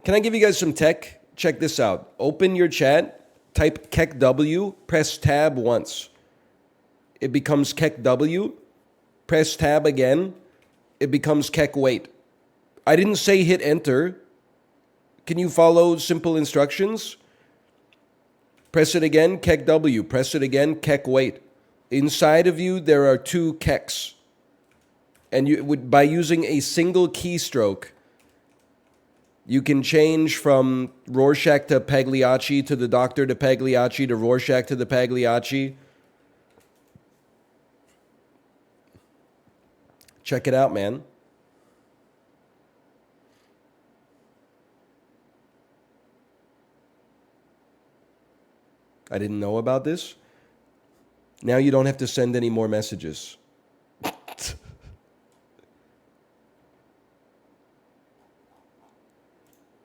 Can I give you guys some tech? Check this out. Open your chat, type KEKW, press tab once. It becomes KEKW. Press tab again. It becomes KEKWait. I didn't say hit enter. Can you follow simple instructions? Press it again, KEKW. Press it again, KEKWait. Inside of you, there are two keks. And you would, by using a single keystroke, you can change from Rorschach to Pagliacci to the Doctor to Pagliacci to Rorschach to the Pagliacci. Check it out, man. I didn't know about this. Now you don't have to send any more messages.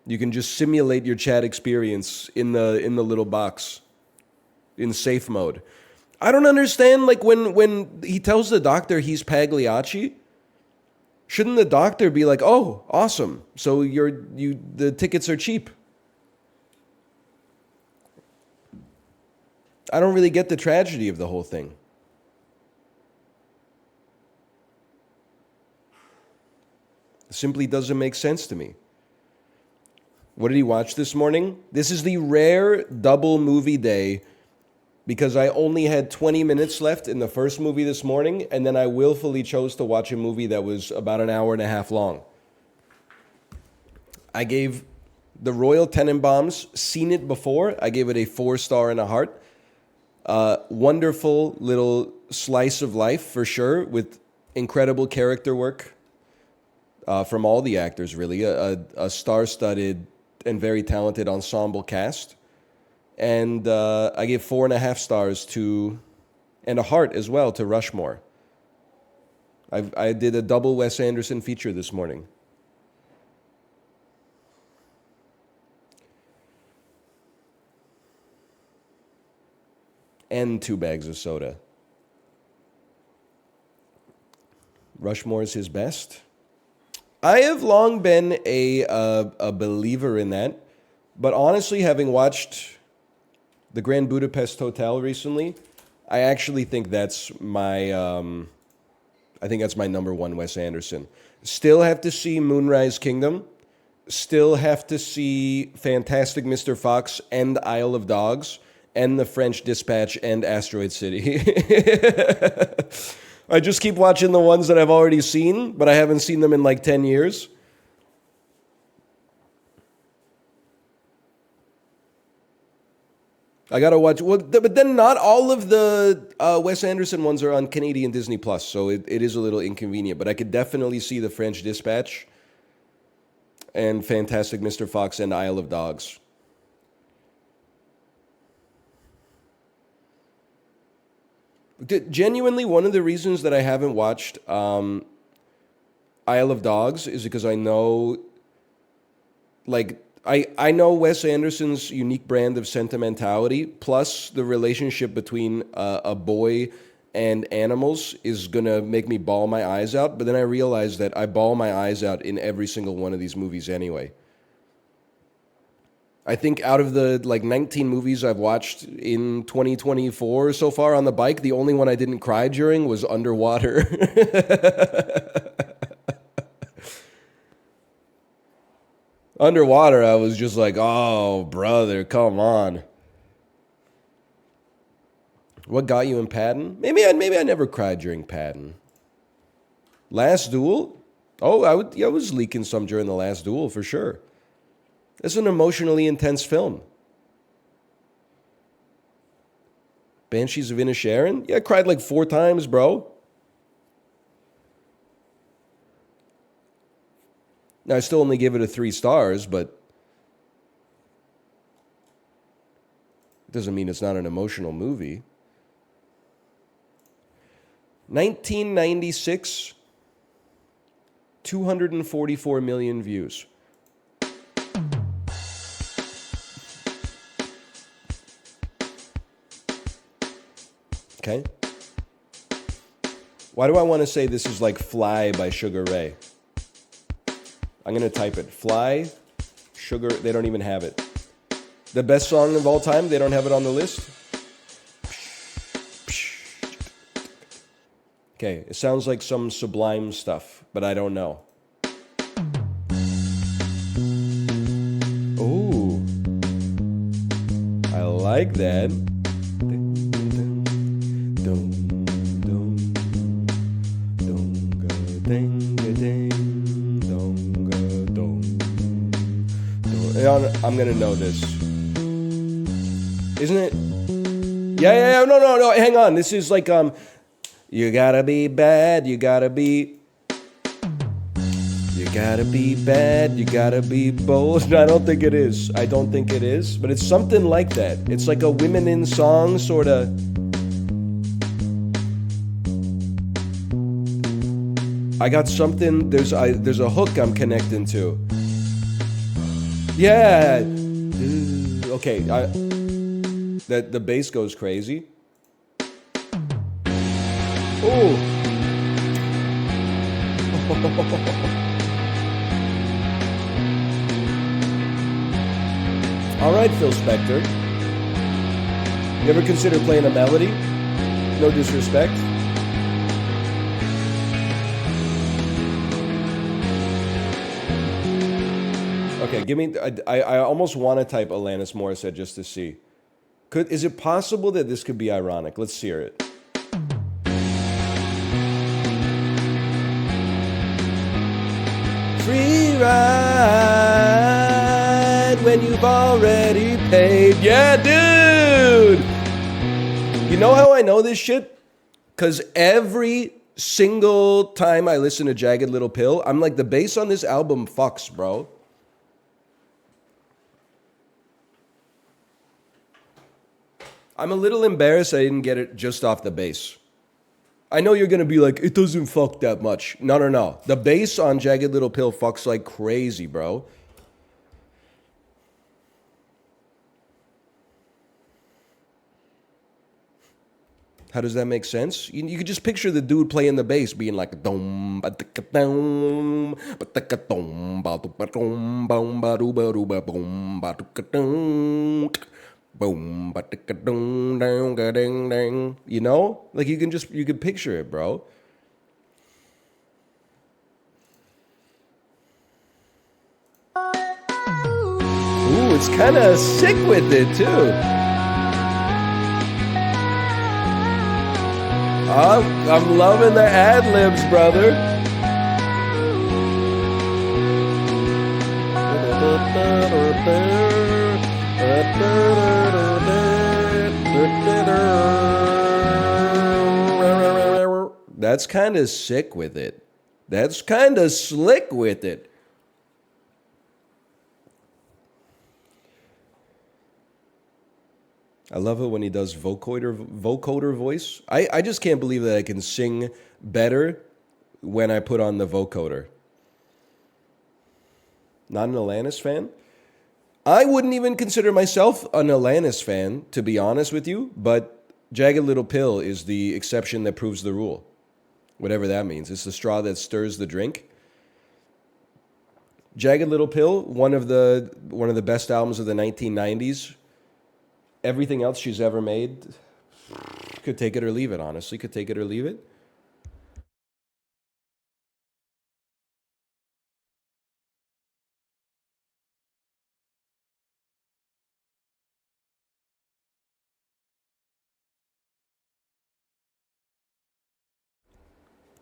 You can just simulate your chat experience in the little box in safe mode. I don't understand, like when he tells the doctor he's Pagliacci, shouldn't the doctor be like, "Oh, awesome. So the tickets are cheap." I don't really get the tragedy of the whole thing. It simply doesn't make sense to me. What did he watch this morning? This is the rare double movie day because I only had 20 minutes left in the first movie this morning, and then I willfully chose to watch a movie that was about an hour and a half long. I gave The Royal Tenenbaums, seen it before. I gave it a 4-star and a heart. Wonderful little slice of life for sure, with incredible character work from all the actors, really. A star-studded and very talented ensemble cast. And I gave 4.5 stars to, and a heart as well, to Rushmore. I did a double Wes Anderson feature this morning. And 2 bags of soda. Rushmore is his best. I have long been a believer in that, but honestly, having watched the Grand Budapest Hotel recently, I actually think that's my number one Wes Anderson. Still have to see Moonrise Kingdom. Still have to see Fantastic Mr. Fox and Isle of Dogs and The French Dispatch and Asteroid City. I just keep watching the ones that I've already seen, but I haven't seen them in like 10 years. I gotta watch, well, but then not all of the Wes Anderson ones are on Canadian Disney Plus, so it is a little inconvenient. But I could definitely see The French Dispatch and Fantastic Mr. Fox and Isle of Dogs. Genuinely, one of the reasons that I haven't watched Isle of Dogs is because I know, like, I know Wes Anderson's unique brand of sentimentality, plus the relationship between a boy and animals is going to make me bawl my eyes out. But then I realized that I bawl my eyes out in every single one of these movies anyway. I think out of the 19 movies I've watched in 2024 so far on the bike, the only one I didn't cry during was Underwater. Underwater, I was just like, oh, brother, come on. What got you in Patton? Maybe I never cried during Patton. Last Duel? Oh, I was leaking some during the Last Duel for sure. It's an emotionally intense film. Banshees of Inisherin? Yeah, I cried like 4 times, bro. Now, I still only give it a 3 stars, but it doesn't mean it's not an emotional movie. 1996, 244 million views. Okay. Why do I want to say this is like Fly by Sugar Ray? I'm going to type it. Fly, Sugar, they don't even have it. The best song of all time, they don't have it on the list. Okay, it sounds like some Sublime stuff, but I don't know. Ooh, I like that. I'm gonna know this. Isn't it? Yeah. No. Hang on. This is like you gotta be bad. You gotta be bad. You gotta be bold. No, I don't think it is. But it's something like that. It's like a women in song sort of. I got something. There's a hook I'm connecting to. Yeah. Okay. That the bass goes crazy. Oh. All right, Phil Spector. You ever consider playing a melody? No disrespect. Okay, give me. I almost want to type Alanis Morissette just to see. Is it possible that this could be ironic? Let's hear it. Free ride when you've already paid. Yeah, dude. You know how I know this shit? Because every single time I listen to Jagged Little Pill, I'm like, the bass on this album fucks, bro. I'm a little embarrassed I didn't get it just off the bass. I know you're going to be like, it doesn't fuck that much. No. The bass on Jagged Little Pill fucks like crazy, bro. How does that make sense? You could just picture the dude playing the bass being like, dum ba dum ba dum ba dum ba boom ba boom, you know? Like you can picture it, bro. Ooh, it's kind of sick with it too. I'm loving the ad-libs, brother. That's kind of sick with it. That's kind of slick with it. I love it when he does vocoder voice. I just can't believe that I can sing better when I put on the vocoder. Not an Alanis fan? I wouldn't even consider myself an Alanis fan, to be honest with you, but Jagged Little Pill is the exception that proves the rule. Whatever that means. It's the straw that stirs the drink. Jagged Little Pill, one of the best albums of the 1990s. Everything else she's ever made, could take it or leave it, honestly. Could take it or leave it.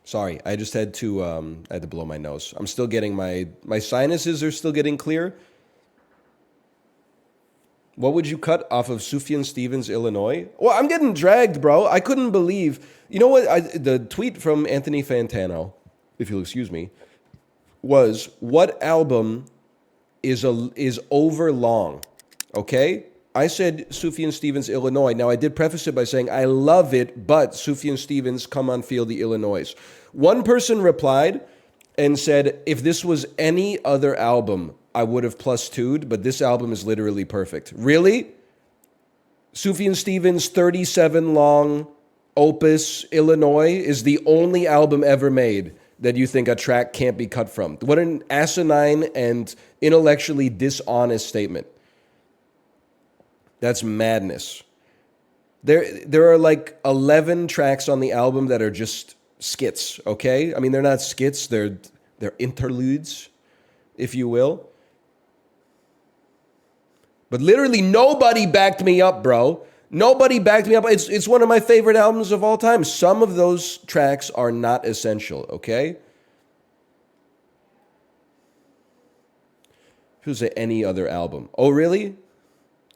Sorry, I just had to blow my nose. I'm still getting my sinuses are still getting clear. What would you cut off of Sufjan Stevens, Illinois? Well, I'm getting dragged, bro. I couldn't believe. You know what? The tweet from Anthony Fantano, if you'll excuse me, was what album is over long? Okay? I said Sufjan Stevens, Illinois. Now, I did preface it by saying I love it, but Sufjan Stevens, come on, feel the Illinois. One person replied and said, if this was any other album, I would have plus two'd, but this album is literally perfect. Really? Sufjan Stevens' 37 long opus, Illinois, is the only album ever made that you think a track can't be cut from. What an asinine and intellectually dishonest statement. That's madness. There are like 11 tracks on the album that are just skits, okay? I mean, they're not skits, they're interludes, if you will. But literally nobody backed me up, bro. Nobody backed me up. It's one of my favorite albums of all time. Some of those tracks are not essential, okay? Who's any other album? Oh, really?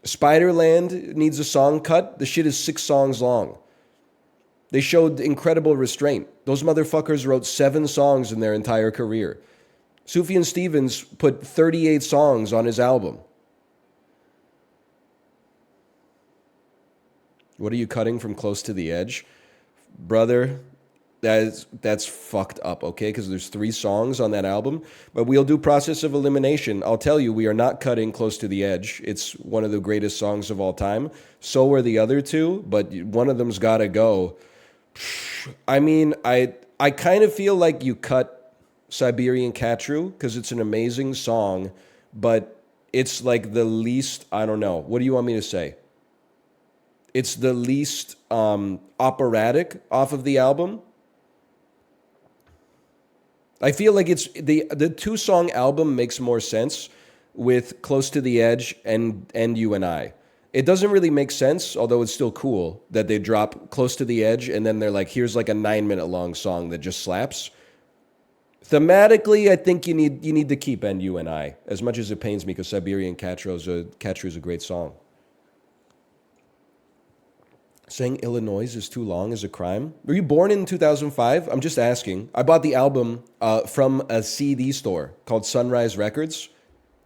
Spiderland needs a song cut. The shit is 6 songs long. They showed incredible restraint. Those motherfuckers wrote 7 songs in their entire career. Sufjan Stevens put 38 songs on his album. What are you cutting from Close to the Edge? Brother, that's fucked up, okay? Because there's 3 songs on that album. But we'll do Process of Elimination. I'll tell you, we are not cutting Close to the Edge. It's one of the greatest songs of all time. So are the other 2, but one of them's got to go. I mean, I kind of feel like you cut Siberian Catru because it's an amazing song, but it's like the least, I don't know. What do you want me to say? It's the least operatic off of the album. I feel like it's the 2-song album makes more sense with Close to the Edge and You and I. It doesn't really make sense, although it's still cool that they drop Close to the Edge and then they're like, here's like a 9-minute long song that just slaps. Thematically, I think you need to keep And You and I, as much as it pains me because Siberian Catru is a great song. Saying Illinois is too long is a crime? Were you born in 2005? I'm just asking. I bought the album from a CD store called Sunrise Records.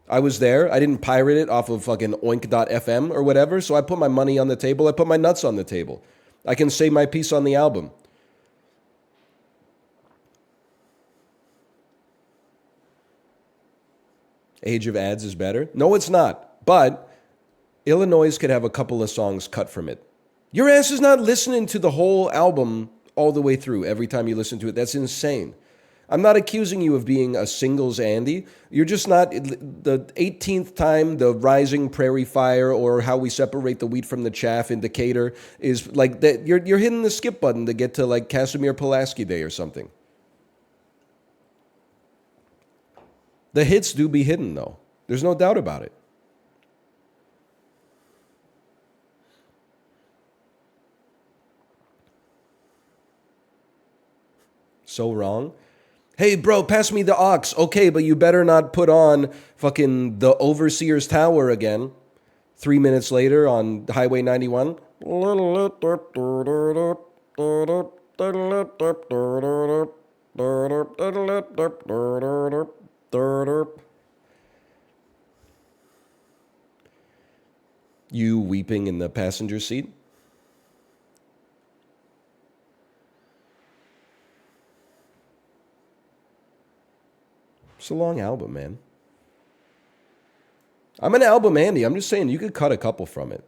I was there. I didn't pirate it off of fucking oink.fm or whatever, so I put my money on the table. I put my nuts on the table. I can say my piece on the album. Age of Ads is better? No, it's not. But Illinois could have a couple of songs cut from it. Your ass is not listening to the whole album all the way through every time you listen to it. That's insane. I'm not accusing you of being a singles Andy. You're just not. The 18th time the Rising Prairie Fire or How We Separate the Wheat from the Chaff in Decatur is like that. You're hitting the skip button to get to like Casimir Pulaski Day or something. The hits do be hidden though. There's no doubt about it. So wrong. Hey, bro, pass me the aux. Okay, but you better not put on fucking The Overseer's Tower again. 3 minutes later on Highway 91. You weeping in the passenger seat? It's a long album, man. I'm an album Andy. I'm just saying you could cut a couple from it.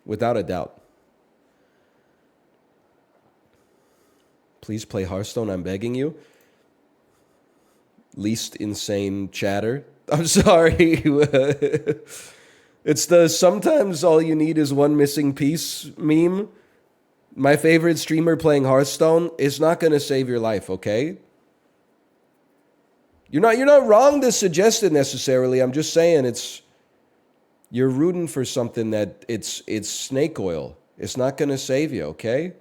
Without a doubt. Please play Hearthstone, I'm begging you. Least insane chatter. I'm sorry. It's the sometimes all you need is one missing piece meme. My favorite streamer playing Hearthstone is not going to save your life, okay? You're not wrong to suggest it necessarily. I'm just saying you're rooting for something that it's snake oil. It's not going to save you, okay?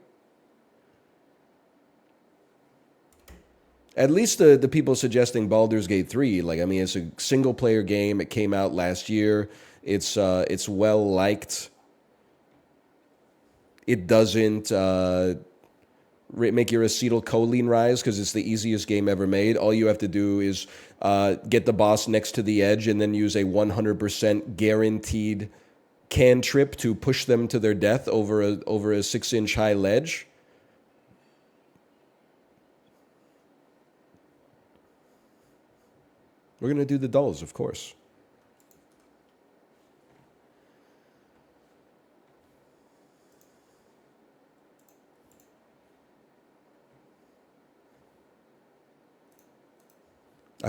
At least the people suggesting Baldur's Gate 3, like I mean it's a single player game. It came out last year. It's well liked. It doesn't make your acetylcholine rise because it's the easiest game ever made. All you have to do is get the boss next to the edge and then use a 100% guaranteed cantrip to push them to their death over a 6-inch high ledge. We're going to do the dulls, of course.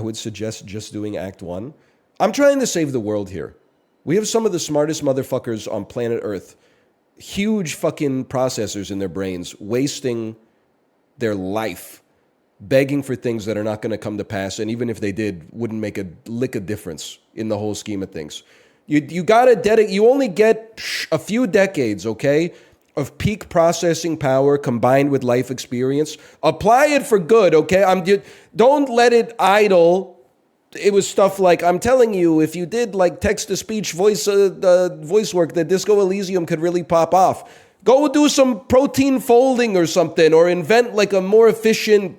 I would suggest just doing Act 1. I'm trying to save the world here. We have some of the smartest motherfuckers on planet Earth. Huge fucking processors in their brains, wasting their life begging for things that are not going to come to pass, and even if they did, wouldn't make a lick of difference in the whole scheme of things. You gotta dedicate. You only get a few decades, okay, of peak processing power combined with life experience. Apply it for good, okay? Don't let it idle. It was stuff like, I'm telling you, if you did like text-to-speech voice work, that Disco Elysium could really pop off. Go do some protein folding or something, or invent like a more efficient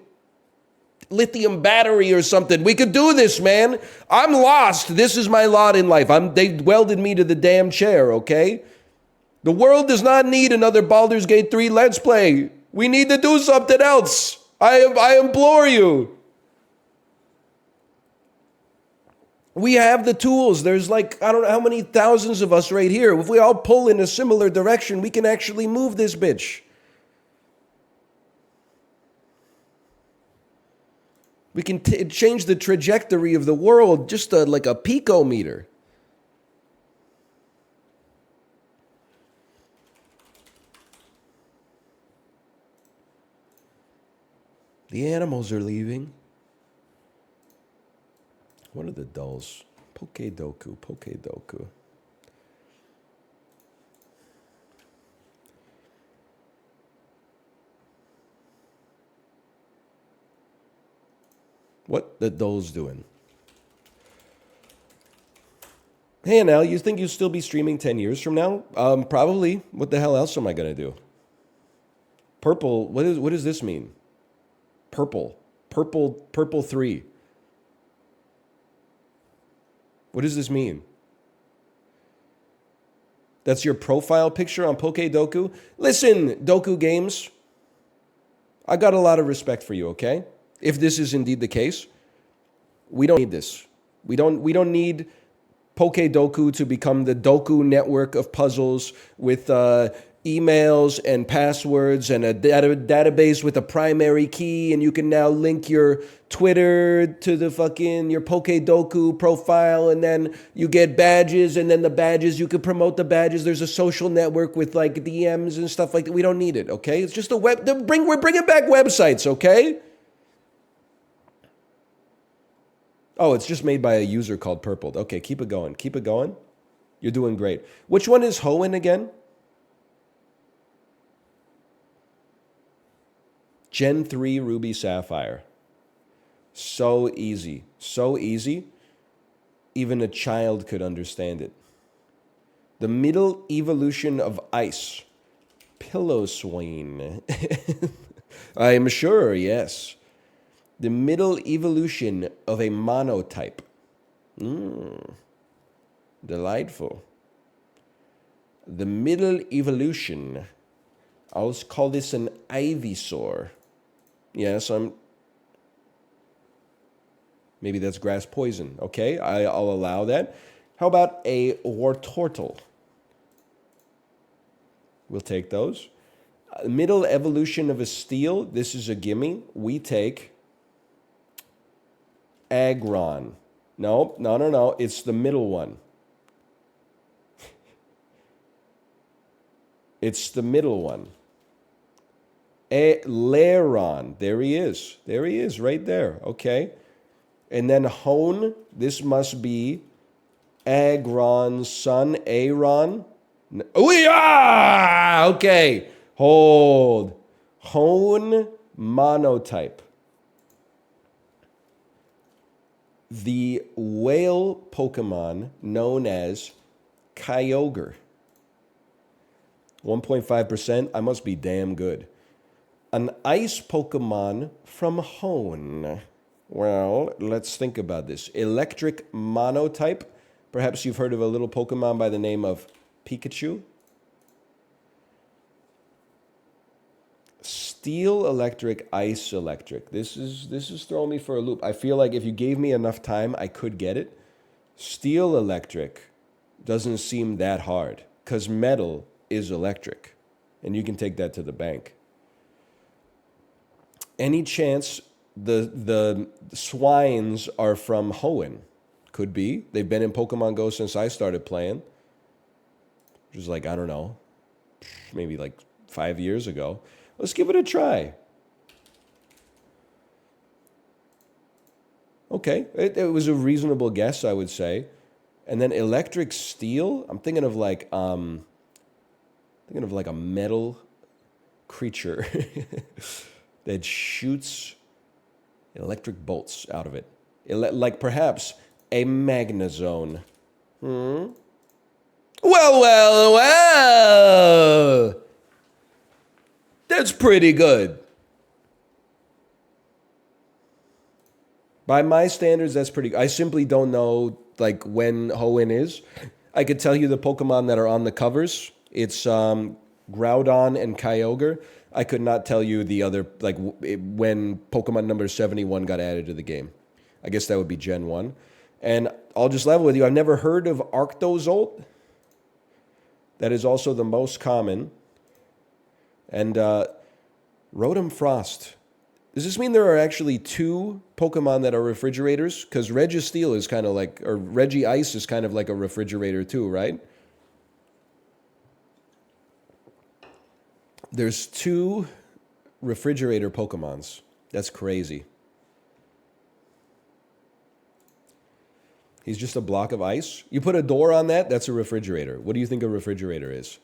lithium battery or something. We could do this, man. I'm lost. This is my lot in life. They welded me to the damn chair, okay? The world does not need another Baldur's Gate 3 Let's Play. We need to do something else. I implore you. We have the tools. There's like, I don't know how many thousands of us right here. If we all pull in a similar direction, we can actually move this bitch. We can change the trajectory of the world just like a picometer. The animals are leaving. What are the dolls? Pokedoku, Pokedoku. What the dolls doing? Hey, Anel, you think you'll still be streaming 10 years from now? Probably. What the hell else am I going to do? Purple, what does this mean? Purple 3. What does this mean? That's your profile picture on Pokedoku? Listen, Doku Games, I got a lot of respect for you, okay? If this is indeed the case, we don't need this. We don't need Pokedoku to become the Doku network of puzzles with emails and passwords and a database with a primary key, and you can now link your Twitter to the your Pokedoku profile, and then you get badges, and then the badges, you can promote the badges. There's a social network with like DMs and stuff like that. We don't need it, okay? It's just a web. We're bringing back websites, okay? Oh, it's just made by a user called Purple. Okay, keep it going. Keep it going. You're doing great. Which one is Hoenn again? Gen 3 Ruby Sapphire. So easy. So easy. Even a child could understand it. The middle evolution of ice. Pillow Swain. I am sure, yes. The middle evolution of a monotype. Delightful. The middle evolution. I'll call this an Ivysaur. Yes, maybe that's grass poison. Okay, I'll allow that. How about a Wartortle? We'll take those. Middle evolution of a steel. This is a gimme. We take Aggron. No. It's the middle one. It's the middle one. Lairon. There he is. There he is, right there. Okay. And then Hoenn. This must be Aggron's son, Aron. Okay. Hold. Hoenn monotype. The whale Pokemon known as Kyogre. 1.5%. I must be damn good. An ice Pokemon from Hoenn. Well, let's think about this. Electric monotype. Perhaps you've heard of a little Pokemon by the name of Pikachu. Steel electric, ice electric. This is throwing me for a loop. I feel like if you gave me enough time, I could get it. Steel electric doesn't seem that hard because metal is electric, and you can take that to the bank. Any chance the swines are from Hoenn. Could be. They've been in Pokemon Go since I started playing. Which is like, I don't know, maybe like 5 years ago. Let's give it a try. Okay, it was a reasonable guess, I would say. And then electric steel. I'm thinking of like a metal creature that shoots electric bolts out of it, like perhaps a Magnazone. Well, well, well. That's pretty good. By my standards, that's pretty good. I simply don't know like when Hoenn is. I could tell you the Pokemon that are on the covers. It's Groudon and Kyogre. I could not tell you the other, like when Pokemon number 71 got added to the game. I guess that would be Gen 1. And I'll just level with you. I've never heard of Arctozolt. That is also the most common. And Rotom Frost. Does this mean there are actually 2 Pokemon that are refrigerators? Because Registeel is kind of like, or Regice is kind of like a refrigerator too, right? There's 2 refrigerator Pokemons. That's crazy. He's just a block of ice. You put a door on that, that's a refrigerator. What do you think a refrigerator is?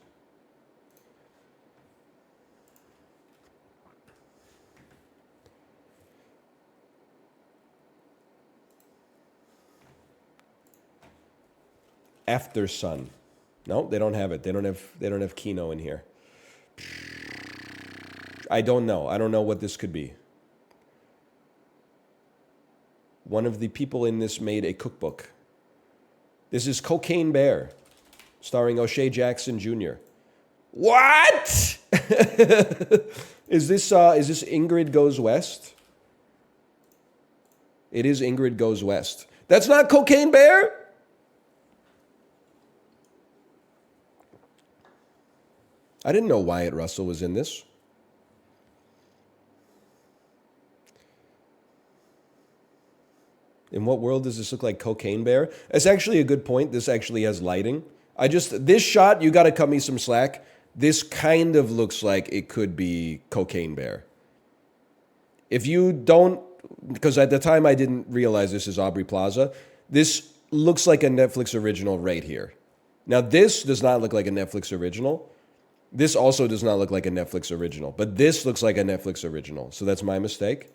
After Sun. No, they don't have it. They don't have Kino in here. I don't know. I don't know what this could be. One of the people in this made a cookbook. This is Cocaine Bear, starring O'Shea Jackson Jr. What? Is this Ingrid Goes West? It is Ingrid Goes West. That's not Cocaine Bear? I didn't know Wyatt Russell was in this. In what world does this look like Cocaine Bear? It's actually a good point. This actually has lighting. This shot, you got to cut me some slack. This kind of looks like it could be Cocaine Bear. If you don't, because at the time I didn't realize this is Aubrey Plaza, this looks like a Netflix original right here. Now, this does not look like a Netflix original. This also does not look like a Netflix original, but this looks like a Netflix original. So that's my mistake.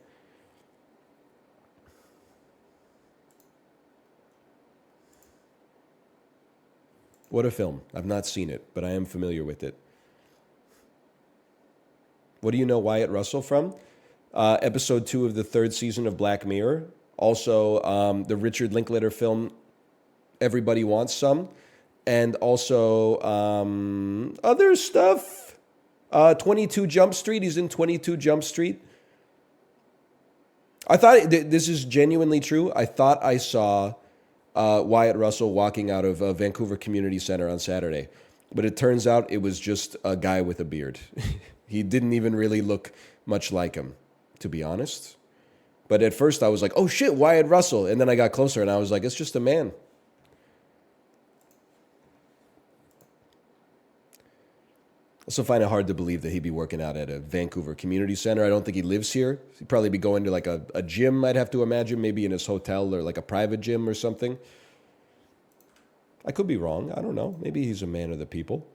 What a film. I've not seen it, but I am familiar with it. What do you know Wyatt Russell from? Episode 2 of the 3rd season of Black Mirror. Also, the Richard Linklater film, Everybody Wants Some. And also other stuff. 22 Jump Street. He's in 22 Jump Street. I thought, this is genuinely true. I thought I saw Wyatt Russell walking out of Vancouver Community Center on Saturday. But it turns out it was just a guy with a beard. He didn't even really look much like him, to be honest. But at first I was like, oh shit, Wyatt Russell. And then I got closer and I was like, it's just a man. Also find it hard to believe that he'd be working out at a Vancouver Community Center. I don't think he lives here. He'd probably be going to like a gym, I'd have to imagine, maybe in his hotel or like a private gym or something. I could be wrong. I don't know. Maybe he's a man of the people.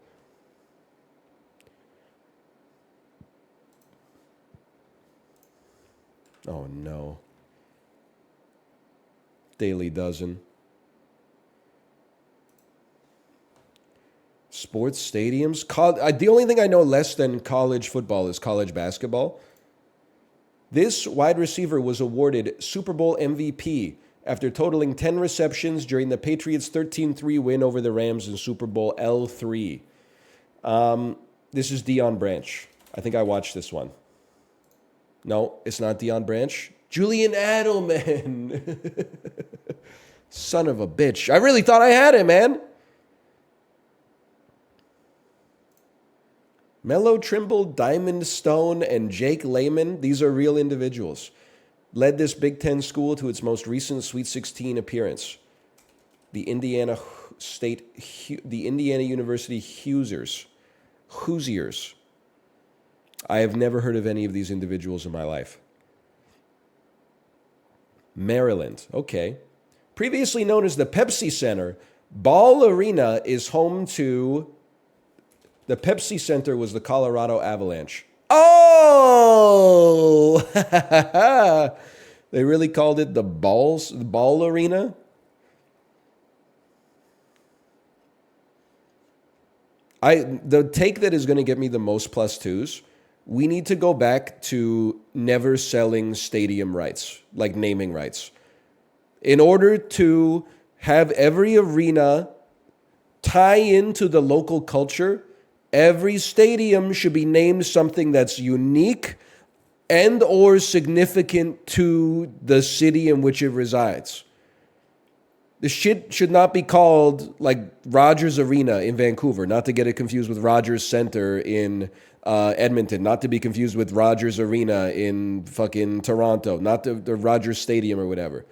Oh no. Daily Dozen. Sports stadiums. The only thing I know less than college football is college basketball. This wide receiver was awarded Super Bowl MVP after totaling 10 receptions during the Patriots' 13-3 win over the Rams in Super Bowl L3. This is Deion Branch. I think I watched this one. No, it's not Deion Branch. Julian Edelman. Son of a bitch. I really thought I had him, man. Mello Trimble, Diamond Stone, and Jake Lehman, these are real individuals. led this Big Ten school to its most recent Sweet 16 appearance. The Indiana University Hoosiers. I have never heard of any of these individuals in my life. Maryland, okay. Previously known as the Pepsi Center, Ball Arena is home to... The Pepsi Center was the Colorado Avalanche. Oh! They really called it the Ball Arena? The take that is going to get me the most plus twos, we need to go back to never selling stadium rights, like naming rights. In order to have every arena tie into the local culture, every stadium should be named something that's unique and or significant to the city in which it resides. The shit should not be called like Rogers Arena in Vancouver, not to get it confused with Rogers Center in Edmonton, not to be confused with Rogers Arena in fucking Toronto, not the Rogers Stadium or whatever.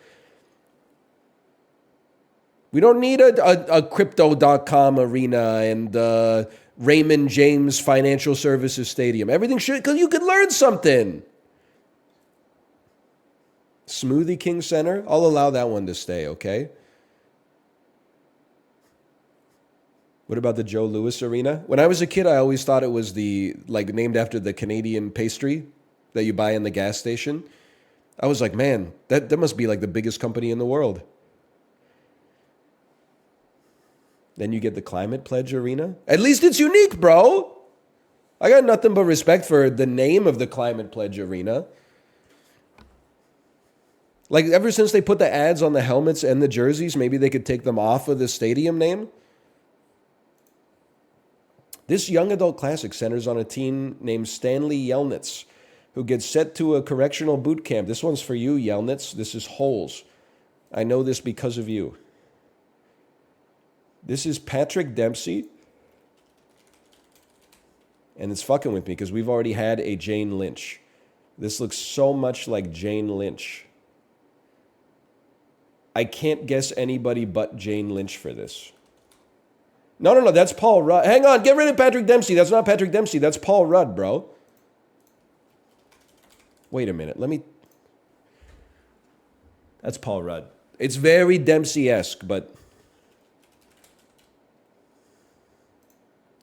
We don't need a Crypto.com arena and Raymond James Financial Services Stadium. Everything should, because you could learn something. Smoothie King Center, I'll allow that one to stay, okay? What about the Joe Louis Arena? When I was a kid, I always thought it was named after the Canadian pastry that you buy in the gas station. I was like, man, that must be like the biggest company in the world. Then you get the Climate Pledge Arena. At least it's unique, bro. I got nothing but respect for the name of the Climate Pledge Arena. Like, ever since they put the ads on the helmets and the jerseys, maybe they could take them off of the stadium name. This young adult classic centers on a teen named Stanley Yelnats, who gets sent to a correctional boot camp. This one's for you, Yelnats. This is Holes. I know this because of you. This is Patrick Dempsey. And it's fucking with me because we've already had a Jane Lynch. This looks so much like Jane Lynch. I can't guess anybody but Jane Lynch for this. No, that's Paul Rudd. Hang on, get rid of Patrick Dempsey. That's not Patrick Dempsey. That's Paul Rudd, bro. Wait a minute. That's Paul Rudd. It's very Dempsey-esque, but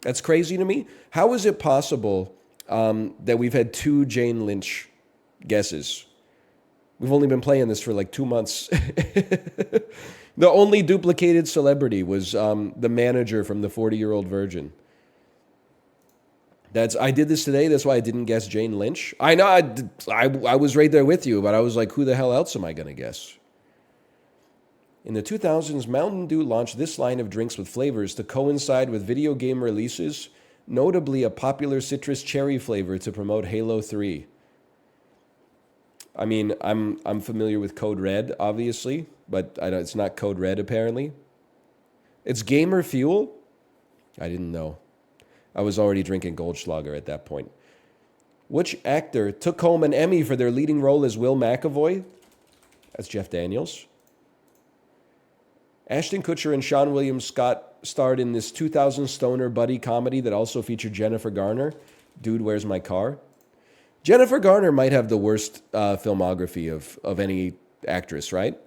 that's crazy to me. How is it possible that we've had two Jane Lynch guesses? We've only been playing this for like 2 months. The only duplicated celebrity was the manager from the 40-Year-Old Virgin. I did this today. That's why I didn't guess Jane Lynch. I know I was right there with you, but I was like, who the hell else am I going to guess? In the 2000s, Mountain Dew launched this line of drinks with flavors to coincide with video game releases, notably a popular citrus cherry flavor to promote Halo 3. I mean, I'm familiar with Code Red, obviously, but it's not Code Red, apparently. It's Gamer Fuel? I didn't know. I was already drinking Goldschlager at that point. Which actor took home an Emmy for their leading role as Will McAvoy? That's Jeff Daniels. Ashton Kutcher and Sean William Scott starred in this 2000 stoner buddy comedy that also featured Jennifer Garner. Dude, Where's My Car? Jennifer Garner might have the worst filmography of any actress, right?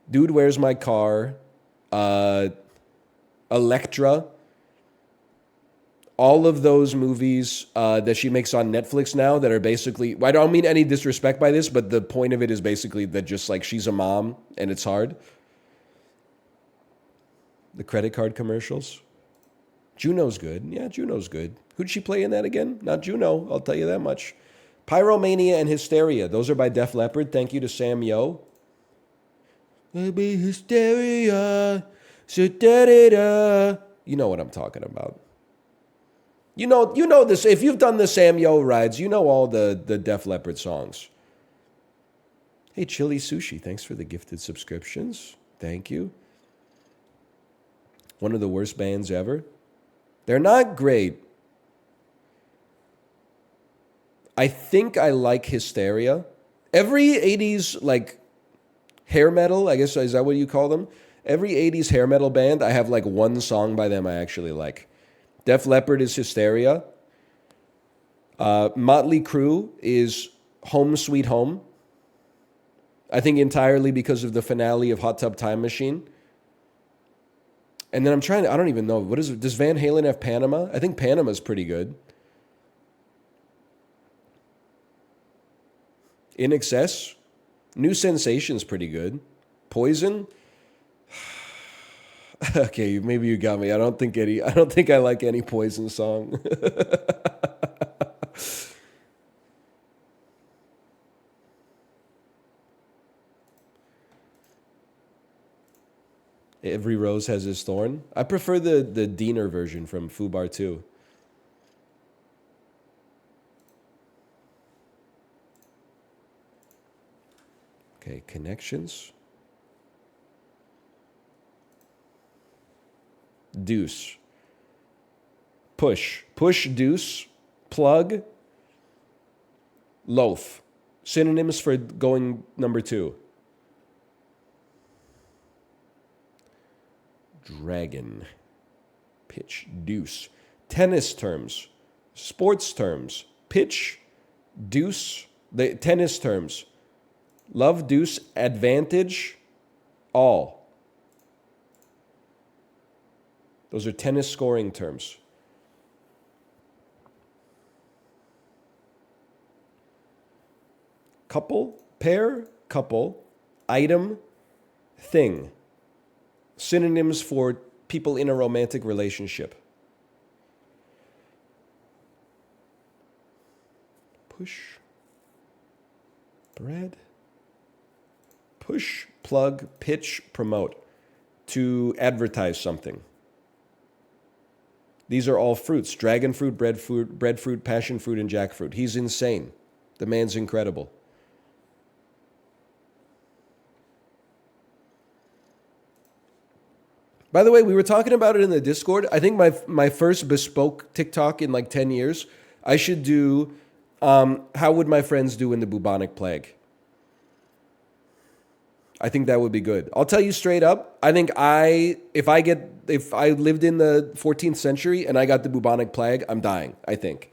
Dude, Where's My Car? Elektra. All of those movies that she makes on Netflix now that are basically... I don't mean any disrespect by this, but the point of it is basically that just like she's a mom and it's hard. The credit card commercials. Juno's good. Yeah, Juno's good. Who'd she play in that again? Not Juno, I'll tell you that much. Pyromania and Hysteria. Those are by Def Leppard. Thank you to Sam Yo. Maybe hysteria. You know what I'm talking about. You know this. If you've done the Sam Yo rides, you know all the Def Leppard songs. Hey, Chili Sushi, thanks for the gifted subscriptions. Thank you. One of the worst bands ever. They're not great. I think I like Hysteria. Every 80s, like, hair metal, I guess, is that what you call them? Every 80s hair metal band, I have like one song by them I actually like. Def Leppard is Hysteria. Motley Crue is Home Sweet Home. I think entirely because of the finale of Hot Tub Time Machine. And then I don't even know, what is it? Does Van Halen have Panama? I think Panama's pretty good. In Excess, New Sensation's pretty good. Poison, okay, maybe you got me. I don't think I like any Poison song. Every rose has its thorn. I prefer the Diener version from Fubar 2. Okay, connections. Deuce. Push. Push, deuce. Plug. Loaf. Synonyms for going number 2. Dragon. Pitch. Deuce. Tennis terms. Sports terms. Pitch. Deuce. The tennis terms. Love, deuce, advantage, all. Those are tennis scoring terms. Couple, pair, couple, item, thing. Synonyms for people in a romantic relationship. Push, bread. Push, plug, pitch, promote. To advertise something. These are all fruits. Dragon fruit, breadfruit, passion fruit, and jackfruit. He's insane. The man's incredible. By the way, we were talking about it in the Discord. I think my first bespoke TikTok in like 10 years, I should do how would my friends do in the bubonic plague? I think that would be good. I'll tell you straight up. I think if I lived in the 14th century and I got the bubonic plague, I'm dying. I think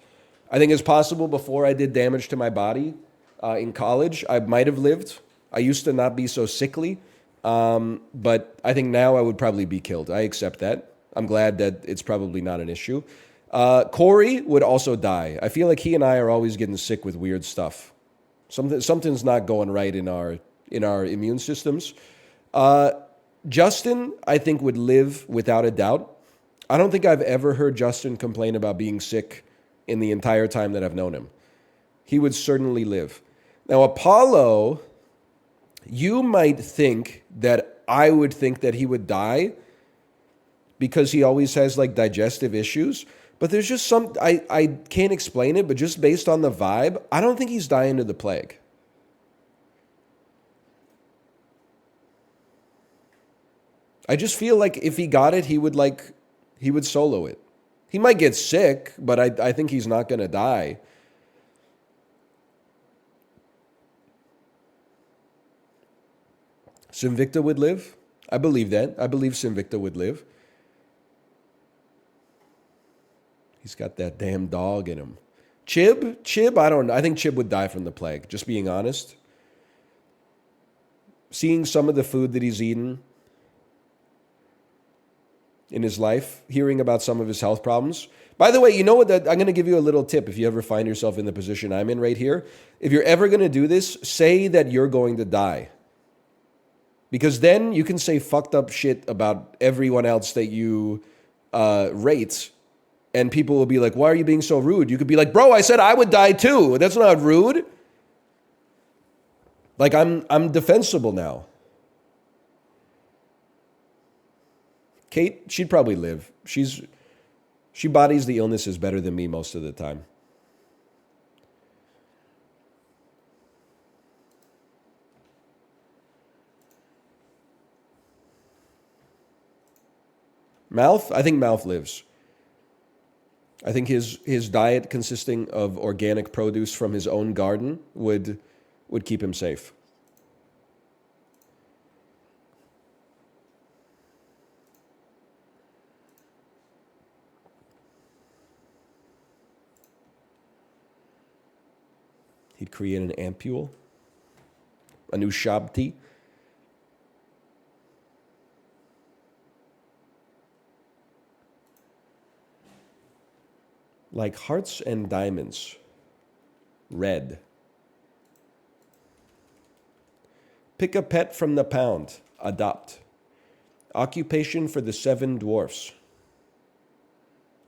it's possible. Before I did damage to my body in college, I might have lived. I used to not be so sickly, but I think now I would probably be killed. I accept that. I'm glad that it's probably not an issue. Corey would also die. I feel like he and I are always getting sick with weird stuff. Something's not going right in our immune systems. Justin, I think, would live without a doubt. I don't think I've ever heard Justin complain about being sick in the entire time that I've known him. He would certainly live. Now, Apollo, you might think that I would think that he would die because he always has like digestive issues. But there's just I can't explain it, but just based on the vibe, I don't think he's dying to the plague. I just feel like if he got it, he would solo it. He might get sick, but I think he's not going to die. Sinvicta would live. I believe that. I believe Sinvicta would live. He's got that damn dog in him. Chib, I don't know. I think Chib would die from the plague, just being honest. Seeing some of the food that he's eaten in his life, hearing about some of his health problems. By the way, you know what? I'm going to give you a little tip if you ever find yourself in the position I'm in right here. If you're ever going to do this, say that you're going to die. Because then you can say fucked up shit about everyone else that you rate, and people will be like, why are you being so rude? You could be like, bro, I said I would die too. That's not rude. Like, I'm defensible now. Kate, she'd probably live. She bodies the illnesses better than me most of the time. Mouth? I think Mouth lives. I think his diet consisting of organic produce from his own garden would would keep him safe. He'd create an ampule, a new shabti. Like hearts and diamonds. Red. Pick a pet from the pound. Adopt. Occupation for the 7 dwarfs.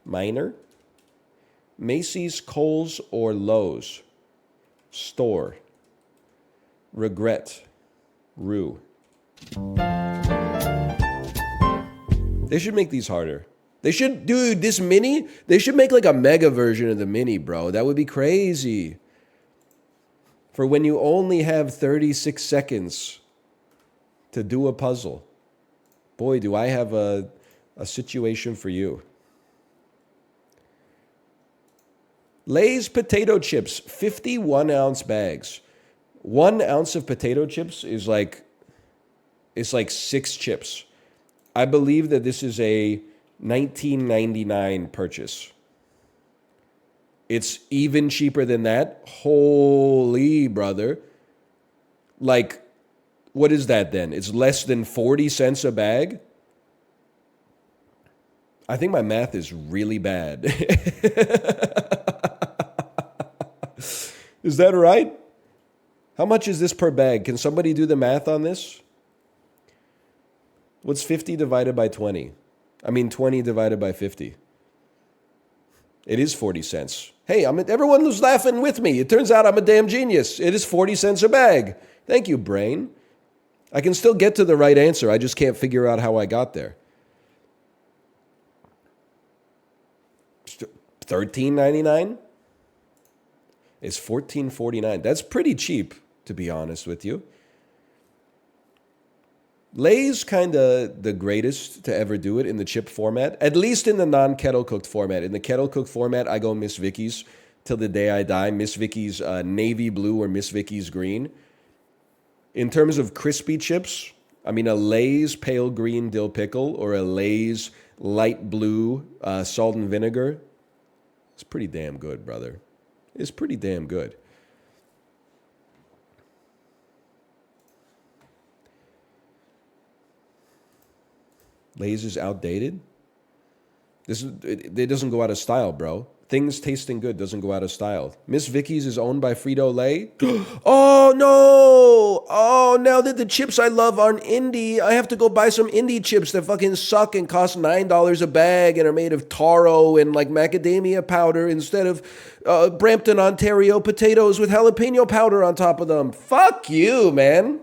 Minor. Macy's, Kohl's, or Lowe's. Store. Regret. Rue. They should make these harder. They should, dude, this mini, they should make like a mega version of the mini, bro. That would be crazy. For when you only have 36 seconds to do a puzzle. Boy, do I have a situation for you. Lay's potato chips, 51-ounce bags. 1 ounce of potato chips is like, it's like 6 chips. I believe that this is a $19.99 purchase. It's even cheaper than that. Holy brother. Like, what is that then? It's less than 40 cents a bag? I think my math is really bad. Is that right? How much is this per bag? Can somebody do the math on this? What's 50 divided by 20? I mean 20 divided by 50. It is 40 cents. Hey, everyone was laughing with me. It turns out I'm a damn genius. It is 40 cents a bag. Thank you, brain. I can still get to the right answer. I just can't figure out how I got there. $13.99? It's $14.49. That's pretty cheap, to be honest with you. Lay's kind of the greatest to ever do it in the chip format, at least in the non-kettle cooked format. In the kettle cooked format, I go Miss Vicky's till the day I die. Miss Vicky's navy blue or Miss Vicky's green. In terms of crispy chips, I mean a Lay's pale green dill pickle or a Lay's light blue salt and vinegar. It's pretty damn good, brother. It's pretty damn good. Lay's is outdated. It doesn't go out of style, bro. Things tasting good doesn't go out of style. Miss Vicky's is owned by Frito-Lay. Oh, no. Oh, now that the chips I love aren't indie, I have to go buy some indie chips that fucking suck and cost $9 a bag and are made of taro and like macadamia powder instead of Brampton, Ontario potatoes with jalapeno powder on top of them. Fuck you, man.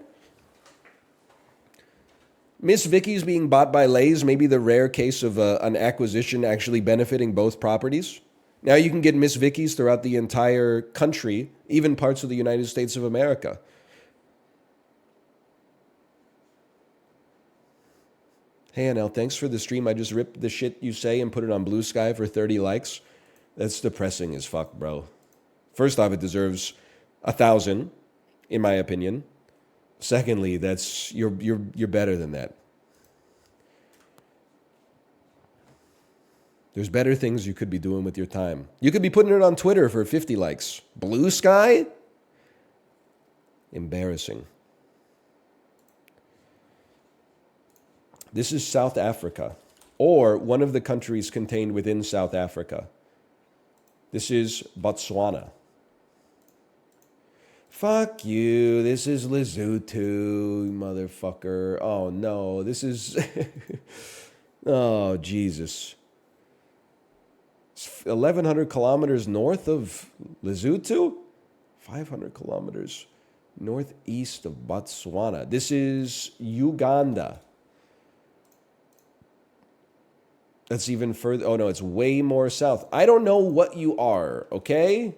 Miss Vicky's being bought by Lay's may be the rare case of an acquisition actually benefiting both properties. Now you can get Miss Vicky's throughout the entire country, even parts of the United States of America. Hey, Anel, thanks for the stream. I just ripped the shit you say and put it on Blue Sky for 30 likes. That's depressing as fuck, bro. First off, it deserves 1,000, in my opinion. Secondly, that's you're better than that. There's better things you could be doing with your time. You could be putting it on Twitter for 50 likes. Blue Sky? Embarrassing. This is South Africa, or one of the countries contained within South Africa. This is Botswana. Fuck you. This is Lesotho, motherfucker. Oh, no. This is... oh, Jesus. It's 1,100 kilometers north of Lesotho? 500 kilometers northeast of Botswana. This is Uganda. That's even further. Oh, no, it's way more south. I don't know what you are, okay?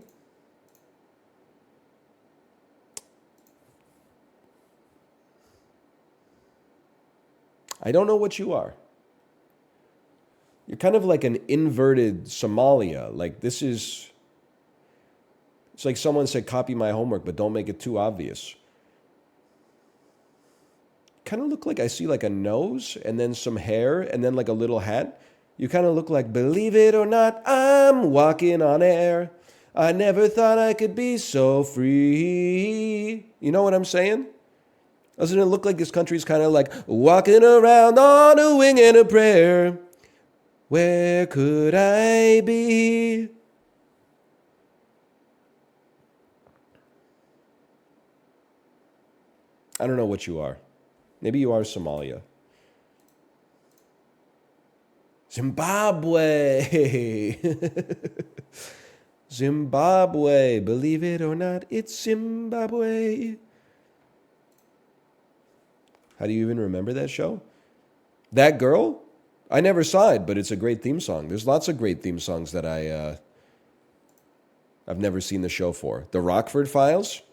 I don't know what you are. You're kind of like an inverted Somalia. Like this is It's like someone said, copy my homework, but don't make it too obvious. Kind of look like I see like a nose and then some hair and then like a little hat. You kind of look like, believe it or not, I'm walking on air. I never thought I could be so free. You know what I'm saying? Doesn't it look like this country's kind of like walking around on a wing and a prayer? Where could I be? I don't know what you are. Maybe you are Somalia. Zimbabwe. Zimbabwe. Believe it or not, it's Zimbabwe. How do you even remember that show? That girl? I never saw it, but it's a great theme song. There's lots of great theme songs that I've never seen the show for. The Rockford Files?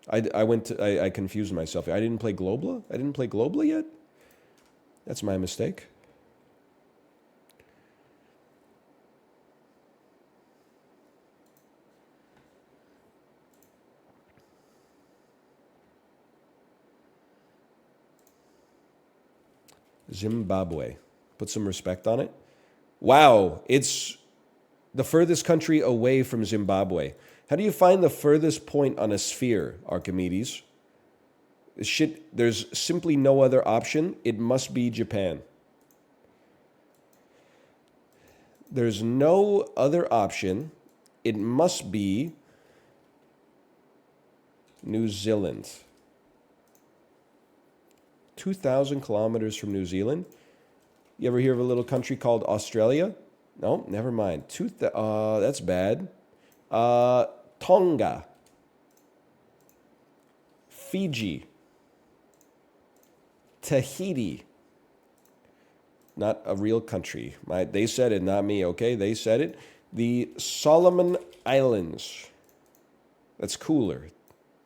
I confused myself. I didn't play Globla? I didn't play Globla yet? That's my mistake. Zimbabwe. Put some respect on it. Wow, it's the furthest country away from Zimbabwe. How do you find the furthest point on a sphere, Archimedes? Shit, there's simply no other option. It must be Japan. There's no other option. It must be New Zealand. 2,000 kilometers from New Zealand. You ever hear of a little country called Australia? No, never mind. That's bad. Tonga. Fiji. Tahiti. Not a real country. They said it, not me, okay? They said it. The Solomon Islands. That's cooler.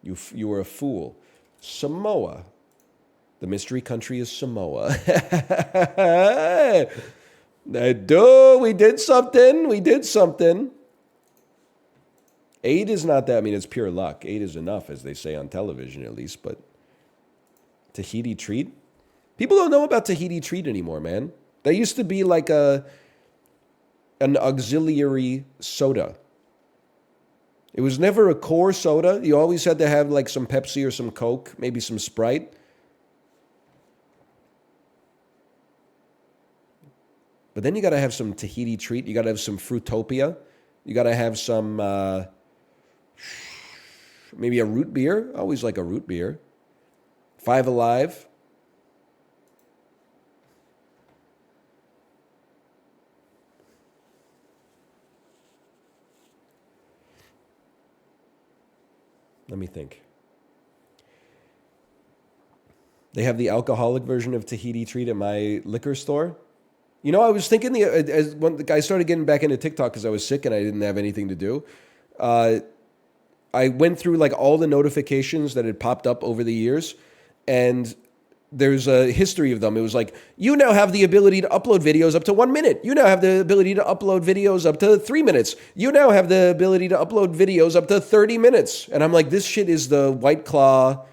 You were a fool. Samoa. The mystery country is Samoa. We did something. We did something. 8 is not that. I mean, it's pure luck. 8 is enough, as they say on television, at least. But Tahiti treat? People don't know about Tahiti treat anymore, man. That used to be like an auxiliary soda. It was never a core soda. You always had to have like some Pepsi or some Coke, maybe some Sprite. But then you got to have some Tahiti treat. You got to have some Fruitopia. You got to have some, maybe a root beer. I always like a root beer. Five Alive. Let me think. They have the alcoholic version of Tahiti treat at my liquor store. You know, I was thinking when I started getting back into TikTok because I was sick and I didn't have anything to do. I went through like all the notifications that had popped up over the years, and there's a history of them. It was like, you now have the ability to upload videos up to 1 minute. You now have the ability to upload videos up to 3 minutes. You now have the ability to upload videos up to 30 minutes. And I'm like, this shit is the White Claw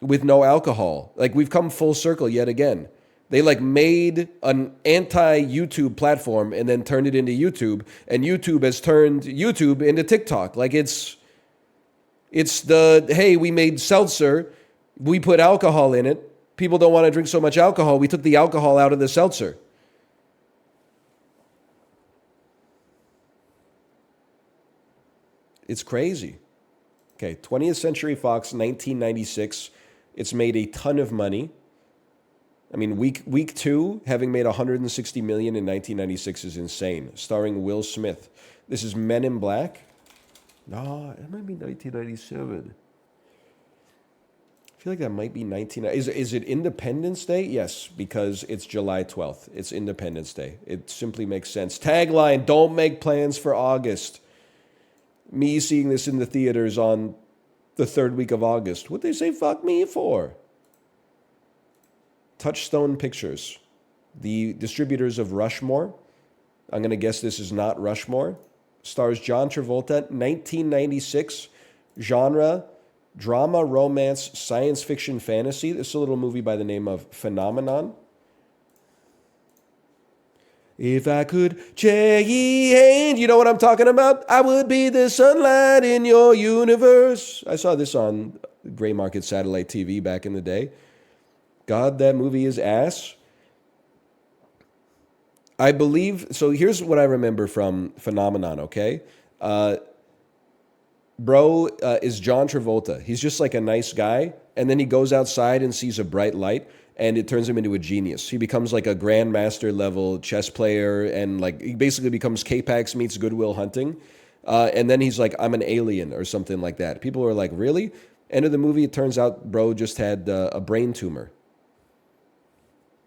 with no alcohol. Like, we've come full circle yet again. They like made an anti-YouTube platform and then turned it into YouTube, and YouTube has turned YouTube into TikTok. Like it's the, hey, we made seltzer, we put alcohol in it. People don't want to drink so much alcohol. We took the alcohol out of the seltzer. It's crazy. Okay, 20th Century Fox, 1996. It's made a ton of money. I mean, week 2, having made $160 million in 1996 is insane. Starring Will Smith. This is Men in Black. No, it might be 1997. I feel like that might be 19. Is it Independence Day? Yes, because it's July 12th. It's Independence Day. It simply makes sense. Tagline: don't make plans for August. Me seeing this in the theaters on the 3rd week of August. What'd they say fuck me for? Touchstone Pictures. The distributors of Rushmore. I'm going to guess this is not Rushmore. Stars John Travolta, 1996. Genre, drama, romance, science fiction, fantasy. This is a little movie by the name of Phenomenon. If I could change, you know what I'm talking about? I would be the sunlight in your universe. I saw this on Gray Market Satellite TV back in the day. God, that movie is ass. I believe, so here's what I remember from Phenomenon, okay? Bro is John Travolta. He's just like a nice guy, and then he goes outside and sees a bright light, and it turns him into a genius. He becomes like a grandmaster level chess player, and like he basically becomes K-Pax meets Goodwill Hunting. And then he's like, I'm an alien or something like that. People are like, really? End of the movie, it turns out bro just had a brain tumor.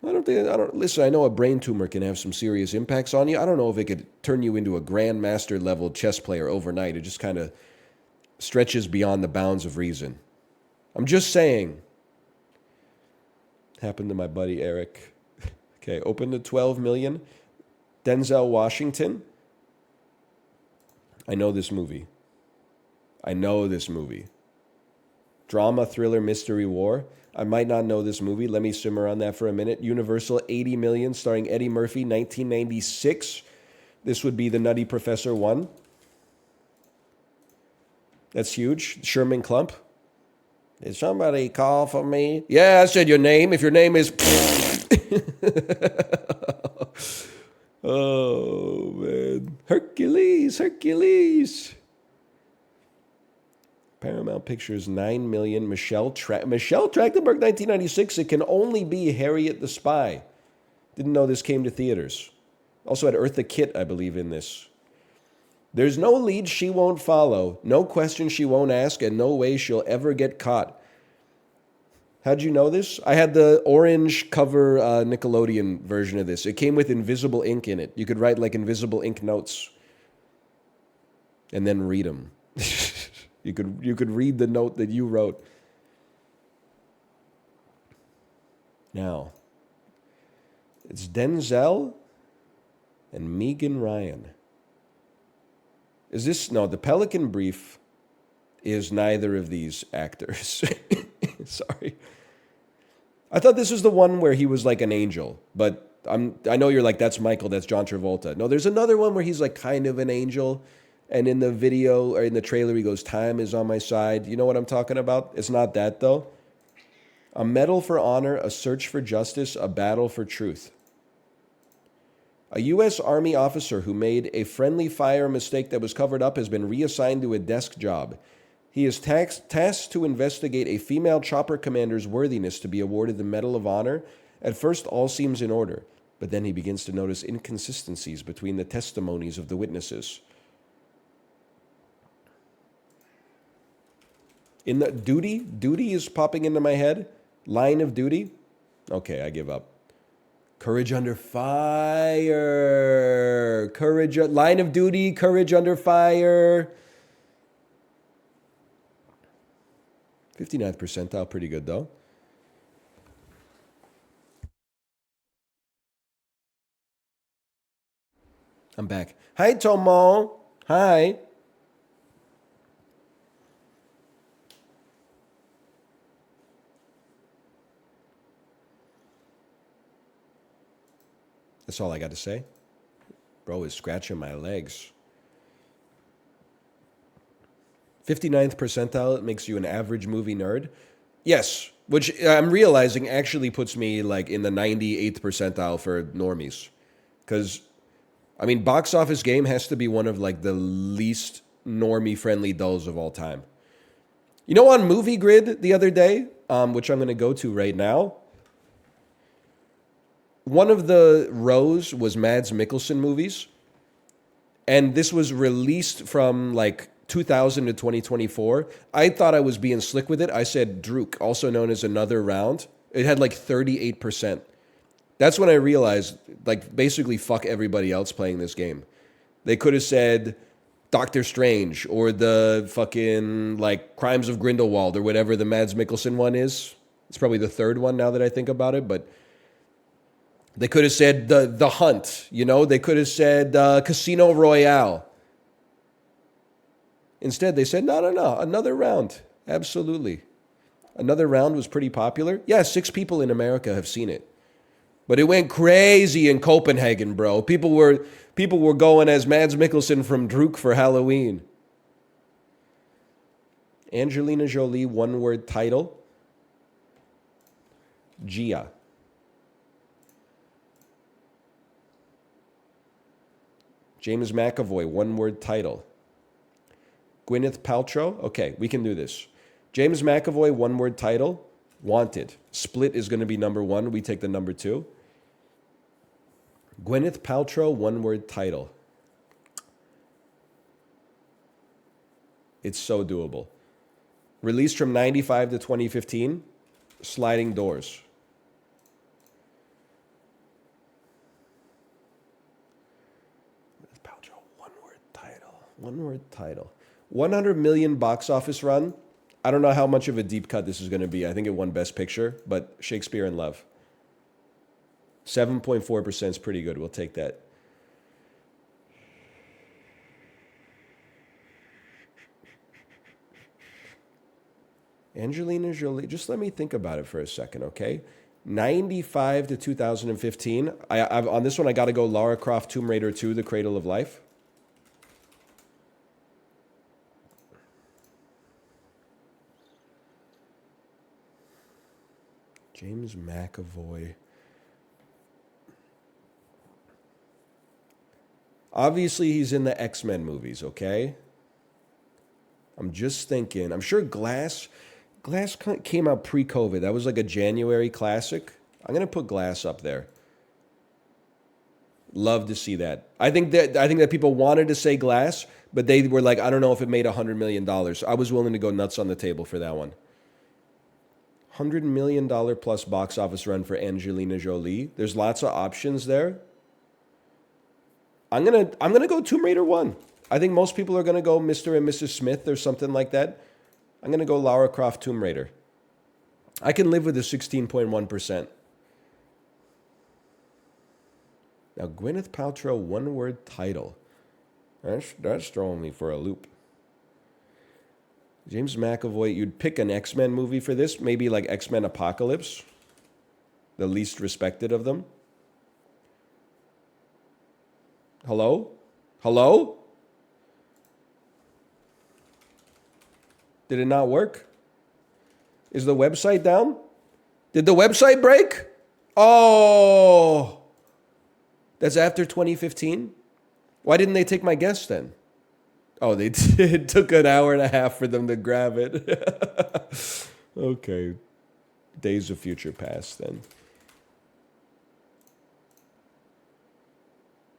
Listen, I know a brain tumor can have some serious impacts on you. I don't know if it could turn you into a grandmaster level chess player overnight. It just kind of stretches beyond the bounds of reason. I'm just saying. Happened to my buddy Eric. Okay, open to 12 million. Denzel Washington. I know this movie. Drama, thriller, mystery, war. I might not know this movie. Let me simmer on that for a minute. Universal, 80 million, starring Eddie Murphy, 1996. This would be the Nutty Professor 1. That's huge. Sherman Klump. Did somebody call for me? Yeah, I said your name. If your name is... Oh, man. Hercules. Paramount Pictures, 9 million. Michelle Trachtenberg, 1996. It can only be Harriet the Spy. Didn't know this came to theaters. Also had Eartha Kitt, I believe, in this. There's no lead she won't follow, no question she won't ask, and no way she'll ever get caught. How'd you know this? I had the orange cover Nickelodeon version of this. It came with invisible ink in it. You could write like invisible ink notes and then read them. You could read the note that you wrote. Now, it's Denzel and Megan Ryan. Is this... No, The Pelican Brief is neither of these actors. Sorry. I thought this was the one where he was like an angel, but I know you're like, that's Michael, that's John Travolta. No, there's another one where he's like kind of an angel, and in the video or in the trailer he goes, time is on my side. You know what I'm talking about? It's not that though. A medal for honor, a search for justice, a battle for truth. A U.S. Army officer who made a friendly fire mistake that was covered up has been reassigned to a desk job. He is tasked to investigate a female chopper commander's worthiness to be awarded the Medal of Honor. At first, all seems in order, but then he begins to notice inconsistencies between the testimonies of the witnesses. In the duty is popping into my head. Line of Duty. Okay, I give up. Courage Under Fire. Line of Duty, Courage Under Fire. 59th percentile, pretty good though. I'm back. Hi, Tomo. Hi. That's all I got to say. Bro is scratching my legs. 59th percentile, it makes you an average movie nerd. Yes, which I'm realizing actually puts me like in the 98th percentile for normies. Because, I mean, Box Office Game has to be one of like the least normie-friendly dulls of all time. You know, on Movie Grid the other day, which I'm going to go to right now, one of the rows was Mads Mikkelsen movies. And this was released from like 2000 to 2024. I thought I was being slick with it. I said Druk, also known as Another Round. It had like 38%. That's when I realized, like, basically fuck everybody else playing this game. They could have said Doctor Strange or the fucking, like, Crimes of Grindelwald or whatever the Mads Mikkelsen one is. It's probably the third one now that I think about it, but They could have said the Hunt, you know. They could have said Casino Royale. Instead, they said, no, another round. Absolutely. Another round was pretty popular. Yeah, 6 people in America have seen it. But it went crazy in Copenhagen, bro. People were going as Mads Mikkelsen from Druk for Halloween. Angelina Jolie, one-word title. Gia. James McAvoy, one-word title. Gwyneth Paltrow. Okay, we can do this. James McAvoy, one-word title. Wanted. Split is going to be number 1. We take the number 2. Gwyneth Paltrow, one-word title. It's so doable. Released from 95 to 2015. Sliding Doors. Gwyneth Paltrow, one-word title. One-word title. 100 million box office run. I don't know how much of a deep cut this is going to be. I think it won Best Picture, but Shakespeare in Love. 7.4% is pretty good. We'll take that. Angelina Jolie. Just let me think about it for a second, okay? 95 to 2015. I've on this one, I got to go Lara Croft Tomb Raider 2, The Cradle of Life. James McAvoy. Obviously, he's in the X-Men movies, okay? I'm just thinking. I'm sure Glass came out pre-COVID. That was like a January classic. I'm going to put Glass up there. Love to see that. I think that people wanted to say Glass, but they were like, I don't know if it made $100 million. I was willing to go nuts on the table for that one. $100 million plus box office run for Angelina Jolie. There's lots of options there. I'm gonna go Tomb Raider 1. I think most people are gonna go Mr. and Mrs. Smith or something like that. I'm gonna go Lara Croft Tomb Raider. I can live with a 16.1%. Now Gwyneth Paltrow, one-word title. That's throwing me for a loop. James McAvoy, you'd pick an X-Men movie for this, maybe like X-Men Apocalypse, the least respected of them. Hello? Hello? Did it not work? Is the website down? Did the website break? Oh, that's after 2015? Why didn't they take my guess then? Oh, they did. It took an hour and a half for them to grab it. Okay. Days of future past then.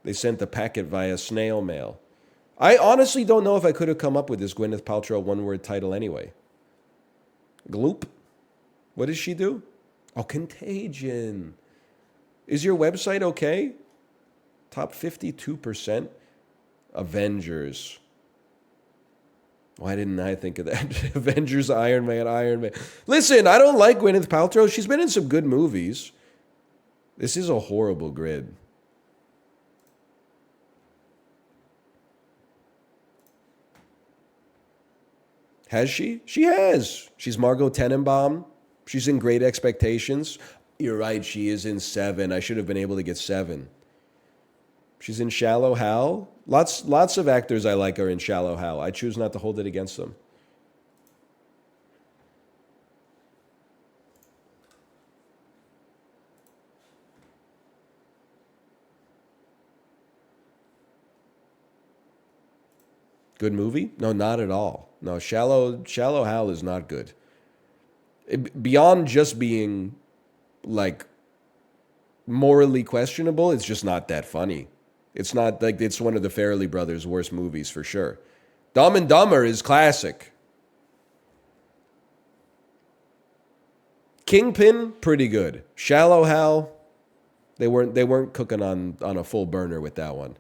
They sent the packet via snail mail. I honestly don't know if I could have come up with this Gwyneth Paltrow one-word title anyway. Gloop. What does she do? Oh, Contagion. Is your website okay? Top 52%. Avengers. Why didn't I think of that? Avengers, Iron Man. Listen, I don't like Gwyneth Paltrow. She's been in some good movies. This is a horrible grid. Has she? She has. She's Margot Tenenbaum. She's in Great Expectations. You're right, she is in 7. I should have been able to get 7. She's in Shallow Hal. Lots of actors I like are in Shallow Hal. I choose not to hold it against them. Good movie? No, not at all. No, Shallow Hal is not good. Beyond just being like morally questionable, it's just not that funny. It's not like it's one of the Farrelly brothers' worst movies for sure. Dumb and Dumber is classic. Kingpin, pretty good. Shallow Hal, they weren't cooking on a full burner with that one.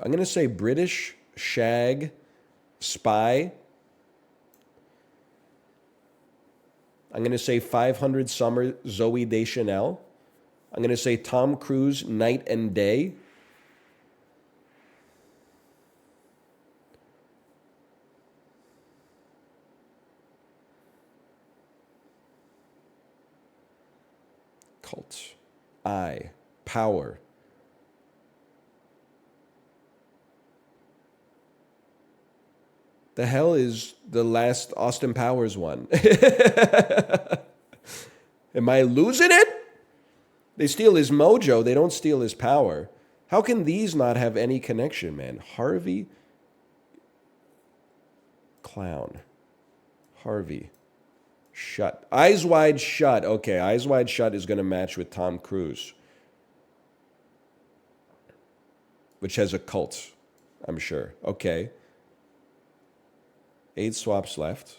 I'm going to say British, Shag, Spy. I'm going to say 500 Summer, Zoe Deschanel. I'm going to say Tom Cruise, Night and Day. Cult. I. Power. The hell is the last Austin Powers one? Am I losing it? They steal his mojo. They don't steal his power. How can these not have any connection, man? Harvey. Clown. Harvey. Shut. Eyes Wide Shut. Okay, Eyes Wide Shut is going to match with Tom Cruise, which has a cult, I'm sure. Okay. 8 swaps left.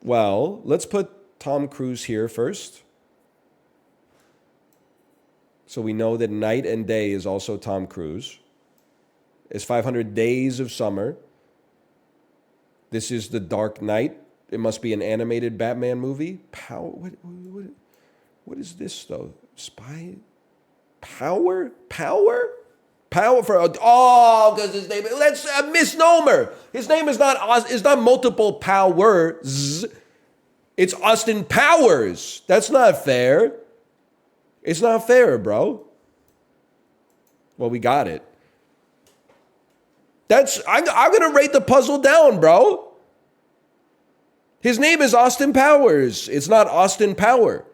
Well, let's put Tom Cruise here first. So we know that Night and Day is also Tom Cruise. It's 500 Days of Summer. This is The Dark Knight. It must be an animated Batman movie. What is this, though? Spy? Power? Power for... Oh, because his name... That's a misnomer. His name is not multiple powers. It's Austin Powers. That's not fair. It's not fair, bro. Well, we got it. I'm going to rate the puzzle down, bro. His name is Austin Powers. It's not Austin Power.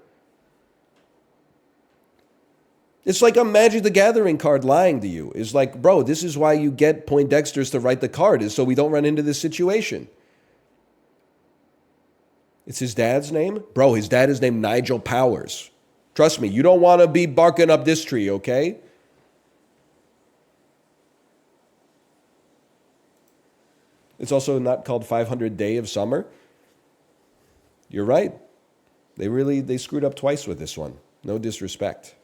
It's like a Magic the Gathering card lying to you. It's like, bro, this is why you get Poindexters to write the card, is so we don't run into this situation. It's his dad's name? Bro, his dad is named Nigel Powers. Trust me, you don't want to be barking up this tree, okay? It's also not called 500 Day of Summer. You're right. They screwed up twice with this one. No disrespect.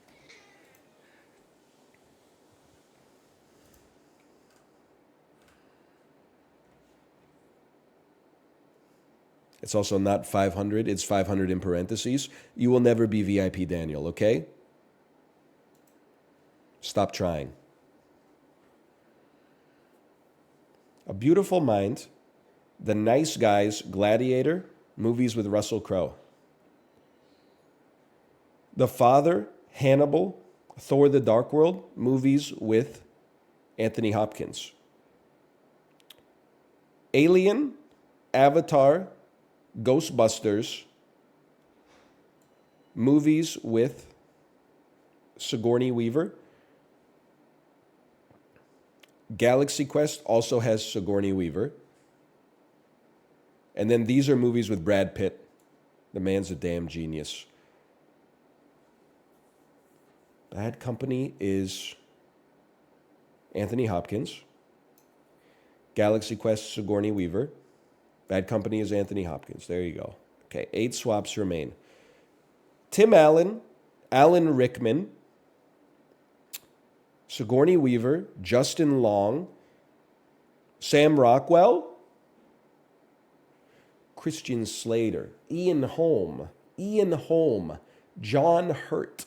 It's also not 500. It's 500 in parentheses. You will never be VIP Daniel, okay? Stop trying. A Beautiful Mind, The Nice Guys, Gladiator, movies with Russell Crowe. The Father, Hannibal, Thor the Dark World, movies with Anthony Hopkins. Alien, Avatar, Ghostbusters, movies with Sigourney Weaver. Galaxy Quest also has Sigourney Weaver. And then these are movies with Brad Pitt. The man's a damn genius. Bad Company is Anthony Hopkins. Galaxy Quest, Sigourney Weaver. Bad Company is Anthony Hopkins. There you go. Okay, 8 swaps remain. Tim Allen, Alan Rickman, Sigourney Weaver, Justin Long, Sam Rockwell, Christian Slater, Ian Holm, John Hurt,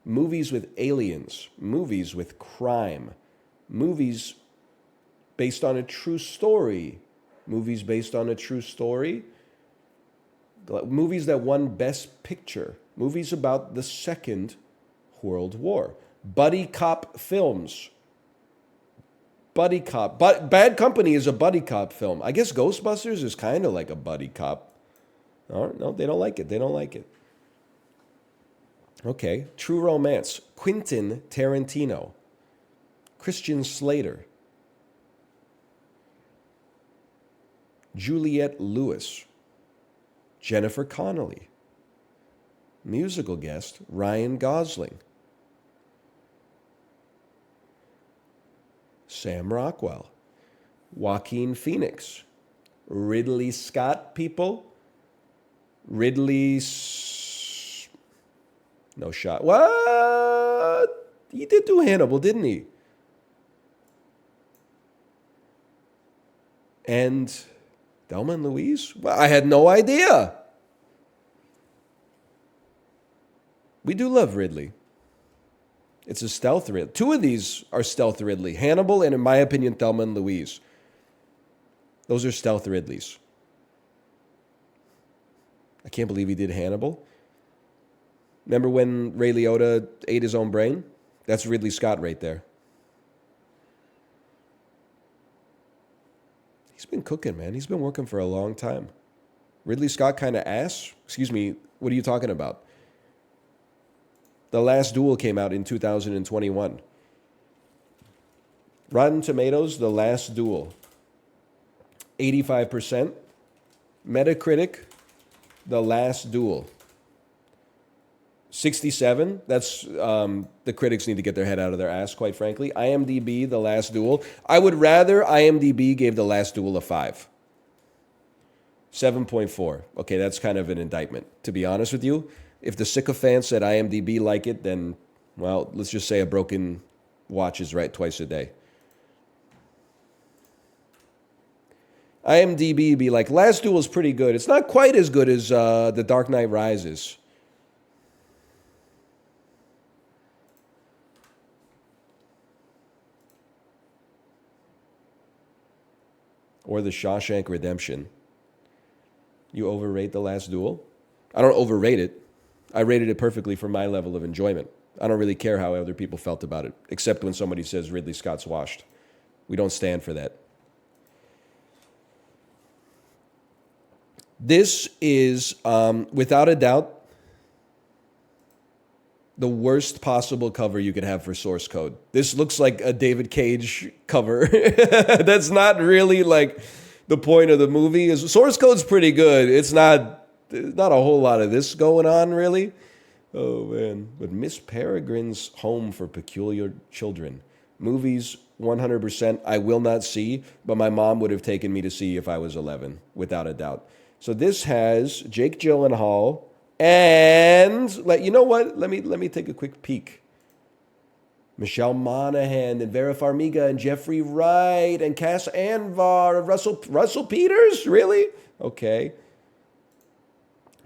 movies with aliens, movies with crime, movies based on a true story, movies that won Best Picture, movies about the Second World War, buddy cop films. Buddy cop. Bad Company is a buddy cop film. I guess Ghostbusters is kind of like a buddy cop. No, they don't like it. Okay. True Romance. Quentin Tarantino. Christian Slater. Juliette Lewis. Jennifer Connelly. Musical guest, Ryan Gosling. Sam Rockwell, Joaquin Phoenix, Ridley Scott, people. No shot. What? He did do Hannibal, didn't he? And Thelma and Louise? Well, I had no idea. We do love Ridley. It's a stealth Ridley. Two of these are stealth Ridley. Hannibal and, in my opinion, Thelma and Louise. Those are stealth Ridleys. I can't believe he did Hannibal. Remember when Ray Liotta ate his own brain? That's Ridley Scott right there. He's been cooking, man. He's been working for a long time. Ridley Scott kind of ass? Excuse me, what are you talking about? The Last Duel came out in 2021. Rotten Tomatoes, The Last Duel. 85%. Metacritic, The Last Duel. 67. That's the critics need to get their head out of their ass, quite frankly. IMDb, The Last Duel. I would rather IMDb gave The Last Duel a 5. 7.4. Okay, that's kind of an indictment, to be honest with you. If the sycophants at IMDb like it, then, well, let's just say a broken watch is right twice a day. IMDb be like, Last Duel is pretty good. It's not quite as good as The Dark Knight Rises. Or The Shawshank Redemption. You overrate The Last Duel? I don't overrate it. I rated it perfectly for my level of enjoyment. I don't really care how other people felt about it, except when somebody says Ridley Scott's washed. We don't stand for that. This is, without a doubt, the worst possible cover you could have for Source Code. This looks like a David Cage cover. That's not really like the point of the movie. Source Code's pretty good. It's not a whole lot of this going on, really. Oh, man. But Miss Peregrine's Home for Peculiar Children. Movies, 100%, I will not see, but my mom would have taken me to see if I was 11, without a doubt. So this has Jake Gyllenhaal and, you know what? Let me take a quick peek. Michelle Monaghan and Vera Farmiga and Jeffrey Wright and Cass Anvar and Russell Peters? Really? Okay.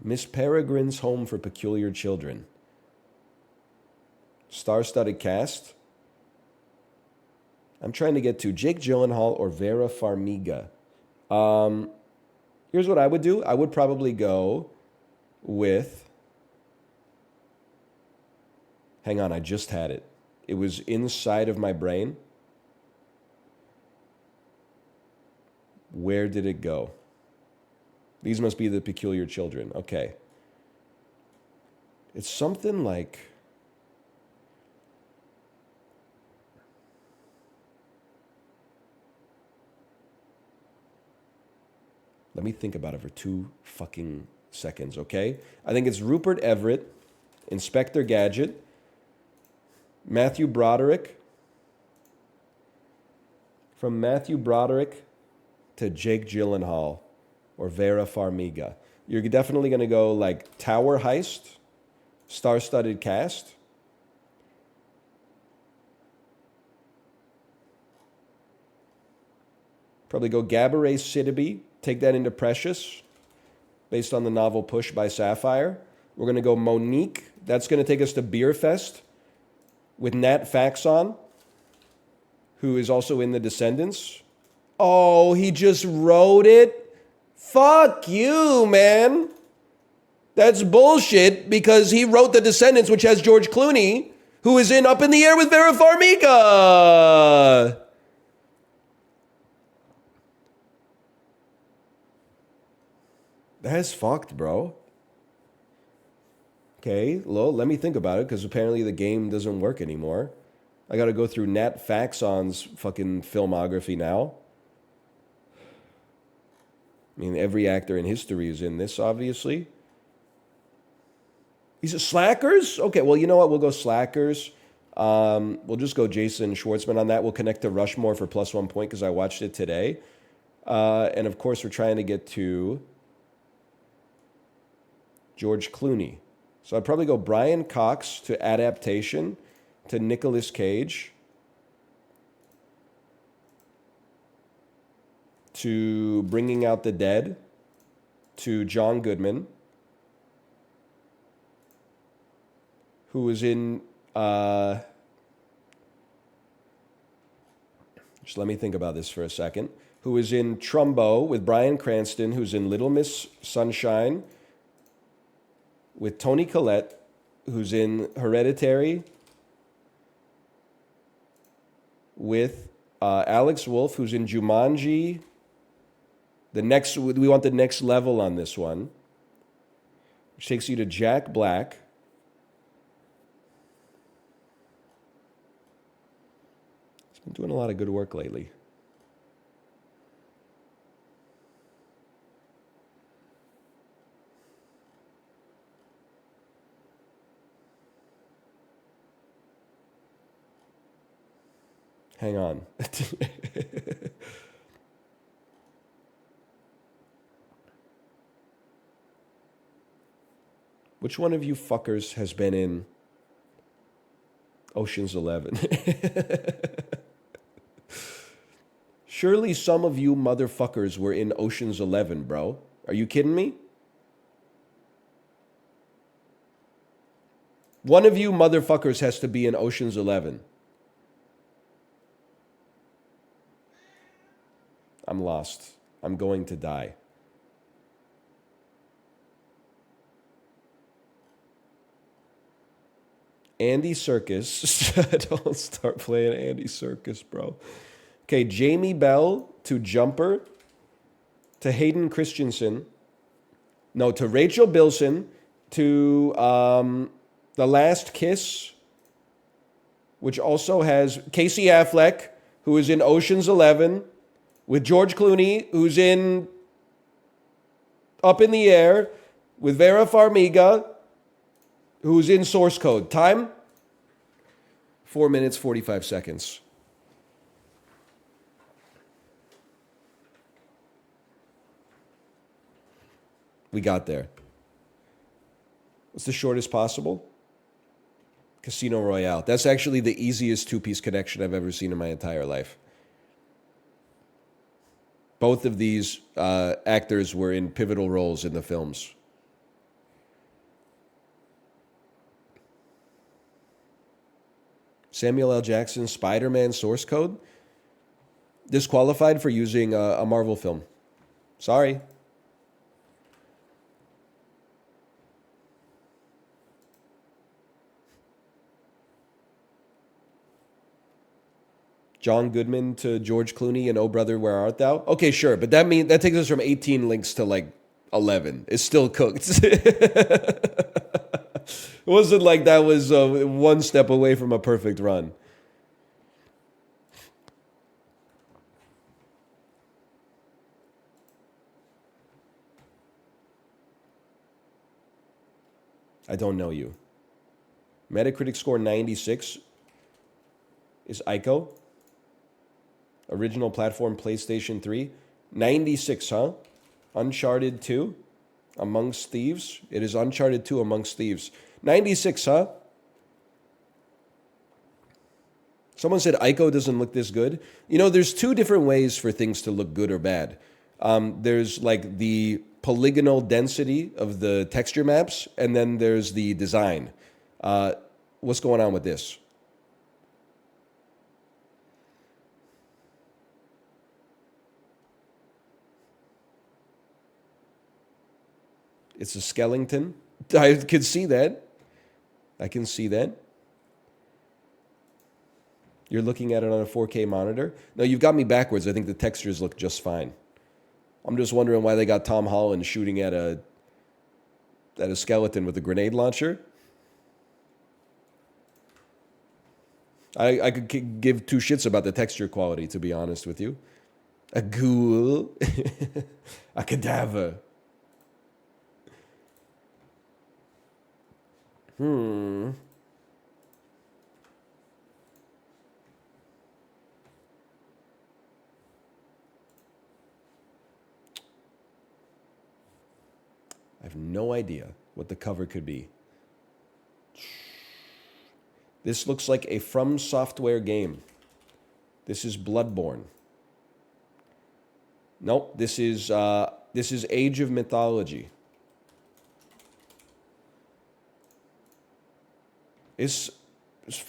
Miss Peregrine's Home for Peculiar Children. Star-studded cast. I'm trying to get to Jake Gyllenhaal or Vera Farmiga. Here's what I would do. I would probably go with... Hang on, I just had it. It was inside of my brain. Where did it go? These must be the Peculiar Children. Okay. It's something like... Let me think about it for 2 fucking seconds, okay? I think it's Rupert Everett, Inspector Gadget, Matthew Broderick. From Matthew Broderick to Jake Gyllenhaal or Vera Farmiga. You're definitely going to go like Tower Heist, star-studded cast. Probably go Gabourey Sidibe. Take that into Precious, based on the novel Push by Sapphire. We're going to go Monique. That's going to take us to Beer Fest with Nat Faxon, who is also in The Descendants. Oh, he just wrote it? Fuck you, man. That's bullshit because he wrote The Descendants, which has George Clooney, who is in Up in the Air with Vera Farmiga. That's fucked, bro. Okay, well, let me think about it, because apparently the game doesn't work anymore. I got to go through Nat Faxon's fucking filmography now. I mean, every actor in history is in this, obviously. He's a Slackers? Okay, well, you know what? We'll go Slackers. We'll just go Jason Schwartzman on that. We'll connect to Rushmore for plus 1 point because I watched it today. And, of course, we're trying to get to George Clooney. So I'd probably go Brian Cox to Adaptation to Nicolas Cage to Bringing Out the Dead to John Goodman, who was in... just let me think about this for a second. Who was in Trumbo with Bryan Cranston, who's in Little Miss Sunshine with Toni Collette, who's in Hereditary with Alex Wolff, who's in Jumanji. We want the next level on this one, which takes you to Jack Black. He's been doing a lot of good work lately. Hang on. Which one of you fuckers has been in Ocean's 11? Surely some of you motherfuckers were in Ocean's 11, bro. Are you kidding me? One of you motherfuckers has to be in Ocean's 11. I'm lost. I'm going to die. Andy Serkis. Don't start playing Andy Serkis, bro. Okay, Jamie Bell to Jumper, to Hayden Christensen. No, to Rachel Bilson, to The Last Kiss, which also has Casey Affleck, who is in Ocean's 11, with George Clooney, who's in Up in the Air, with Vera Farmiga, who's in Source Code. Time? 4 minutes, 45 seconds. We got there. What's the shortest possible? Casino Royale. That's actually the easiest two-piece connection I've ever seen in my entire life. Both of these actors were in pivotal roles in the films. Samuel L. Jackson, Spider-Man source code? Disqualified for using a Marvel film. Sorry. John Goodman to George Clooney and Oh Brother, Where Art Thou? Okay, sure, but that takes us from 18 links to like 11. It's still cooked. It wasn't like that was one step away from a perfect run. I don't know you. Metacritic score 96 is Ico. Original platform PlayStation 3. 96, huh? Uncharted 2, Amongst Thieves. It is Uncharted 2, Amongst Thieves. 96, huh? Someone said Ico doesn't look this good. You know, there's two different ways for things to look good or bad. There's like the polygonal density of the texture maps, and then there's the design. What's going on with this? It's a skeleton. I can see that. I can see that. You're looking at it on a 4K monitor? No, you've got me backwards. I think the textures look just fine. I'm just wondering why they got Tom Holland shooting at a skeleton with a grenade launcher. I could give two shits about the texture quality, to be honest with you. A ghoul. A cadaver. I have no idea what the cover could be. This looks like a From Software game. This is Bloodborne. Nope. This is Age of Mythology. It's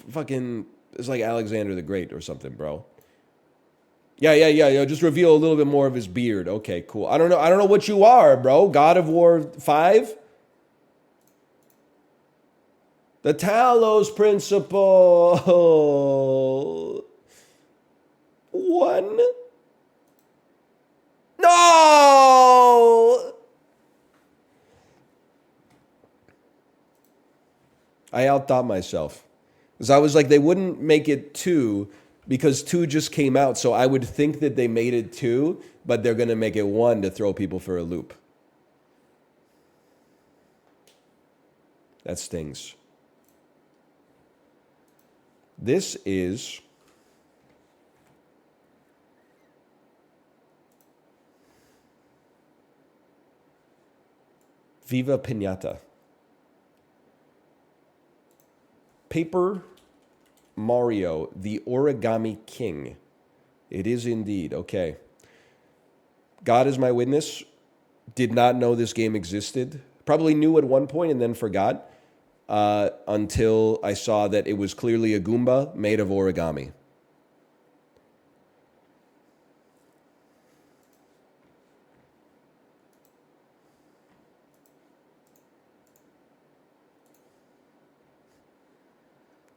fucking. It's like Alexander the Great or something, bro. Yeah. Just reveal a little bit more of his beard. Okay, cool. I don't know. I don't know what you are, bro. God of War 5? The Talos Principle. One. No! I outthought myself. Because I was like, they wouldn't make it 2 because 2 just came out. So I would think that they made it 2, but they're going to make it 1 to throw people for a loop. That stings. This is Viva Pinata. Paper Mario, the Origami King. It is indeed. Okay. God is my witness. Did not know this game existed. Probably knew at one point and then forgot until I saw that it was clearly a Goomba made of origami.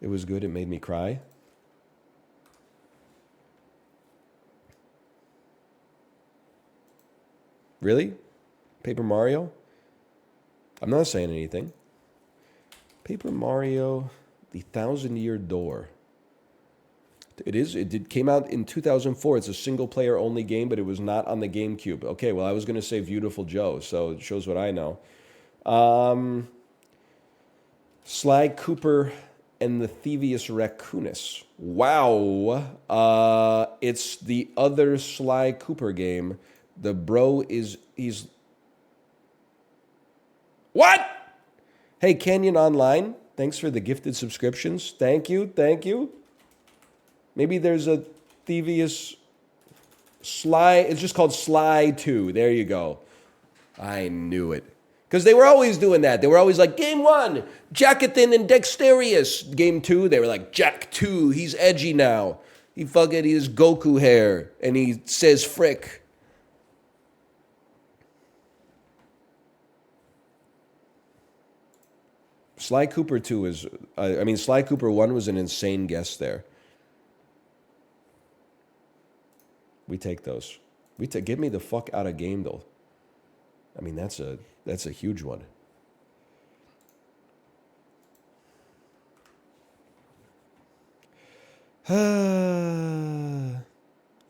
It was good. It made me cry. Really? Paper Mario? I'm not saying anything. Paper Mario, the Thousand-Year Door. It is. Came out in 2004. It's a single-player only game, but it was not on the GameCube. Okay, well, I was going to say Beautiful Joe, so it shows what I know. Sly Cooper and the Thievius Raccoonus. Wow. It's the other Sly Cooper game. The bro he's... What? Hey, Canyon Online, thanks for the gifted subscriptions. Thank you. Maybe there's a Thievius Sly. It's just called Sly 2. There you go. I knew it. Because they were always doing that. They were always like, Game 1, Jackathin and Dexterious. Game 2, they were like, Jack 2, he's edgy now. He has Goku hair. And he says frick. Sly Cooper 2 is... Sly Cooper 1 was an insane guest there. We take those. Get me the fuck out of game, though. I mean, that's a huge one.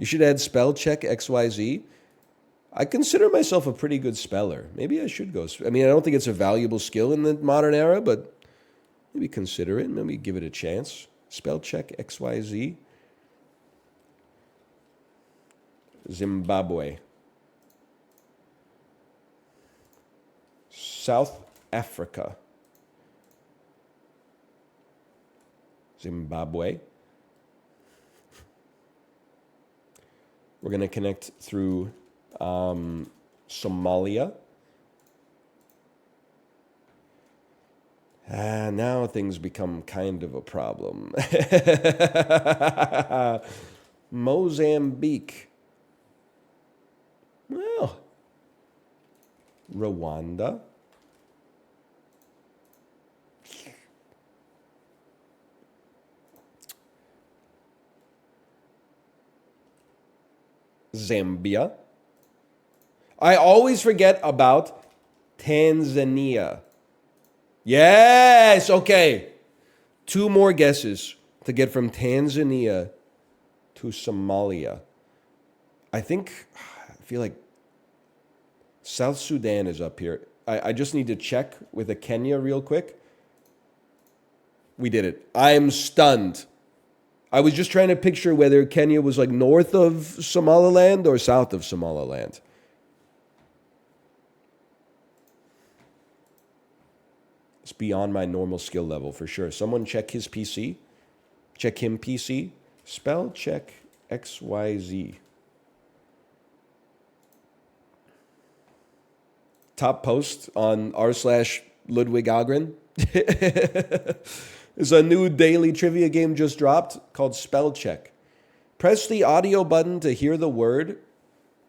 You should add spell check XYZ. I consider myself a pretty good speller. Maybe I should go. I mean, I don't think it's a valuable skill in the modern era, but maybe consider it. Maybe give it a chance. Spell check XYZ. Zimbabwe. South Africa. Zimbabwe. We're going to connect through Somalia. Now things become kind of a problem. Mozambique. Well, Rwanda. Zambia. I always forget about Tanzania. Yes, okay. 2 more guesses to get from Tanzania to Somalia. I feel like South Sudan is up here. I just need to check with a Kenya real quick. We did it. I'm stunned. I was just trying to picture whether Kenya was like north of Somaliland or south of Somaliland. It's beyond my normal skill level for sure. Someone check his PC. Check him PC. Spell check XYZ. top post on r/Ludwig Agren. There's a new daily trivia game just dropped called Spell Check. Press the audio button to hear the word.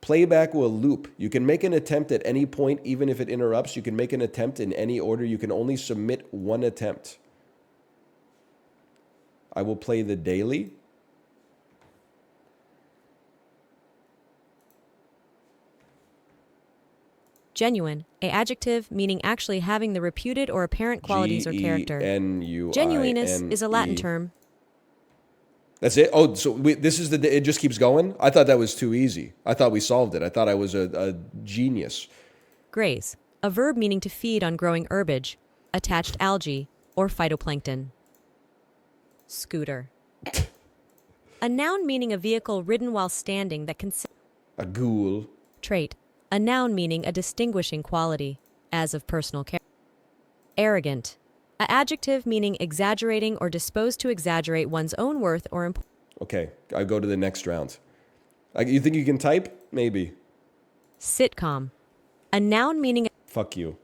Playback will loop. You can make an attempt at any point, even if it interrupts. You can make an attempt in any order. You can only submit one attempt. I will play the daily. Genuine, a adjective meaning actually having the reputed or apparent qualities or character. Genuinous. Genuineness is a Latin term. That's it? Oh, so this is it just keeps going? I thought that was too easy. I thought we solved it. I thought I was a genius. Graze, a verb meaning to feed on growing herbage, attached algae, or phytoplankton. Scooter. A noun meaning a vehicle ridden while standing that consists. A ghoul. Trait. A noun meaning a distinguishing quality, as of personal character. Arrogant. An adjective meaning exaggerating or disposed to exaggerate one's own worth or importance. Okay, I go to the next round. You think you can type? Maybe. Sitcom. A noun meaning. Fuck you.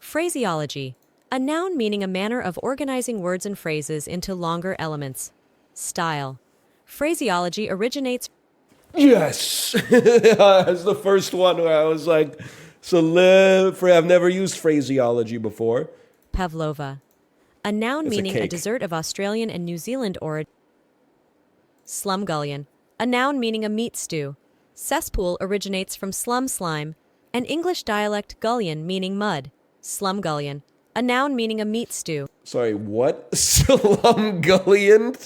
Phraseology. A noun meaning a manner of organizing words and phrases into longer elements. Style. Phraseology originates. Yes! That's the first one where I was like, I've never used phraseology before. Pavlova. A noun It's meaning a a cake. dessert of Australian and New Zealand origin. Slumgullion. A noun meaning a meat stew. Cesspool originates from slum slime, an English dialect gullion meaning mud. Slumgullion. A noun meaning a meat stew. Sorry, what? Slumgullion?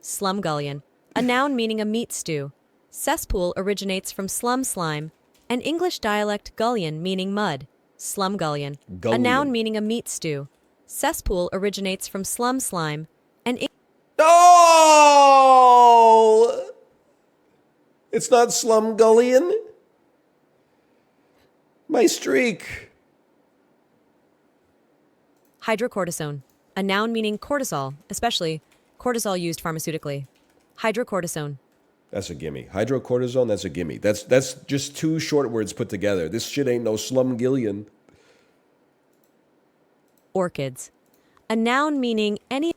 Slumgullion. A noun meaning a meat stew. Cesspool originates from slum slime, an English dialect gullion meaning mud. Slumgullion. A Gullion. noun meaning a meat stew. Cesspool originates from slum slime, an No! It's not Slumgullion? My streak. Hydrocortisone. A noun meaning cortisol, especially cortisol used pharmaceutically. Hydrocortisone. That's a gimme. Hydrocortisone, that's a gimme. That's just two short words put together. This shit ain't no Slumgillion. Orchids. A noun meaning any.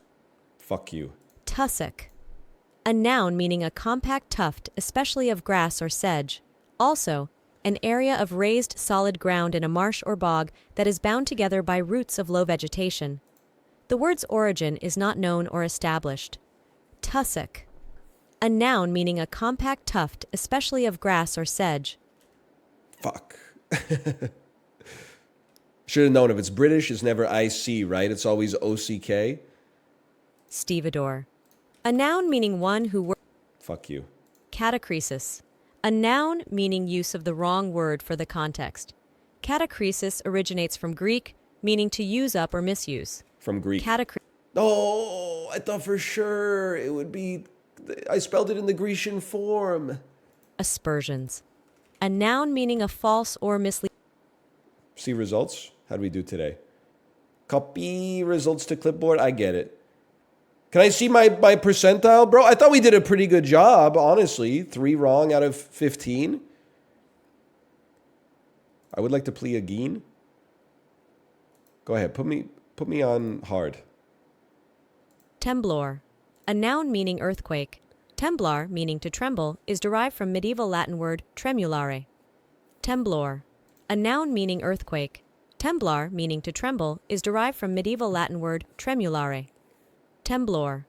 Fuck you. Tussock. A noun meaning a compact tuft, especially of grass or sedge. Also, an area of raised solid ground in a marsh or bog that is bound together by roots of low vegetation. The word's origin is not known or established. Tussock. A noun meaning a compact tuft, especially of grass or sedge. Fuck. Should have known if it's British, it's never IC, right? It's always OCK. Stevedore. A noun meaning one who. Fuck you. Catachresis. A noun meaning use of the wrong word for the context. Catachresis originates from Greek, meaning to use up or misuse. From Greek. Catachresis. Oh, I thought for sure it would be... I spelled it in the Grecian form. Aspersions. A noun meaning a false or misleading. See results? How do we do today? Copy results to clipboard? I get it. Can I see my percentile, bro? I thought we did a pretty good job, honestly. 3 wrong out of 15. I would like to plea again. Go ahead, put me on hard. Temblor. A noun meaning earthquake. Temblar, meaning to tremble, is derived from medieval Latin word tremulare. Temblor. A noun meaning earthquake. Temblar, meaning to tremble, is derived from medieval Latin word tremulare. Temblor.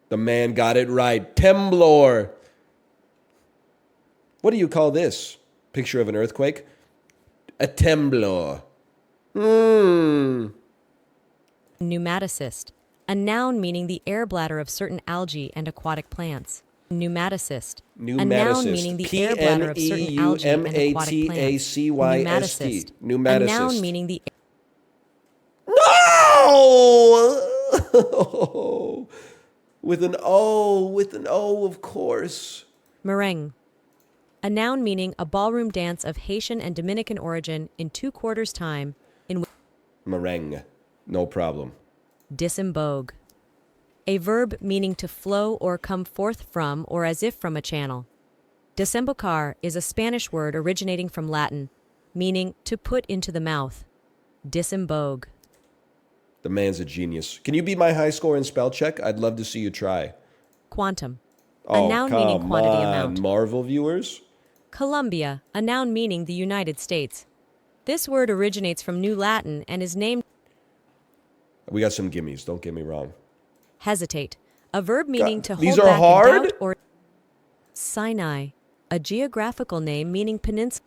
The man got it right. Temblor. What do you call this? Picture of an earthquake? A temblor. Pneumaticist. A noun meaning the air bladder of certain algae and aquatic plants. Pneumaticist. A noun meaning the air bladder of certain algae and aquatic plants. Pneumaticist. A noun meaning the. No! With an O, of course. Merengue. A noun meaning a ballroom dance of Haitian and Dominican origin in 2 quarters time in which. Merengue. No problem. Disembogue. A verb meaning to flow or come forth from or as if from a channel. Desembocar is a Spanish word originating from Latin, meaning to put into the mouth. Disembogue. The man's a genius. Can you be my high score in spell check? I'd love to see you try. Quantum. A Oh, noun meaning come quantity on, amount. Marvel viewers. Columbia. A noun meaning the United States. This word originates from New Latin and is named We got some gimmies, don't get me wrong. hesitate. A verb meaning to these hold are back hard? in doubt or Sinai. A geographical name meaning peninsula.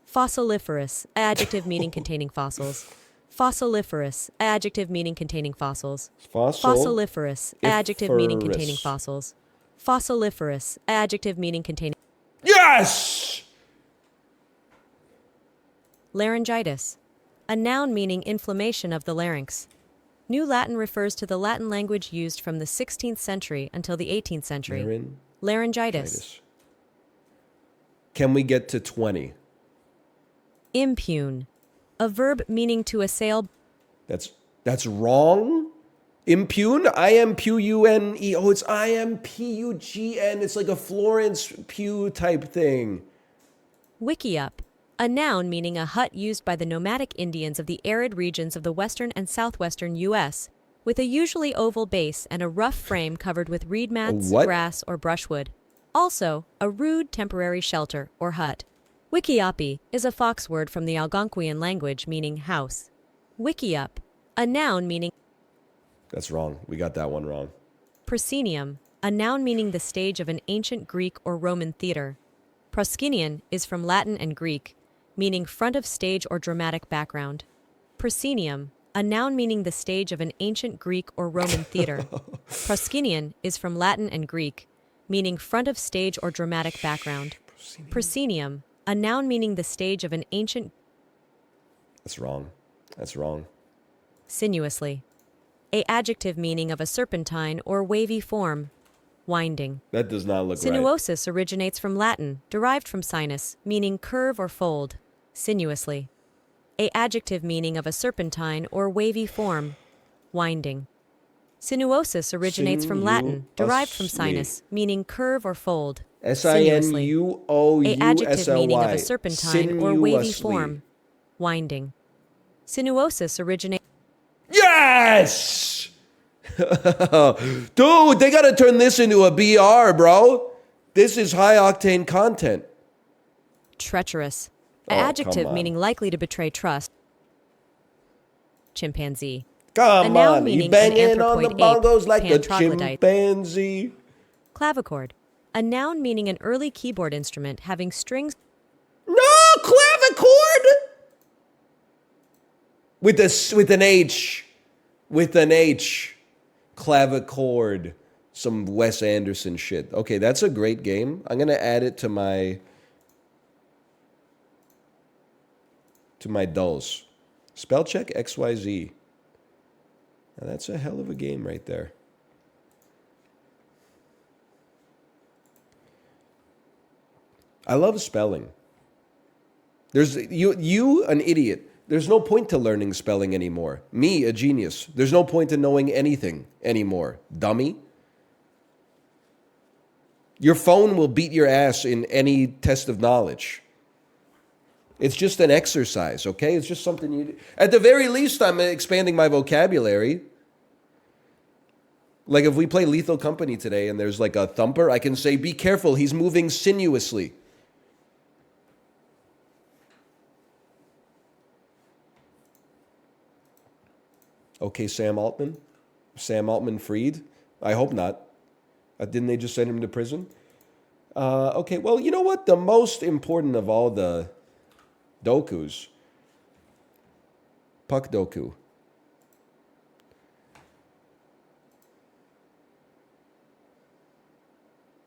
Fossiliferous. Adjective meaning containing fossils. Fossiliferous. Adjective meaning containing fossils. Fossiliferous. Adjective meaning containing fossils. Fossiliferous. Adjective meaning containing. Yes! Laryngitis. A noun meaning inflammation of the larynx. New Latin refers to the Latin language used from the 16th century until the 18th century. Laryngitis. Can we get to 20? Impugn. A verb meaning to assail. That's wrong? Impugn? I-M-P-U-N-E. Oh, it's I-M-P-U-G-N. It's like a Florence Pugh type thing. Wickiup. A noun meaning a hut used by the nomadic Indians of the arid regions of the western and southwestern U.S., with a usually oval base and a rough frame covered with reed mats, grass, or brushwood. Also, a rude temporary shelter or hut. Wikiapi is a fox word from the Algonquian language meaning house. Wickiup. A noun meaning. That's wrong. We got that one wrong. Proscenium. A noun meaning the stage of an ancient Greek or Roman theater. Proscenion is from Latin and Greek, meaning front of stage or dramatic background. Proscenium, a noun meaning the stage of an ancient Greek or Roman theater. Proscenion is from Latin and Greek, meaning front of stage or dramatic background. Proscenium, a noun meaning the stage of an ancient. That's wrong. That's wrong. Sinuously. A adjective meaning of a serpentine or wavy form. Winding. That does not look right. Sinuosus originates from Latin, derived from sinus, meaning curve or fold. Sinuously. A adjective meaning of a serpentine or wavy form. Winding. Sinuosus originates from Latin, derived from sinus, meaning curve or fold. Sinuously. A adjective meaning of a serpentine or wavy form. Winding. Sinuosus originates. Yes! Dude, they gotta turn this into a BR, bro. This is high octane content. Treacherous. Oh, Adjective meaning likely to betray trust. Chimpanzee. Come on, you meaning banging an on the anthropoid bongos ape, like a pan-troglodyte. chimpanzee. Clavichord. A noun meaning an early keyboard instrument having strings. No, clavichord! With an H. With an H. Clavichord. Some Wes Anderson shit. Okay, that's a great game. I'm gonna add it to my dulls. Spell check XYZ. Now that's a hell of a game right there. I love spelling. There's you an idiot. There's no point to learning spelling anymore. Me, a genius. There's no point in knowing anything anymore. Dummy. Your phone will beat your ass in any test of knowledge. It's just an exercise, okay? It's just something you do. At the very least, I'm expanding my vocabulary. Like if we play Lethal Company today and there's like a thumper, I can say, be careful, he's moving sinuously. Okay, Sam Altman? Sam Altman freed? I hope not. Didn't they just send him to prison? Okay, well, you know what? The most important of all the dokus. Puck doku.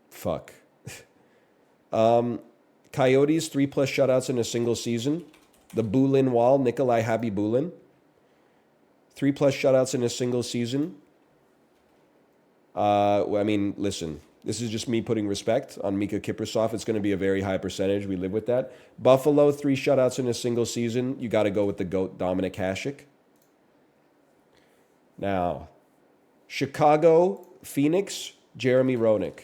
Fuck. Coyotes, 3+ shutouts in a single season. The Bulin Wall, Nikolai Habibulin. 3+ shutouts in a single season. I mean, listen, this is just me putting respect on Mika Kiprasov. It's going to be a very high percentage. We live with that. Buffalo, 3 shutouts in a single season. You got to go with the GOAT, Dominic Hasek. Now, Chicago, Phoenix, Jeremy Roenick.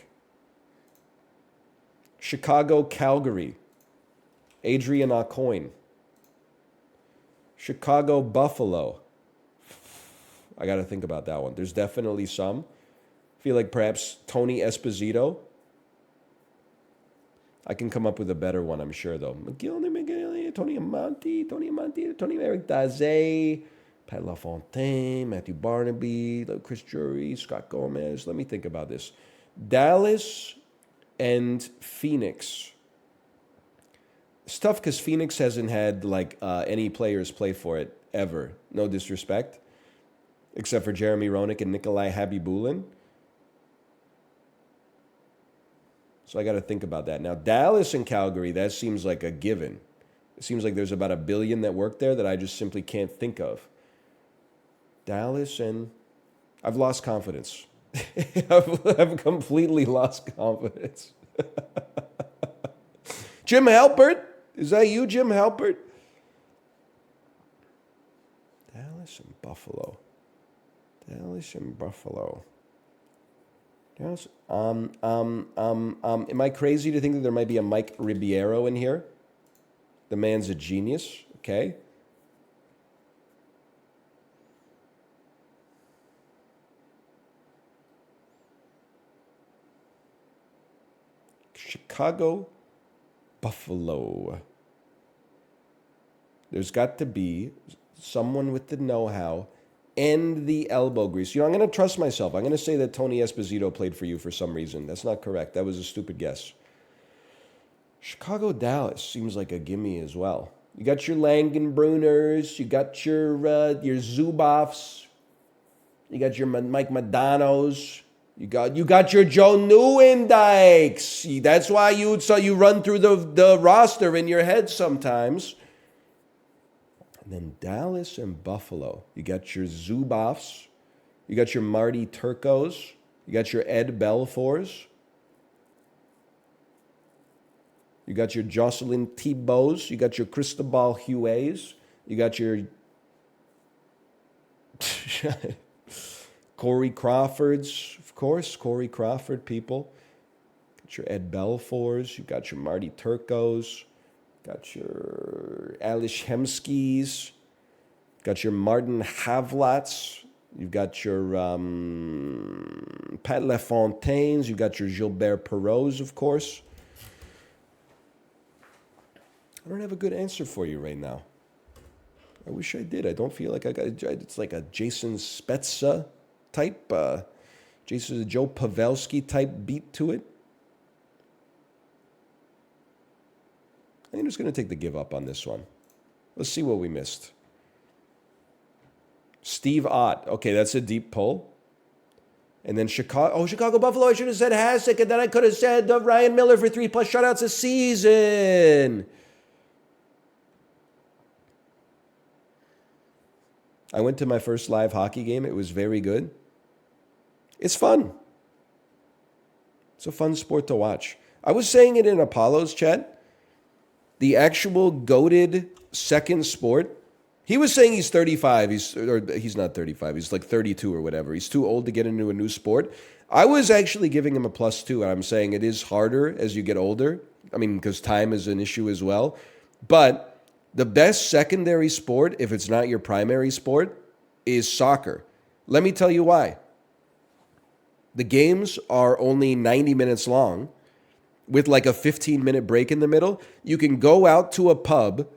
Chicago, Calgary, Adrian Aucoin. Chicago Buffalo. I got to think about that one. There's definitely some. I feel like perhaps Tony Esposito. I can come up with a better one, I'm sure, though. McGill, Tony Amonte, Tony Eric Daze, Pat LaFontaine, Matthew Barnaby, Chris Drury, Scott Gomez. Let me think about this. Dallas and Phoenix. It's tough because Phoenix hasn't had any players play for it ever. No disrespect. Except for Jeremy Roenick and Nikolai Habibulin. So I got to think about that. Now, Dallas and Calgary, that seems like a given. It seems like there's about 1 billion that work there that I just simply can't think of. Dallas and... I've lost confidence. I've completely lost confidence. Jim Halpert? Is that you, Jim Halpert? Dallas and Buffalo. Dallas and Buffalo. Yes. Am I crazy to think that there might be a Mike Ribeiro in here? The man's a genius. Okay. Chicago, Buffalo. There's got to be someone with the know-how and the elbow grease. I'm going to trust myself. I'm going to say that Tony Esposito played for you for some reason. That's not correct. That was a stupid guess. Chicago, Dallas seems like a gimme as well. You got your Langenbruners. You got your Zubovs. You got your Mike Madanos. You got your Joe Nieuwendijks. That's why you run through the roster in your head sometimes. And then Dallas and Buffalo. You got your Zubovs. You got your Marty Turcos. You got your Ed Belfours. You got your Jocelyn Thibauts. You got your Cristobal Huets. You got your Corey Crawfords, of course. Corey Crawford people. Got your Ed Belfours. You got your Marty Turcos. Got your Alish Hemskis. Got your Martin Havlats. You've got your Pat LaFontaines. You've got your Gilbert Perreaults, of course. I don't have a good answer for you right now. I wish I did. I don't feel like I got it. It's like a Jason Spezza type, Joe Pavelski type beat to it. I'm just going to take the give up on this one. Let's see what we missed. Steve Ott. Okay, that's a deep pull. And then Chicago Buffalo. I should have said Hasek, and then I could have said Ryan Miller for 3+ shutouts a season. I went to my first live hockey game. It was very good. It's fun. It's a fun sport to watch. I was saying it in Apollo's chat. The actual goated second sport. He was saying he's 35. He's not 35. He's like 32 or whatever. He's too old to get into a new sport. I was actually giving him a +2. And I'm saying it is harder as you get older. I mean, because time is an issue as well. But the best secondary sport, if it's not your primary sport, is soccer. Let me tell you why. The games are only 90 minutes long with like a 15-minute break in the middle. You can go out to a pub,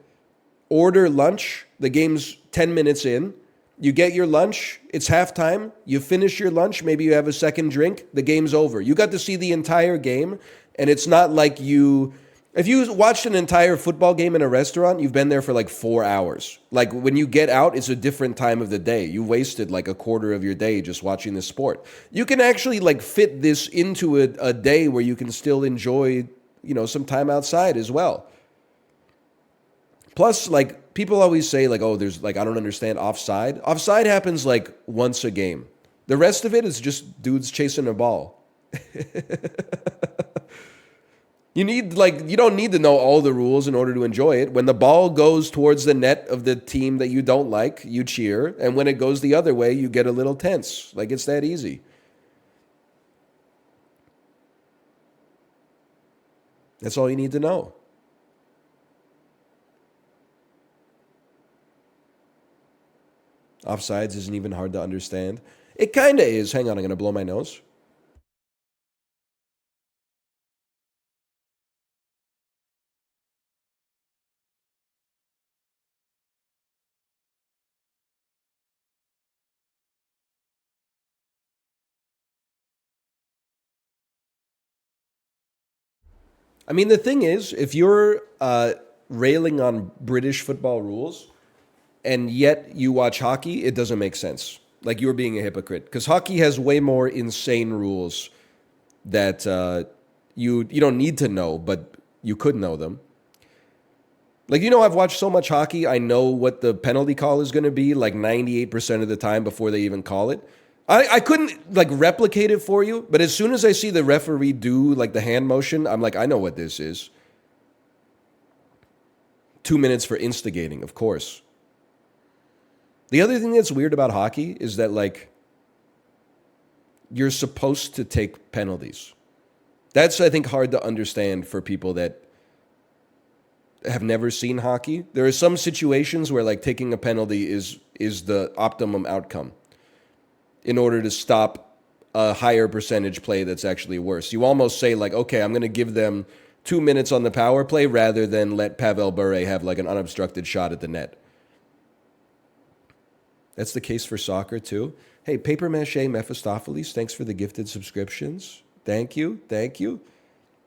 order lunch. The game's 10 minutes in. You get your lunch. It's halftime. You finish your lunch. Maybe you have a second drink. The game's over. You got to see the entire game, and it's not like if you watched an entire football game in a restaurant, you've been there for like 4 hours. Like when you get out, it's a different time of the day. You wasted like a quarter of your day just watching this sport. You can actually like fit this into a day where you can still enjoy, some time outside as well. Plus, like people always say like, oh, there's like, I don't understand offside. Offside happens like once a game. The rest of it is just dudes chasing a ball. You don't need to know all the rules in order to enjoy it. When the ball goes towards the net of the team that you don't like, you cheer. And when it goes the other way, you get a little tense. Like, it's that easy. That's all you need to know. Offsides isn't even hard to understand. It kind of is. Hang on, I'm going to blow my nose. I mean, the thing is, if you're railing on British football rules and yet you watch hockey, it doesn't make sense. Like you're being a hypocrite because hockey has way more insane rules that you don't need to know, but you could know them. Like I've watched so much hockey, I know what the penalty call is going to be like 98% of the time before they even call it. I couldn't like replicate it for you, but as soon as I see the referee do like the hand motion, I'm like, I know what this is. 2 minutes for instigating, of course. The other thing that's weird about hockey is that like you're supposed to take penalties. That's I think hard to understand for people that have never seen hockey. There are some situations where like taking a penalty is the optimum outcome in order to stop a higher percentage play that's actually worse. You almost say like, okay, I'm going to give them 2 minutes on the power play rather than let Pavel Bure have like an unobstructed shot at the net. That's the case for soccer too. Hey, Paper Mache Mephistopheles, thanks for the gifted subscriptions. Thank you. Thank you.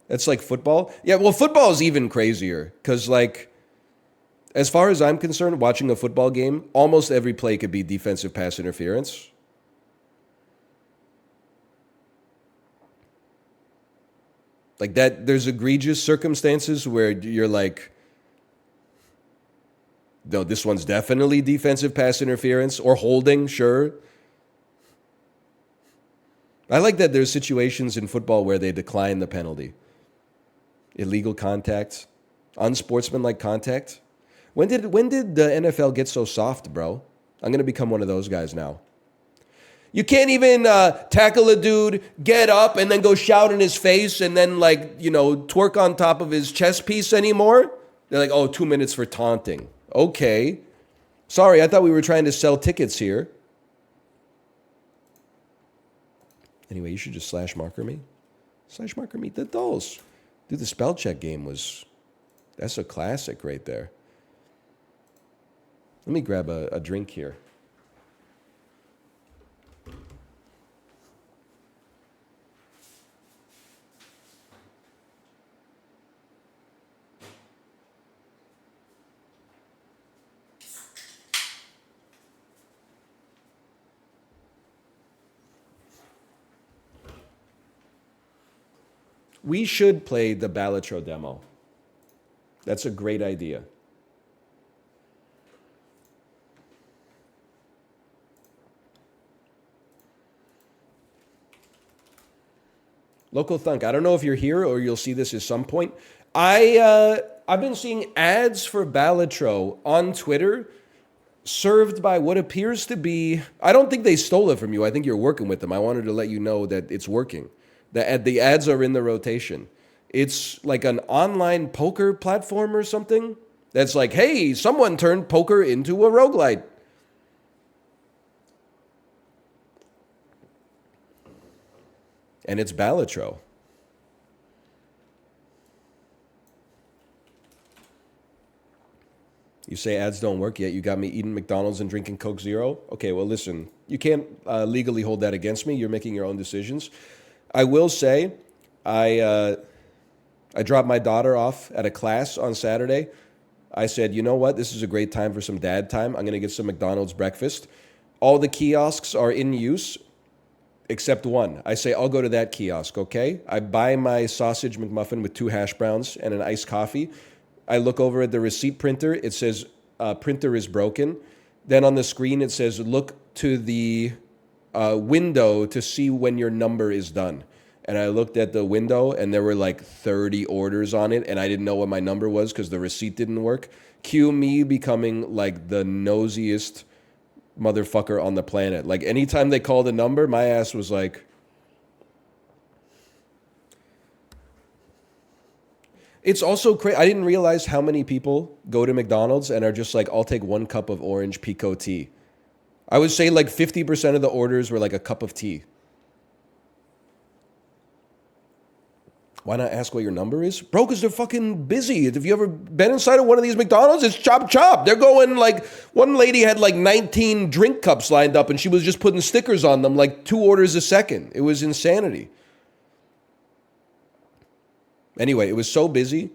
That's like football. Yeah, well, football is even crazier because, like, as far as I'm concerned, watching a football game, almost every play could be defensive pass interference. Like that, there's egregious circumstances where you're like, no, this one's definitely defensive pass interference or holding, sure. I like that there's situations in football where they decline the penalty. Illegal contact, unsportsmanlike contact. When did the NFL get so soft, bro? I'm going to become one of those guys now. You can't even tackle a dude, get up, and then go shout in his face and then, like, twerk on top of his chest piece anymore. They're like, oh, 2 minutes for taunting. Okay. Sorry, I thought we were trying to sell tickets here. Anyway, you should just slash marker me. Slash marker me the dolls. Dude, the spell check game that's a classic right there. Let me grab a drink here. We should play the Balatro demo. That's a great idea. Local Thunk, I don't know if you're here or you'll see this at some point. I've been seeing ads for Balatro on Twitter served by what appears to be, I don't think they stole it from you. I think you're working with them. I wanted to let you know that it's working. The ads are in the rotation. It's like an online poker platform or something that's like, hey, someone turned poker into a roguelite. And it's Balatro. You say ads don't work yet. You got me eating McDonald's and drinking Coke Zero? Okay, well, listen. You can't legally hold that against me. You're making your own decisions. I will say, I dropped my daughter off at a class on Saturday. I said, you know what? This is a great time for some dad time. I'm going to get some McDonald's breakfast. All the kiosks are in use except one. I say, I'll go to that kiosk, okay? I buy my sausage McMuffin with 2 hash browns and an iced coffee. I look over at the receipt printer. It says, printer is broken. Then on the screen, it says, look to the window to see when your number is done. And I looked at the window, and there were like 30 orders on it, and I didn't know what my number was because the receipt didn't work. Cue me becoming like the nosiest motherfucker on the planet. Like anytime they called a number, my ass was like, it's also crazy. I didn't realize how many people go to McDonald's and are just like, I'll take 1 cup of orange pico tea. I would say like 50% of the orders were like a cup of tea. Why not ask what your number is? Bro, because they're fucking busy. If you ever been inside of one of these McDonald's, it's chop chop. They're going like, one lady had like 19 drink cups lined up and she was just putting stickers on them like 2 orders a second. It was insanity. Anyway, it was so busy.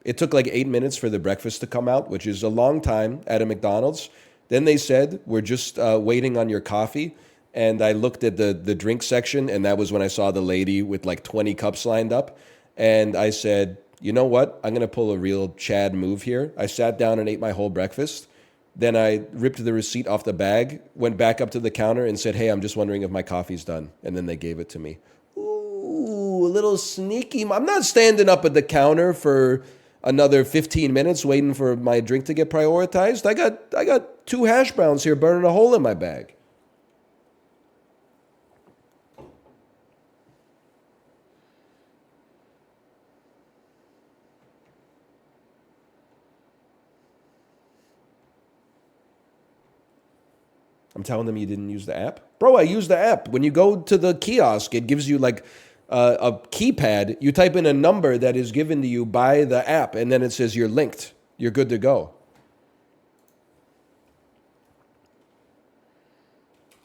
It took like 8 minutes for the breakfast to come out, which is a long time at a McDonald's. Then they said, we're just waiting on your coffee. And I looked at the drink section, and that was when I saw the lady with like 20 cups lined up. And I said, you know what? I'm going to pull a real Chad move here. I sat down and ate my whole breakfast. Then I ripped the receipt off the bag, went back up to the counter and said, hey, I'm just wondering if my coffee's done. And then they gave it to me. Ooh, a little sneaky. I'm not standing up at the counter for another 15 minutes waiting for my drink to get prioritized. I got 2 hash browns here burning a hole in my bag. I'm telling them you didn't use the app. Bro, I used the app. When you go to the kiosk, it gives you like a keypad. You type in a number that is given to you by the app, and then it says you're linked. You're good to go.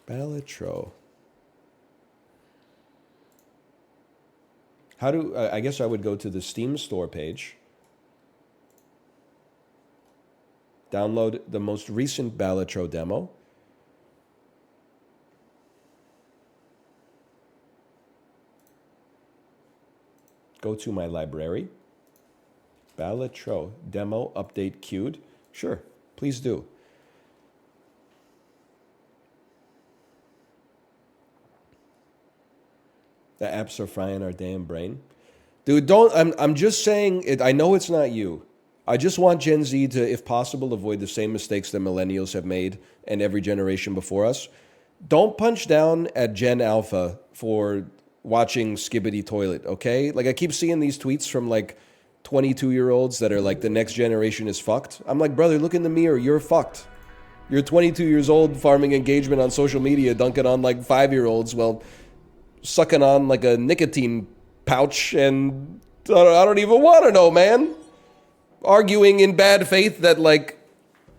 Balatro. I guess I would go to the Steam store page. Download the most recent Balatro demo. Go to my library. Balatro demo update queued. Sure, please do. The apps are frying our damn brain. Dude, I'm just saying it. I know it's not you. I just want Gen Z to, if possible, avoid the same mistakes that millennials have made and every generation before us. Don't punch down at Gen Alpha for watching Skibbity Toilet, okay? Like, I keep seeing these tweets from, like, 22-year-olds that are like, the next generation is fucked. I'm like, brother, look in the mirror. You're fucked. You're 22 years old, farming engagement on social media, dunking on, like, 5-year-olds, well, sucking on, like, a nicotine pouch, and I don't even want to know, man. Arguing in bad faith that, like,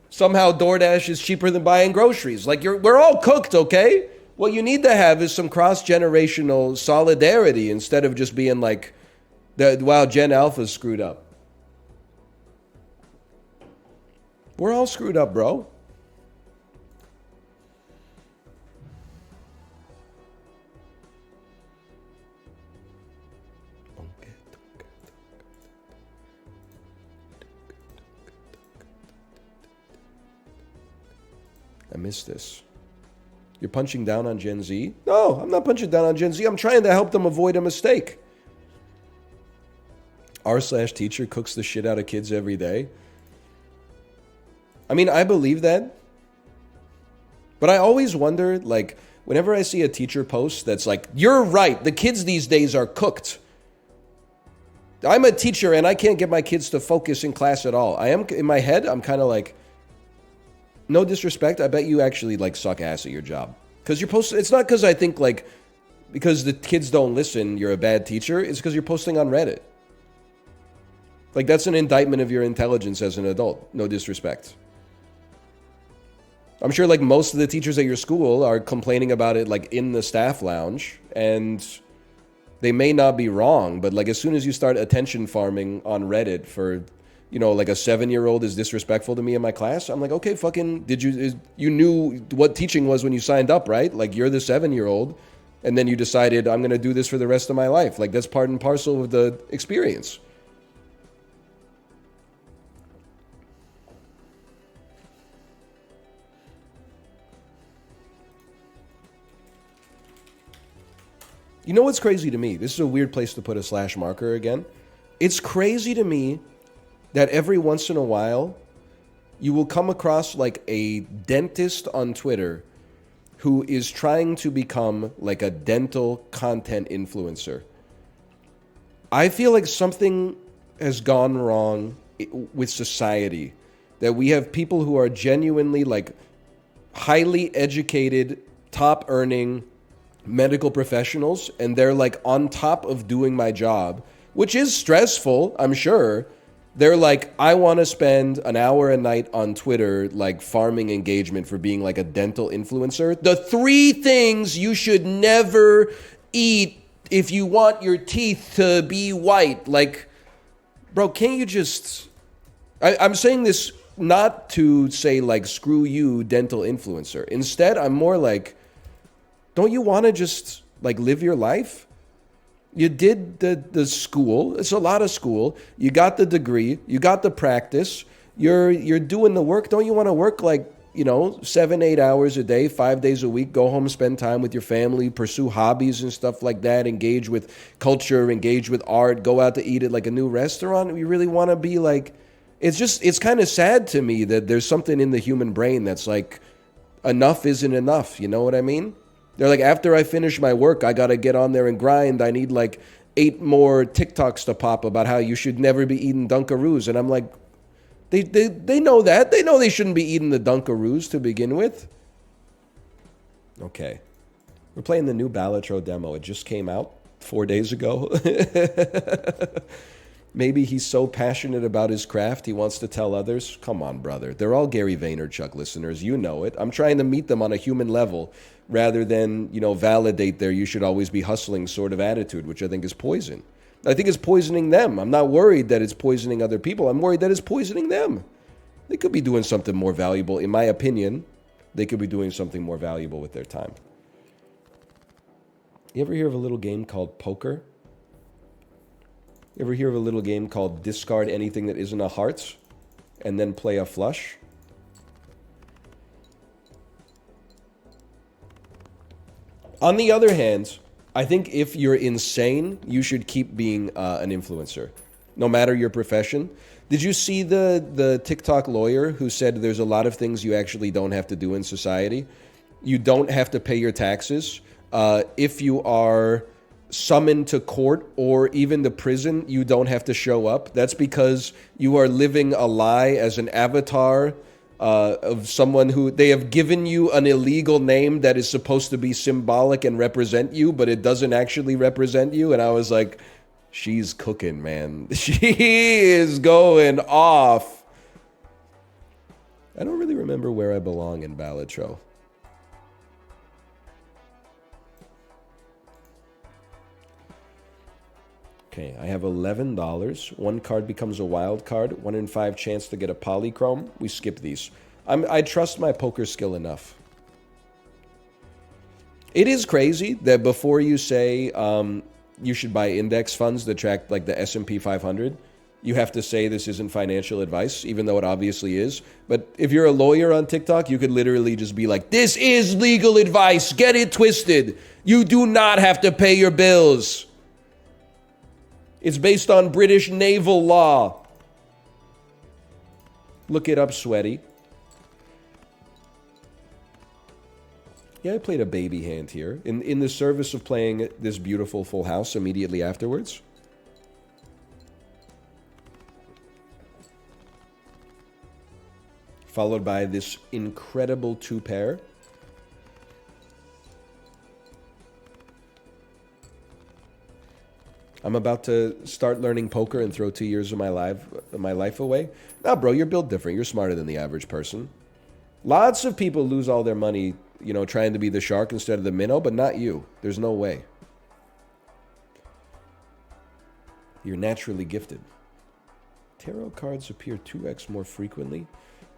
somehow DoorDash is cheaper than buying groceries. Like, we're all cooked, okay? What you need to have is some cross-generational solidarity instead of just being like, wow, Gen Alpha's screwed up. We're all screwed up, bro. I missed this. You're punching down on Gen Z? No, I'm not punching down on Gen Z. I'm trying to help them avoid a mistake. R/teacher cooks the shit out of kids every day. I mean, I believe that. But I always wonder, like, whenever I see a teacher post that's like, you're right, the kids these days are cooked. I'm a teacher and I can't get my kids to focus in class at all. I am, in my head, I'm kind of like, no disrespect, I bet you actually, like, suck ass at your job. Because you're posting, it's not because I think, like, because the kids don't listen, you're a bad teacher. It's because you're posting on Reddit. Like, that's an indictment of your intelligence as an adult. No disrespect. I'm sure, like, most of the teachers at your school are complaining about it, like, in the staff lounge. And they may not be wrong, but, like, as soon as you start attention farming on Reddit for, you know, like, a 7-year-old is disrespectful to me in my class, I'm like, okay, fucking, you knew what teaching was when you signed up, right? Like, you're the 7-year-old, and then you decided, I'm going to do this for the rest of my life. Like, that's part and parcel of the experience. You know what's crazy to me? This is a weird place to put a slash marker again. It's crazy to me that every once in a while, you will come across like a dentist on Twitter who is trying to become like a dental content influencer. I feel like something has gone wrong with society. That we have people who are genuinely like highly educated, top earning medical professionals, and they're like on top of doing my job, which is stressful, I'm sure. They're like, I want to spend an hour a night on Twitter, like farming engagement for being like a dental influencer. The 3 things you should never eat if you want your teeth to be white. Like, bro, can't you just... I'm saying this not to say like, screw you, dental influencer. Instead, I'm more like, don't you want to just like live your life? You did the school. It's a lot of school. You got the degree. You got the practice. You're doing the work. Don't you want to work like, 7, 8 hours a day, 5 days a week, go home, spend time with your family, pursue hobbies and stuff like that, engage with culture, engage with art, go out to eat at like a new restaurant? You really want to be like... It's kind of sad to me that there's something in the human brain that's like, enough isn't enough. You know what I mean? They're like, after I finish my work, I got to get on there and grind. I need like 8 more TikToks to pop about how you should never be eating Dunkaroos. And I'm like, they know that. They know they shouldn't be eating the Dunkaroos to begin with. Okay. We're playing the new Balatro demo. It just came out 4 days ago. Maybe he's so passionate about his craft, he wants to tell others. Come on, brother. They're all Gary Vaynerchuk listeners. You know it. I'm trying to meet them on a human level rather than, validate their you should always be hustling sort of attitude, which I think is poison. I think it's poisoning them. I'm not worried that it's poisoning other people. I'm worried that it's poisoning them. They could be doing something more valuable. In my opinion, they could be doing something more valuable with their time. You ever hear of a little game called poker? You ever hear of a little game called discard anything that isn't a heart and then play a flush? On the other hand, I think if you're insane, you should keep being an influencer, no matter your profession. Did you see the TikTok lawyer who said there's a lot of things you actually don't have to do in society? You don't have to pay your taxes. If you are summoned to court or even to prison, you don't have to show up. That's because you are living a lie as an avatar of someone who they have given you an illegal name that is supposed to be symbolic and represent you, but it doesn't actually represent you. And I was like, she's cooking, man. She is going off. I don't really remember where I belong in Balatro. Okay, I have $11. 1 card becomes a wild card. 1 in 5 chance to get a polychrome. We skip these. I trust my poker skill enough. It is crazy that before you say you should buy index funds that track like the S&P 500, you have to say this isn't financial advice, even though it obviously is. But if you're a lawyer on TikTok, you could literally just be like, this is legal advice. Get it twisted. You do not have to pay your bills. It's based on British naval law. Look it up, sweaty. Yeah, I played a baby hand here. In the service of playing this beautiful full house immediately afterwards. Followed by this incredible 2 pair. I'm about to start learning poker and throw 2 years of my life away. Nah, bro, you're built different. You're smarter than the average person. Lots of people lose all their money, trying to be the shark instead of the minnow, but not you. There's no way. You're naturally gifted. Tarot cards appear 2x more frequently.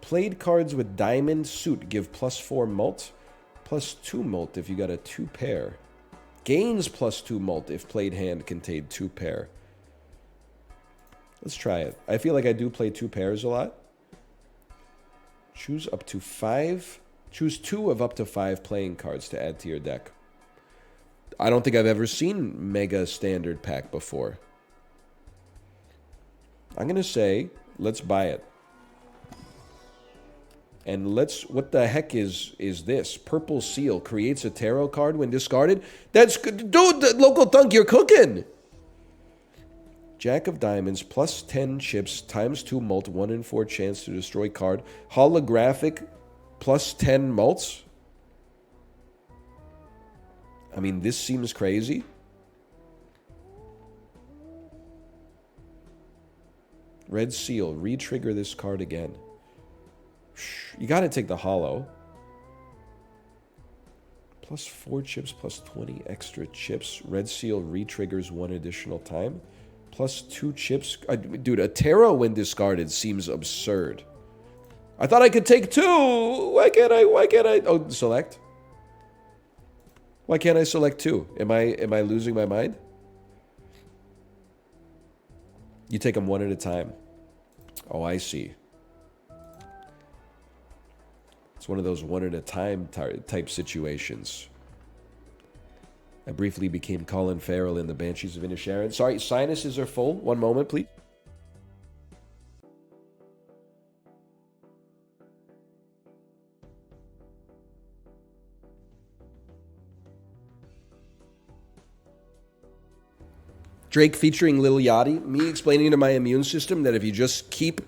Played cards with diamond suit give +4 mult, +2 mult if you got a 2 pair. Gains +2 mult if played hand contained 2 pair. Let's try it. I feel like I do play 2 pairs a lot. Choose up to 5. Choose 2 of up to 5 playing cards to add to your deck. I don't think I've ever seen Mega Standard Pack before. I'm going to say, let's buy it. And what the heck is this? Purple Seal creates a tarot card when discarded? That's good. Dude, local thunk, you're cooking. Jack of Diamonds, +10 chips, ×2 mult, 1 in 4 chance to destroy card. Holographic plus 10 mults. I mean, this seems crazy. Red Seal. Re-trigger this card again. You got to take the hollow. Plus 4 chips, plus 20 extra chips. Red Seal re-triggers 1 additional time. Plus 2 chips. Dude, a Terra when discarded seems absurd. I thought I could take 2. Why can't I? Oh, select. Why can't I select 2? Am I losing my mind? You take them 1 at a time. Oh, I see. It's one of those 1 at a time type situations. I briefly became Colin Farrell in The Banshees of Inisherin. Sorry, sinuses are full. 1 moment, please. Drake featuring Lil Yachty. Me explaining to my immune system that if you just keep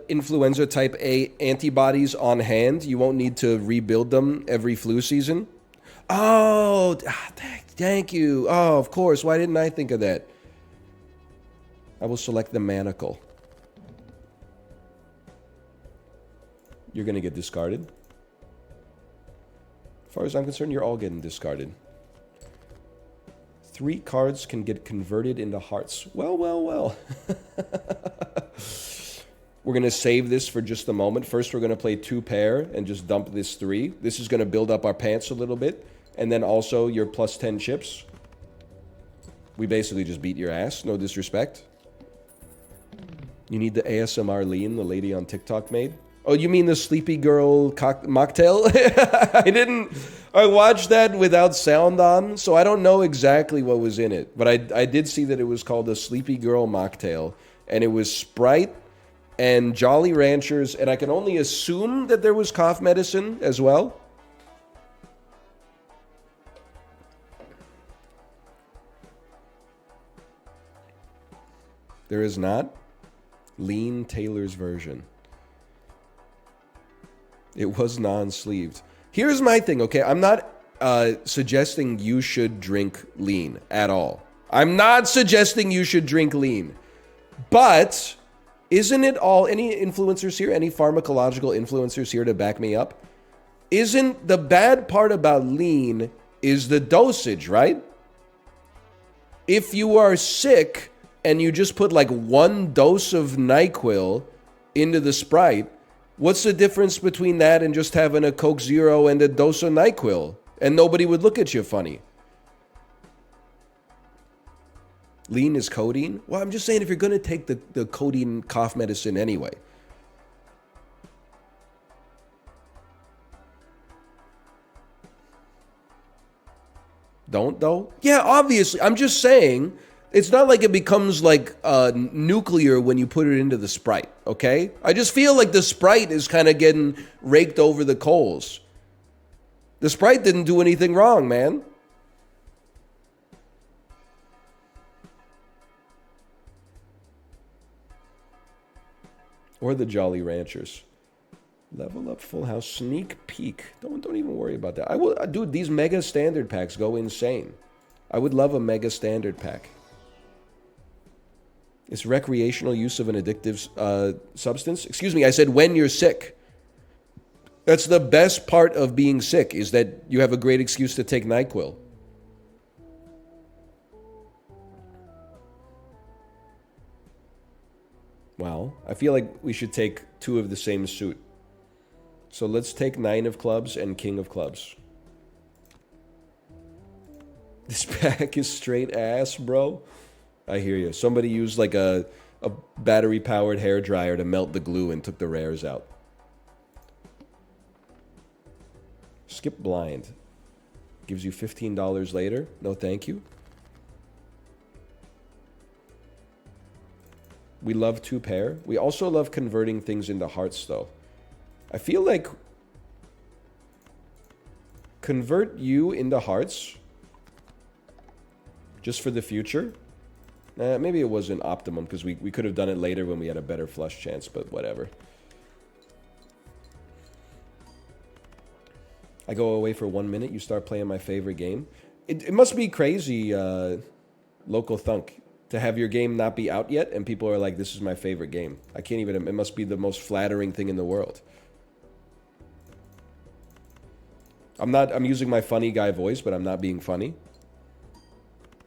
influenza type A antibodies on hand, you won't need to rebuild them every flu season. Oh, thank you. Oh, of course. Why didn't I think of that? I will select the manacle. You're going to get discarded. As far as I'm concerned, you're all getting discarded. 3 cards can get converted into hearts. Well, well, well. We're going to save this for just a moment. First, we're going to play 2 pair and just dump this 3. This is going to build up our pants a little bit. And then also your plus 10 chips. We basically just beat your ass. No disrespect. You need the ASMR lean the lady on TikTok made. Oh, you mean the Sleepy Girl mocktail? I watched that without sound on, so I don't know exactly what was in it. But I did see that it was called the Sleepy Girl mocktail. And it was Sprite and Jolly Ranchers. And I can only assume that there was cough medicine as well. There is not. Lean Taylor's version. It was non-sleeved. Here's my thing, okay? I'm not suggesting you should drink lean at all. I'm not suggesting you should drink lean. But isn't it all, any influencers here, any pharmacological influencers here to back me up? Isn't the bad part about lean is the dosage, right? If you are sick and you just put like 1 dose of NyQuil into the Sprite, what's the difference between that and just having a Coke Zero and a dose of NyQuil? And nobody would look at you funny. Lean is codeine? Well, I'm just saying if you're going to take the codeine cough medicine anyway. Don't, though? Yeah, obviously. I'm just saying, it's not like it becomes like nuclear when you put it into the Sprite, okay? I just feel like the Sprite is kind of getting raked over the coals. The Sprite didn't do anything wrong, man. Or the Jolly Ranchers. Level up Full House sneak peek. Don't even worry about that. I will, dude. These mega standard packs go insane. I would love a mega standard pack. It's recreational use of an addictive substance. Excuse me, I said when you're sick. That's the best part of being sick, is that you have a great excuse to take NyQuil. Well, I feel like we should take 2 of the same suit. So let's take 9 of clubs and king of clubs. This pack is straight ass, bro. I hear you. Somebody used like a battery-powered hairdryer to melt the glue and took the rares out. Skip blind. Gives you $15 later. No, thank you. We love 2 pair. We also love converting things into hearts, though. I feel like convert you into hearts just for the future. Maybe it wasn't optimum because we could have done it later when we had a better flush chance, but whatever. I go away for 1 minute, you start playing my favorite game. It must be crazy, local thunk, to have your game not be out yet and people are like, this is my favorite game. I can't even, it must be the most flattering thing in the world. I'm using my funny guy voice, but I'm not being funny.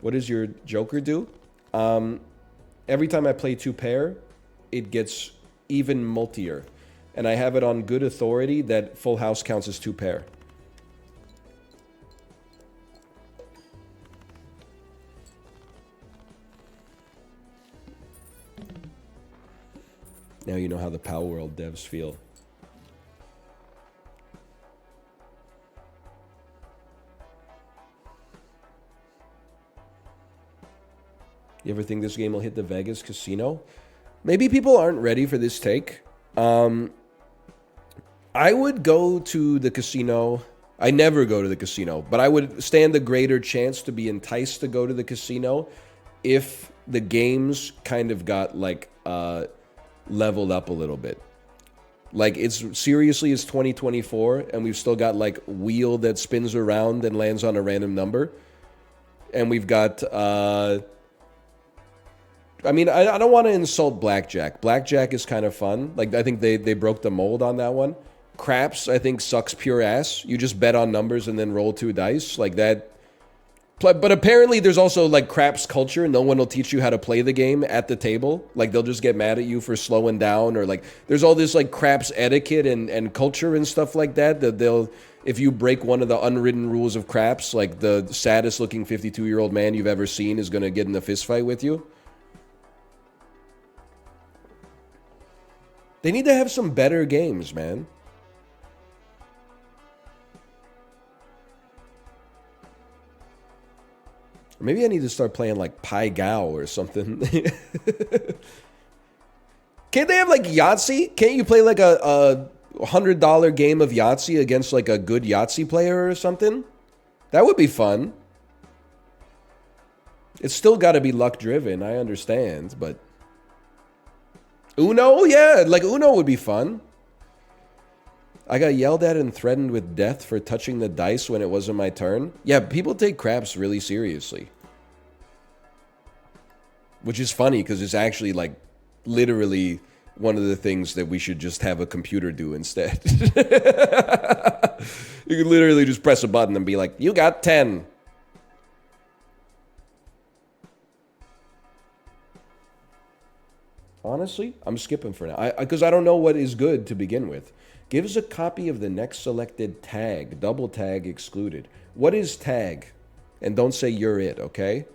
What does your Joker do? Every time I play 2-pair, it gets even multier. And I have it on good authority that full house counts as 2-pair. Now you know how the Power World devs feel. You ever think this game will hit the Vegas casino? Maybe people aren't ready for this take. I would go to the casino. I never go to the casino, but I would stand a greater chance to be enticed to go to the casino if the games kind of got like leveled up a little bit. Like it's 2024 and we've still got like wheel that spins around and lands on a random number. And we've got I mean, I don't want to insult blackjack. Blackjack is kind of fun. Like, I think they broke the mold on that one. Craps, I think, sucks pure ass. You just bet on numbers and then roll 2 dice. Like that. But apparently there's also, like, craps culture. No one will teach you how to play the game at the table. Like, they'll just get mad at you for slowing down. Or, like, there's all this, like, craps etiquette and culture and stuff like that. That they'll, if you break one of the unwritten rules of craps, like, the saddest-looking 52-year-old man you've ever seen is going to get in a fist fight with you. They need to have some better games, man. Or maybe I need to start playing like Pai Gao or something. Can't they have like Yahtzee? Can't you play like a $100 game of Yahtzee against like a good Yahtzee player or something? That would be fun. It's still got to be luck driven, I understand, but Uno? Yeah, like Uno would be fun. I got yelled at and threatened with death for touching the dice when it wasn't my turn. Yeah, people take craps really seriously. Which is funny because it's actually like literally one of the things that we should just have a computer do instead. You could literally just press a button and be like, you got 10. Honestly, I'm skipping for now. Because I don't know what is good to begin with. Give us a copy of the next selected tag. Double tag excluded. What is tag? And don't say you're it, okay?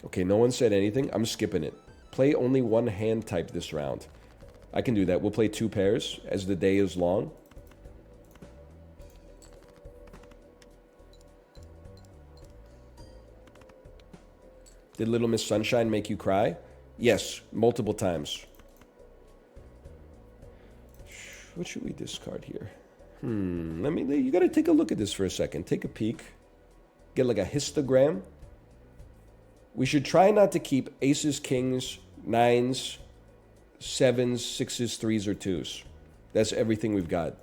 Okay, no one said anything. I'm skipping it. Play only one hand type this round. I can do that. We'll play 2 pairs as the day is long. Did Little Miss Sunshine make you cry? Yes, multiple times. What should we discard here? You gotta take a look at this for a second. Take a peek. Get like a histogram. We should try not to keep aces, kings, 9s, 7s, 6s, 3s, or 2s. That's everything we've got.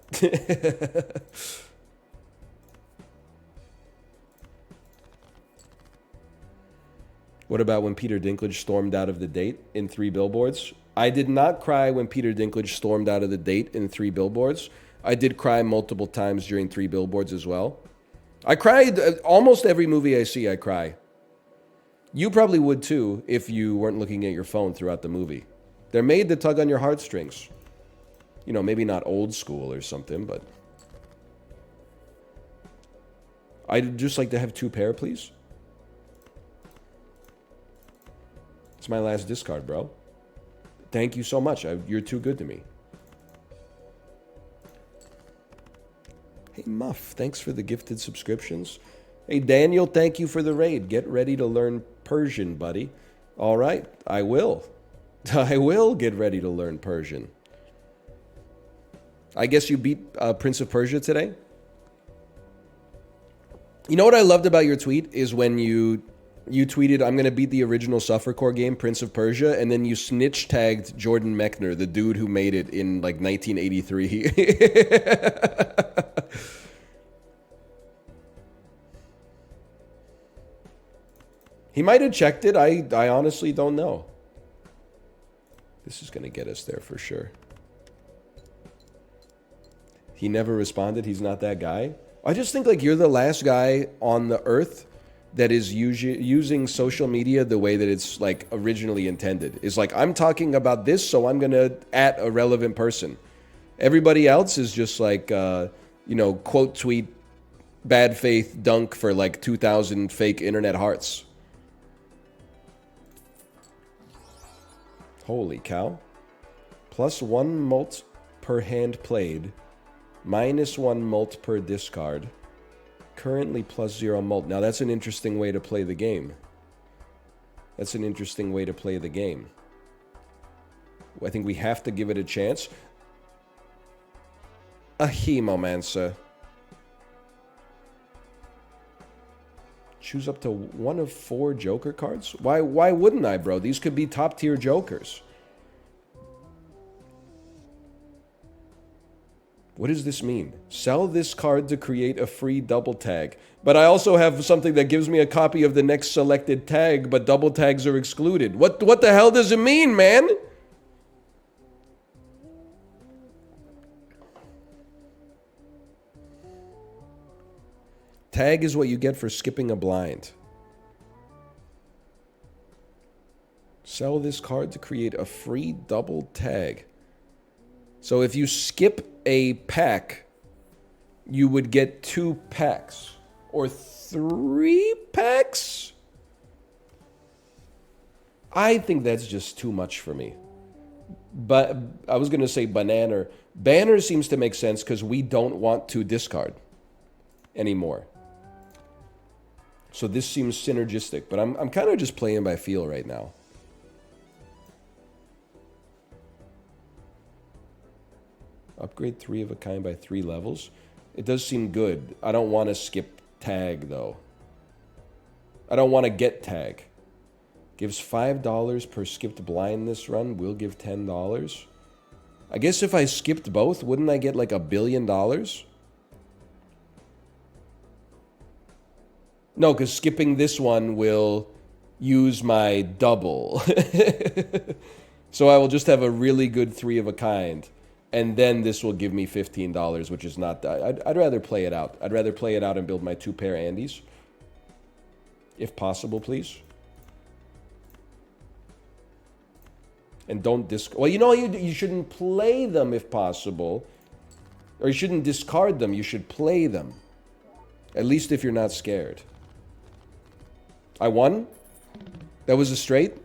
What about when Peter Dinklage stormed out of the date in 3 billboards? I did not cry when Peter Dinklage stormed out of the date in 3 billboards. I did cry multiple times during 3 billboards as well. I cried almost every movie I see, I cry. You probably would too if you weren't looking at your phone throughout the movie. They're made to tug on your heartstrings. You know, maybe not old school or something, but I'd just like to have 2 pair, please. It's my last discard, bro. Thank you so much. You're too good to me. Hey, Muff, thanks for the gifted subscriptions. Hey, Daniel, thank you for the raid. Get ready to learn Persian, buddy. All right, I will. I will get ready to learn Persian. I guess you beat Prince of Persia today? You know what I loved about your tweet is when you You tweeted, I'm going to beat the original Suffercore game, Prince of Persia, and then you snitch tagged Jordan Mechner, the dude who made it in like 1983. He might have checked it. I honestly don't know. This is going to get us there for sure. He never responded. He's not that guy. I just think like you're the last guy on the earth that is using social media the way that it's like originally intended. It's like, I'm talking about this, so I'm going to at a relevant person. Everybody else is just like, quote tweet, bad faith dunk for like 2,000 fake internet hearts. Holy cow. +1 mult per hand played. -1 mult per discard. Currently +0 mult. Now that's an interesting way to play the game. That's an interesting way to play the game. I think we have to give it a chance. A Hemomancer. Choose up to 1 of 4 Joker cards? Why wouldn't I, bro? These could be top tier Jokers. What does this mean? Sell this card to create a free double tag. But I also have something that gives me a copy of the next selected tag, but double tags are excluded. What the hell does it mean, man? Tag is what you get for skipping a blind. Sell this card to create a free double tag. So if you skip a pack, you would get 2 packs. Or 3 packs? I think that's just too much for me. But I was going to say banner. Banner seems to make sense because we don't want to discard anymore. So this seems synergistic. But I'm kind of just playing by feel right now. Upgrade 3 of a kind by 3 levels. It does seem good. I don't want to skip tag, though. I don't want to get tag. Gives $5 per skipped blind this run. We'll give $10. I guess if I skipped both, wouldn't I get like $1 billion? No, because skipping this one will use my double. So I will just have a really good 3 of a kind. And then this will give me $15, which is not... I'd rather play it out. I'd rather play it out and build my 2 pair Andes. If possible, please. And don't discard... Well, you shouldn't play them if possible. Or you shouldn't discard them. You should play them. At least if you're not scared. I won? That was a straight?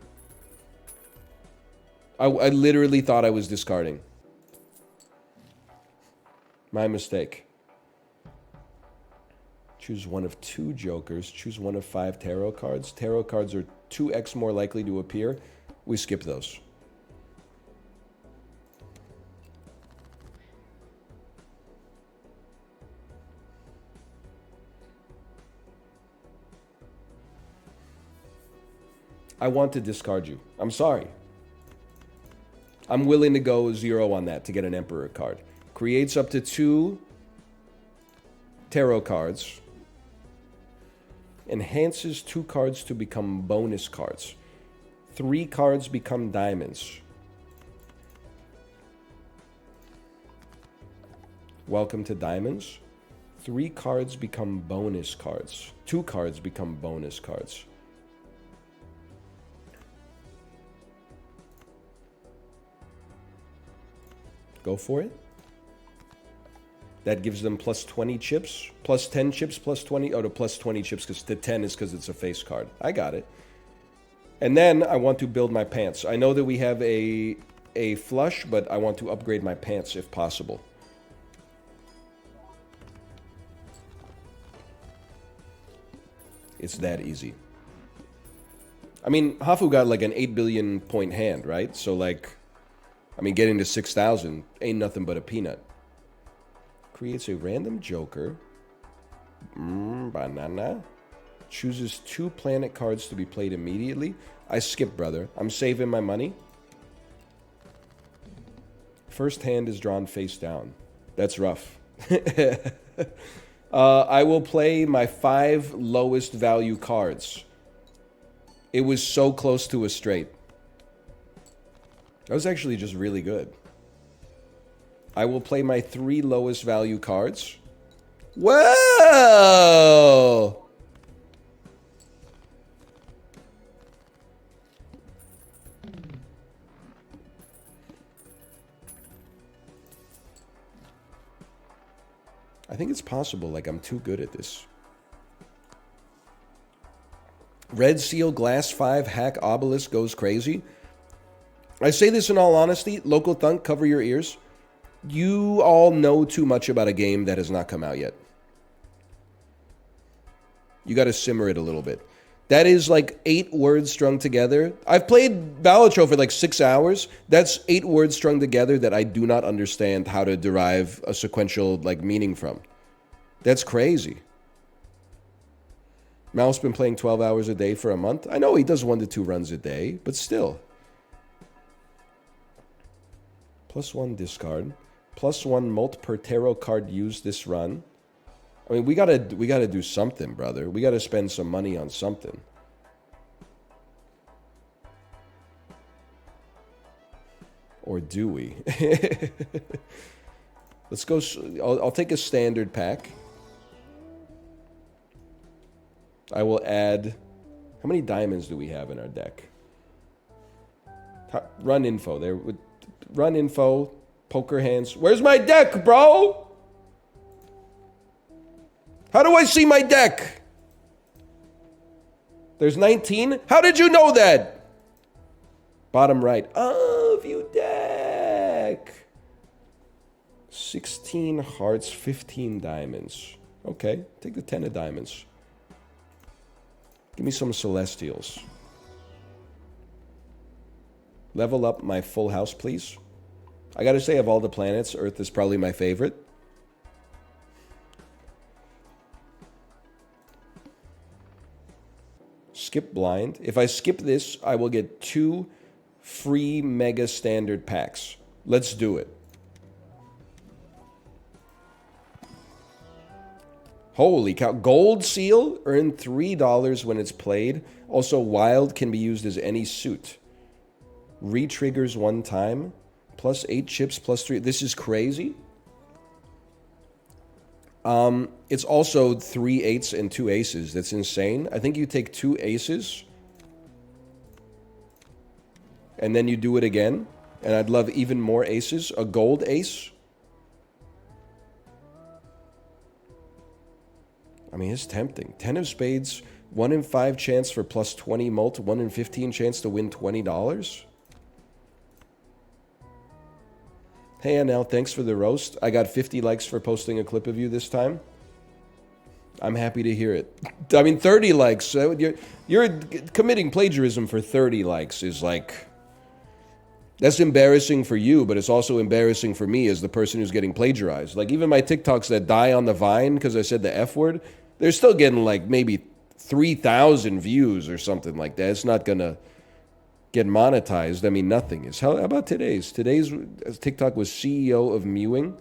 I literally thought I was discarding. My mistake. Choose 1 of 2 Jokers. Choose 1 of 5 tarot cards. Tarot cards are 2x more likely to appear. We skip those. I want to discard you. I'm sorry. I'm willing to go 0 on that to get an Emperor card. Creates up to 2 tarot cards. Enhances 2 cards to become bonus cards. 3 cards become diamonds. Welcome to diamonds. 3 cards become bonus cards. 2 cards become bonus cards. Go for it. That gives them plus 20 chips, plus 10 chips, plus 20. Oh, to plus 20 chips because the 10 is because it's a face card. I got it. And then I want to build my pants. I know that we have a flush, but I want to upgrade my pants if possible. It's that easy. I mean, Hafu got like an 8 billion point hand, right? So like, I mean, getting to 6,000 ain't nothing but a peanut. Creates a random Joker. Banana. Chooses 2 planet cards to be played immediately. I skip, brother. I'm saving my money. First hand is drawn face down. That's rough. I will play my 5 lowest value cards. It was so close to a straight. That was actually just really good. I will play my 3 lowest value cards. Whoa! I think it's possible, like I'm too good at this. Red Seal, Glass 5, Hack Obelisk goes crazy. I say this in all honesty. Local Thunk, cover your ears. You all know too much about a game that has not come out yet. You got to simmer it a little bit. That is like 8 words strung together. I've played Balatro for like 6 hours. That's 8 words strung together that I do not understand how to derive a sequential like meaning from. That's crazy. Mal's been playing 12 hours a day for a month. I know he does 1 to 2 runs a day, but still. +1 discard. +1 molt per tarot card used this run. I mean, we gotta do something, brother. We gotta spend some money on something. Or do we? Let's go. I'll take a standard pack. I will add. How many diamonds do we have in our deck? Run info there. Run info. Poker hands. Where's my deck, bro? How do I see my deck? There's 19? How did you know that? Bottom right. Oh, view deck. 16 hearts, 15 diamonds. Okay, take the 10 of diamonds. Give me some celestials. Level up my full house, please. I gotta say, of all the planets, Earth is probably my favorite. Skip blind. If I skip this, I will get 2 free mega standard packs. Let's do it. Holy cow. Gold seal, earn $3 when it's played. Also, wild can be used as any suit. Re-triggers 1 time. +8 chips, +3. This is crazy. It's also 3 8s and 2 aces. That's insane. I think you take 2 aces. And then you do it again. And I'd love even more aces. A gold ace. I mean, it's tempting. 10 of spades. 1 in 5 chance for +20 mult. 1 in 15 chance to win $20. Hey, Anel, thanks for the roast. I got 50 likes for posting a clip of you this time. I'm happy to hear it. I mean, 30 likes. You're committing plagiarism for 30 likes is like... That's embarrassing for you, but it's also embarrassing for me as the person who's getting plagiarized. Like, even my TikToks that die on the vine because I said the F word, they're still getting like maybe 3,000 views or something like that. It's not going to get monetized. I mean, nothing is. How about today's? Today's TikTok was CEO of Mewing.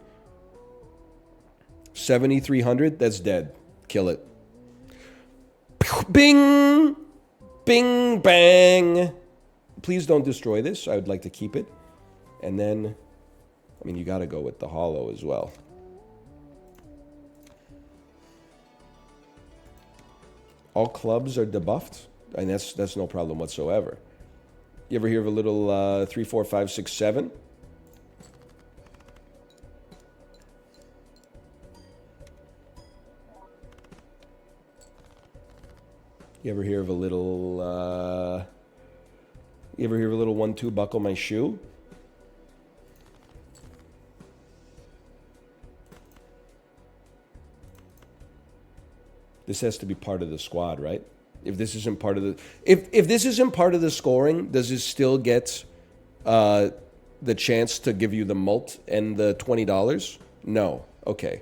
7,300. That's dead. Kill it. Bing! Bing, bang! Please don't destroy this. I would like to keep it. And then, I mean, you got to go with the hollow as well. All clubs are debuffed. And that's no problem whatsoever. You ever hear of a little 3, 4, 5, 6, 7? You ever hear of a little... You ever hear of a little 1, 2, buckle my shoe? This has to be part of the squad, right? If this isn't part of the... If this isn't part of the scoring, does it still get the chance to give you the mult and the $20? No. Okay.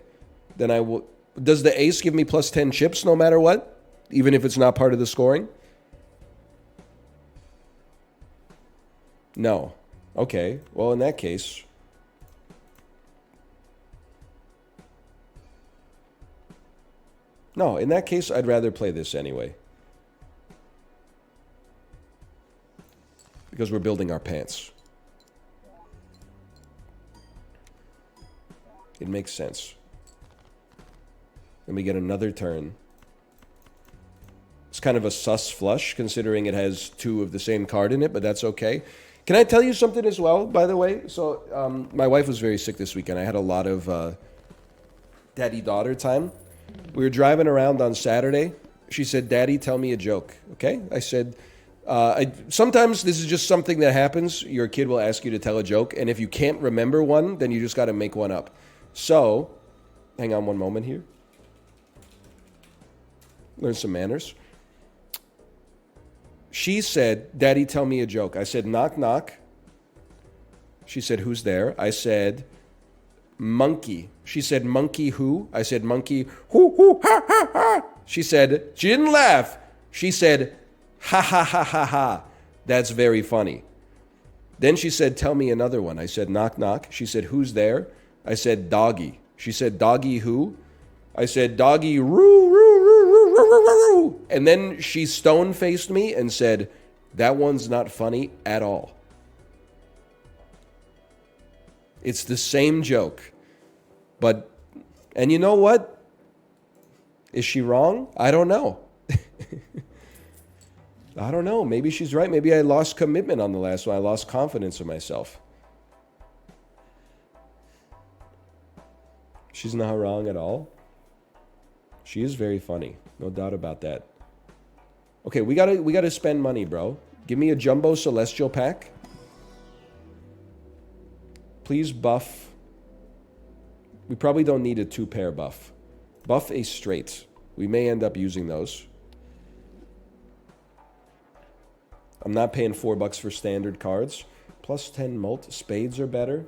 Then I will... Does the ace give me +10 chips no matter what? even if it's not part of the scoring? No. Okay, well, in that case... No, in that case, I'd rather play this anyway. Because we're building our pants. It makes sense. Then we get another turn. It's kind of a sus flush, considering it has two of the same card in it, but that's okay. Can I tell you something as well, by the way? So, my wife was very sick this weekend. I had a lot of daddy-daughter time. We were driving around on Saturday. She said, "Daddy, tell me a joke." Okay? I said, sometimes this is just something that happens. Your kid will ask you to tell a joke, and if you can't remember one, then you just got to make one up. So, hang on one moment here. Learn some manners. She said, "Daddy, tell me a joke." I said, "Knock, knock." She said, "Who's there?" I said, "Monkey." She said, "Monkey who?" I said, "Monkey who, ha, ha, ha." She said, she didn't laugh. She said, "Ha, ha, ha, ha, ha. That's very funny." Then she said, "Tell me another one." I said, "Knock, knock." She said, "Who's there?" I said, "Doggy." She said, "Doggy who?" I said, "Doggy roo, roo, roo, roo, roo, roo, roo." And then she stone-faced me and said, "That one's not funny at all." It's the same joke. But, and you know what? Is she wrong? I don't know. I don't know. Maybe she's right. Maybe I lost commitment on the last one. I lost confidence in myself. She's not wrong at all. She is very funny. No doubt about that. Okay, we gotta spend money, bro. Give me a Jumbo Celestial pack. Please buff. We probably don't need a 2-pair buff. Buff a straight. We may end up using those. I'm not paying $4 for standard cards. Plus 10 mult. Spades are better.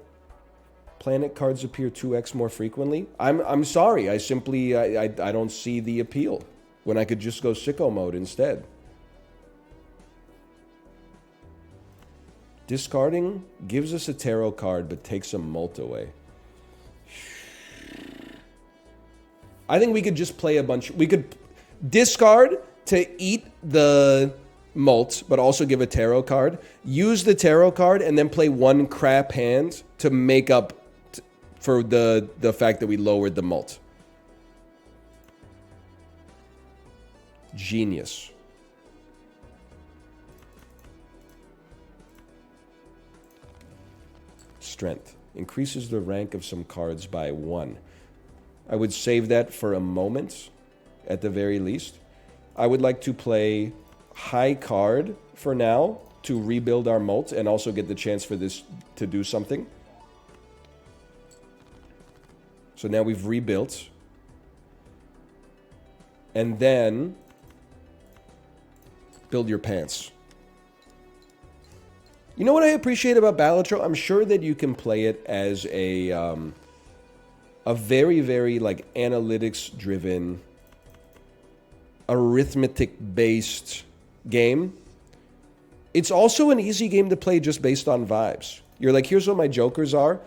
Planet cards appear 2x more frequently. I'm sorry. I simply I don't see the appeal when I could just go sicko mode instead. Discarding gives us a tarot card but takes a mult away. I think we could just play a bunch. We could discard to eat the mult, but also give a tarot card. Use the tarot card and then play one crap hand to make up for the fact that we lowered the mult. Genius. Strength. Increases the rank of some cards by 1. I would save that for a moment, at the very least. I would like to play high card for now to rebuild our mult and also get the chance for this to do something. So now we've rebuilt. And then build your pants. You know what I appreciate about Balatro? I'm sure that you can play it as a very, very like analytics-driven, arithmetic-based game. It's also an easy game to play just based on vibes. You're like, here's what my jokers are.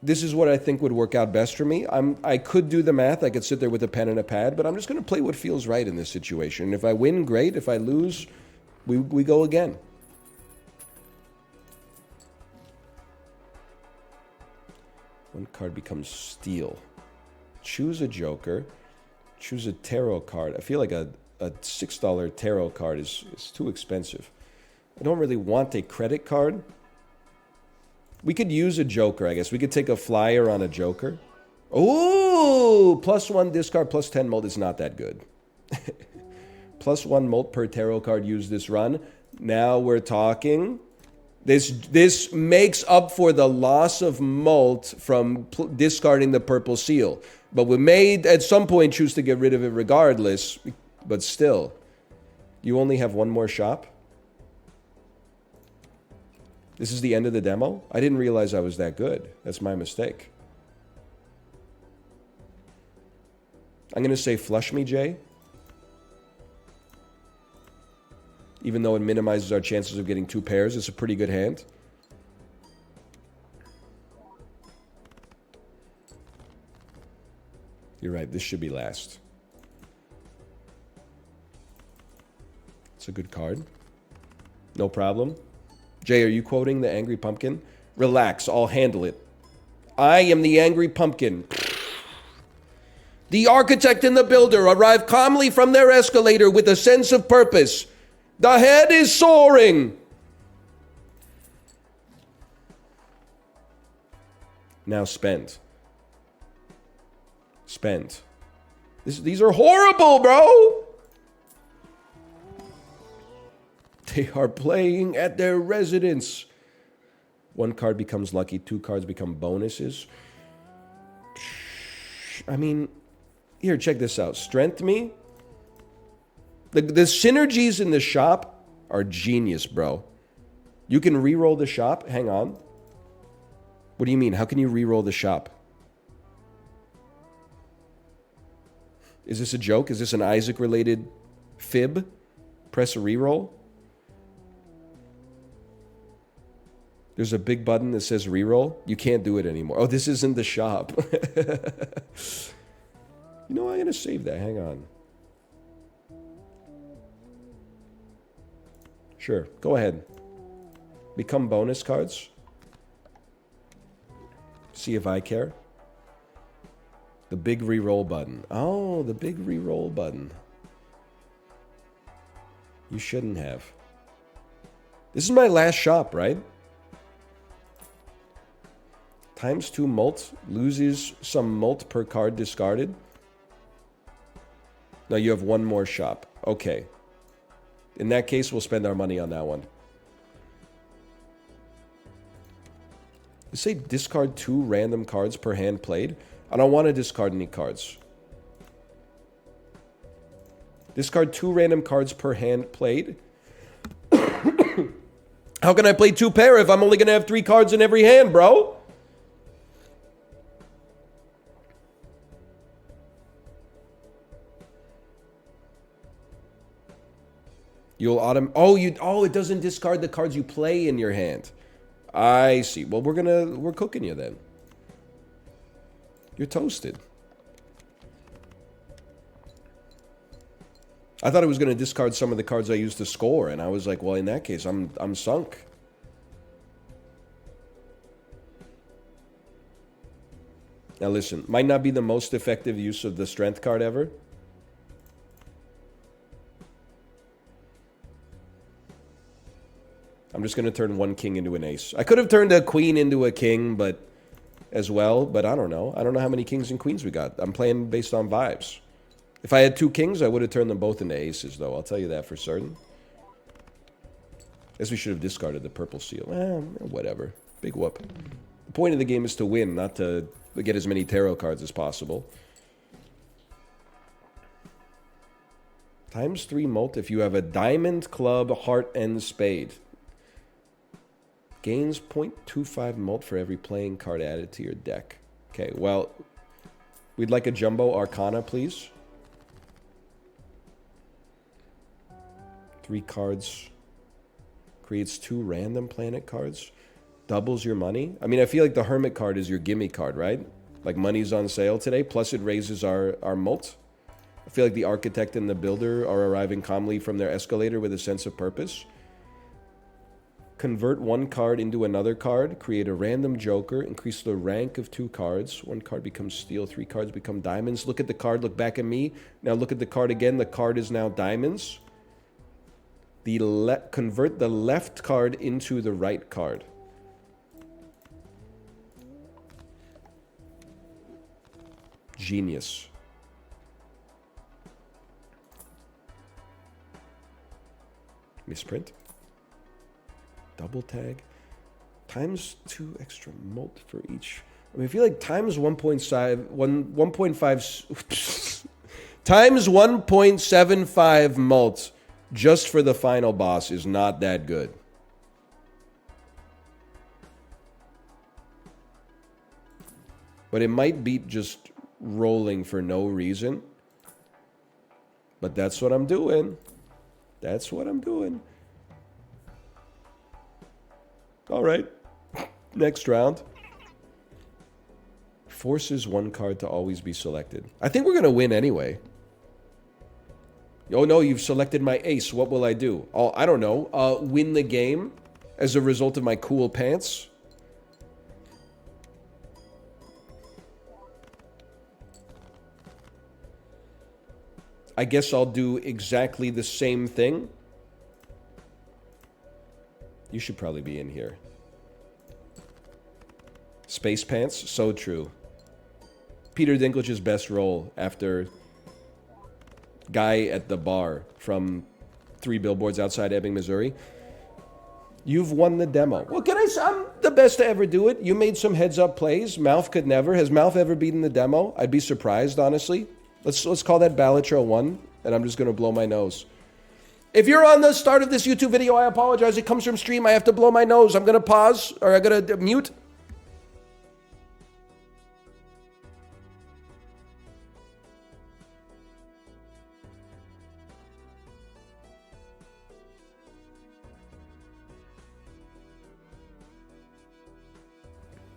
This is what I think would work out best for me. I could do the math. I could sit there with a pen and a pad, but I'm just going to play what feels right in this situation. And if I win, great. If I lose, we go again. One card becomes steel. Choose a joker. Choose a tarot card. I feel like a $6 tarot card is too expensive. I don't really want a credit card. We could use a joker, I guess. We could take a flyer on a joker. Ooh! +1 discard, +10 mult is not that good. +1 mult per tarot card used this run. Now we're talking. This makes up for the loss of mult from discarding the purple seal. But we may at some point choose to get rid of it regardless. But still, you only have one more shop? This is the end of the demo? I didn't realize I was that good. That's my mistake. I'm going to say flush me, Jay. Even though it minimizes our chances of getting 2 pairs, it's a pretty good hand. You're right, this should be last. It's a good card. No problem. Jay, are you quoting the Angry Pumpkin? Relax, I'll handle it. I am the Angry Pumpkin. The architect and the builder arrive calmly from their escalator with a sense of purpose. The head is soaring. Now spend. Spend. These are horrible, bro. They are playing at their residence. 1 card becomes lucky. 2 cards become bonuses. I mean, here, check this out. Strength me. The synergies in the shop are genius, bro. You can re-roll the shop. Hang on. What do you mean? How can you re-roll the shop? Is this a joke? Is this an Isaac-related fib? Press a re-roll. There's a big button that says re-roll. You can't do it anymore. Oh, this isn't the shop. You know, I'm going to save that. Hang on. Sure. Go ahead. Become bonus cards. See if I care. The big re-roll button. Oh, the big re-roll button. You shouldn't have. This is my last shop, right? ×2 mult. Loses some mult per card discarded. No, you have 1 more shop. Okay. In that case, we'll spend our money on that one. You say discard 2 random cards per hand played. I don't want to discard any cards. Discard 2 random cards per hand played. How can I play 2 pair if I'm only going to have 3 cards in every hand, bro? You'll it doesn't discard the cards you play in your hand. I see. Well, we're cooking you then. You're toasted. I thought it was going to discard some of the cards I used to score, and I was like, well, in that case, I'm sunk. Now listen, might not be the most effective use of the strength card ever. I'm just going to turn 1 king into an ace. I could have turned a queen into a king, but as well, but I don't know. I don't know how many kings and queens we got. I'm playing based on vibes. If I had 2 kings, I would have turned them both into aces, though. I'll tell you that for certain. Guess we should have discarded the purple seal. Whatever. Big whoop. The point of the game is to win, not to get as many tarot cards as possible. ×3 mult if you have a diamond, club, heart, and spade. Gains 0.25 mult for every playing card added to your deck. Okay, well, we'd like a jumbo arcana, please. 3 cards. Creates 2 random planet cards. Doubles your money. I mean, I feel like the hermit card is your gimme card, right? Like money's on sale today, plus it raises our mult. I feel like the architect and the builder are arriving calmly from their escalator with a sense of purpose. Convert 1 card into another card. Create a random joker. Increase the rank of 2 cards. 1 card becomes steel. 3 cards become diamonds. Look at the card. Look back at me. Now look at the card again. The card is now diamonds. Convert the left card into the right card. Genius. Misprint. Double tag. ×2 extra mult for each. I mean, I feel like ×1.5 ×1.75 mult just for the final boss is not that good. But it might beat just rolling for no reason. But that's what I'm doing. That's what I'm doing. All right. Next round. Forces one card to always be selected. I think we're going to win anyway. Oh no, you've selected my ace. What will I do? Oh, I don't know. Win the game as a result of my cool pants? I guess I'll do exactly the same thing. You should probably be in here. Space pants? So true. Peter Dinklage's best role after Guy at the Bar from 3 Billboards Outside Ebbing, Missouri. You've won the demo. Well, can I say I'm the best to ever do it? You made some heads-up plays. Mouth could never. Has Mouth ever beaten the demo? I'd be surprised, honestly. Let's call that Balatro 1, and I'm just going to blow my nose. If you're on the start of this YouTube video, I apologize. It comes from stream. I have to blow my nose. I'm going to pause, or I'm going to mute.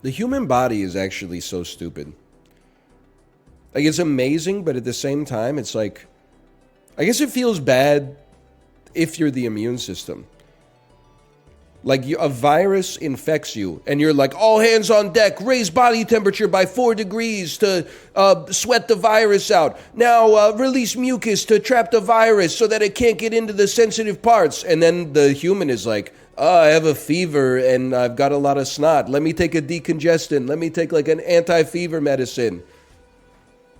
The human body is actually so stupid. Like, it's amazing, but at the same time, it's like, I guess it feels bad if you're the immune system. Like, a virus infects you, and you're like, all hands on deck, raise body temperature by 4 degrees to sweat the virus out. Now, release mucus to trap the virus so that it can't get into the sensitive parts. And then the human is like, I have a fever and I've got a lot of snot. Let me take a decongestant. Let me take like an anti-fever medicine.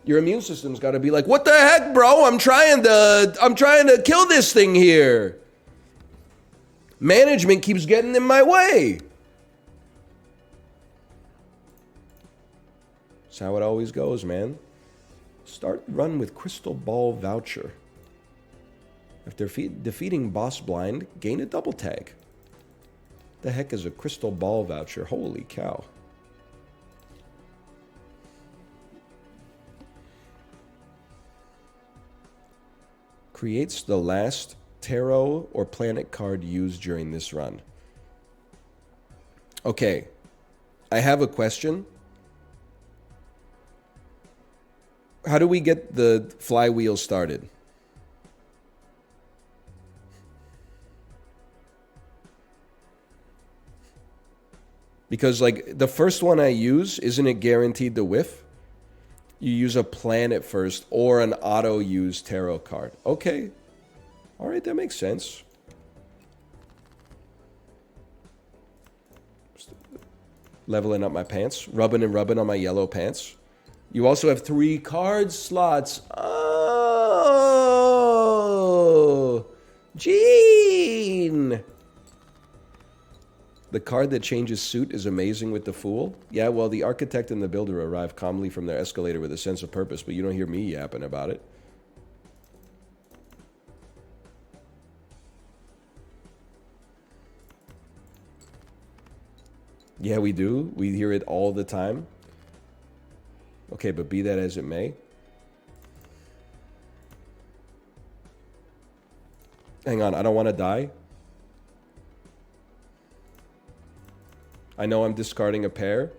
Your immune system's got to be like, what the heck, bro? I'm trying to kill this thing here. Management keeps getting in my way. That's how it always goes, man. Start run with Crystal Ball Voucher. After defeating Boss Blind, gain a double tag. The heck is a Crystal Ball Voucher? Holy cow. Creates the last tarot or planet card used during this run. Okay, I have a question. How do we get the flywheel started? Because, like, the first one I use, isn't it guaranteed to whiff? You use a planet first or an auto-use tarot card. Okay. All right, that makes sense. Leveling up my pants. Rubbing and rubbing on my yellow pants. You also have 3 card slots. Oh! Gene! The card that changes suit is amazing with the Fool. Yeah, well, the architect and the builder arrive calmly from their escalator with a sense of purpose, but you don't hear me yapping about it. Yeah, we do. We hear it all the time. Okay, but be that as it may. Hang on, I don't want to die. I know I'm discarding a pair.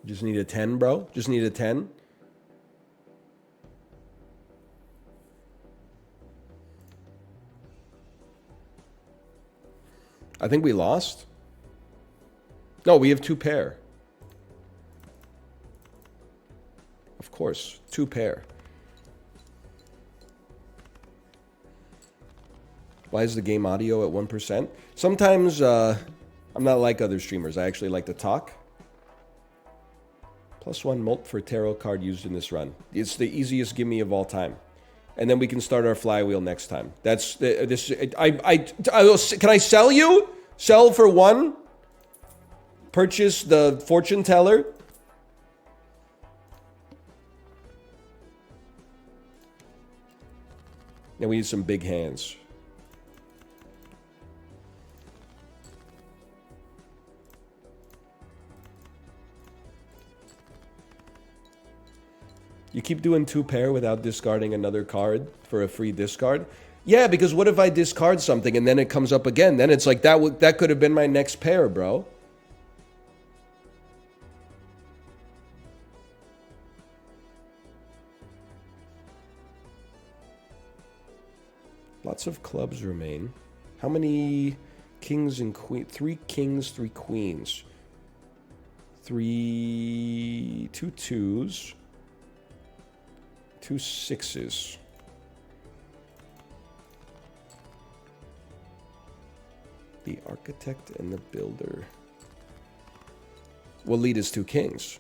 Just need a 10, bro. Just need a 10. I think we lost. No, we have 2 pair. Of course, 2 pair. Why is the game audio at 1%? Sometimes I'm not like other streamers. I actually like to talk. +1 mult for tarot card used in this run. It's the easiest gimme of all time. And then we can start our flywheel next time. That's this. Can I sell you? Sell for 1. Purchase the fortune teller. And we need some big hands. You keep doing 2 pair without discarding another card for a free discard? Yeah, because what if I discard something and then it comes up again? Then it's like that could have been my next pair, bro. Lots of clubs remain. How many kings and queens? 3 kings, 3 queens. 2 twos. 2 sixes. The architect and the builder will lead as 2 kings.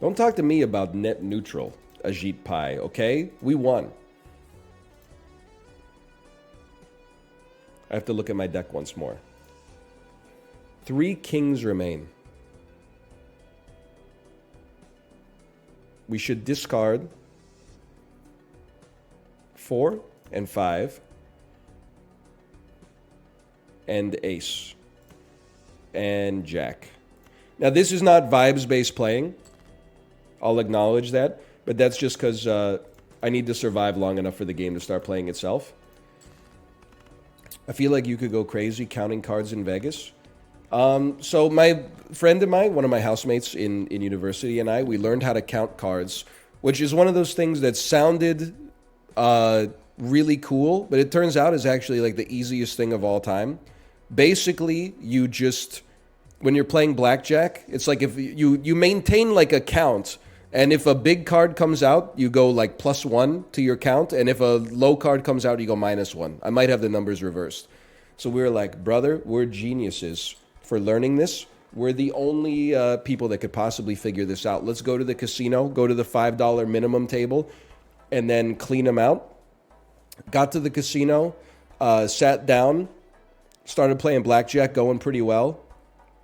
Don't talk to me about net neutral, Ajit Pai, okay? We won. I have to look at my deck once more. 3 kings remain. We should discard 4 and 5 and ace and jack. Now this is not vibes-based playing. I'll acknowledge that, but that's just because I need to survive long enough for the game to start playing itself. I feel like you could go crazy counting cards in Vegas. So my friend of mine, one of my housemates in university, and we learned how to count cards, which is one of those things that sounded really cool, but it turns out is actually like the easiest thing of all time. Basically, you just, when you're playing blackjack, it's like if you maintain like a count, and if a big card comes out, you go like +1 to your count, and if a low card comes out, you go -1. I might have the numbers reversed. So we were like, brother, we're geniuses for learning this. We're the only people that could possibly figure this out. Let's go to the casino, go to the $5 minimum table, and then clean them out. Got to the casino, sat down, started playing blackjack, going pretty well.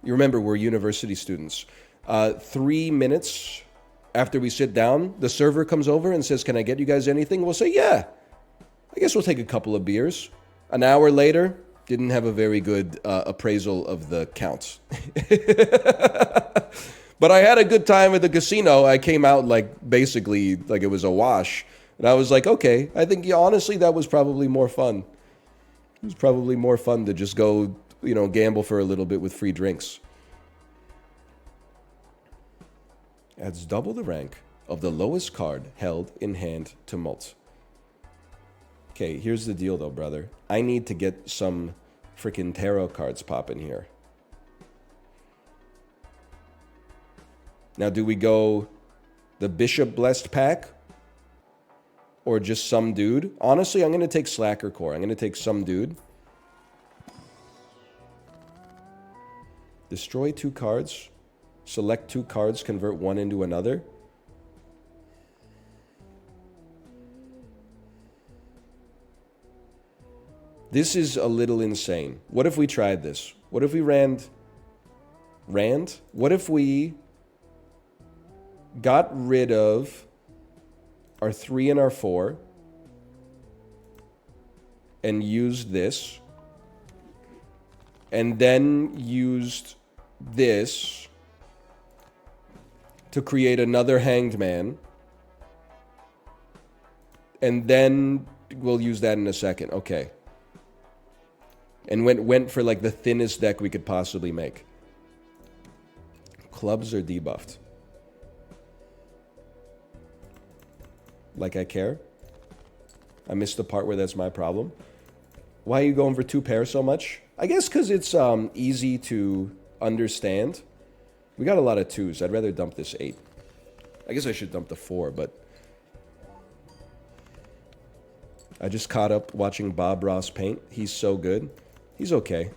You remember, we're university students. 3 minutes after we sit down, the server comes over and says, can I get you guys anything? We'll say, yeah. I guess we'll take a couple of beers. An hour later, didn't have a very good appraisal of the counts. But I had a good time at the casino. I came out like basically like it was a wash. And I was like, okay, I think honestly that was probably more fun. It was probably more fun to just go, gamble for a little bit with free drinks. Adds double the rank of the lowest card held in hand to mult. Okay, here's the deal though, brother. I need to get some freaking tarot cards popping here. Now, do we go the Bishop Blessed pack? Or just some dude? Honestly, I'm going to take Slacker Core. I'm going to take some dude. Destroy 2 cards. Select 2 cards, convert one into another. This is a little insane. What if we tried this? What if we ran? What if we got rid of our 3 and our 4 and used this, and then used this to create another Hanged Man, and then we'll use that in a second. Okay. And went for like the thinnest deck we could possibly make. Clubs are debuffed. Like I care. I missed the part where that's my problem. Why are you going for 2 pairs so much? I guess because it's easy to understand. We got a lot of 2s. I'd rather dump this 8. I guess I should dump the 4, but I just caught up watching Bob Ross paint. He's so good. He's okay.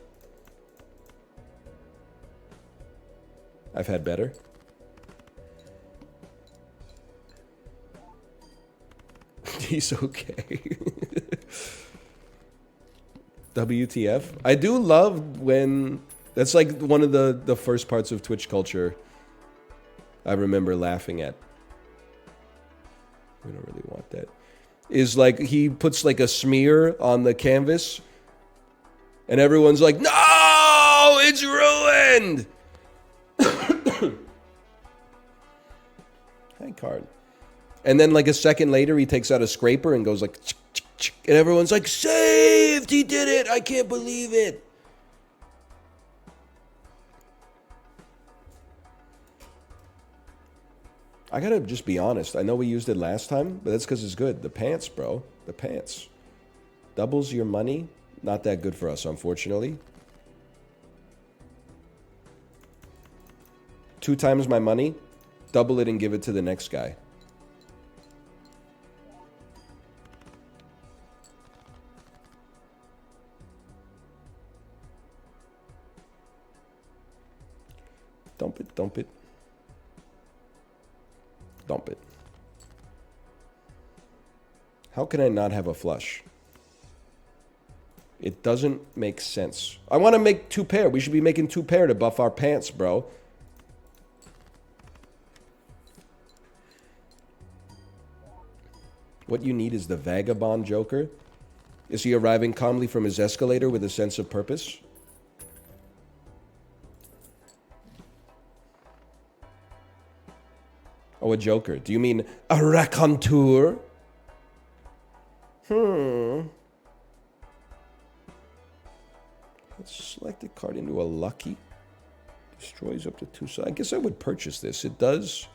I've had better. He's okay. WTF? I do love when... That's like one of the first parts of Twitch culture I remember laughing at. We don't really want that. Is like he puts like a smear on the canvas and everyone's like, no, it's ruined. High card. And then like a second later, he takes out a scraper and goes like, chick, chick, chick, and everyone's like, saved! He did it! I can't believe it! I gotta just be honest. I know we used it last time, but that's because it's good. The pants, bro. The pants. Doubles your money. Not that good for us, unfortunately. 2 times my money. Double it and give it to the next guy. Dump it, dump it. Dump it. How can I not have a flush? It doesn't make sense. I want to make 2 pair. We should be making 2 pair to buff our pants, bro. What you need is the vagabond joker. Is he arriving calmly from his escalator with a sense of purpose? Oh, a joker. Do you mean a raconteur? Let's select a card into a lucky. Destroys up to 2. So I guess I would purchase this. It does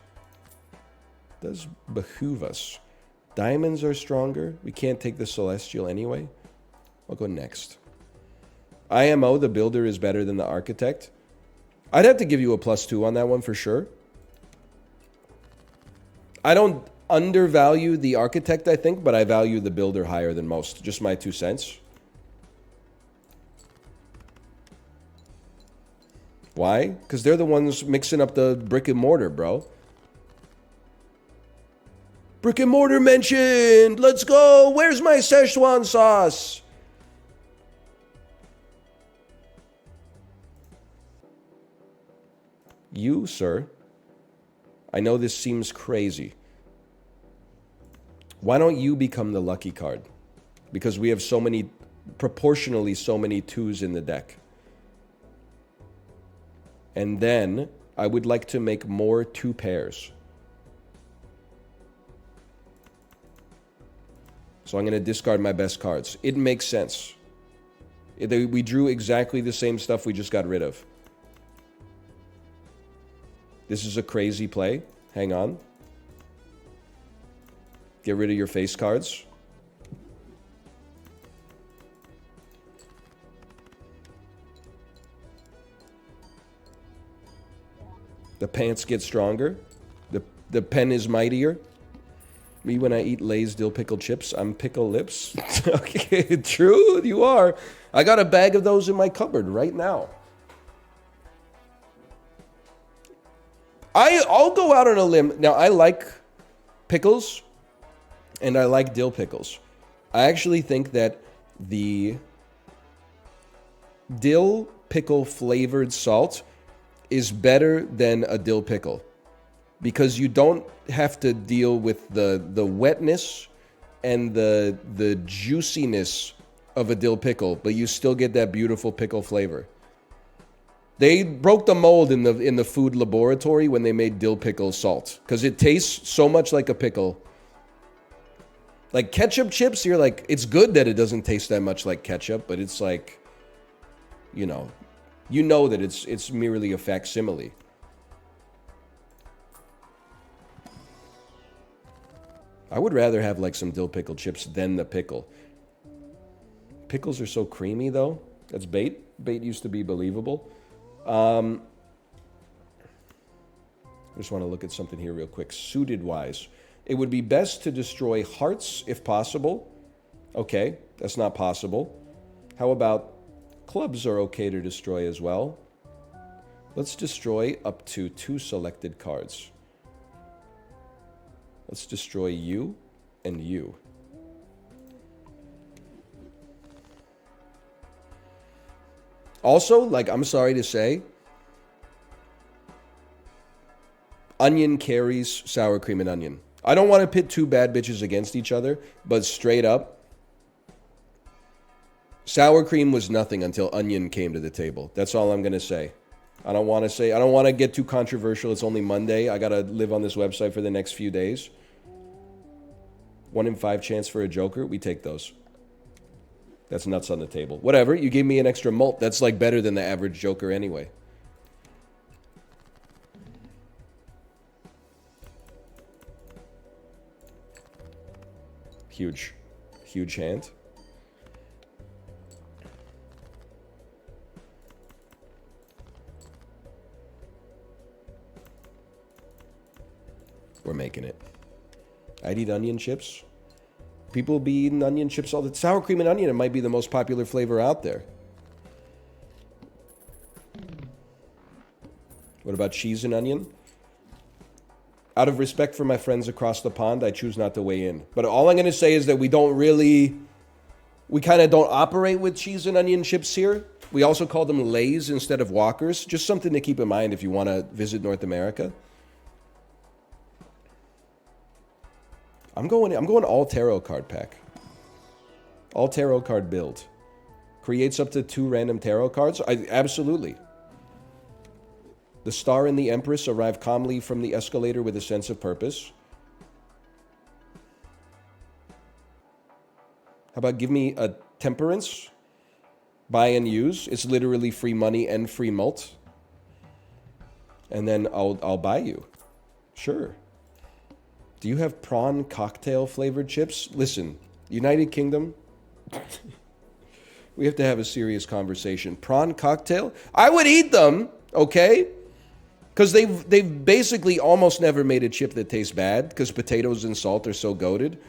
behoove us. Diamonds are stronger. We can't take the celestial anyway. I'll go next. IMO, the builder, is better than the architect. I'd have to give you a +2 on that one for sure. I don't undervalue the architect, I think, but I value the builder higher than most. Just my 2 cents. Why? Because they're the ones mixing up the brick and mortar, bro. Brick and mortar mentioned! Let's go! Where's my Szechuan sauce? You, sir. I know this seems crazy. Why don't you become the lucky card? Because we have so many, proportionally so many 2s in the deck. And then I would like to make more 2 pairs. So I'm going to discard my best cards. It makes sense. We drew exactly the same stuff we just got rid of. This is a crazy play. Hang on. Get rid of your face cards. The pants get stronger. The pen is mightier. Me, when I eat Lay's dill pickle chips, I'm pickle lips. Okay, true, you are. I got a bag of those in my cupboard right now. I'll go out on a limb. Now, I like pickles, and I like dill pickles. I actually think that the dill pickle flavored salt is better than a dill pickle. Because you don't have to deal with the wetness and the juiciness of a dill pickle, but you still get that beautiful pickle flavor. They broke the mold in the food laboratory when they made dill pickle salt, because it tastes so much like a pickle. Like ketchup chips, you're like, it's good that it doesn't taste that much like ketchup, but it's like, you know that it's merely a facsimile. I would rather have like some dill pickle chips than the pickle. Pickles are so creamy though. That's bait. Bait used to be believable. I just want to look at something here real quick. Suited wise. It would be best to destroy hearts if possible. Okay, that's not possible. How about clubs are okay to destroy as well. Let's destroy up to 2 selected cards. Let's destroy you and you. Also, like, I'm sorry to say, onion carries sour cream and onion. I don't want to pit 2 bad bitches against each other, but straight up, sour cream was nothing until onion came to the table. That's all I'm going to say. I don't want to get too controversial. It's only Monday. I got to live on this website for the next few days. 1 in 5 chance for a joker. We take those. That's nuts on the table. Whatever. You gave me an extra mult. That's like better than the average joker anyway. Huge. Huge hand. We're making it. I'd eat onion chips. People be eating onion chips all the sour cream and onion. It might be the most popular flavor out there. What about cheese and onion? Out of respect for my friends across the pond, I choose not to weigh in. But all I'm going to say is that we kind of don't operate with cheese and onion chips here. We also call them Lays instead of Walkers. Just something to keep in mind if you want to visit North America. I'm going all tarot card pack. All tarot card build. Creates up to 2 random tarot cards. Absolutely. The Star and the Empress arrive calmly from the escalator with a sense of purpose. How about give me a Temperance? Buy and use. It's literally free money and free mult. And then I'll buy you. Sure. Do you have prawn cocktail flavored chips? Listen, United Kingdom, we have to have a serious conversation. Prawn cocktail? I would eat them, okay? Because they've basically almost never made a chip that tastes bad because potatoes and salt are so goated.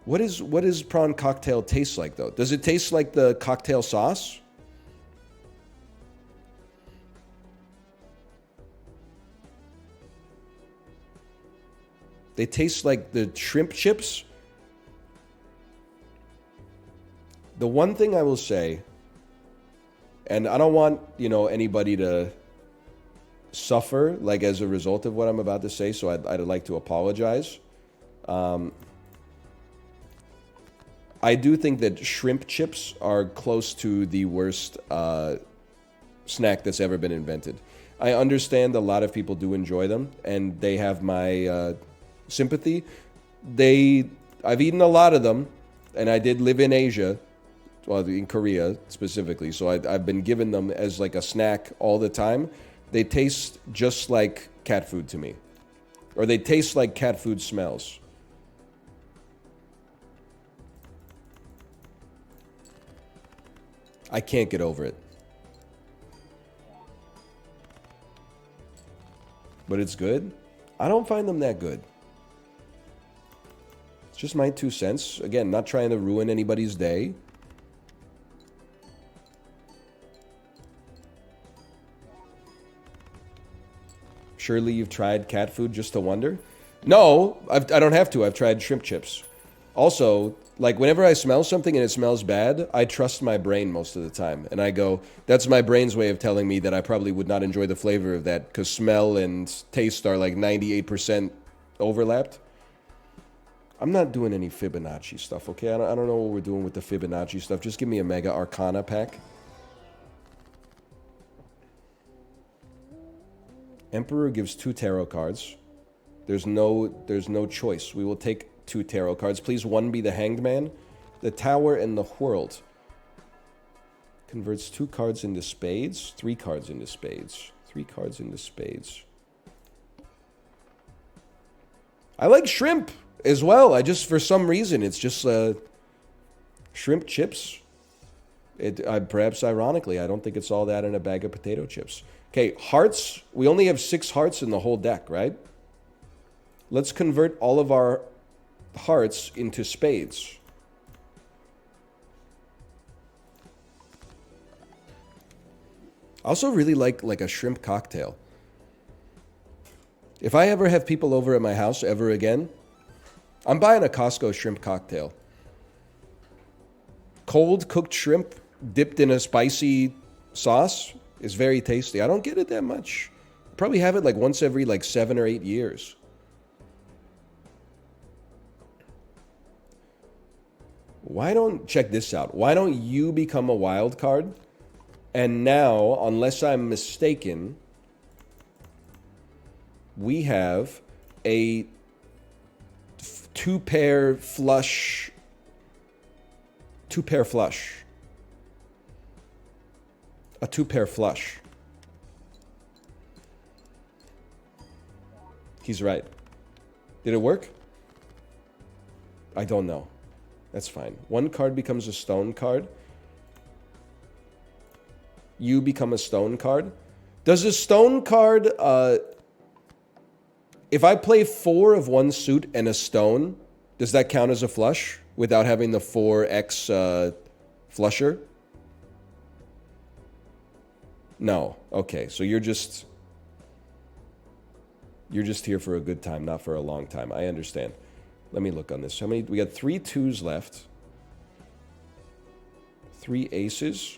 What does prawn cocktail taste like, though? Does it taste like the cocktail sauce? They taste like the shrimp chips. The one thing I will say, and I don't want, anybody to suffer like as a result of what I'm about to say, so I'd like to apologize. I do think that shrimp chips are close to the worst snack that's ever been invented. I understand a lot of people do enjoy them, and they have my sympathy. I've eaten a lot of them, and I did live in Asia, well, in Korea specifically, so I've been given them as like a snack all the time. They taste just like cat food to me, or they taste like cat food smells. I can't get over it. But it's good? I don't find them that good. It's just my 2 cents. Again, not trying to ruin anybody's day. Surely you've tried cat food just to wonder? No, I don't have to. I've tried shrimp chips. Also, like whenever I smell something and it smells bad, I trust my brain most of the time. And I go, that's my brain's way of telling me that I probably would not enjoy the flavor of that because smell and taste are like 98% overlapped. I'm not doing any Fibonacci stuff, okay? I don't know what we're doing with the Fibonacci stuff. Just give me a Mega Arcana pack. Emperor gives 2 tarot cards. There's no choice. We will take 2 tarot cards. Please, 1 be the Hanged Man, the Tower, and the Whirled. Converts 2 cards into spades, 3 cards into spades, 3 cards into spades. I like shrimp as well. I just, for some reason, it's just shrimp chips. Perhaps ironically, I don't think it's all that in a bag of potato chips. Okay, hearts. We only have 6 hearts in the whole deck, right? Let's convert all of our hearts into spades. I also really like a shrimp cocktail. If I ever have people over at my house ever again, I'm buying a Costco shrimp cocktail. Cold cooked shrimp dipped in a spicy sauce is very tasty. I don't get it that much. Probably have it like once every like 7 or 8 years. Check this out. Why don't you become a wild card And now, unless I'm mistaken, we have a two-pair flush. Two-pair flush. A two-pair flush. He's right. Did it work? I don't know. That's fine. One card becomes a stone card. You become a stone card. Does a stone card... if I play 4 of one suit and a stone, does that count as a flush without having the 4x flusher? No. Okay, so you're just here for a good time, not for a long time. I understand. Let me look on this. How many? We got 3 2s left. 3 aces.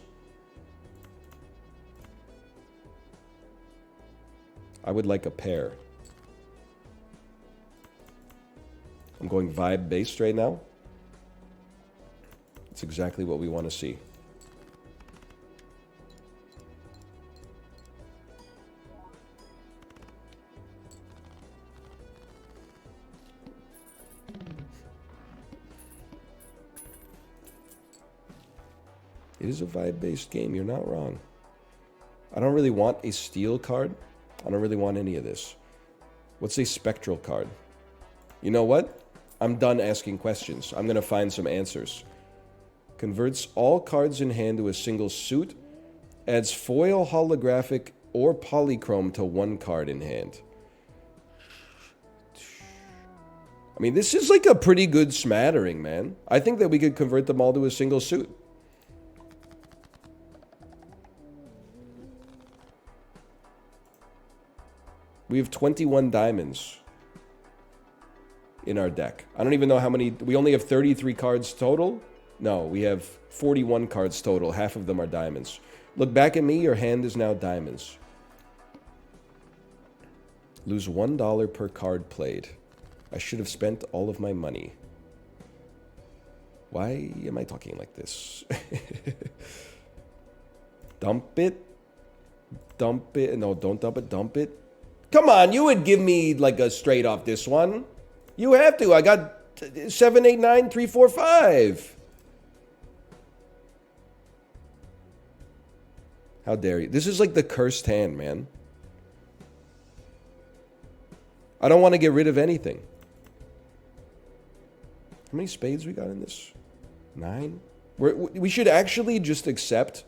I would like a pair. I'm going vibe based right now. It's exactly what we want to see. It is a vibe-based game. You're not wrong. I don't really want a steel card. I don't really want any of this. What's a spectral card? You know what? I'm done asking questions. I'm going to find some answers. Converts all cards in hand to a single suit. Adds foil, holographic, or polychrome to one card in hand. I mean, this is like a pretty good smattering, man. I think that we could convert them all to a single suit. We have 21 diamonds in our deck. I don't even know how many... We only have 33 cards total? No, we have 41 cards total. Half of them are diamonds. Look back at me. Your hand is now diamonds. Lose $1 per card played. I should have spent all of my money. Why am I talking like this? Dump it. Dump it. No, don't dump it. Dump it. Come on, you would give me like a straight off this one. You have to. I got 7, 8, 9, 3, 4, 5. How dare you? This is like the cursed hand, man. I don't want to get rid of anything. How many spades we got in this? 9? We should actually just accept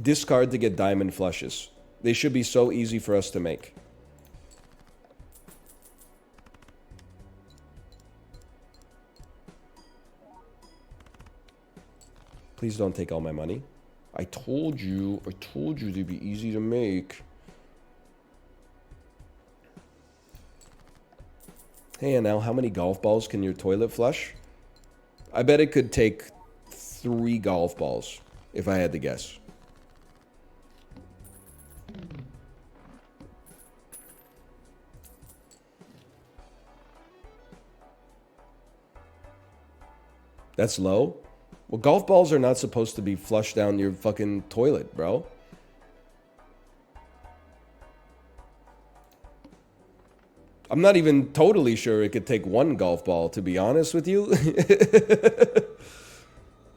discard to get diamond flushes. They should be so easy for us to make. Please don't take all my money. I told you they'd be easy to make. Hey, Anel, how many golf balls can your toilet flush? I bet it could take 3 golf balls, if I had to guess. That's low? Well, golf balls are not supposed to be flushed down your fucking toilet, bro. I'm not even totally sure it could take 1 golf ball, to be honest with you.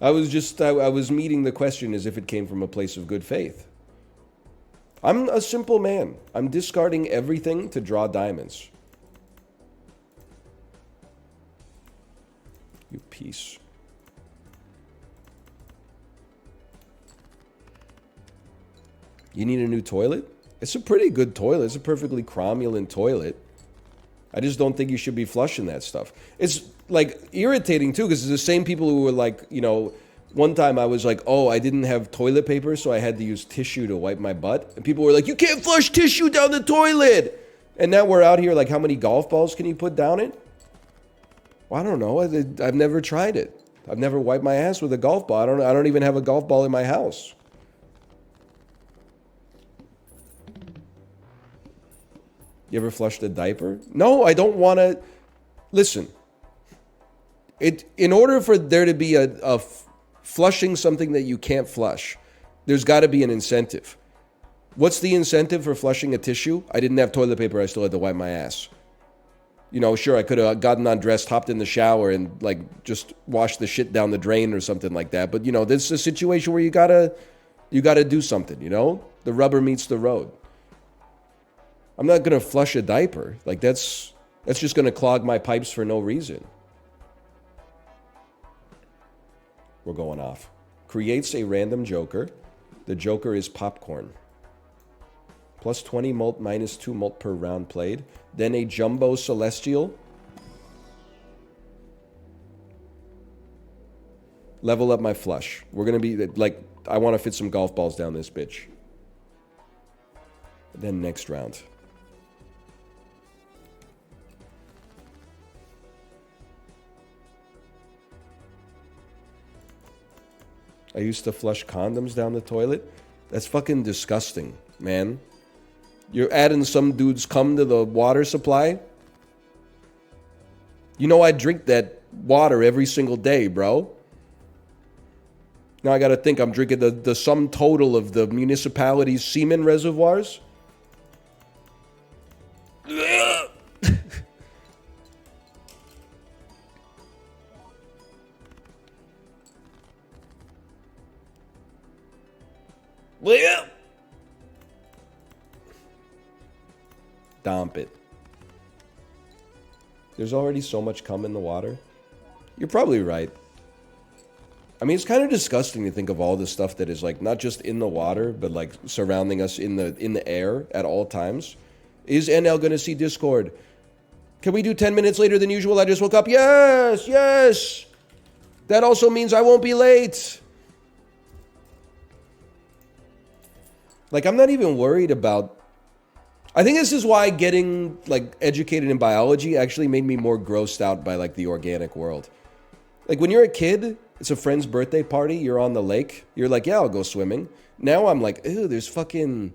I was meeting the question as if it came from a place of good faith. I'm a simple man. I'm discarding everything to draw diamonds. You piece. You need a new toilet? It's a pretty good toilet. It's a perfectly cromulent toilet. I just don't think you should be flushing that stuff. It's like irritating too, because it's the same people who were like, you know, one time I was like, oh, I didn't have toilet paper, so I had to use tissue to wipe my butt. And people were like, you can't flush tissue down the toilet. And now we're out here like, how many golf balls can you put down it? Well, I don't know. I've never tried it. I've never wiped my ass with a golf ball. I don't even have a golf ball in my house. You ever flushed a diaper? No, I don't want to. Listen, in order for there to be a flushing something that you can't flush, There's got to be an incentive. What's the incentive for flushing a tissue? I didn't have toilet paper. I still had to wipe my ass. You know, sure, I could have gotten undressed, hopped in the shower, and, like, just washed the shit down the drain or something like that. But, you know, this is a situation where you gotta do something, you know? The rubber meets the road. I'm not going to flush a diaper. Like, that's just going to clog my pipes for no reason. We're going off. Creates a random joker. The joker is popcorn. Plus 20 mult, minus 2 mult per round played. Then a jumbo celestial. Level up my flush. We're going to be, like, I want to fit some golf balls down this bitch. Then next round. I used to flush condoms down the toilet. That's fucking disgusting, man. You're adding some dude's cum to the water supply? You know I drink that water every single day, bro. Now I gotta think I'm drinking the sum total of the municipality's semen reservoirs. Dump it. There's already so much cum in the water. You're probably right. I mean, it's kind of disgusting to think of all the stuff that is, like, not just in the water, but, like, surrounding us in the air at all times. Is NL gonna see Discord? Can we do 10 minutes later than usual? I just woke up. Yes, yes. That also means I won't be late. Like, I'm not even worried about... I think this is why getting, like, educated in biology actually made me more grossed out by, like, the organic world. Like, when you're a kid, it's a friend's birthday party, you're on the lake, you're like, yeah, I'll go swimming. Now I'm like, ew, there's fucking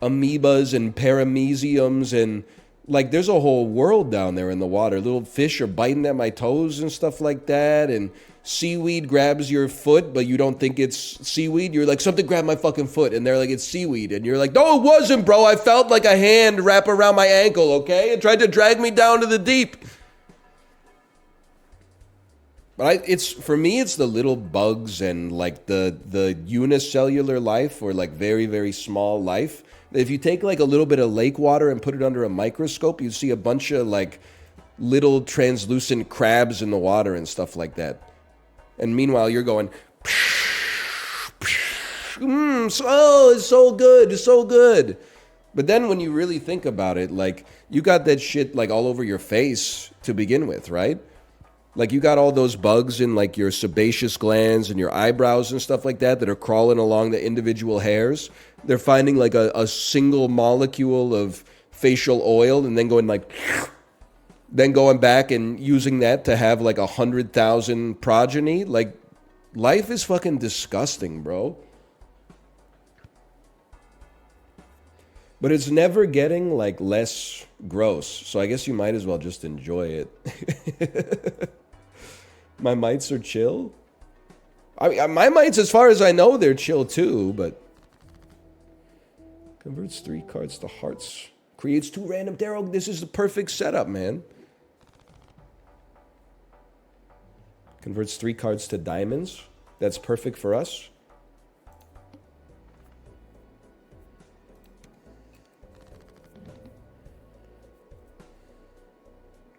amoebas and parameciums and, like, there's a whole world down there in the water. Little fish are biting at my toes and stuff like that, and seaweed grabs your foot, but you don't think it's seaweed. You're like, something grabbed my fucking foot, and they're like, it's seaweed. And you're like, no, it wasn't, bro. I felt like a hand wrap around my ankle, okay? It tried to drag me down to the deep. But for me, it's the little bugs and, like, the unicellular life, or, like, very, very small life. If you take, like, a little bit of lake water and put it under a microscope, you see a bunch of, like, little translucent crabs in the water and stuff like that. And meanwhile, you're going, oh, it's so good, it's so good. But then when you really think about it, like, you got that shit, like, all over your face to begin with, right? Like, you got all those bugs in, like, your sebaceous glands and your eyebrows and stuff like that are crawling along the individual hairs. They're finding, like, a single molecule of facial oil and then going, like... Then going back and using that to have, like, 100,000 progeny. Like, life is fucking disgusting, bro. But it's never getting, like, less gross. So I guess you might as well just enjoy it. My mites are chill. I mean, my mites, as far as I know, they're chill too, but... Converts 3 cards to hearts. Creates 2 random tarot. This is the perfect setup, man. Converts 3 cards to diamonds. That's perfect for us.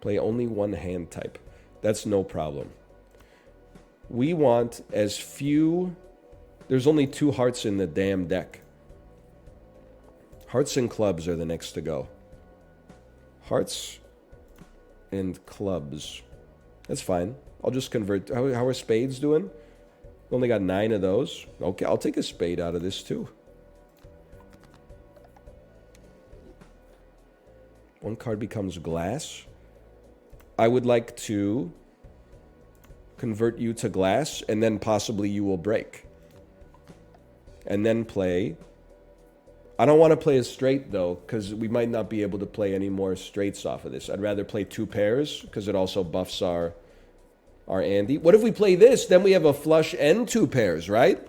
Play only 1 hand type. That's no problem. We want as few... There's only 2 hearts in the damn deck. Hearts and clubs are the next to go. Hearts and clubs. That's fine. I'll just convert. How are spades doing? Only got 9 of those. Okay, I'll take a spade out of this too. 1 card becomes glass. I would like to convert you to glass, and then possibly you will break. And then play... I don't want to play a straight, though, because we might not be able to play any more straights off of this. I'd rather play 2 pairs, because it also buffs our Andy. What if we play this? Then we have a flush and 2 pairs, right?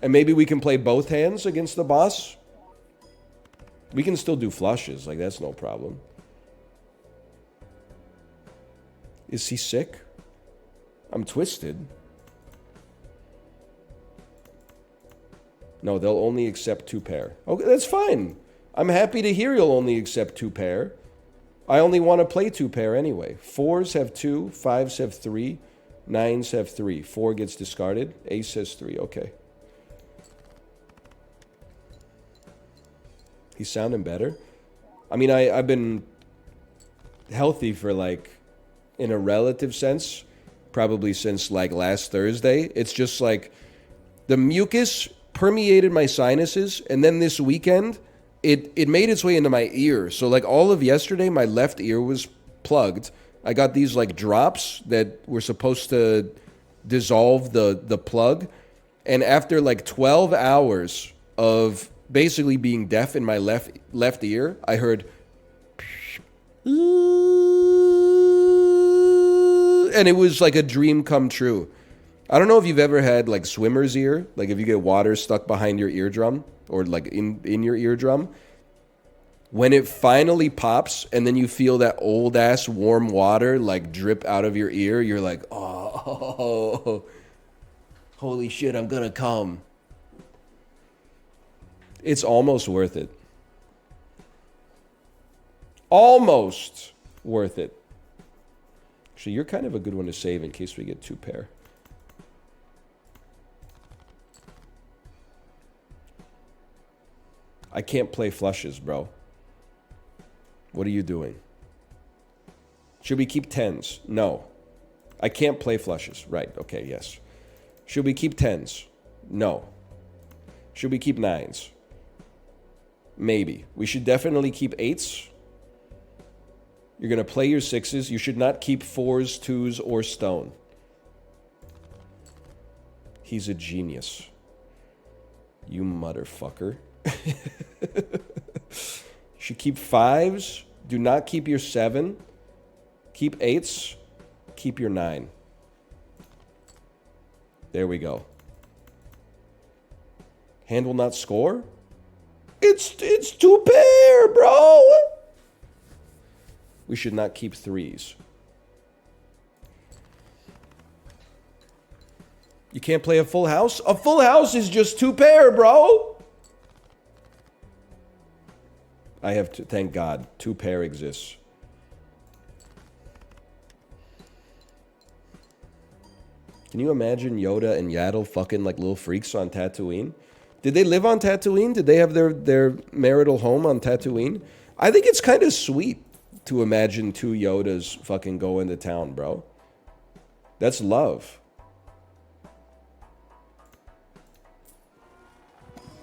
And maybe we can play both hands against the boss. We can still do flushes. Like, that's no problem. Is he sick? I'm twisted. No, they'll only accept 2 pair. Okay, that's fine. I'm happy to hear you'll only accept 2 pair. I only want to play 2 pair anyway. 4s have 2, 5s have 3, 9s have 3. 4 gets discarded. Ace has 3. Okay. He's sounding better. I mean, I've been healthy for, like, in a relative sense, probably since, like, last Thursday. It's just, like, the mucus permeated my sinuses, and then this weekend, it made its way into my ear. So, like, all of yesterday, my left ear was plugged. I got these, like, drops that were supposed to dissolve the plug. And after, like, 12 hours of basically being deaf in my left ear, I heard, and it was like a dream come true. I don't know if you've ever had, like, swimmer's ear, like if you get water stuck behind your eardrum or, like, in your eardrum. When it finally pops and then you feel that old ass warm water, like, drip out of your ear, you're like, oh, holy shit, I'm gonna come. It's almost worth it. Almost worth it. Actually, you're kind of a good one to save in case we get 2 pair. I can't play flushes, bro. What are you doing? Should we keep 10s? No. I can't play flushes. Right, okay, yes. Should we keep 10s? No. Should we keep 9s? Maybe. We should definitely keep 8s. You're going to play your 6s. You should not keep 4s, 2s, or stone. He's a genius. You motherfucker. You should keep 5s. Do not keep your 7. Keep 8s. Keep your 9. There we go. Hand will not score? It's 2 pair, bro. We should not keep 3s. You can't play a full house? A full house is just 2 pair, bro. I have to, thank God, 2 pair exists. Can you imagine Yoda and Yaddle fucking like little freaks on Tatooine? Did they live on Tatooine? Did they have their marital home on Tatooine? I think it's kind of sweet to imagine 2 Yodas fucking going to town, bro. That's love.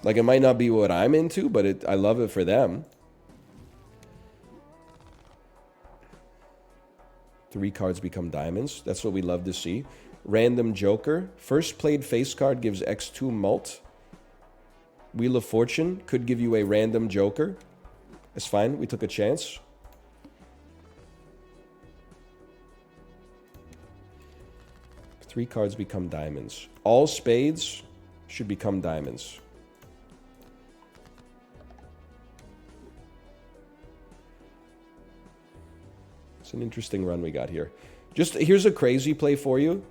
Like, it might not be what I'm into, but I love it for them. 3 cards become diamonds. That's what we love to see. Random Joker. First played face card gives X2 mult. Wheel of Fortune could give you a random Joker. It's fine. We took a chance. Three cards become diamonds. All spades should become diamonds. It's an interesting run we got here. Just here's a crazy play for you.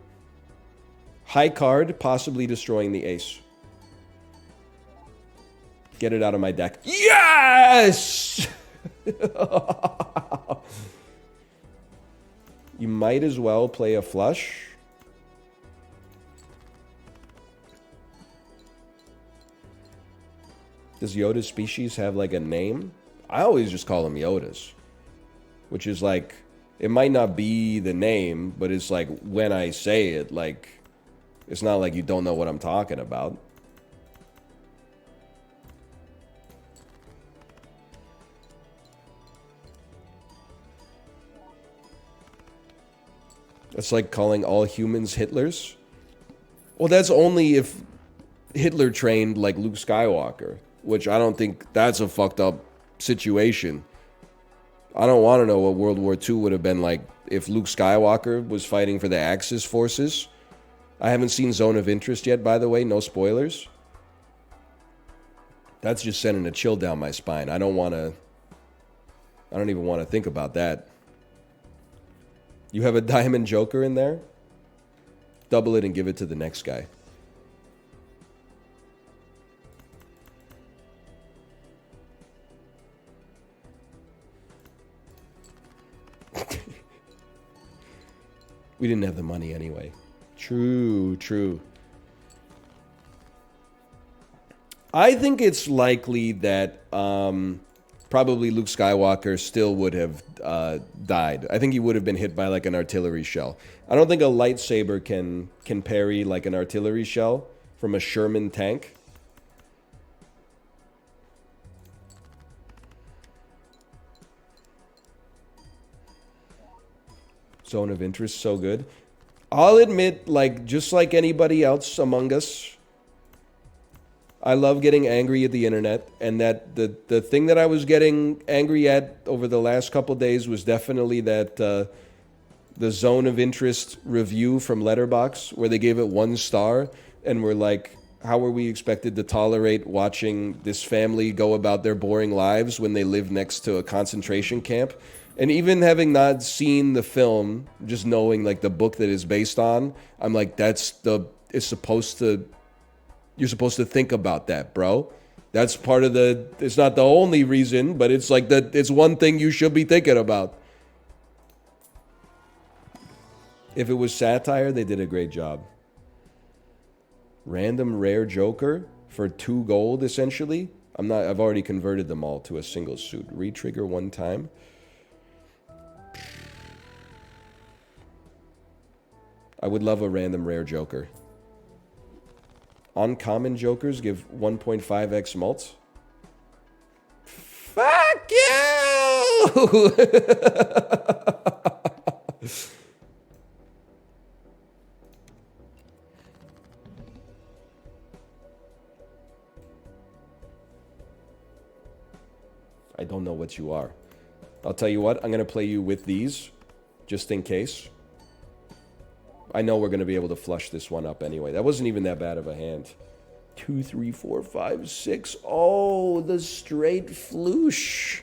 High card, possibly destroying the ace. Get it out of my deck. Yes! You might as well play a flush. Does Yoda's species have like a name? I always just call them Yodas. Which is like, it might not be the name, but it's like when I say it, like, it's not like you don't know what I'm talking about. It's like calling all humans Hitlers. Well, that's only if Hitler trained like Luke Skywalker, which I don't think that's a fucked up situation. I don't want to know what World War II would have been like if Luke Skywalker was fighting for the Axis forces. I haven't seen Zone of Interest yet, by the way. No spoilers. That's just sending a chill down my spine. I don't even want to think about that. You have a diamond joker in there? Double it and give it to the next guy. We didn't have the money anyway. True, true. I think it's likely that probably Luke Skywalker still would have died. I think he would have been hit by like an artillery shell. I don't think a lightsaber can parry like an artillery shell from a Sherman tank. Zone of interest, so good. I'll admit, like, just like anybody else among us, I love getting angry at the internet, and that the thing that I was getting angry at over the last couple days was definitely that the zone of interest review from Letterboxd, where they gave it 1 star, and were like, how are we expected to tolerate watching this family go about their boring lives when they live next to a concentration camp? And even having not seen the film, just knowing like the book that it's based on, I'm like, you're supposed to think about that, bro. That's part of it's not the only reason, but it's like it's one thing you should be thinking about. If it was satire, they did a great job. Random rare joker for 2 gold, essentially. I've already converted them all to a single suit. Retrigger 1 time. I would love a random rare joker. Uncommon jokers give 1.5x mults. Fuck you! I don't know what you are. I'll tell you what, I'm going to play you with these, just in case. I know we're going to be able to flush this one up anyway. That wasn't even that bad of a hand. 2, 3, 4, 5, 6. Oh, the straight floosh.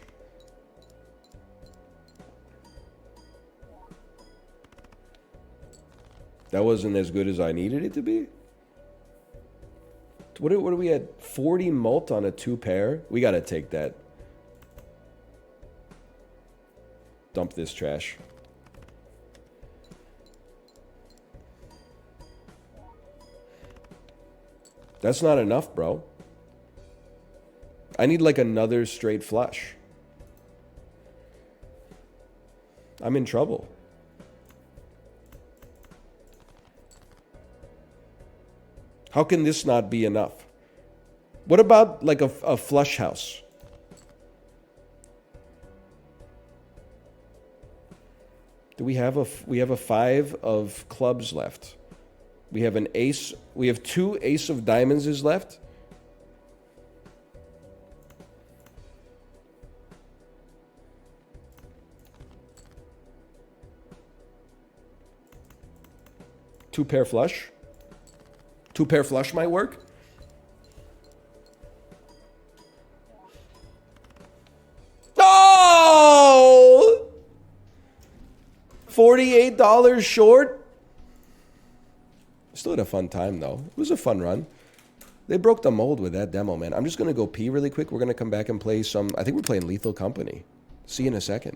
That wasn't as good as I needed it to be. What are we at? 40 mult on a 2 pair? We got to take that. Dump this trash. That's not enough, bro. I need like another straight flush. I'm in trouble. How can this not be enough? What about like a flush house? Do we have a 5 of clubs left? We have an ace. We have 2 ace of diamonds is left. Two pair flush. 2 pair flush might work. Oh! $48 short. Still had a fun time, though. It was a fun run. They broke the mold with that demo, man. I'm just going to go pee really quick. We're going to come back and play some... I think we're playing Lethal Company. See you in a second.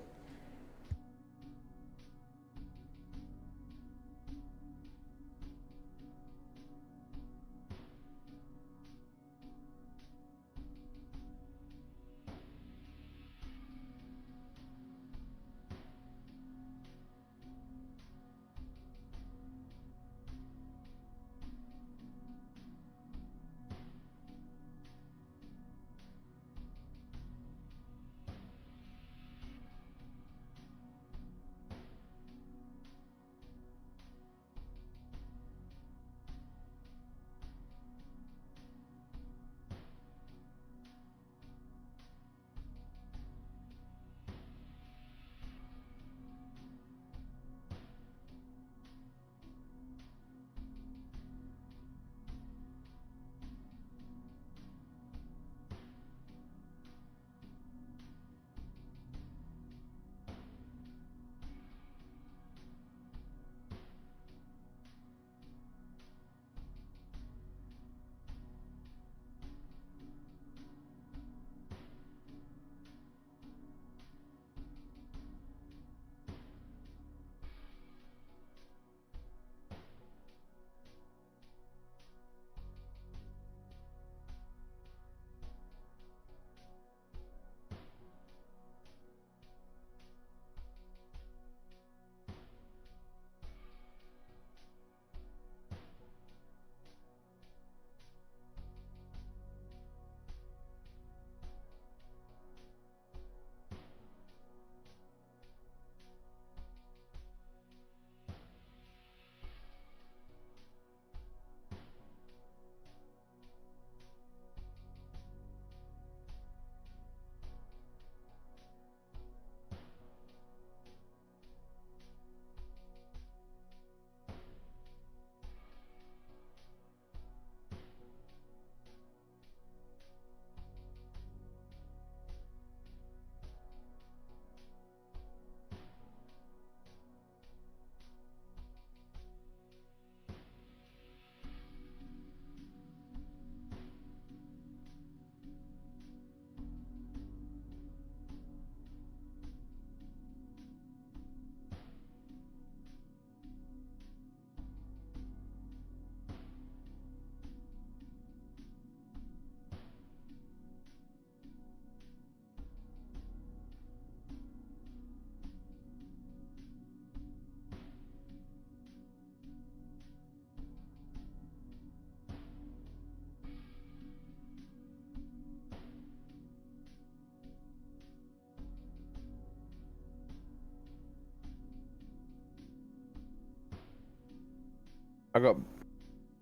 I got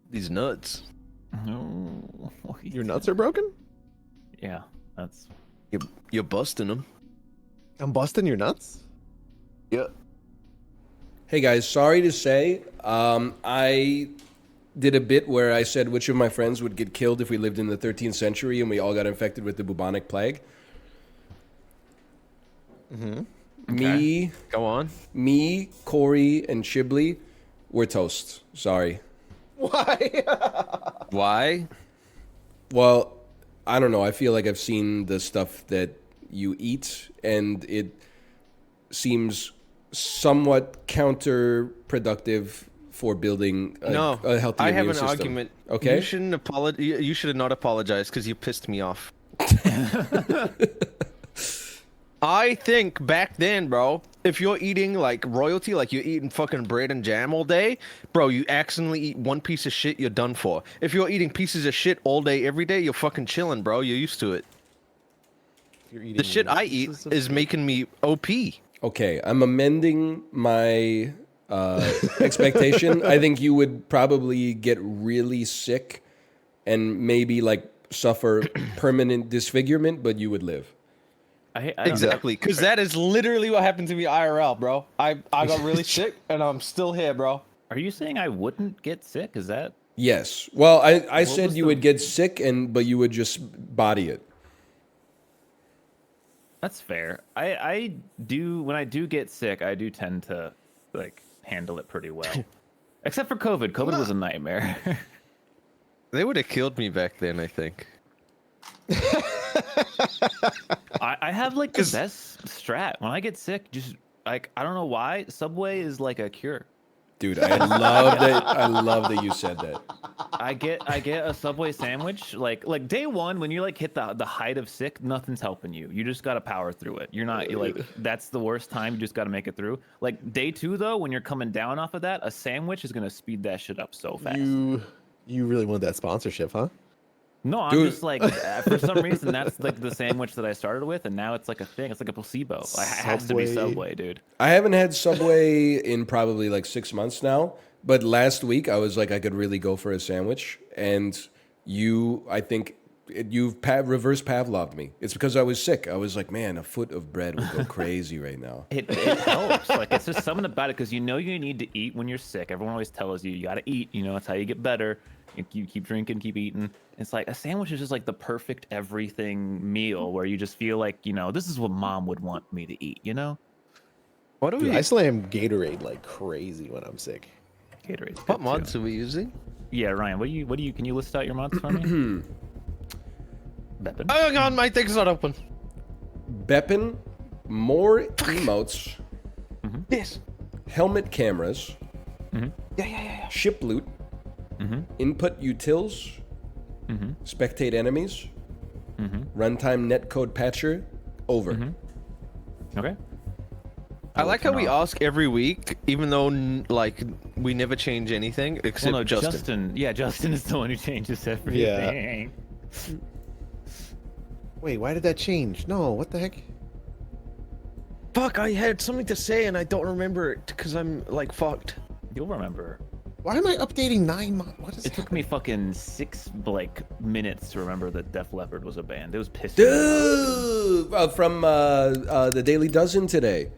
these nuts. No. Your nuts are broken? Yeah, that's. You're busting them. I'm busting your nuts? Yeah. Hey guys, sorry to say, I did a bit where I said which of my friends would get killed if we lived in the 13th century and we all got infected with the bubonic plague. Okay. Go on. Me, Corey, and Shibley were toast. Sorry. Why? Why? Well, I don't know. I feel like I've seen the stuff that you eat, and it seems somewhat counterproductive for building a healthy I immune have an system. argument. Okay. You shouldn't apologize. You should have not apologized because you pissed me off. I think back then, bro, if you're eating like royalty, like you're eating fucking bread and jam all day, bro, you accidentally eat one piece of shit, you're done for. If you're eating pieces of shit all day, every day, you're fucking chilling, bro. You're used to it. You're eating The shit I eat pieces of is shit? making me OP. Okay, I'm amending my expectation. I think you would probably get really sick and maybe like suffer permanent disfigurement, but you would live. I don't- Exactly, because that is literally what happened to me IRL, bro. I got really sick and I'm still here, bro. Are you saying I wouldn't get sick? Is that? Yes. Well, I said was you the- would get sick, but you would just body it. That's fair. I do when I do get sick, I do tend to like handle it pretty well. Except for COVID. COVID was a nightmare. They would have killed me back then, I think. I have like the best strat. When I get sick, just like I don't know why, Subway is like a cure. Dude, I love that. I love that you said that. I get a Subway sandwich like day one when you like hit the height of sick, nothing's helping you. You just gotta power through it. You're not you're, like that's the worst time. You just gotta make it through. Like day two though, when you're coming down off of that, a sandwich is gonna speed that shit up so fast. You really want that sponsorship, huh? No, I'm Dude. just like for some reason that's like the sandwich that I started with, and now it's like a thing. It's like a placebo. It has to be Subway. Subway, dude. I haven't had Subway in probably like 6 months now, but last week I was like I could really go for a sandwich, and I think you've reverse Pavloved me. It's because I was sick. I was like, man, a foot of bread would go crazy right now. It helps. Like it's just something about it because you know you need to eat when you're sick. Everyone always tells you got to eat. You know, it's how you get better. You keep drinking, keep eating. It's like a sandwich is just like the perfect everything meal where you just feel like, you know, this is what mom would want me to eat, you know? What are Dude, we? I slam Gatorade like crazy when I'm sick. Gatorade's What good, mods too. are we using? Yeah, Ryan, what do you can you list out your mods for me? Beppin? Oh, hang on, my thing's not open. Beppin, more emotes, Yes. helmet cameras, Yeah. ship loot, input utils, spectate enemies, runtime netcode patcher, over. Okay. I like how we turn off. ask every week, even though like we never change anything except Well, no, Justin. Yeah, Justin is the one who changes everything. Wait, why did that change? No, what the heck? Fuck, I had something to say and I don't remember it because I'm like fucked. You'll remember. Why am I updating 9 months? What is It took me fucking 6 like minutes to remember that Def Leppard was a band. It was pissing me off. Dude, from the Daily Dozen today.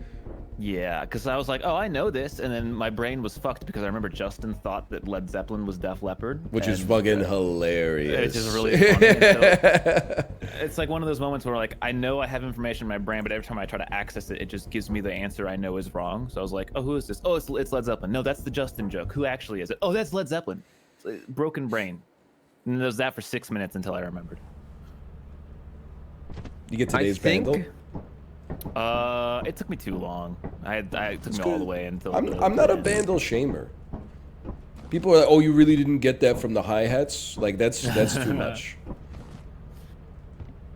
Yeah, because I was like, oh, I know this, and then my brain was fucked because I remember Justin thought that Led Zeppelin was Def Leppard, Which is and, fucking hilarious. It's just really funny. And so, it's like one of those moments where like I know I have information in my brain, but every time I try to access it, it just gives me the answer I know is wrong. So I was like, oh, who is this? Oh, it's Led Zeppelin. No, that's the Justin joke. Who actually is it? Oh, that's Led Zeppelin. Broken brain. And there was that for 6 minutes until I remembered. You get today's bundle. It took me too long. It took me all the way until. I'm not a Vandal shamer. People are like, oh, you really didn't get that from the hi-hats? Like, that's too much.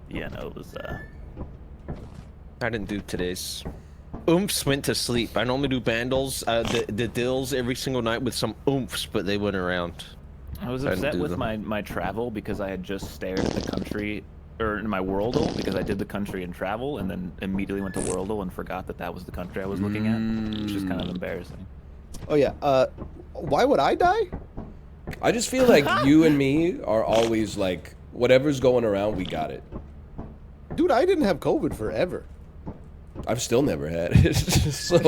Yeah, no, it was. I didn't do today's. Oomphs went to sleep. I normally do bandles, the dills every single night with some oomphs, but they went around. I was I didn't upset do with them. my travel because I had just stared at the country, or in my Worldle, because I did the country and travel, and then immediately went to Worldle and forgot that was the country I was looking at, which is kind of embarrassing. Oh yeah. Why would I die? I just feel like you and me are always like, whatever's going around, we got it. Dude, I didn't have COVID forever. I've still never had it. so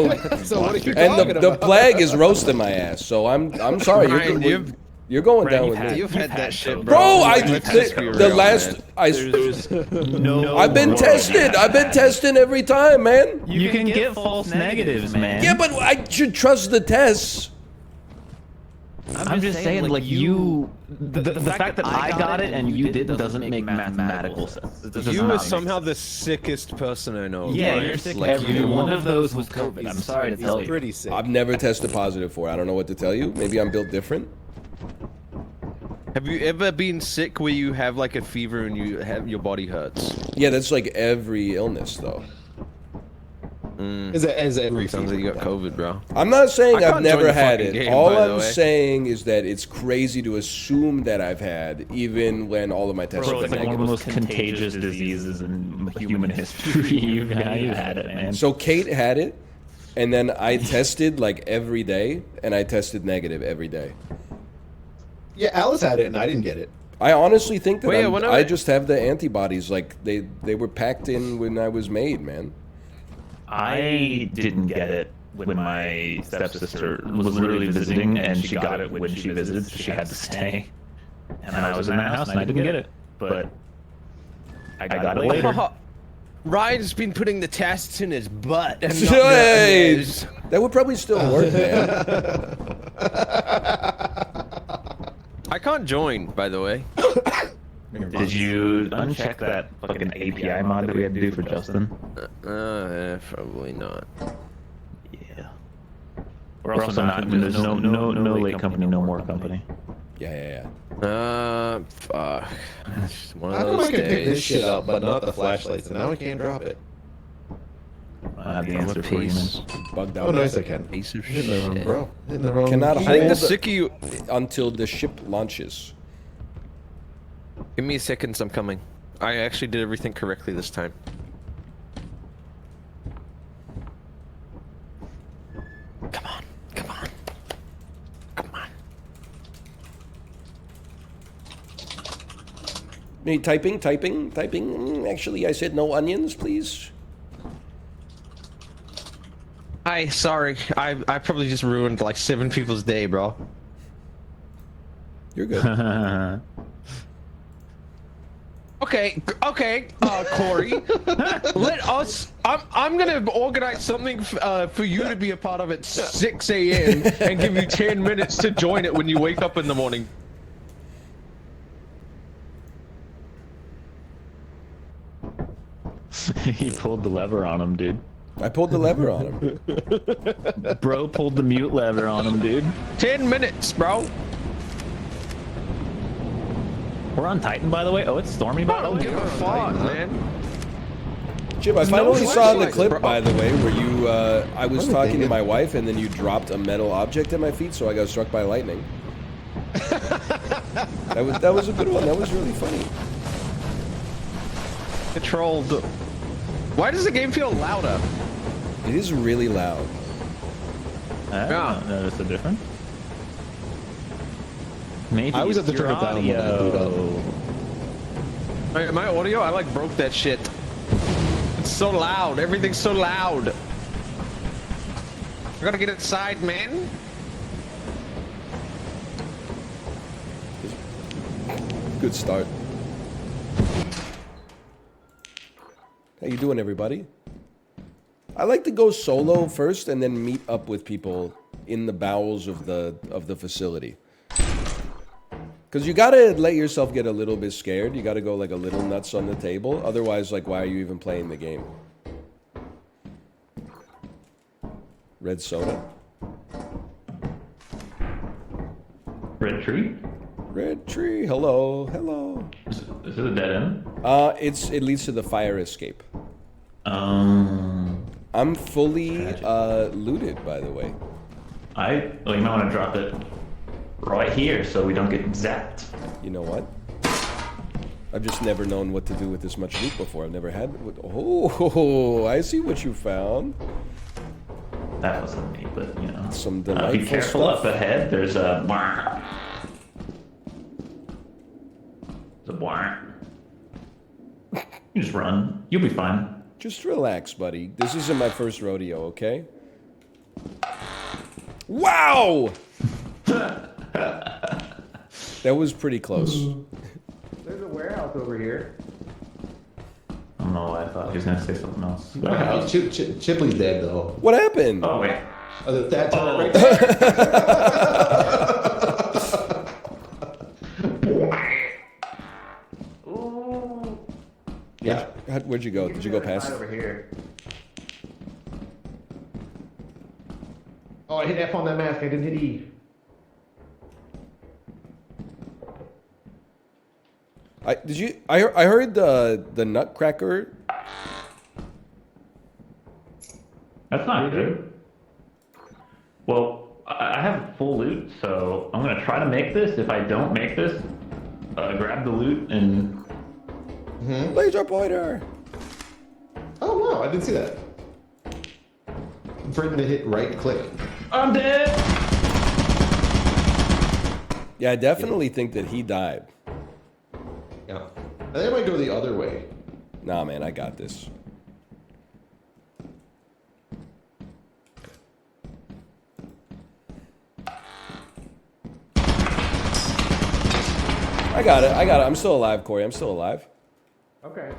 So what are you and talking the about? plague is roasting my ass. So I'm sorry. Ryan, You're going Brad, down you've with had- me. You've had that shit, Bro, Let's be the real, last man. There's no. I've been tested. I've been testing every time, man. You can get false negatives, man. Yeah, but I should trust the tests. I'm just saying, like you, the fact that I got it and you didn't doesn't make mathematical sense. It does You not were make somehow sense. the sickest person I know. Yeah, Like, you're sick. like Every you. one of those was COVID. I'm sorry to tell He's you. pretty sick. I've never tested positive for it. I don't know what to tell you. Maybe I'm built different. Have you ever been sick where you have like a fever and you have your body hurts? Yeah, that's like every illness, though. Is every Sounds like you got COVID, bro. I'm not saying I I've can't join never the had fucking it. game, All by the I'm way. saying is that it's crazy to assume that I've had, even when all of my tests Bro, have it's been like one of the negative. most contagious diseases in human history. You've had it, man. So Kate had it, and then I tested like every day, and I tested negative every day. Yeah, Alice had it and I didn't get it. I honestly think that Well, yeah, I'm- whenever- I just have the antibodies. Like they were packed in when I was made, man. I didn't get it when my stepsister was literally visiting, and she got it when she visited, so she had to stay. And I was in that house, and I didn't get it, but I got it later. Ryan's been putting the tests in his butt and not Hey, his. that would probably still work, man. I can't join, by the way. Did you uncheck that fucking API mod that we had to do for Justin? Probably not. Yeah. We're also not. There's no late company, no more company. Yeah. Fuck. It's one of How come those I can pick this days. shit up, but not the flashlights, and now I can't drop it? I have the answer for you, Piece. man. Bugged out. Oh, nice, I can. Piece of Hitting the wrong, shit. bro. Hitting the wrong. Cannot key. I think the Hold- sick of you. Until the ship launches. Give me a second, I'm coming. I actually did everything correctly this time. Come on, come on, come on. Me typing. Actually, I said no onions, please. Hi, sorry. I probably just ruined like 7 people's day, bro. You're good. Okay, Corey. Let us. I'm gonna organize something for you to be a part of at 6 a.m. and give you 10 minutes to join it when you wake up in the morning. He pulled the lever on him, dude. I pulled the lever on him. Bro pulled the mute lever on him, dude. 10 minutes, bro. We're on Titan, by the way. Oh, it's stormy, by I the don't way. give a fuck, man. Jim, I finally saw the flashlights, clip, bro. by the way, where you, I was Oh, talking dang to it. my wife, and then you dropped a metal object at my feet, so I got struck by lightning. that was a good one. That was really funny. Controlled. Why does the game feel louder? It is really loud. I don't notice the difference. Maybe I always it's have to turn your it down when I boot audio. My audio, I like broke that shit. It's so loud. Everything's so loud. I gotta get inside, man. Good start. How you doing, everybody? I like to go solo first and then meet up with people in the bowels of the facility. Because you gotta let yourself get a little bit scared. You gotta go like a little nuts on the table. Otherwise, like, why are you even playing the game? Red soda? Red tree? Red tree, hello. Is it a dead end? It leads to the fire escape. Um, I'm fully looted, by the way. well, you might want to drop it right here so we don't get zapped. You know what? I've just never known what to do with this much loot before. I've never had. Oh, I see what you found. That wasn't me, but you know. Some Be delightful careful stuff. up ahead. There's a. You just run. You'll be fine. Just relax, buddy. This isn't my first rodeo, okay? Wow! That was pretty close. There's a warehouse over here. I don't know why I thought he was gonna say something else. Chipley's dead though. What happened? Oh wait. That turret right there. Yeah. Where'd you go? Did you go past? Over here. Oh, I hit F on that mask. I didn't hit E. I heard the Nutcracker. That's not good. Well, I have full loot, so I'm gonna try to make this. If I don't make this, grab the loot and. Laser pointer. Oh wow, I didn't see that. For him to hit right click. I'm dead. Yeah, I definitely think that he died. Yeah. I think I might go the other way. Nah, man, I got this. I got it. I'm still alive, Corey. I'm still alive. Okay.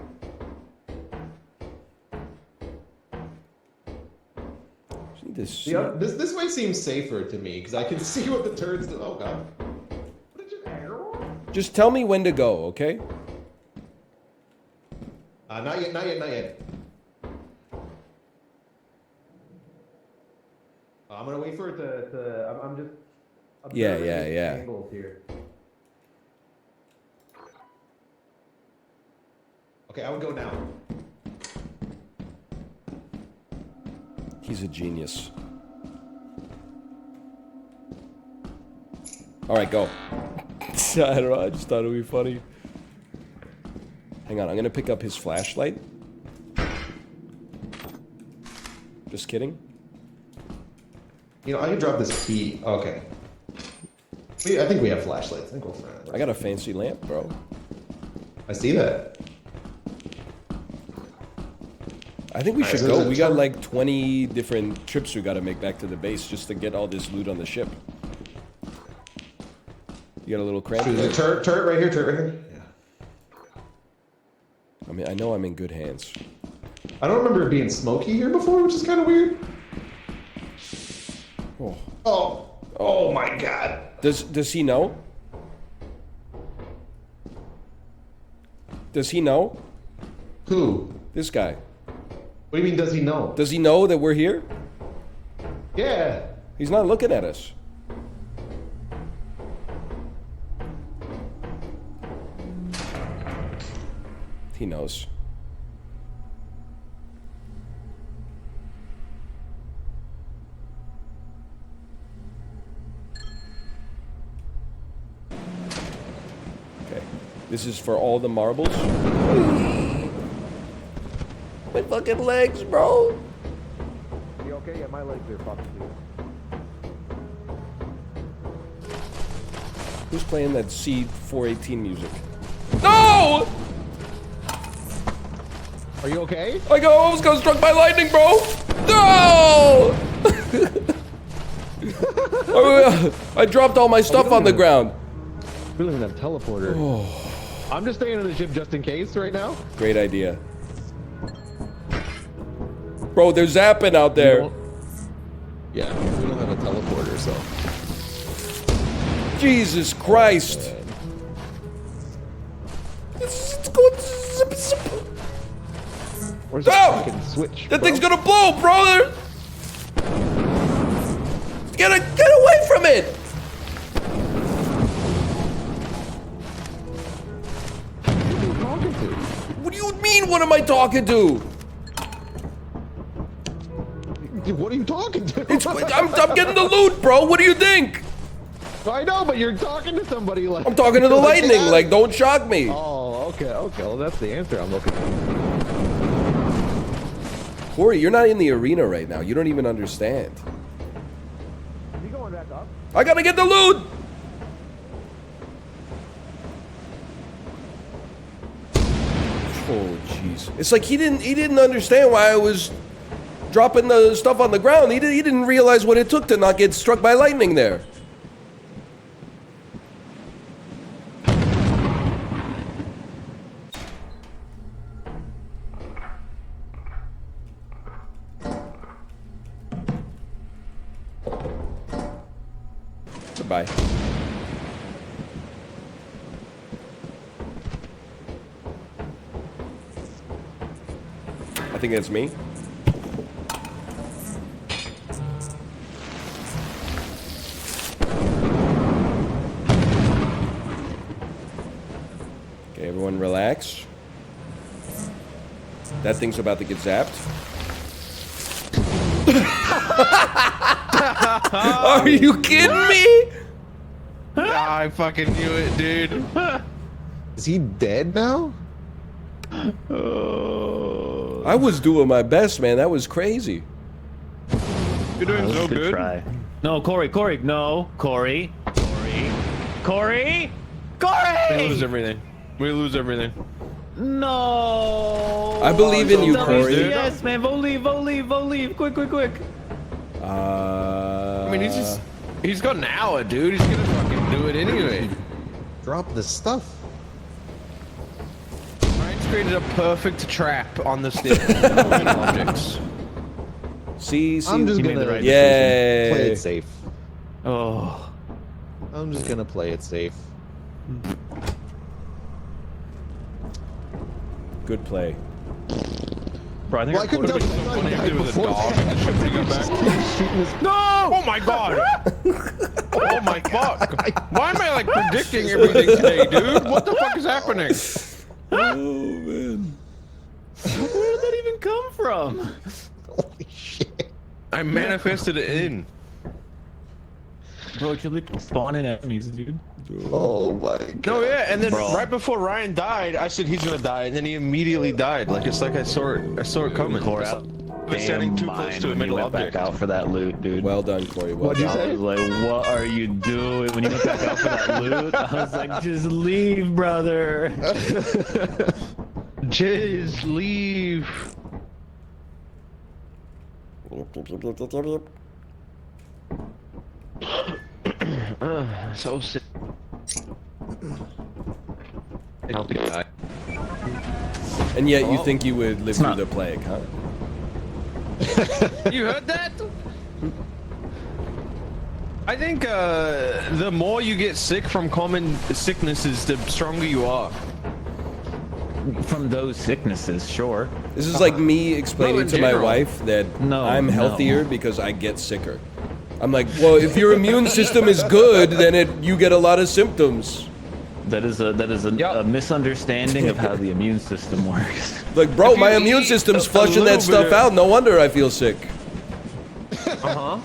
This way seems safer to me because I can see what the turns do. Oh god. What did you arrow? Just tell me when to go, okay? Not yet. I'm gonna wait for it to I'm just observing Yeah. angles here. Okay, I would go now. He's a genius. All right, go. I don't know. I just thought it would be funny. Hang on, I'm gonna pick up his flashlight. Just kidding. You know, I can drop this key. Okay. I think we have flashlights. I think we'll find it. I got a fancy lamp, bro. I see that. I think we should so go. there's a We got turret. like 20 different trips we gotta make back to the base just to get all this loot on the ship. You got a little cramp? There's a turret right here, Yeah. I mean, I know I'm in good hands. I don't remember it being smoky here before, which is kind of weird. Oh my god. Does he know? Does he know? Who? This guy. What do you mean, does he know? Does he know that we're here? Yeah. He's not looking at us. He knows. Okay. This is for all the marbles. My fucking legs, bro. You okay? Yeah, my legs are fucked too. Who's playing that C418 music? No! Are you okay? I almost got struck by lightning, bro! No! I dropped all my stuff on the ground. We live in a teleporter. I'm just staying on the ship just in case right now. Great idea. Bro, they're zapping out there. Yeah, we don't have a teleporter, so. Jesus Christ. It's going zip, zip. Where's the Oh! fucking switch? That bro? thing's gonna blow, bro! Get away from it! Who are you talking to? What do you mean, what am I talking to? What are you talking to? I'm getting the loot, bro. What do you think? I know, but you're talking to somebody like. I'm talking to the like lightning. that. Like, don't shock me. Oh, okay. Well, that's the answer I'm looking for. Corey, you're not in the arena right now. You don't even understand. You going back up? I gotta get the loot. Oh jeez. It's like he didn't understand why I was dropping the stuff on the ground. He didn't realize what it took to not get struck by lightning there. Goodbye. I think that's me. Okay, everyone relax. That thing's about to get zapped. Are you kidding me? I fucking knew it, dude. Is he dead now? I was doing my best, man. That was crazy. You're doing so good. Try. No, Corey, no, Corey. We lose everything. We lose everything. No. I believe in you, Corey. Yes, man. Vote leave. Quick. I mean, he's got an hour, dude. He's gonna fucking do it anyway. Drop the stuff. Ryan's created a perfect trap on the stick. Objects. See. I'm just He made gonna the right Yay. play it safe. Oh. I'm just gonna play it safe. Good play. Bro, I think Well, I couldn't tell Funny if there was a before dog that. and the ship would go back. No! Oh my god! Oh my fuck! Why am I like predicting everything today, dude? What the fuck is happening? Oh man. where did that even come from? Holy shit. I manifested it in. Bro, you're like spawning enemies, dude. Oh my god. No, yeah, and then Bro. right before Ryan died, I said he's gonna die, and then he immediately died. Like it's like I saw it coming. Core It's out. like I was standing too close to a when you middle went back object. out for that loot, dude. Well done, Corey. Well What'd you done. I was like, what are you doing? When you went back out for that loot, I was like, just leave, brother. Just leave. So sick. And yet you think you would live through not- the plague, huh? You heard that? I think the more you get sick from common sicknesses, the stronger you are. From those sicknesses, sure. This is like me explaining in to my general. wife that No, I'm no. healthier because I get sicker. I'm like, well, if your immune system is good, then you get a lot of symptoms. That is a misunderstanding of how the immune system works. Like, bro, If my you immune eat system's a flushing little that stuff bit- out. No wonder I feel sick. Uh-huh.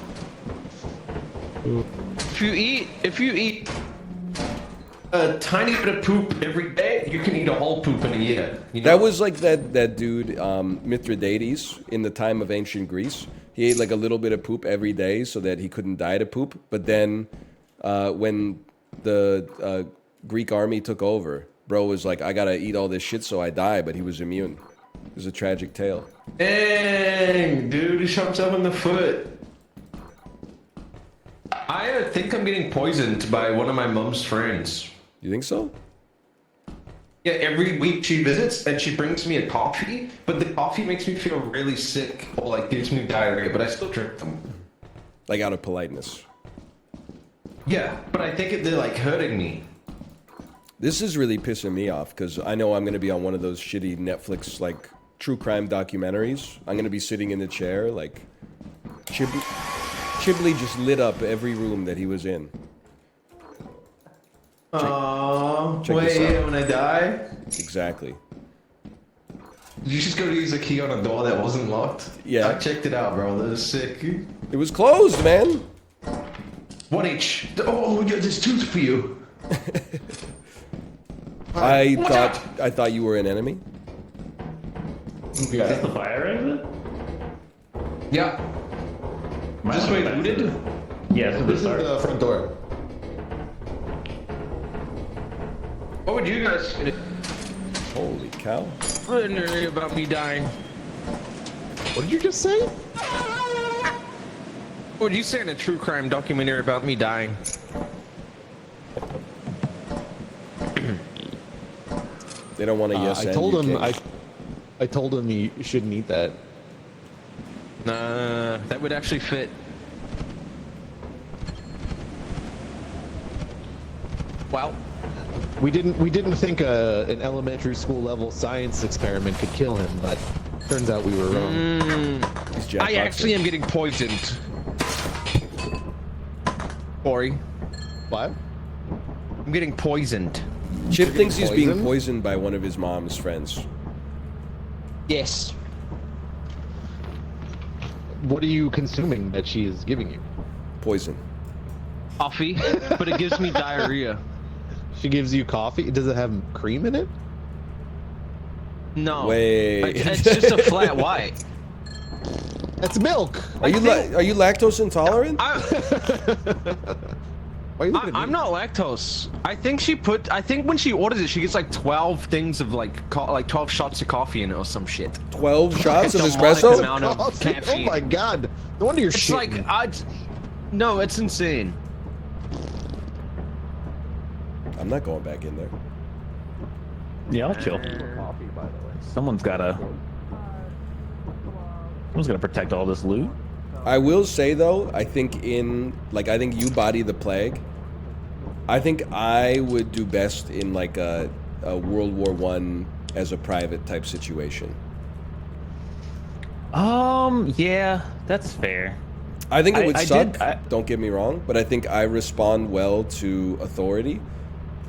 If you eat a tiny bit of poop every day, you can eat a whole poop in a year. You know? That was like that dude, Mithridates, in the time of ancient Greece. He ate like a little bit of poop every day so that he couldn't die to poop. But then when the Greek army took over, bro was like, I gotta eat all this shit so I die, but he was immune. It was a tragic tale. Dang, dude, he shot himself in the foot. I think I'm getting poisoned by one of my mom's friends. You think so? Yeah, every week she visits and she brings me a coffee, but the coffee makes me feel really sick or like gives me diarrhea, but I still drink them. Like out of politeness. Yeah, but I think they're like hurting me. This is really pissing me off because I know I'm gonna be on one of those shitty Netflix like true crime documentaries. I'm gonna be sitting in the chair like Chiblee just lit up every room that he was in. Check this out. When I die? Exactly. Did you just go to use a key on a door that wasn't locked? Yeah. I checked it out, bro. That was sick. It was closed, man. One each. Oh, yeah, there's two for you. I Watch thought you were an enemy. Is this the fire exit? Yeah. This way looted? Yeah, so This is the the front door. What would you guys... Holy cow. documentary about me dying. What did you just say? What are you saying? A true crime documentary about me dying? They don't want a yes. I told him he shouldn't eat that. Nah, that would actually fit. Well, We didn't think an elementary school level science experiment could kill him, but turns out we were wrong. He's Jack I actually Boxer. am getting poisoned. Corey, What? I'm getting poisoned. Chip thinks he's being poisoned? poisoned by one of his mom's friends. Yes. What are you consuming that she is giving you? Poison. Coffee, but it gives me diarrhea. She gives you coffee. Does it have cream in it? No. Wait. It's just a flat white. That's milk. Are you lactose intolerant? Why are you looking at me? I'm not lactose. I think when she orders it, she gets like 12 things of like 12 shots of coffee in it or some shit. 12 shots of It's a demonic espresso? amount of Coffee? Oh caffeine. my god. No wonder you're It's shitting. like no, it's insane. I'm not going back in there. Yeah, I'll chill. Coffee, by the way. Someone's gotta protect all this loot. I will say though, I think you body the plague. I think I would do best in like a World War I as a private type situation. Yeah, that's fair. I think it would I suck, did- don't get me wrong, but I think I respond well to authority.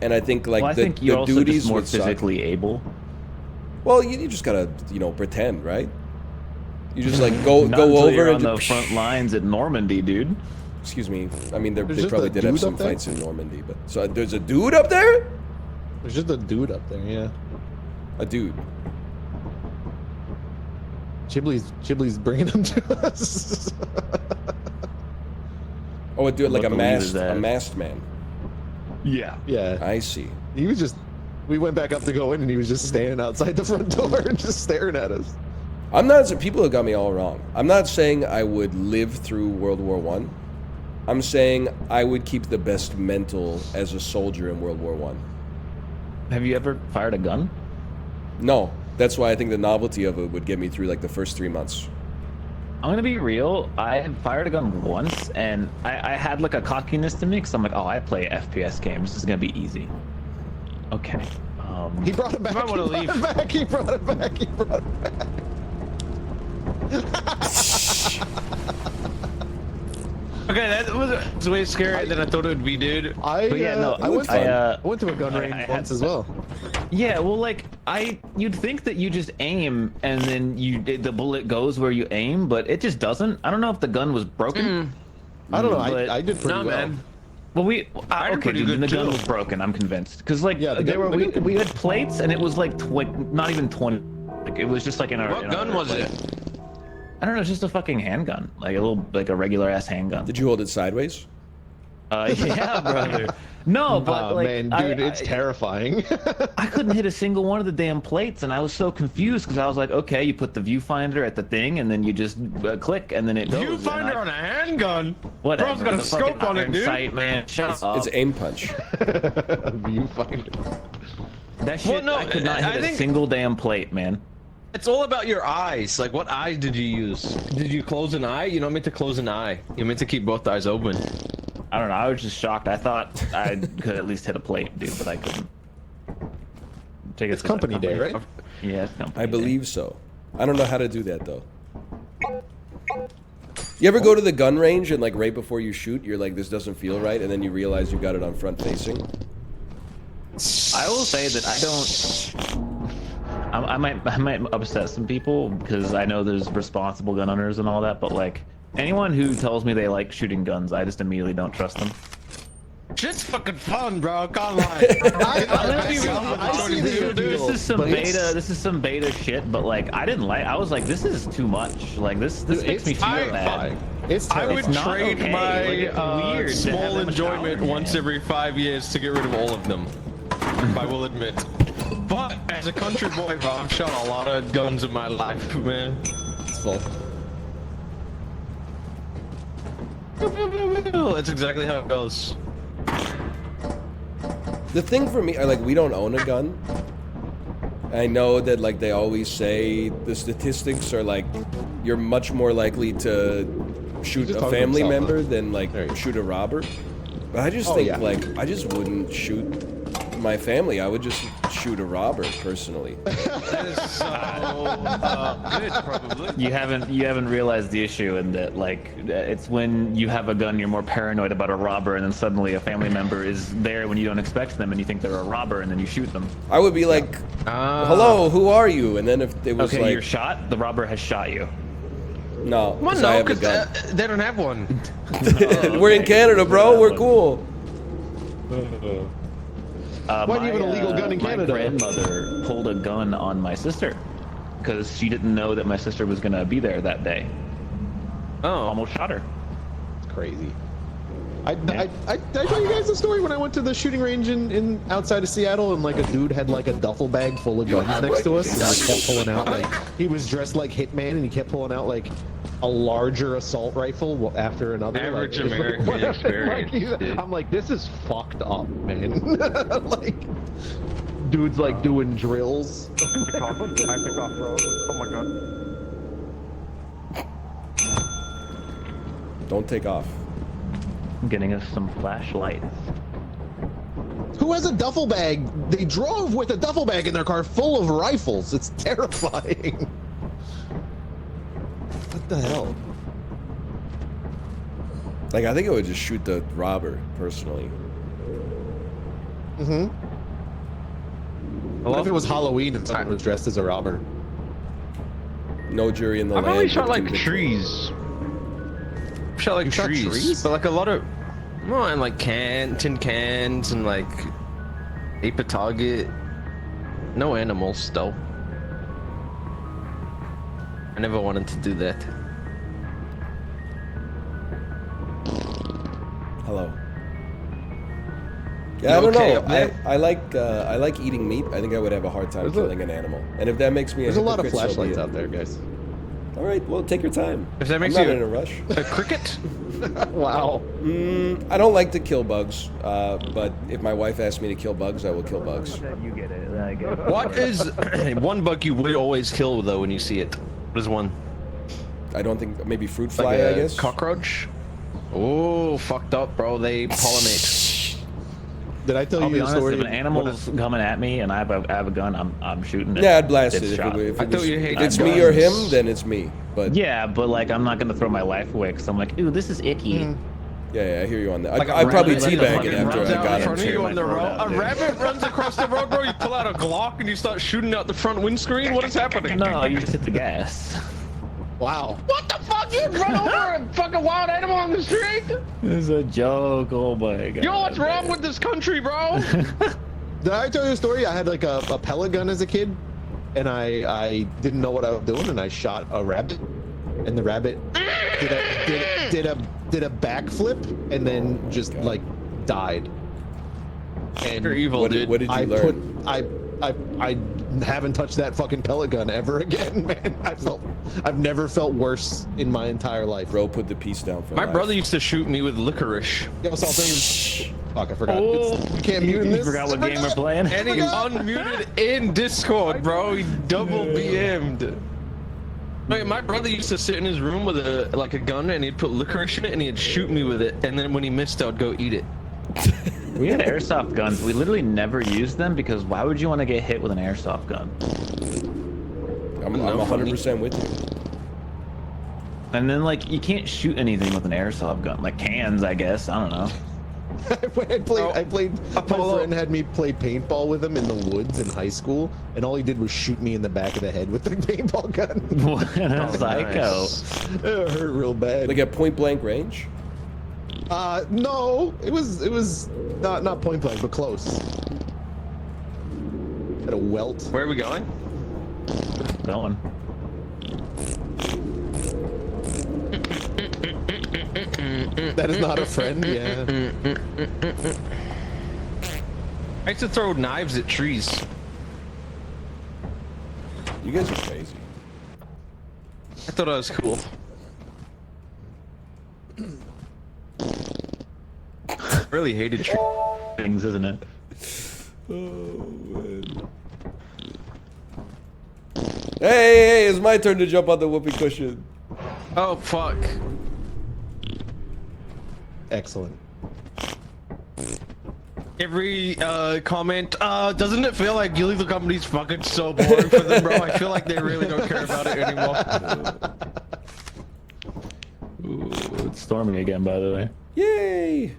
And I think like Well, I the, think you're the also duties just more would suck. physically able. Well, you just gotta, pretend, right? You just like go Not go until over you're and on the front lines at Normandy, dude. Excuse me. I mean, they just probably a did have dude some up there? fights in Normandy, but so there's a dude up there. There's just a dude up there, yeah. A dude. Chibley's bringing him to us. Oh, a dude like a What believe is masked man. Yeah. Yeah. I see. He was just. We went back up to go in, and he was just standing outside the front door and just staring at us. I'm not. People have got me all wrong. I'm not saying I would live through World War One. I'm saying I would keep the best mental as a soldier in World War One. Have you ever fired a gun? No, that's why I think the novelty of it would get me through like the first 3 months. I'm gonna be real. I had fired a gun once, and I had like a cockiness to me, because I'm like, oh, I play FPS games. This is gonna be easy. Okay. He brought it back. might wanna leave. He brought it back. He brought it back. Okay, that was way scarier than I thought it would be, dude. But yeah, no, I went, I, I went to a gun range I had- once as well. Yeah, well, like you'd think that you just aim and then the bullet goes where you aim, but it just doesn't. I don't know if the gun was broken. I don't know. But- I did pretty Nah, well. man. Well, I did okay, pretty dude, good the gun too. was broken. I'm convinced, because like Yeah, the there gun- were the gun- we had plates, and it was like not even 20. Like it was just like in our. What in gun our, was like, it? I don't know, just a fucking handgun, like a regular ass handgun. Did you hold it sideways? Yeah, brother. No, but Oh like, man, dude, it's terrifying. I couldn't hit a single one of the damn plates, and I was so confused because I was like, okay, you put the viewfinder at the thing, and then you just click, and then it goes. and Viewfinder on a handgun. Whatever. Bro's got a the fucking scope on it, iron dude. Sight, man. Shut up. It's aim punch. Viewfinder. That shit, Well, no, I could not I hit a think- single damn plate, man. It's all about your eyes. Like, what eye did you use? Did you close an eye? You're not meant to close an eye. You're meant to keep both eyes open. I don't know. I was just shocked. I thought I could at least hit a plate, dude, but I couldn't. Take it It's to the company day, right? Yeah, it's company I day. believe so. I don't know how to do that though. You ever go to the gun range and like right before you shoot, you're like, this doesn't feel right, and then you realize you got it on front facing? I will say that I don't. I might upset some people because I know there's responsible gun owners and all that, but like anyone who tells me they like shooting guns, I just immediately don't trust them. Shit's fucking fun, bro. Can't lie. I see the appeal, This is some but it's- beta. This is some beta shit, but like I didn't like. I was like, this is too much. Like this makes me feel bad. It's I would terrifying. not trade okay. my Like, it's weird to have small that much enjoyment power, once man. every 5 years to get rid of all of them. I will admit. But as a country boy, bro, I've shot a lot of guns in my life, man. It's full. That's exactly how it goes. The thing for me, like, we don't own a gun. I know that, like, they always say the statistics are like you're much more likely to shoot just a talking to family himself, member huh? than like There you go. shoot a robber. But I just Oh, think yeah. like I just wouldn't shoot my family. I would just shoot a robber personally. That is so good, probably. You haven't realized the issue, and that like it's when you have a gun, you're more paranoid about a robber, and then suddenly a family member is there when you don't expect them, and you think they're a robber, and then you shoot them. I would be like, "Hello, who are you?" And then if it was Okay, like, you're shot. The robber has shot you. "No, Well, because no, I have a because gun." they don't have one. We're in Canada, bro. We're cool. Why do you have an illegal gun in Canada? My grandmother pulled a gun on my sister because she didn't know that my sister was gonna be there that day. Oh, Almost shot her. It's crazy. I tell you guys the story when I went to the shooting range in outside of Seattle, and like a dude had like a duffel bag full of guns next to us, and he kept pulling out like he was dressed like Hitman, and he kept pulling out like a larger assault rifle after another. Average like, American like, experience, dude. I'm like, this is fucked up, man. Like, dudes like doing drills. I pick off, bro. Oh my god. Don't take off. I'm getting us some flashlights. Who has a duffel bag? They drove with a duffel bag in their car full of rifles. It's terrifying. What the hell? Like, I think I would just shoot the robber personally. Mm-hmm. What if it was Halloween and someone was dressed as a robber? No jury in the I've land. only shot would like convict me. trees. Shot like You shot trees? but like a lot of, well, and like tin cans and like ape a target. No animals though. I never wanted to do that. Hello. You Yeah, I don't okay know. up there? I like eating meat. I think I would have a hard time killing an animal. And if that makes me There's a lot of hypocrite, so be flashlights it. out there, guys. All right, well, take your time. If that makes I'm not you in a rush. a cricket? Wow. I don't like to kill bugs, but if my wife asks me to kill bugs, I will kill bugs. You get it. I get it. What is one bug you would always kill though when you see it? What is one? I don't think maybe fruit Like fly. a I guess. cockroach? Oh, fucked up, bro. They pollinate. Did I tell I'll you be the honest. story? If an animal's coming at me and I have a gun, I'm shooting it. Yeah, I'd blast it. It's If, shot. if I it thought was, you hated if it's me or him, guns. then it's me. But Yeah, but like I'm not gonna throw my life away because I'm like, ooh, this is icky. yeah, I hear you on that. Like a I'd probably rabbit, like a teabag it fucking after runs I out got in front of him. you too. on the Might throw road. it out A there. rabbit runs across the road, bro. You pull out a Glock and you start shooting out the front windscreen. What is happening? No, you just hit the gas. Wow. What the fuck? You run over a fucking wild animal on the street? It's a joke. Oh my god. Yo, what's wrong with this country, bro? Did I tell you the story? I had like a pellet gun as a kid, and I didn't know what I was doing, and I shot a rabbit, and the rabbit did a backflip, and then just like died. And You're evil, What, dude. what did you I learn? I haven't touched that fucking pellet gun ever again, man. I've never felt worse in my entire life. Bro, put the piece down for My life. brother used to shoot me with licorice. Yo, Saltine. Fuck, I forgot. Oh. You can't mute in You this. forgot what game we're playing? And he unmuted in Discord, bro. He double BM'd. Like, my brother used to sit in his room with a gun, and he'd put licorice in it, and he'd shoot me with it. And then when he missed, I'd go eat it. We had airsoft guns. We literally never used them because why would you want to get hit with an airsoft gun? I'm No, 100% with you. And then like you can't shoot anything with an airsoft gun, like cans, I guess. I don't know. I played. My Apollo. friend had me play paintball with him in the woods in high school, and all he did was shoot me in the back of the head with the paintball gun. What a psycho. Nice. It hurt real bad. Like at point blank range? No, it was not point blank, but close. Had a welt. Where are we going? Going. That is not a friend. Yeah. I used to throw knives at trees. You guys are crazy. I thought that was cool. Really hated Things, isn't it? Oh, man. Hey, it's my turn to jump on the whoopee cushion. Oh fuck. Excellent. Every comment, doesn't it feel like you leave the company's fucking so boring for them, bro? I feel like they really don't care about it anymore. Ooh, it's storming again, by the way. Yay!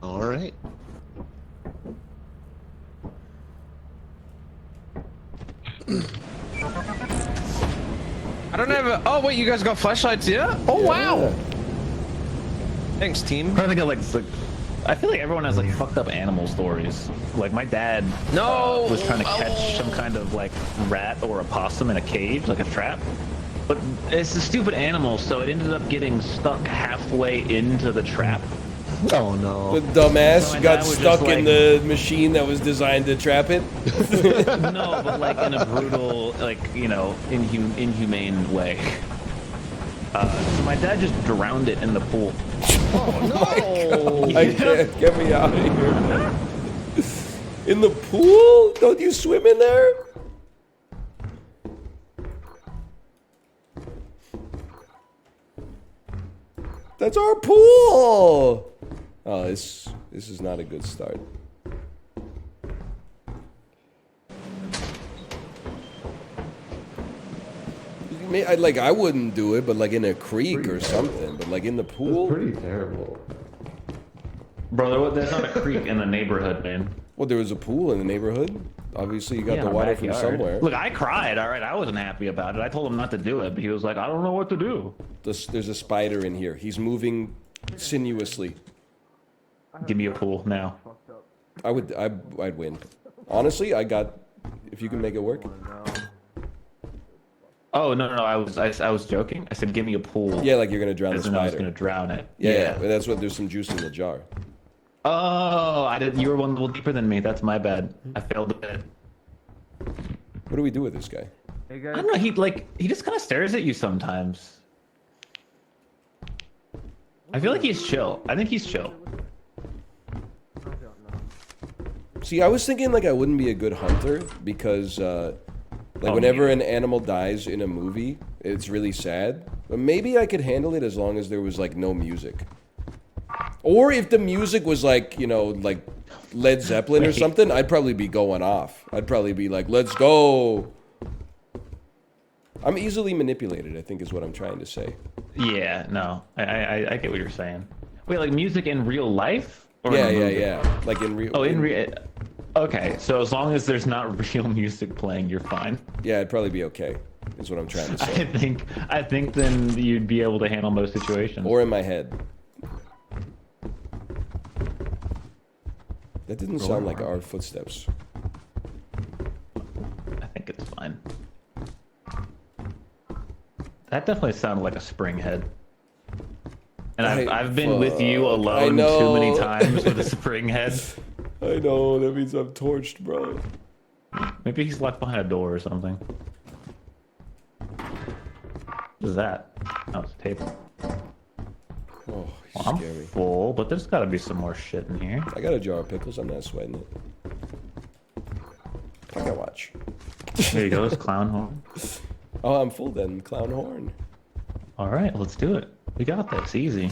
All right. I don't have a. Oh wait, you guys got flashlights, yeah? Oh wow. Thanks, team. I think I feel like everyone has like fucked up animal stories. Like my dad was trying to catch some kind of like rat or a possum in a cage, like a trap. But it's a stupid animal, so it ended up getting stuck halfway into the trap. Oh no. The dumbass So my got dad was stuck just in like- the machine that was designed to trap it. No, but like in a brutal, like, you know, inhumane way. So my dad just drowned it in the pool. Oh no. I can't. Get me out of here. In the pool? Don't you swim in there? That's our pool! Oh, this is not a good start. I wouldn't do it, but like in a creek or something. But like in the pool? Pretty terrible. Bro, there's not a creek in the neighborhood, man. Well, there was a pool in the neighborhood. Obviously, you got Yeah, the in water from backyard. somewhere. Look, I cried, alright? I wasn't happy about it. I told him not to do it, but he was like, I don't know what to do. There's a spider in here. He's moving sinuously. Give me a pool now. I'd win. Honestly, if you can make it work. Oh, no, I was joking. I said, give me a pool. Yeah, like you're gonna drown the As in I was spider. gonna drown it. Yeah, but that's what. There's some juice in the jar. Oh, I did. You were one little deeper than me. That's my bad. I failed a bit. What do we do with this guy? Hey I guys. don't know. He just kind of stares at you sometimes. I feel like he's chill. I think he's chill. See, I was thinking like I wouldn't be a good hunter because whenever an animal dies in a movie, it's really sad. But maybe I could handle it as long as there was like no music. Or if the music was like, you know, like Led Zeppelin or something, I'd probably be going off. I'd probably be like, let's go. I'm easily manipulated, I think is what I'm trying to say. Yeah, no. I get what you're saying. Wait, like music in real life? Or Yeah, in a yeah, movie? yeah. Like in real. Oh, in real. Okay, so as long as there's not real music playing, you're fine. Yeah, it'd probably be okay. Is what I'm trying to say. I think then you'd be able to handle most situations. Or in my head. That didn't sound like our footsteps. I think it's fine. That definitely sounded like a spring head. And I've been with you I alone know. too many times with a spring head. I know, that means I'm torched, bro. Maybe he's locked behind a door or something. What is that? Oh, it's a table. Oh, Well, I'm scary. full, but there's got to be some more shit in here. I got a jar of pickles, I'm not sweating it. I can watch. Here you go, this clown horn. Oh, I'm full then, clown horn. All right, let's do it. We got this, easy.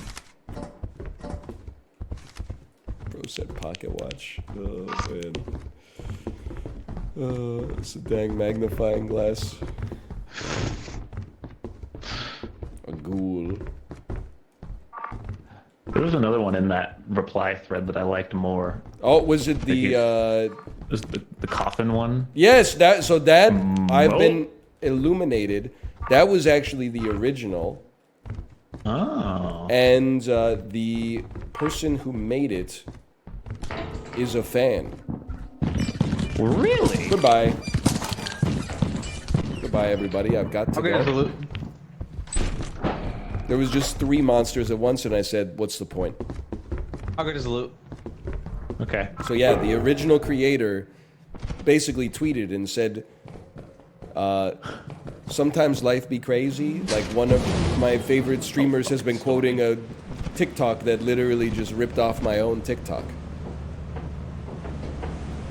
Bro said pocket watch. Oh, man. Oh, it's a dang magnifying glass. A ghoul. There was another one in that reply thread that I liked more. Oh, was it you- the, It was the coffin one. Yes, that I've Oh. been illuminated. That was actually the original. Oh. And the person who made it is a fan. Really? Goodbye. Goodbye, everybody. I've got to Okay, go. salute. There was just 3 monsters at once, and I said, what's the point? I'll get his loot. Okay. So yeah, the original creator basically tweeted and said, sometimes life be crazy. Like one of my favorite streamers has been quoting a TikTok that literally just ripped off my own TikTok.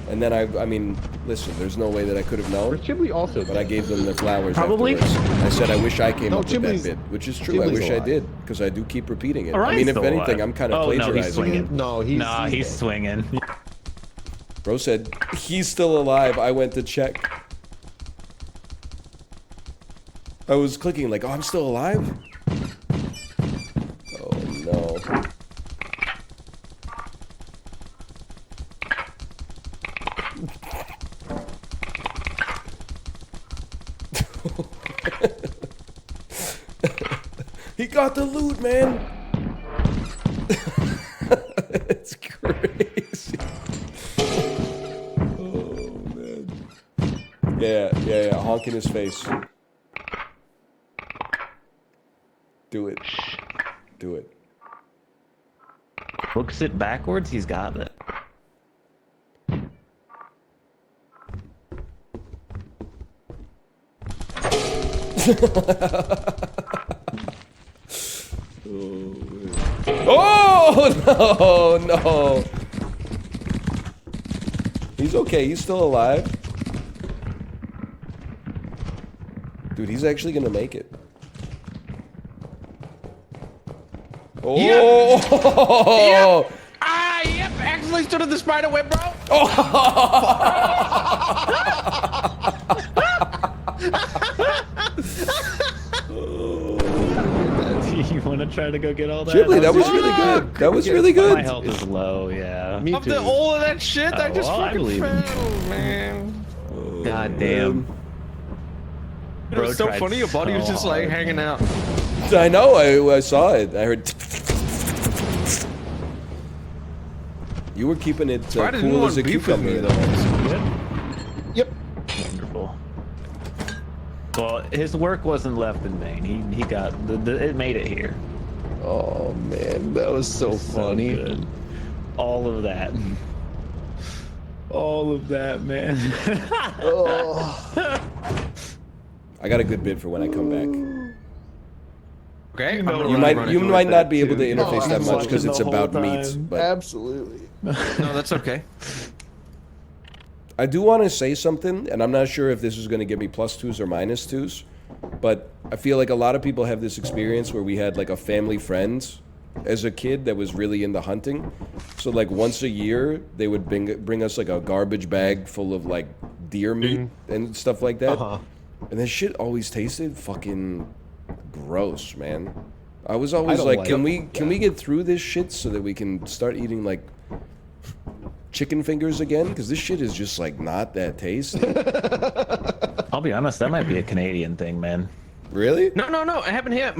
And then I mean, listen, there's no way that I could have known. Chiblee also. But I gave them their flowers Probably. afterwards. I said I wish I came No, up with that Chibley's- bit, which is true. I Chibley's wish I alive. did, because I do keep repeating it. I Orion's mean, if still anything, alive. I'm kind of Oh, no, he's plagiarizing swinging. it. No, he's Nah, he's swinging. Bro said, he's still alive. I went to check. I was clicking like, oh, I'm still alive? Oh, no. He got the loot, man. It's crazy. Oh, man. Yeah. Honk in his face. Do it. Do it. Hooks it backwards, he's got it. Oh, no. He's okay. He's still alive. Dude, he's actually gonna make it. Oh! Yep. Ah, yep. Actually stood in the spider web, bro. You want to try to go get all that? Chibley, that was really good. That was really My good. health is low, yeah. Me After too. all of that shit, I just well, I fucking believe in failed, man. God damn. It was so tried funny. Your body was so just like hard, hanging out. I know. I saw it. I heard. You were keeping it Why did no cool one as a beef with cucumber. me, though? Yep. Wonderful. Well, his work wasn't left in vain. He got it made it here. Oh man, that was so funny. Good. All of that. All of that, man. I got a good bid for when I come back. Okay. You might not be able to interface Oh, that I'm much because watching it's the whole about meat. time. But Absolutely. No, that's okay. I do want to say something, and I'm not sure if this is going to give me +2s or -2s, but I feel like a lot of people have this experience where we had like a family friend as a kid that was really into hunting. So like once a year, they would bring us like a garbage bag full of like deer meat and stuff like that. And that shit always tasted fucking gross, man. I was always don't like, like can we get through this shit so that we can start eating like chicken fingers again? Because this shit is just like not that tasty. I'll be honest, that might be a Canadian thing, man. Really? No, it happened here.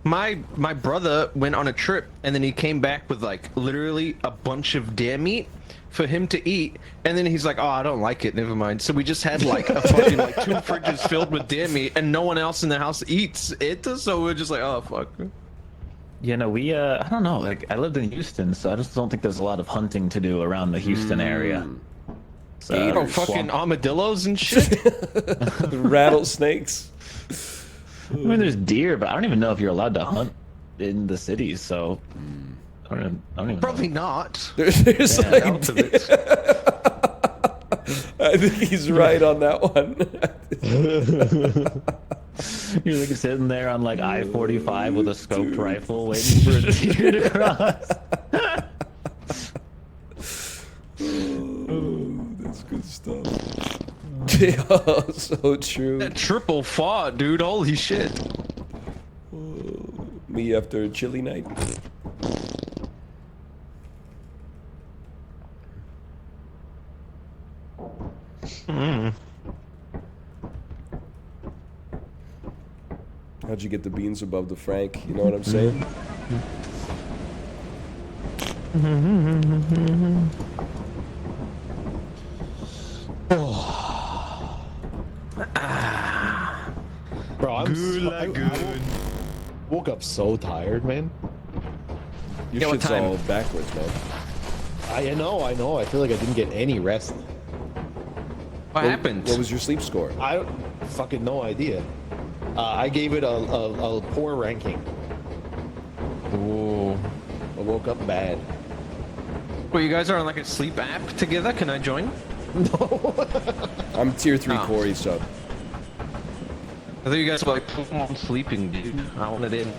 My brother went on a trip and then he came back with like literally a bunch of deer meat for him to eat, and then he's like, "Oh, I don't like it. Never mind." So we just had like a fucking like 2 fridges filled with deer meat, and no one else in the house eats it. So we're just like, "Oh fuck." You know, I don't know, like, I lived in Houston, so I just don't think there's a lot of hunting to do around the Houston area. So, Oh, fucking armadillos and shit. The rattlesnakes. I mean, there's deer, but I don't even know if you're allowed to hunt in the cities, so I don't even Probably know. not. There's like, Out of it. I think he's right on that one. You're like sitting there on like I-45 with a scoped rifle waiting for a deer to cross. That's good stuff. Yeah, so true. That triple fought, dude. Holy shit. Me after a chilly night. How'd you get the beans above the Frank? You know what I'm saying? Bro, I woke up so tired, man. Your Yeah, what shit's time? all backwards, man. I know. I feel like I didn't get any rest. What happened? What was your sleep score? I fucking no idea. I gave it a poor ranking. Ooh. I woke up bad. Well, you guys are on like a sleep app together. Can I join? No. I'm tier 3 Oh. Corey sub. I thought you guys were like full on sleeping, dude. I wanted in.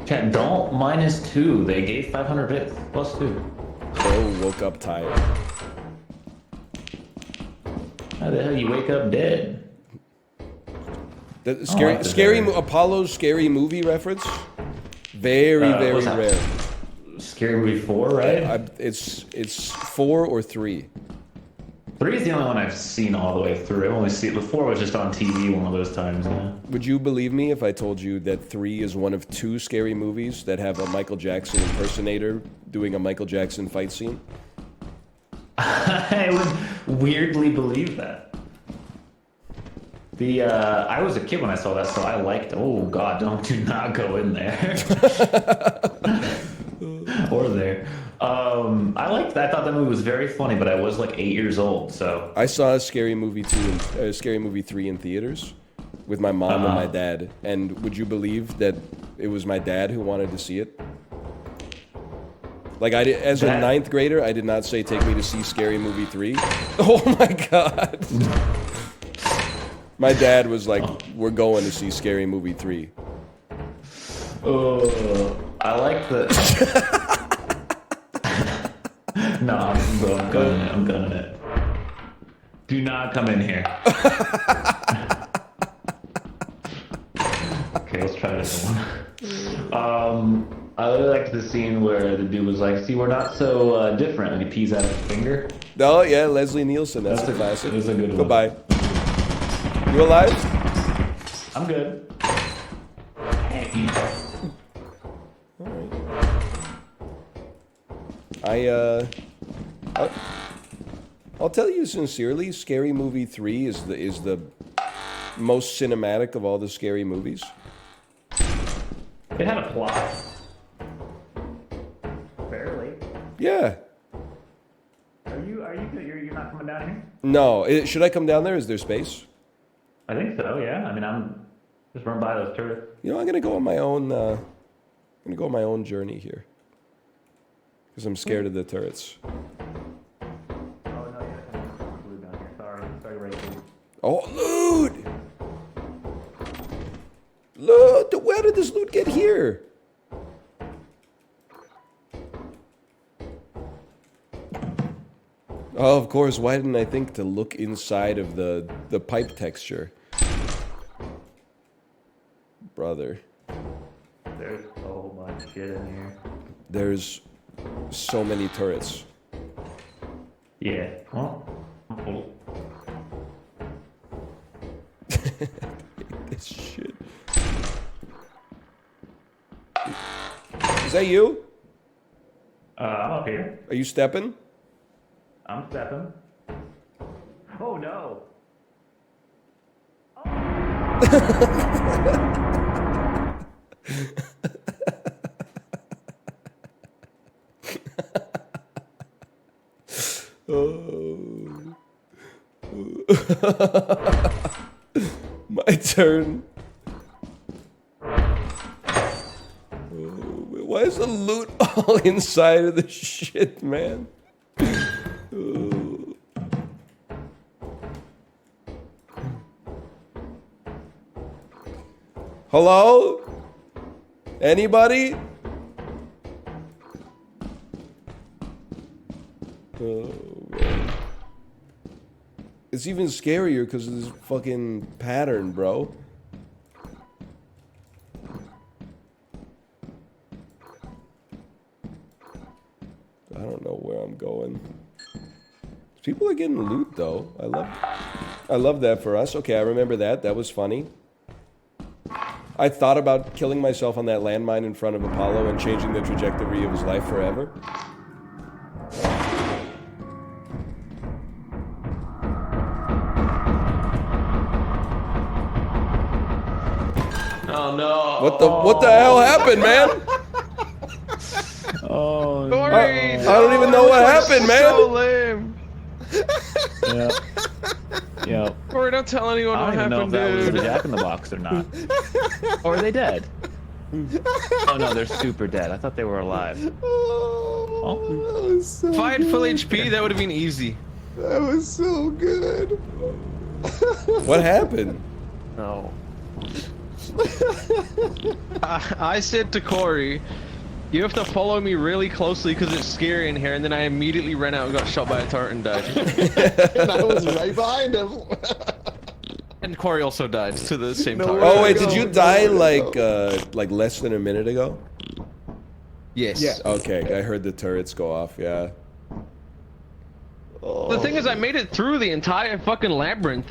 Chat, don't -2. They gave 500 bits. +2. Oh, woke up tired. How the hell you wake up dead? The like this area. Apollo's scary movie reference. Very, very what's that? rare. Scary Movie 4, right? It's 4 or 3. 3 is the only one I've seen all the way through. I've only seen the 4 was just on TV one of those times. Yeah. Would you believe me if I told you that 3 is one of 2 scary movies that have a Michael Jackson impersonator doing a Michael Jackson fight scene? I would weirdly believe that. I was a kid when I saw that, so I liked. Oh God, do not go in there. Or there. I liked that. I thought that movie was very funny, but I was like 8 years old, so. I saw Scary Movie 3 in theaters with my mom and my dad. And would you believe that it was my dad who wanted to see it? Like as a 9th grader, I did not say take me to see Scary Movie 3. Oh my God. My dad was like, we're going to see Scary Movie 3. I like the. No, I'm gunning it. Do not come in here. Okay, let's try this one. I really liked the scene where the dude was like, "See, we're not so different," and he pees out his finger. Oh yeah, Leslie Nielsen. That's a classic. It was a good one. Goodbye. You alive? I'm good. I'll tell you sincerely, Scary Movie 3 is the most cinematic of all the scary movies. It had a plot. Barely. Yeah. You're not coming down here? No, should I come down there? Is there space? I think so. Yeah. I mean, I'm just run by those turrets. You know, I'm gonna go on my own. I'm gonna go on my own journey here because I'm scared of the turrets. Oh no, yeah, blue down here. Sorry, Rachel. Oh, loot! Loot! Where did this loot get here? Oh, of course. Why didn't I think to look inside of the pipe texture? Brother. There's a whole bunch of shit in here. There's so many turrets. Yeah. Well, This shit. Is that you? I'm up here. Are you stepping? I'm stepping. Oh no. Oh. My turn. Why is the loot all inside of the shit, man? Oh. Hello? Anybody? Oh, man. It's even scarier because of this fucking pattern, bro. I don't know where I'm going. People are getting loot though. I love that for us. Okay, I remember that. That was funny. I thought about killing myself on that landmine in front of Apollo and changing the trajectory of his life forever. Oh no! What the hell happened, man? Oh, Corey, I don't even know what happened, man. So lame. yeah. Yeah. Corey, don't tell anyone I what don't even know if happened, that was the dude. Jack in the Box or not. Or are they dead? Oh no, they're super dead. I thought they were alive. Oh, If I had full HP, that would have been easy. that was so good. What happened? No. I said to Corey, you have to follow me really closely because it's scary in here, and then I immediately ran out and got shot by a turret and died. And I was right behind him. And Corey also died to the same No turret. way. Oh wait, did go, you no die way to like less than a minute ago? Yes. Yeah. Okay, I heard the turrets go off. Yeah. The thing is, I made it through the entire fucking labyrinth,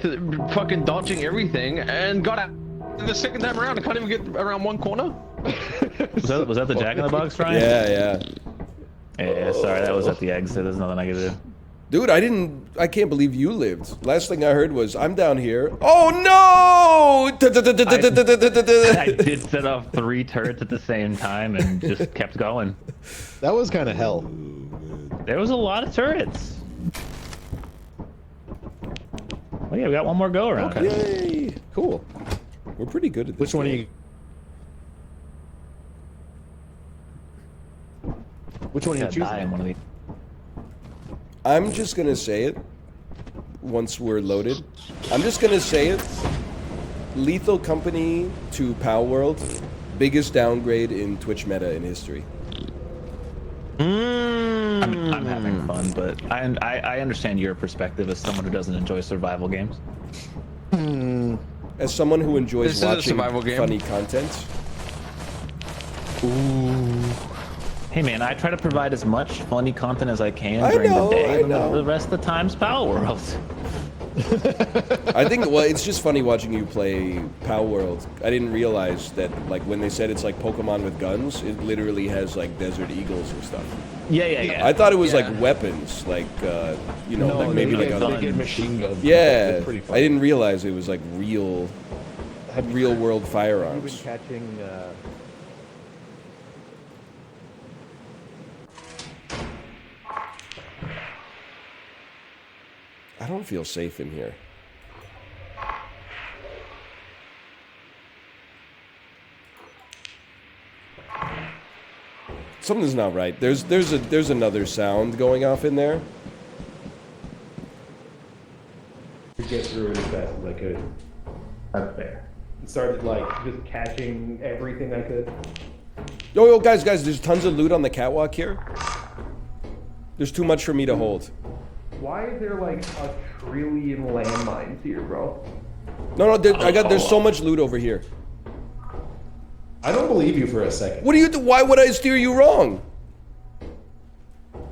fucking dodging everything, and got out the second time around. I can't even get around one corner. Was that the Jack in the Box, Ryan? Yeah. Yeah, sorry, that was at the exit. There's nothing I could do. Dude, I can't believe you lived. Last thing I heard was, I'm down here. Oh no! I did set off 3 turrets at the same time and just kept going. That was kind of hell. There was a lot of turrets. Oh yeah, we got one more go around. Okay. Yay! Cool. We're pretty good at this. Which one are game. you? Which one are you Gotta die in choosing? one of these. I'm just gonna say it. Once we're loaded, I'm just gonna say it. Lethal Company to Pow World, biggest downgrade in Twitch meta in history. I'm having fun, but I understand your perspective as someone who doesn't enjoy survival games. As someone who enjoys This is a watching survival game. funny content, Hey man, I try to provide as much funny content as I can I during know, the day. I know. The rest of the time's Power World. I think, well, it's just funny watching you play Pow World. I didn't realize that, like, when they said it's like Pokemon with guns, it literally has, like, Desert Eagles and stuff. Yeah. I thought it was, Yeah. like, weapons, like, you know, No, like maybe like they a... get machine guns. Yeah, It's pretty fun. I didn't realize it was, like, real world You've been firearms. catching. I don't feel safe in here. Something's not right. There's another sound going off in there. To get through it as fast as I could. That's fair. Started like just catching everything I could. Yo, guys, there's tons of loot on the catwalk here. There's too much for me to hold. Why is there like a trillion landmines here, bro? No, there's so much loot over here. I don't believe you for a second. What do you do? Why would I steer you wrong?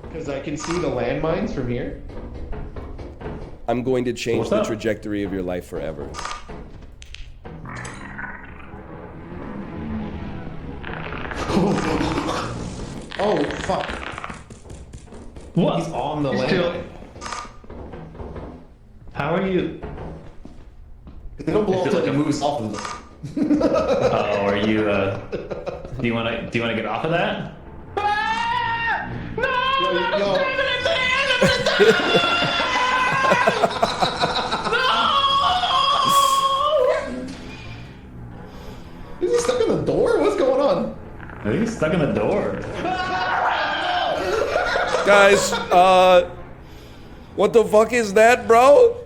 Because I can see the landmines from here. I'm going to change What's the up? trajectory of your life forever. Oh fuck! What? He's on the landmine. How are you? They don't blow up Is it till like he a- moves off of them. Oh, are you? Do you want to get off of that? Is he stuck in the door? What's going on? I think he's stuck in the door. Guys, what the fuck is that, bro?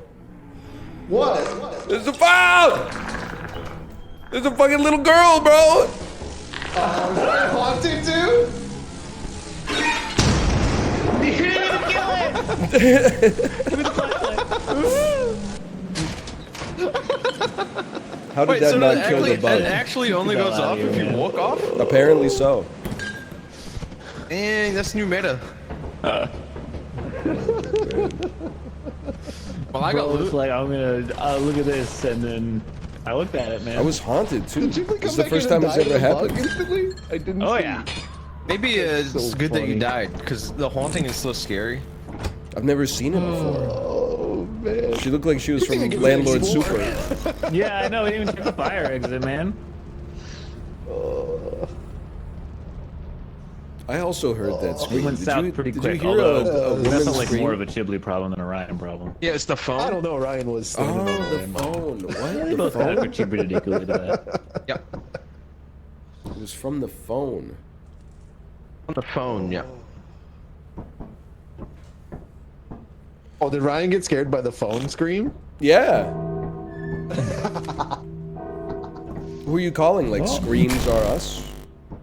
What? There's a foul! There's a fucking little girl, bro! Haunted too? How did Wait, that so not it kill the actually, bug? it actually only goes off if you walk off? Apparently so. Dang, that's new meta. Well, I got Bro, it's loot. like I'm gonna look at this, and then I looked at it, man. I was haunted too. Did you This come is the back first in and time it's die ever of a bug happened. instantly? I didn't. Oh see. yeah. Maybe it's so good that funny. you died, because the haunting is so scary. I've never seen it before. Oh man. She looked like she was from think I can Landlord explore. Super. Yeah, I know. We didn't even check the fire exit, man. I also heard that We scream. went south pretty quick. Did you hear Although a that woman felt like scream? more of a Ghibli problem than a Ryan problem. Yeah, it's the phone. I don't know. Ryan was standing on Oh, the landmine. phone. What? They The both kind of phone? contributed equally to that. Yep. It was from the phone. On the phone, yeah. Oh, did Ryan get scared by the phone scream? Yeah. Who are you calling? Like, Screams Are Us?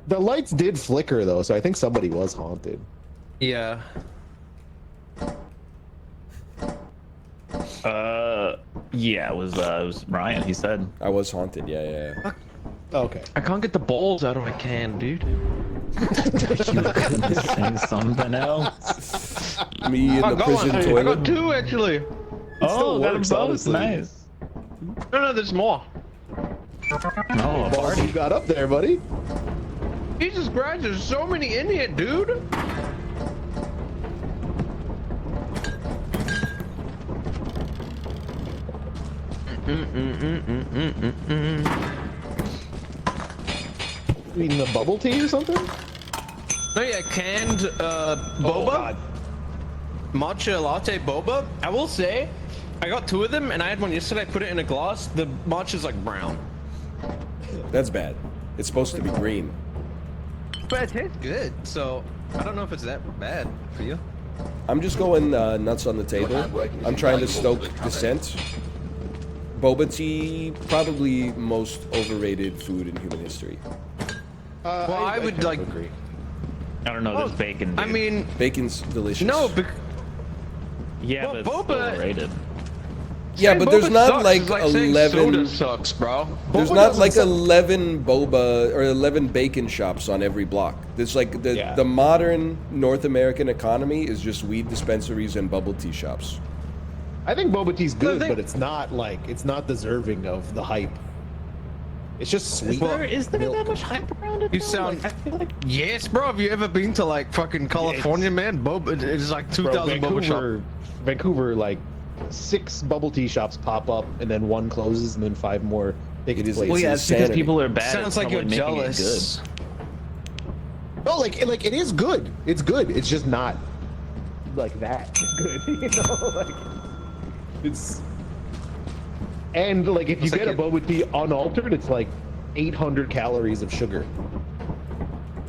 The lights did flicker though, so I think somebody was haunted. Yeah. Yeah, it was Ryan. He said. I was haunted, yeah. Okay. I can't get the balls out of my can, dude. You couldn't say something else. Me in the prison I toilet. got two actually. Oh, got them works, both. honestly. Nice. No, there's more. No, a Balls party. you got up there, buddy. Jesus Christ, there's so many in here, dude. You mean the bubble tea or something? No, yeah, canned boba. Matcha latte boba. I will say, I got two of them, and I had one yesterday. I put it in a glass. The matcha's like brown. That's bad. It's supposed to be green. But it tastes good, so I don't know if it's that bad for you. I'm just going nuts on the table. I'm trying to stoke dissent. Boba tea, probably most overrated food in human history. Well, I would kind of like. agree. I don't know. There's bacon. I dude. mean, Bacon's delicious. no, yeah, well, but it's boba- overrated. Yeah, but there's boba not sucks. like It's saying 11. Soda sucks, bro. There's Boba not doesn't like suck. 11 boba or 11 bacon shops on every block. There's like Yeah. the modern North American economy is just weed dispensaries and bubble tea shops. I think boba tea's good, think- but it's not deserving of the hype. It's just sweet. Is there milk. that much hype around it? You though? sound- Like, I feel like Yes, bro. Have you ever been to like fucking California, man? Boba, it's like Bro, 2,000 boba shop. Vancouver, like 6 bubble tea shops pop up, and then 1 closes, and then 5 more take It its is- place. well, yeah, it's because insanity. people are bad. Sounds at like you're probably making it jealous. No, like it is good. It's good. It's just not like that good. You know, like it's. And like if you It's like get a it- boba tea unaltered, it's like 800 calories of sugar.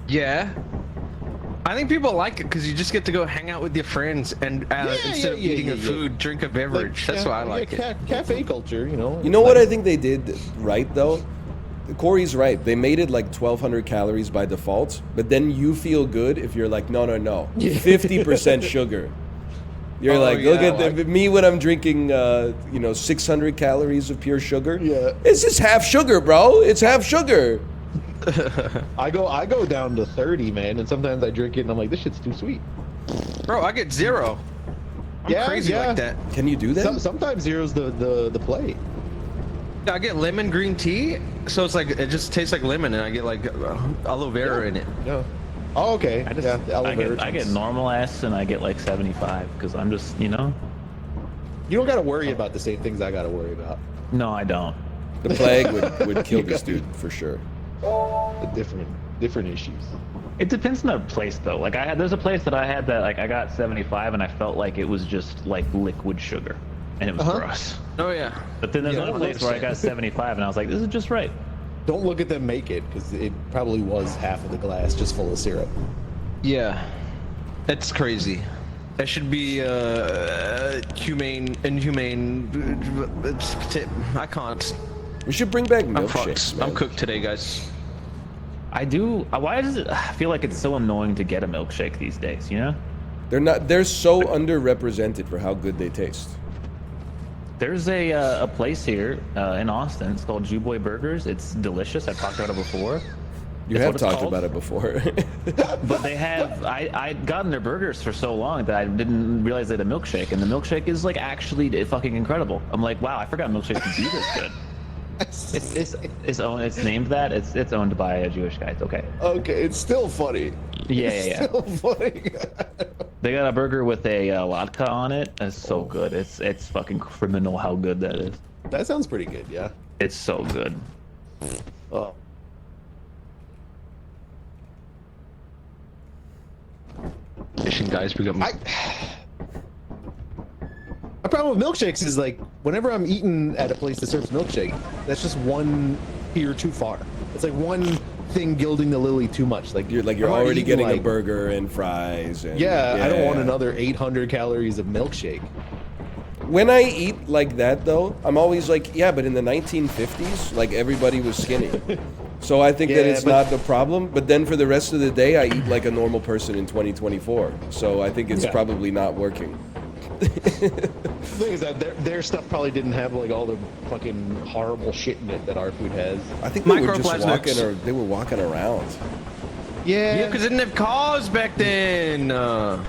Yeah. I think people like it because you just get to go hang out with your friends and instead of eating a food, drink a beverage. That's why I like it. Cafe culture, you know. You know what I think they did right though? Corey's right. They made it like 1,200 calories by default, but then you feel good if you're like, no, 50% sugar. You're Oh, like, look yeah, at me when I'm drinking, 600 calories of pure sugar. Yeah. It's just half sugar, bro. It's half sugar. I go down to 30, man, and sometimes I drink it and I'm like, this shit's too sweet. Bro, I get 0. I'm Yeah, crazy yeah. like that. Can you do that? Sometimes zero's the play. I get lemon green tea, so it's like it just tastes like lemon, and I get like aloe vera in it. Yeah. Oh, okay. I just, yeah, the aloe vera I get juice. normal ass and I get like 75 because I'm just, You don't gotta worry about the same things I gotta worry about. No, I don't. The plague would kill this dude for sure. The different issues. It depends on the place though. Like there's a place that I had that like I got 75 and I felt like it was just like liquid sugar, and it was gross. Oh yeah. But then there's Yeah, another place where I got 75 and I was like, this is just right. Don't look at them make it, because it probably was half of the glass just full of syrup. Yeah. That's crazy. That should be inhumane. I can't. We should bring back I'm milkshakes, fucked. man. I'm cooked today, guys. I do. Why does it I feel like it's so annoying to get a milkshake these days? You know, They're so underrepresented for how good they taste. there's a place here in Austin. It's called Jew Boy Burgers. It's delicious. I've talked about it before. You That's have what it's talked called? about it before. But they have. I'd gotten their burgers for so long that I didn't realize they had a milkshake, and the milkshake is like actually fucking incredible. I'm like, wow, I forgot milkshakes could be this good. It's named that. It's owned by a Jewish guy. It's okay. Okay, it's still funny. Yeah. Still funny. They got a burger with a latke on it. It's so good. It's fucking criminal how good that is. That sounds pretty good, yeah. It's so good. Oh. Asian guys become. My problem with milkshakes is like whenever I'm eating at a place that serves milkshake, that's just one tier too far. It's like one thing gilding the lily too much. Like you're I'm already eating, getting like, a burger and fries. And, yeah, I don't want another 800 calories of milkshake. When I eat like that, though, I'm always like, yeah, but in the 1950s, like everybody was skinny. So I think that it's not the problem. But then for the rest of the day, I eat like a normal person in 2024. So I think it's probably not working. The thing is that their stuff probably didn't have like all the fucking horrible shit in it that our food has. I think they were just walking, or they were walking around. Yeah, because they didn't have cars back then. It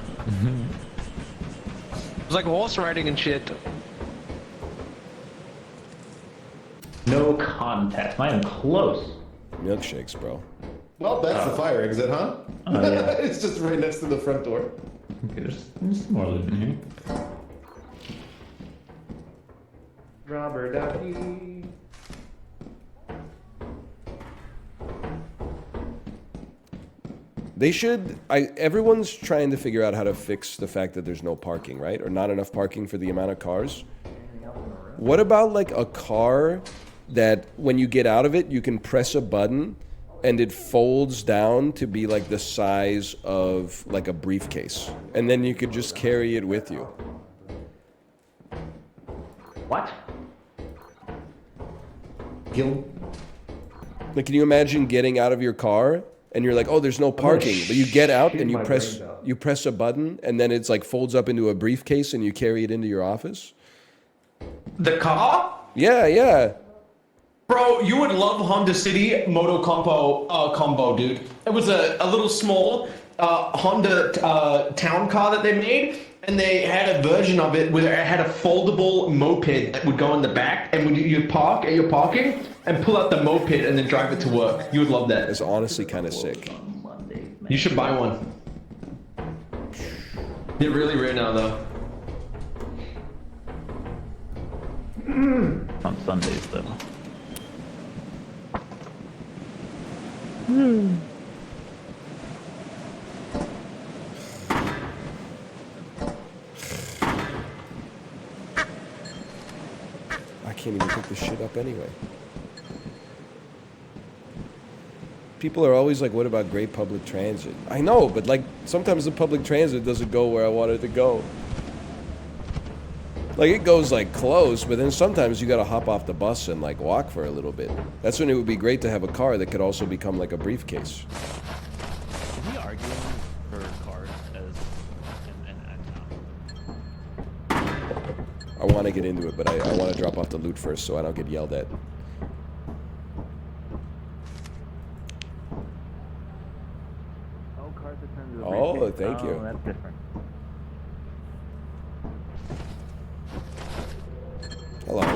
was like horse riding and shit. No contest. Not even close. Milkshakes, bro. Well, that's the fire exit, huh? Oh, yeah. It's just right next to the front door. Okay, there's more loot in here. Robert Ducky. They should. Everyone's trying to figure out how to fix the fact that there's no parking, right? Or not enough parking for the amount of cars. What about like a car that when you get out of it, you can press a button and it folds down to be like the size of like a briefcase, and then you could just carry it with you. What? Like, can you imagine getting out of your car and you're like, oh, there's no parking, but you get out and you press a button, and then it's like folds up into a briefcase and you carry it into your office? The car? Yeah, yeah. Bro, you would love Honda City Moto combo, dude. It was a little small Honda town car that they made, and they had a version of it where it had a foldable moped that would go in the back, and when you'd park at your parking and pull out the moped and then drive it to work. You would love that. It's honestly kind of sick. You should buy one. They're really rare now, though. On Sundays, though. I can't even pick this shit up anyway. People are always like, what about great public transit? I know, but like sometimes the public transit doesn't go where I want it to go. Like it goes like close, but then sometimes you gotta hop off the bus and like walk for a little bit. That's when it would be great to have a car that could also become like a briefcase. Are we arguing for cars as I want to get into it, but I want to drop off the loot first so I don't get yelled at. Oh, cars that turn into a Oh, briefcase. thank you. Oh, that's different. Hello.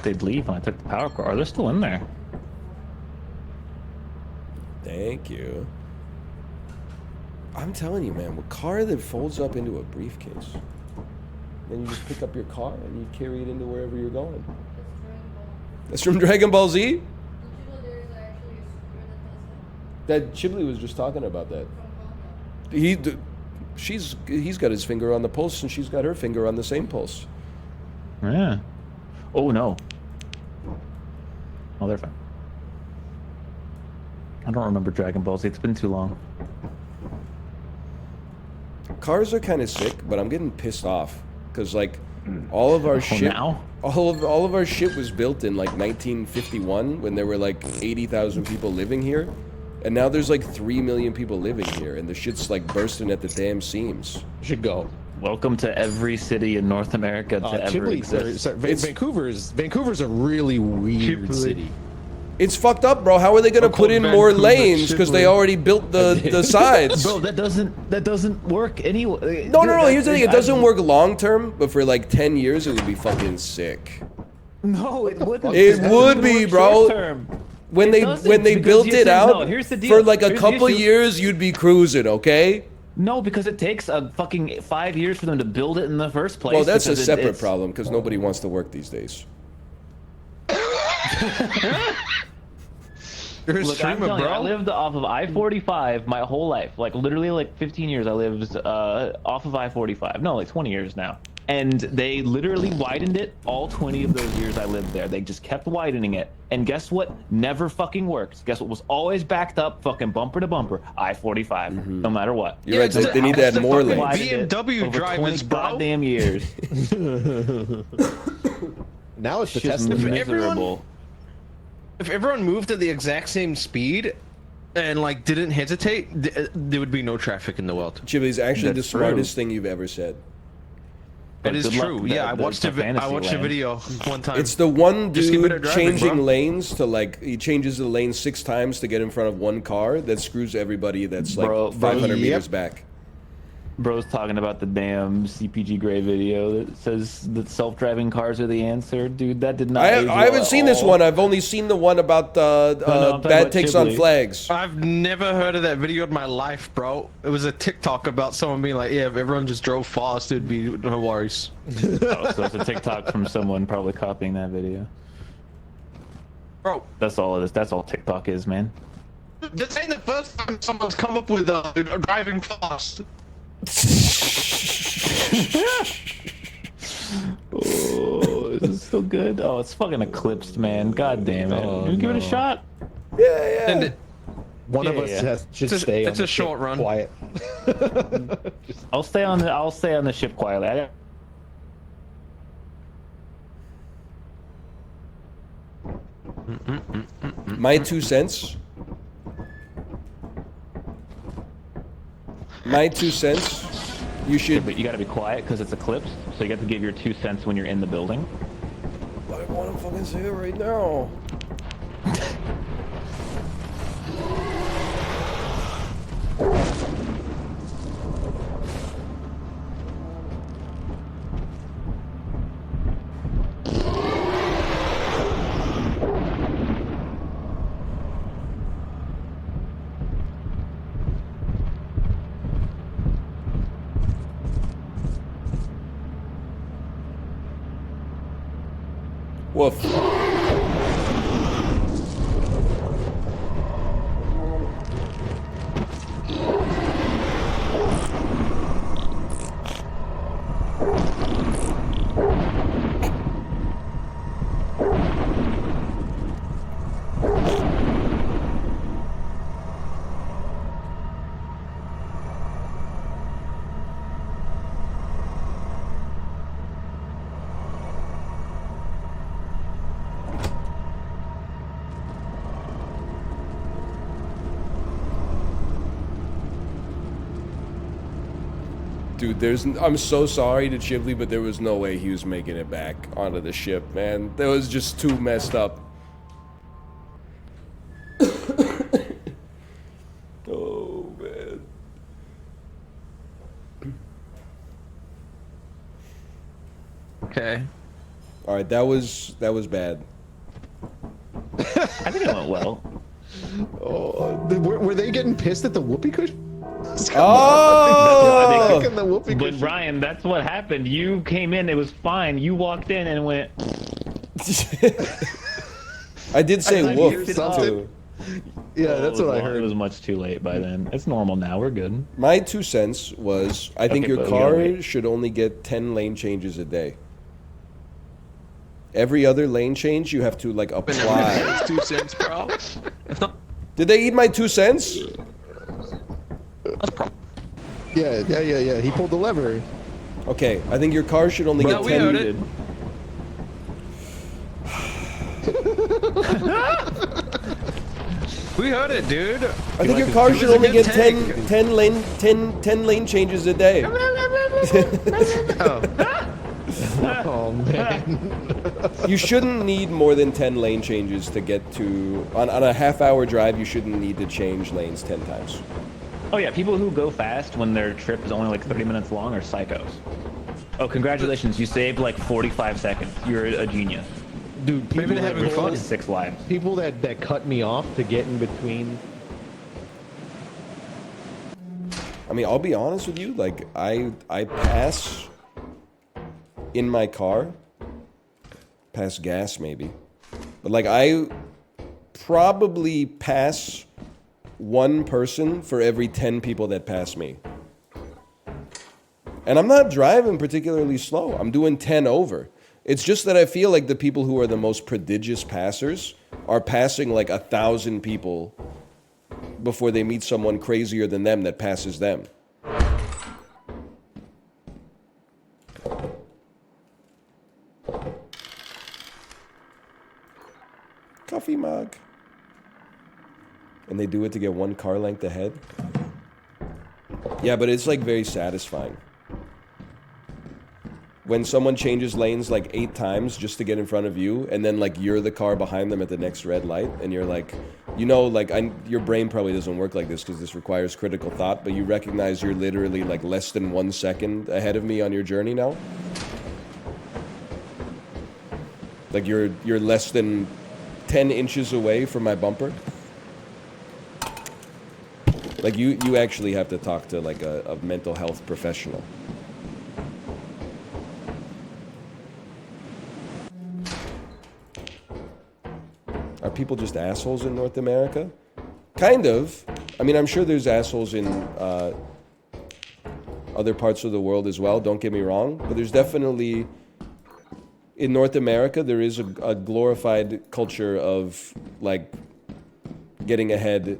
They'd leave when I took the power cord. They're still in there. Thank you. I'm telling you, man, a car that folds up into a briefcase. Then you just pick up your car and you carry it into wherever you're going. That's from Dragon Ball Z? That Chibli was just talking about that. He's got his finger on the pulse and she's got her finger on the same pulse. Yeah. Oh, no. Oh, they're fine. I don't remember Dragon Ball Z. It's been too long. Cars are kind of sick, but I'm getting pissed off because like all of our shit, now? all of our shit was built in like 1951 when there were like 80,000 people living here, and now there's like 3 million people living here, and the shit's like bursting at the damn seams. Should go. Welcome to every city in North America to ever exist. Vancouver's a really weird city. It's fucked up, bro. How are they gonna put in more lanes because they already built the sides? Bro, that doesn't work anyway. No. Here's the thing: it doesn't work long term, but for like 10 years, it would be fucking sick. No, it wouldn't. It would be, bro. When they built it out for like a couple years, you'd be cruising, okay? No, because it takes a fucking 5 years for them to build it in the first place. Well, that's a because separate problem because nobody wants to work these days. You're a Look, I'm streamer, telling you, I bro. lived off of I-45 my whole life. Like literally, like 15 years I lived off of I-45. No, like 20 years now. And they literally widened it all 20 of those years I lived there. They just kept widening it. And guess what? Never fucking worked. Guess what was always backed up, fucking bumper to bumper? I-45, no matter what. You're right. They need to add more lanes. Widened it BMW over drivers, 20 bro. goddamn years. Now it's the It's just Tesla. miserable. If everyone moved at the exact same speed and like didn't hesitate, there would be no traffic in the world. Chibby's actually the That's true. smartest thing you've ever said. It is good luck true. with Yeah, that- I those watched a fantasy I watched a land. video one time. It's the one Just keep it dude at driving, changing bro. lanes to like he changes the lane 6 times to get in front of one car that screws everybody that's like Bro, 500 yep. meters back. Bro's talking about the damn CPG Gray video that says that self-driving cars are the answer. Dude, that did not age well I haven't at seen this all. one. I've only seen the one about I'm talking bad about takes on Ghibli. flags. I've never heard of that video in my life, bro. It was a TikTok about someone being like, "Yeah, if everyone just drove fast, it'd be no worries." Oh, so it's a TikTok from someone probably copying that video. Bro, That's all it is. That's all TikTok is, man. this ain't the first time someone's come up with driving fast. Oh, this is so good. Oh, it's fucking eclipsed, man. God damn it. Oh, You give it a no. shot. Yeah, And yeah. One of Yeah, us yeah. should It's a- stay. it's on a the short ship run. Quiet. I'll stay on the ship quietly. My 2 cents. My 2 cents. You should. But you gotta be quiet because it's eclipsed, so you got to give your 2 cents when you're in the building. I want to fucking say it right now. Woof. Dude, I'm so sorry to Chivley, but there was no way he was making it back onto the ship, man. That was just too messed up. Oh, man. Okay. All right, that was bad. I think it went well. Oh, were they getting pissed at the whoopee cushion? Oh! Kicking the whoopee But cushion. Brian, that's what happened. You came in, it was fine. You walked in and went. I did say thought you woof did too. Yeah, that's what I It heard. was much too late by then. It's normal now. We're good. My 2 cents was I think Okay, your but we gotta car wait. should only get 10 lane changes a day. Every other lane change you have to like apply. 2 cents, bro. Did they eat my 2 cents? Yeah. He pulled the lever. Okay, I think your car should only No, get we 10. heard it. We heard it, dude. I think your car should was a only good get take. 10 lane changes a day. Oh man. You shouldn't need more than 10 lane changes to get to on a half-hour drive. You shouldn't need to change lanes 10 times. Oh yeah, people who go fast when their trip is only like 30 minutes long are psychos. Oh, congratulations, you saved like 45 seconds. You're a genius. Dude, people Maybe they're that having pull- fun. 6 lives. People that cut me off to get in between. I mean, I'll be honest with you. Like, I pass in my car, pass gas maybe, but like I probably pass one person for every 10 people that pass me. And I'm not driving particularly slow. I'm doing 10 over. It's just that I feel like the people who are the most prodigious passers are passing like 1,000 people before they meet someone crazier than them that passes them. Coffee mug. And they do it to get one car length ahead. Yeah, but it's like very satisfying. When someone changes lanes like 8 times just to get in front of you, and then like you're the car behind them at the next red light, and you're like, you know, like your brain probably doesn't work like this because this requires critical thought, but you recognize you're literally like less than 1 second ahead of me on your journey now. Like you're less than 10 inches away from my bumper. Like you actually have to talk to like a mental health professional. Are people just assholes in North America? Kind of. I mean, I'm sure there's assholes in other parts of the world as well, don't get me wrong. But there's definitely, in North America, there is a glorified culture of, like, getting ahead.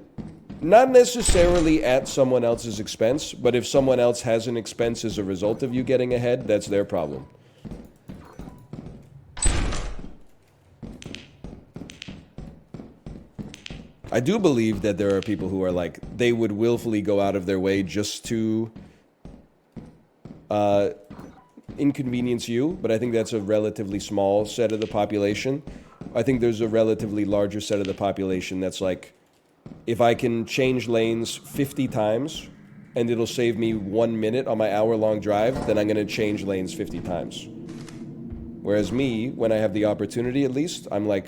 Not necessarily at someone else's expense, but if someone else has an expense as a result of you getting ahead, that's their problem. I do believe that there are people who are like, they would willfully go out of their way just to inconvenience you, but I think that's a relatively small set of the population. I think there's a relatively larger set of the population that's like, if I can change lanes 50 times and it'll save me 1 minute on my hour-long drive, then I'm going to change lanes 50 times. Whereas me, when I have the opportunity at least, I'm like,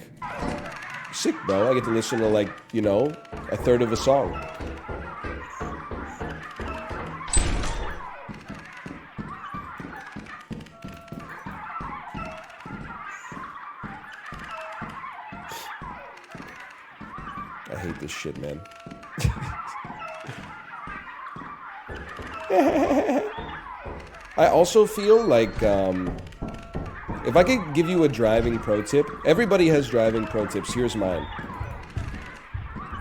sick, bro. I get to listen to, like, you know, a third of a song. I hate this shit, man. I also feel like, if I could give you a driving pro tip, everybody has driving pro tips. Here's mine.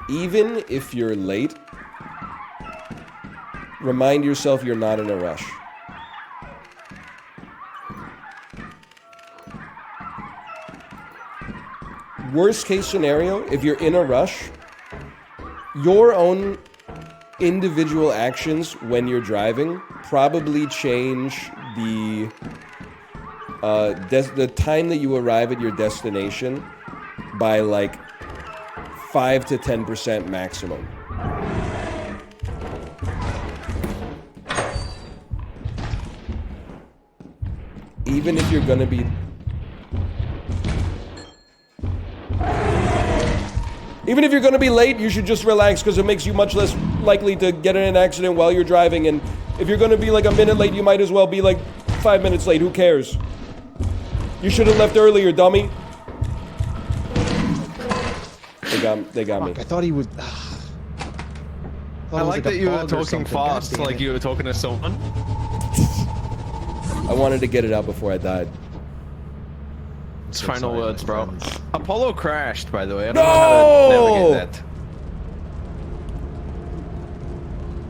Even if you're late, remind yourself you're not in a rush. Worst case scenario, if you're in a rush, your own individual actions when you're driving probably change the time that you arrive at your destination by like 5 to 10% maximum. Even if you're gonna be... Even if you're gonna be late, you should just relax because it makes you much less likely to get in an accident while you're driving. And if you're gonna be like a minute late, you might as well be like 5 minutes late. Who cares? You should have left earlier, dummy. They got me. I thought he would. I like that you were talking fast, like you were talking to someone. I wanted to get it out before I died. It's final words, bro. Apollo crashed, by the way. I don't know how to navigate that.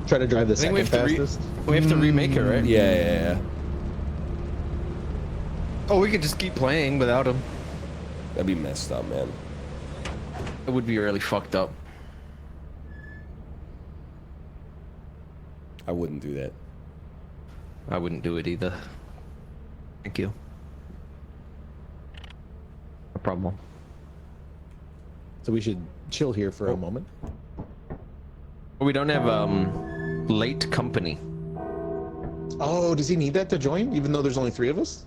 Try to drive the second fastest. We have to remake it, right? Yeah. Oh, we could just keep playing without him. That'd be messed up, man. It would be really fucked up. I wouldn't do that. I wouldn't do it either. Thank you. No problem. So we should chill here for a moment. We don't have late company. Oh, does he need that to join, even though there's only 3 of us?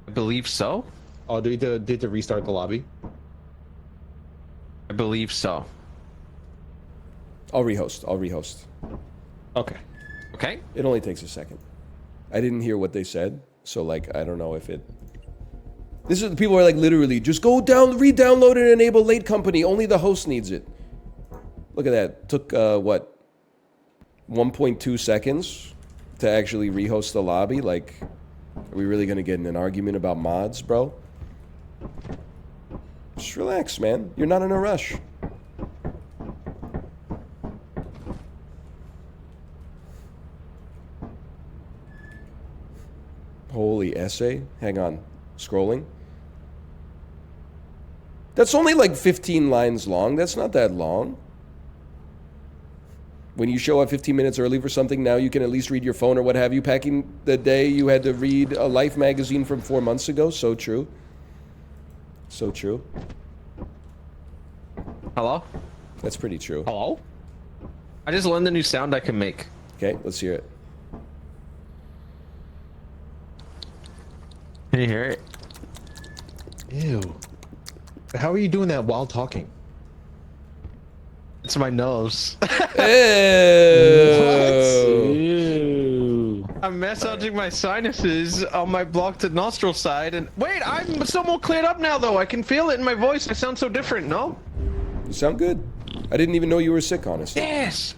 I believe so. Oh, do we need to restart the lobby? I believe so. I'll rehost. Okay. Okay. It only takes a second. I didn't hear what they said, so like I don't know if it... This is people are like literally just go down, re-download and enable late company. Only the host needs it. Look at that. Took what? 1.2 seconds to actually rehost the lobby. Like, are we really gonna get in an argument about mods, bro? Just relax, man. You're not in a rush. Holy essay. Hang on. Scrolling. That's only like 15 lines long. That's not that long. When you show up 15 minutes early for something, now you can at least read your phone or what have you. Packing the day you had to read a Life magazine from 4 months ago. So true. So true. Hello? That's pretty true. Hello? I just learned the new sound I can make. Okay, let's hear it. Can you hear it? Ew. How are you doing that while talking? It's my nose. Ew. I'm massaging my sinuses on my blocked nostril side, and wait, I'm so more cleared up now though. I can feel it in my voice. I sound so different, no? You sound good. I didn't even know you were sick, honestly. Yes!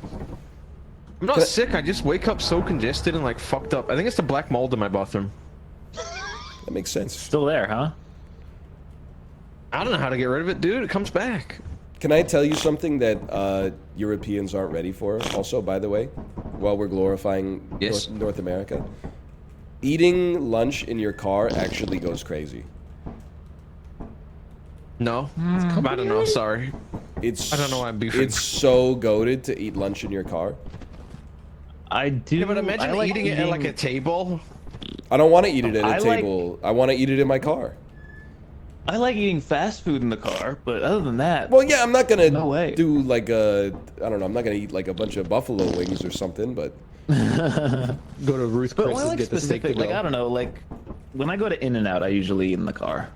I'm not sick, I just wake up so congested and like fucked up. I think it's the black mold in my bathroom. That makes sense. Still there, huh? I don't know how to get rid of it, dude. It comes back. Can I tell you something that Europeans aren't ready for? Also, by the way, while we're glorifying North America, eating lunch in your car actually goes crazy. No, I don't know. Sorry. I don't know why I'm beefing. It's so goated to eat lunch in your car. I do. Yeah, but imagine like eating it at like a table. I don't want to eat it at a table. I want to eat it in my car. I like eating fast food in the car, but other than that, Well, yeah, I'm not gonna No way. do like a, I don't know, I'm not gonna eat like a bunch of buffalo wings or something, but Go to Ruth but when Chris I and like get the steak to specific, go. like I don't know, like when I go to In-N-Out, I usually eat in the car.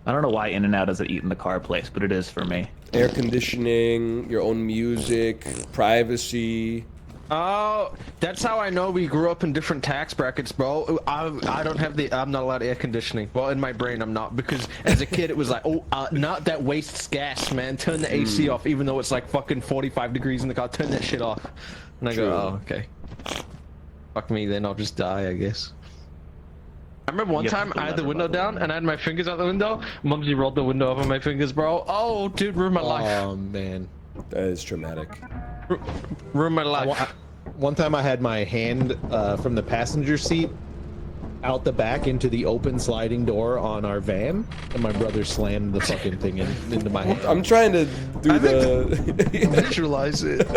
I don't know why In-N-Out is an eat in the car place, but it is for me. air conditioning, your own music, privacy. Oh, that's how I know we grew up in different tax brackets, bro. I don't have I'm not allowed air conditioning. Well, in my brain, I'm not, because as a kid, it was like, oh, not that wastes gas, man. Turn the AC off, even though it's like fucking 45 degrees in the car. Turn that shit off. And I go, oh, okay. Fuck me, then I'll just die, I guess. I remember one time I had the window down and I had my fingers out the window. Mumsy rolled the window over my fingers, bro. Oh, dude, ruined my life. Oh man, That is traumatic. Ruined my life. One time I had my hand from the passenger seat out the back into the open sliding door on our van, and my brother slammed the fucking thing into my hand. I'm trying to do Visualize it.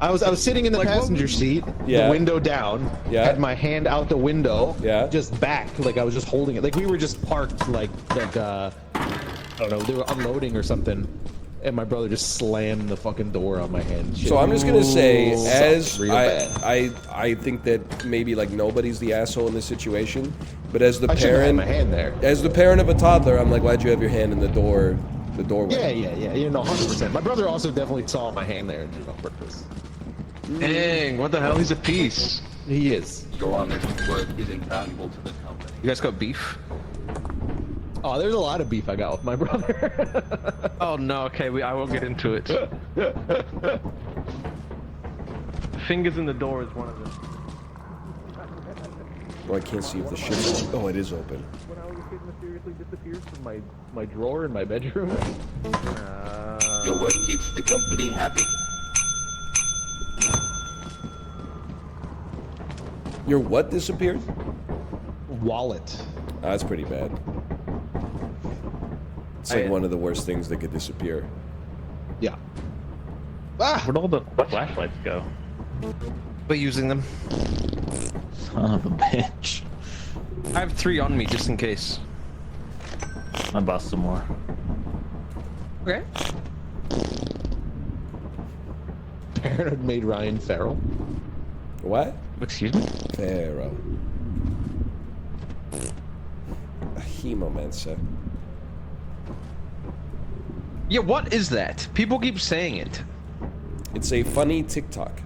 I was sitting in the passenger seat, Yeah. the window down, Yeah. had my hand out the window, Yeah. just back, like I was just holding it, like we were just parked, like I don't know, they were unloading or something, and my brother just slammed the fucking door on my hand. Shit. So I'm just gonna say, as Sucked real bad. I think that maybe like nobody's the asshole in this situation, but as the I shouldn't have had parent, my hand there. as the parent of a toddler, I'm like, why'd you have your hand in the doorway? Yeah, you know, 100%. My brother also definitely saw my hand there and did it on purpose. Dang, what the hell? He's a piece. He is. Your honest work is invaluable to the company. You guys got beef? Oh, there's a lot of beef I got with my brother. Oh no, okay, I won't get into it. Fingers in the door is one of them. Oh, I can't see if the shit's open. Oh, it is open. When I was a kid, mysteriously disappeared from my drawer in my bedroom. Your work keeps the company happy. Your what disappeared? Wallet. Oh, that's pretty bad. It's like one of the worst things that could disappear. Yeah. Ah! Where'd all the flashlights go? But using them. Son of a bitch. I have 3 on me just in case. I bought some more. Okay. Parenthood made Ryan feral. What? Excuse me? Pharaoh. A hemomancer. Yeah, what is that? People keep saying it. It's a funny TikTok.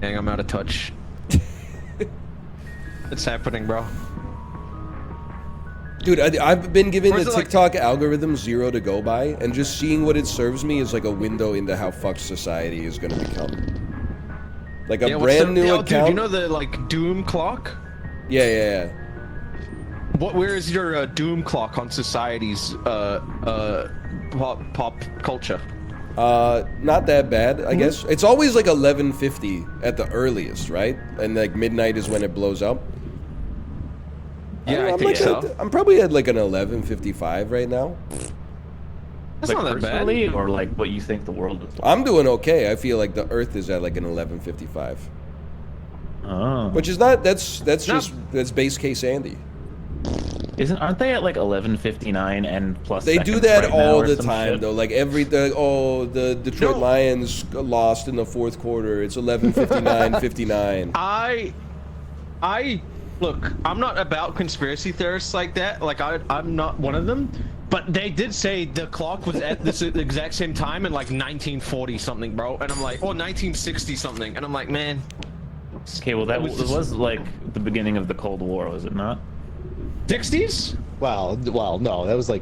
Dang, I'm out of touch. It's happening, bro. Dude, I've been given Or is the it like- TikTok algorithm 0 to go by, and just seeing what it serves me is like a window into how fucked society is gonna become. Like a what's brand new yo, account. Dude, you know the like doom clock? Yeah. Where is your doom clock on society's pop culture? Not that bad, I guess. It's always like 11:50 at the earliest, right? And like midnight is when it blows up. Yeah, I I'm think like so. I'm probably at like an 11:55 right now. That's like not that bad. personally, or like what you think the world is like? I'm doing okay. I feel like the Earth is at like an 11:55, Oh. which is not. That's base case Andy. Aren't they at like 11:59 and plus? They do seconds that right now all or the some time shit? though. Like the Detroit No. Lions lost in the fourth quarter. It's 11:59. I look. I'm not about conspiracy theorists like that. Like I'm not one of them. But they did say the clock was at this exact same time in like 1940 something, bro. And I'm like, or 1960 something. And I'm like, man. Okay, well that It was was, just- like the beginning of the Cold War, was it not? 60s? Well, no, that was like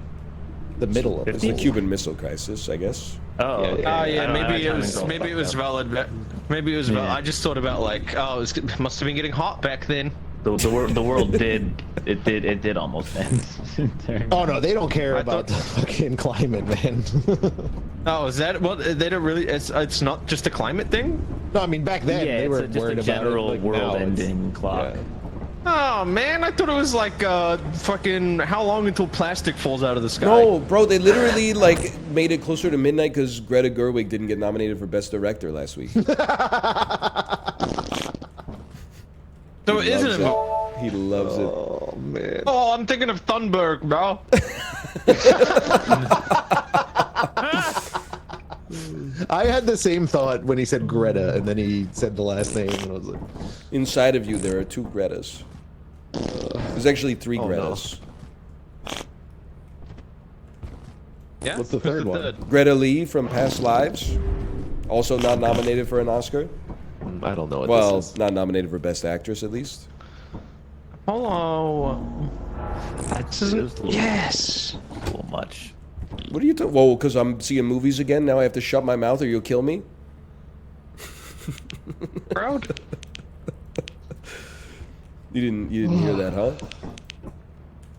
the middle of It's the it. Cuban Missile Crisis, I guess. Oh, Yeah, okay. Oh I yeah, don't- I maybe it kinda was go maybe it was fucked up. valid. Maybe it was valid. Yeah. I just thought about like, oh, it must have been getting hot back then. The world did almost end. Oh no, they don't care I about thought- the fucking climate, man. Oh, is that well? They don't really. It's not just a climate thing. No, I mean back then Yeah, they it's were just worried a about general it. Like, now it's- world-ending clock. yeah. Oh man, I thought it was like fucking how long until plastic falls out of the sky? No, bro, they literally like made it closer to midnight because Greta Gerwig didn't get nominated for Best Director last week. So it isn't Loves a it. He loves it. Oh man. Oh, I'm thinking of Thunberg, bro. I had the same thought when he said Greta, and then he said the last name, and I was like, Inside of you, there are 2 Gretas. There's actually 3 Oh, no. Gretas. Yeah. What's the third one? Greta Lee from Past Lives, also not nominated for an Oscar. I don't know what Well, this is. not nominated for Best Actress at least. Hello. It was a little- Yes. a little much. What are you talking? Whoa, because I'm seeing movies again. Now I have to shut my mouth, or you'll kill me. Proud. You didn't hear that, huh?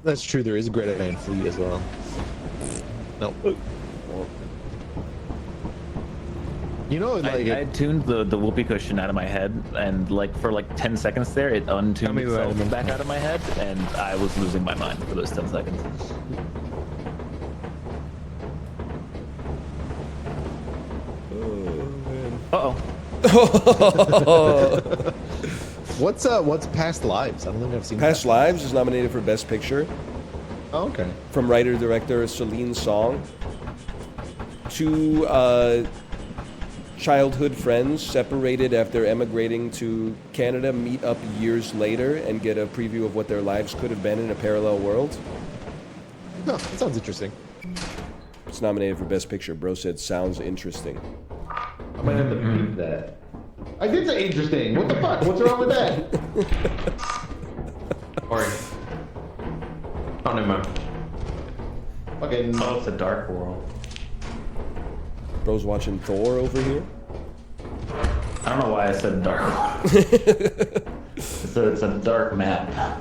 That's true. There is Greta Van Fleet as well. No. You know, like I tuned the whoopee cushion out of my head, and like for like 10 seconds there, it untuned me about itself it. back out of my head, and I was losing my mind for those 10 seconds. Uh-oh. what's Past Lives? I don't think I've seen Past Lives is nominated for Best Picture Oh, okay. from writer-director Celine Song. 2 childhood friends separated after emigrating to Canada meet up years later and get a preview of what their lives could have been in a parallel world. No, that sounds interesting. It's nominated for Best Picture. Bro said, sounds interesting. I might have to beep that. I did say interesting. What the fuck? What's wrong with that? Sorry. Oh, never mind. Fucking. Oh, it's a dark world. Bro's watching Thor over here. I don't know why I said dark world. It's a dark map.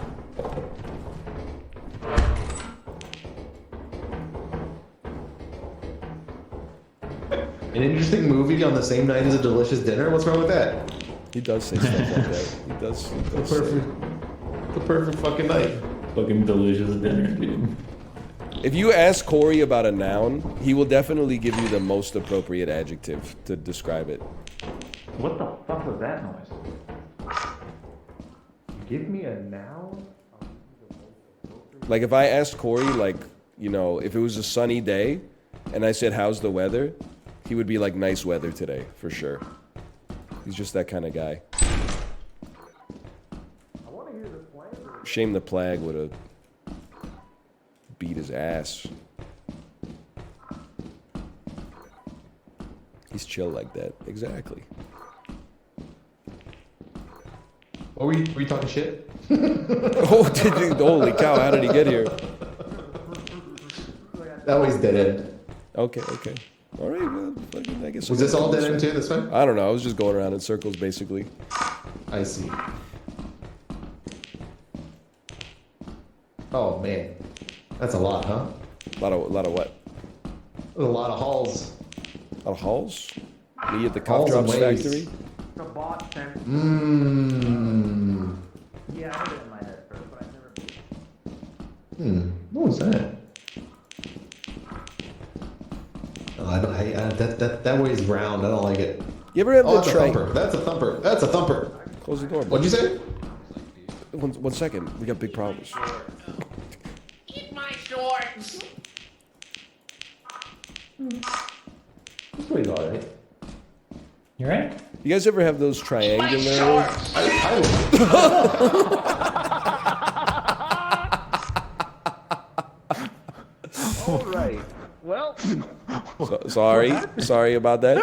An interesting movie on the same night as a delicious dinner? What's wrong with that? He does say stuff like that. He does say. The perfect fucking night. Fucking delicious dinner, dude. If you ask Corey about a noun, he will definitely give you the most appropriate adjective to describe it. What the fuck was that noise? Give me a noun? Like if I asked Corey, like, you know, if it was a sunny day and I said, how's the weather? He would be like, nice weather today, for sure. He's just that kind of guy. Shame the Plague would have beat his ass. He's chill like that. Exactly. Oh, were you talking shit? Oh, holy cow, how did he get here? That way's dead end. Okay, okay. All right, well, fucking, I guess. Was this all dead end too, this way? I don't know. I was just going around in circles, basically. I see. Oh, man. That's a lot, huh? A lot of what? A lot of halls. A lot of halls? Me at the cough Halls and drops ways. factory? The bot sent. Mmm. Yeah, I had it in my head first, but I never. What was that? Oh, that way is round. I don't like it. You ever have Oh, the that's a thumper. That's a thumper. That's a thumper. Close the door. What'd you say? One second. We got big problems. Eat my shorts. This way's alright. You right? You guys ever have those triangular? All right. Well. Sorry about that.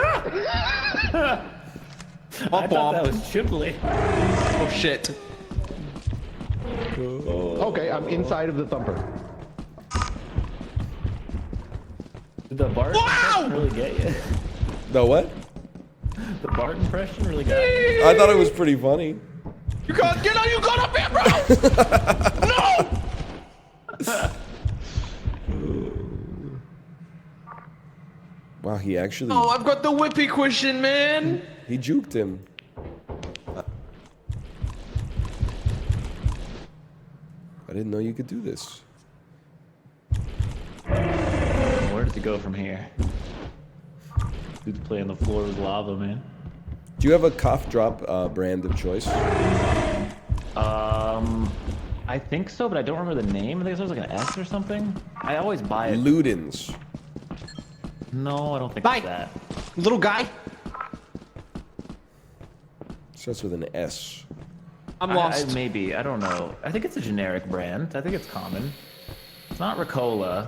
I thought that was Chipley. Oh shit. Okay, I'm inside of the thumper. Did the Bart impression really get you? The what? The Bart impression really got you? I thought it was pretty funny. You got get on. You got up here, bro. No. Wow, he actually Oh, I've got the whippy cushion, man. he juked him. I didn't know you could do this. Where does it go from here? Dude's playing the floor with lava, man. Do you have a cough drop brand of choice? I think so, but I don't remember the name. I think it was like an S or something. I always buy it. Ludens. No, I don't think Bye. it's that. Little guy. Starts with an S. I'm lost. Maybe. I don't know. I think it's a generic brand. I think it's common. It's not Ricola.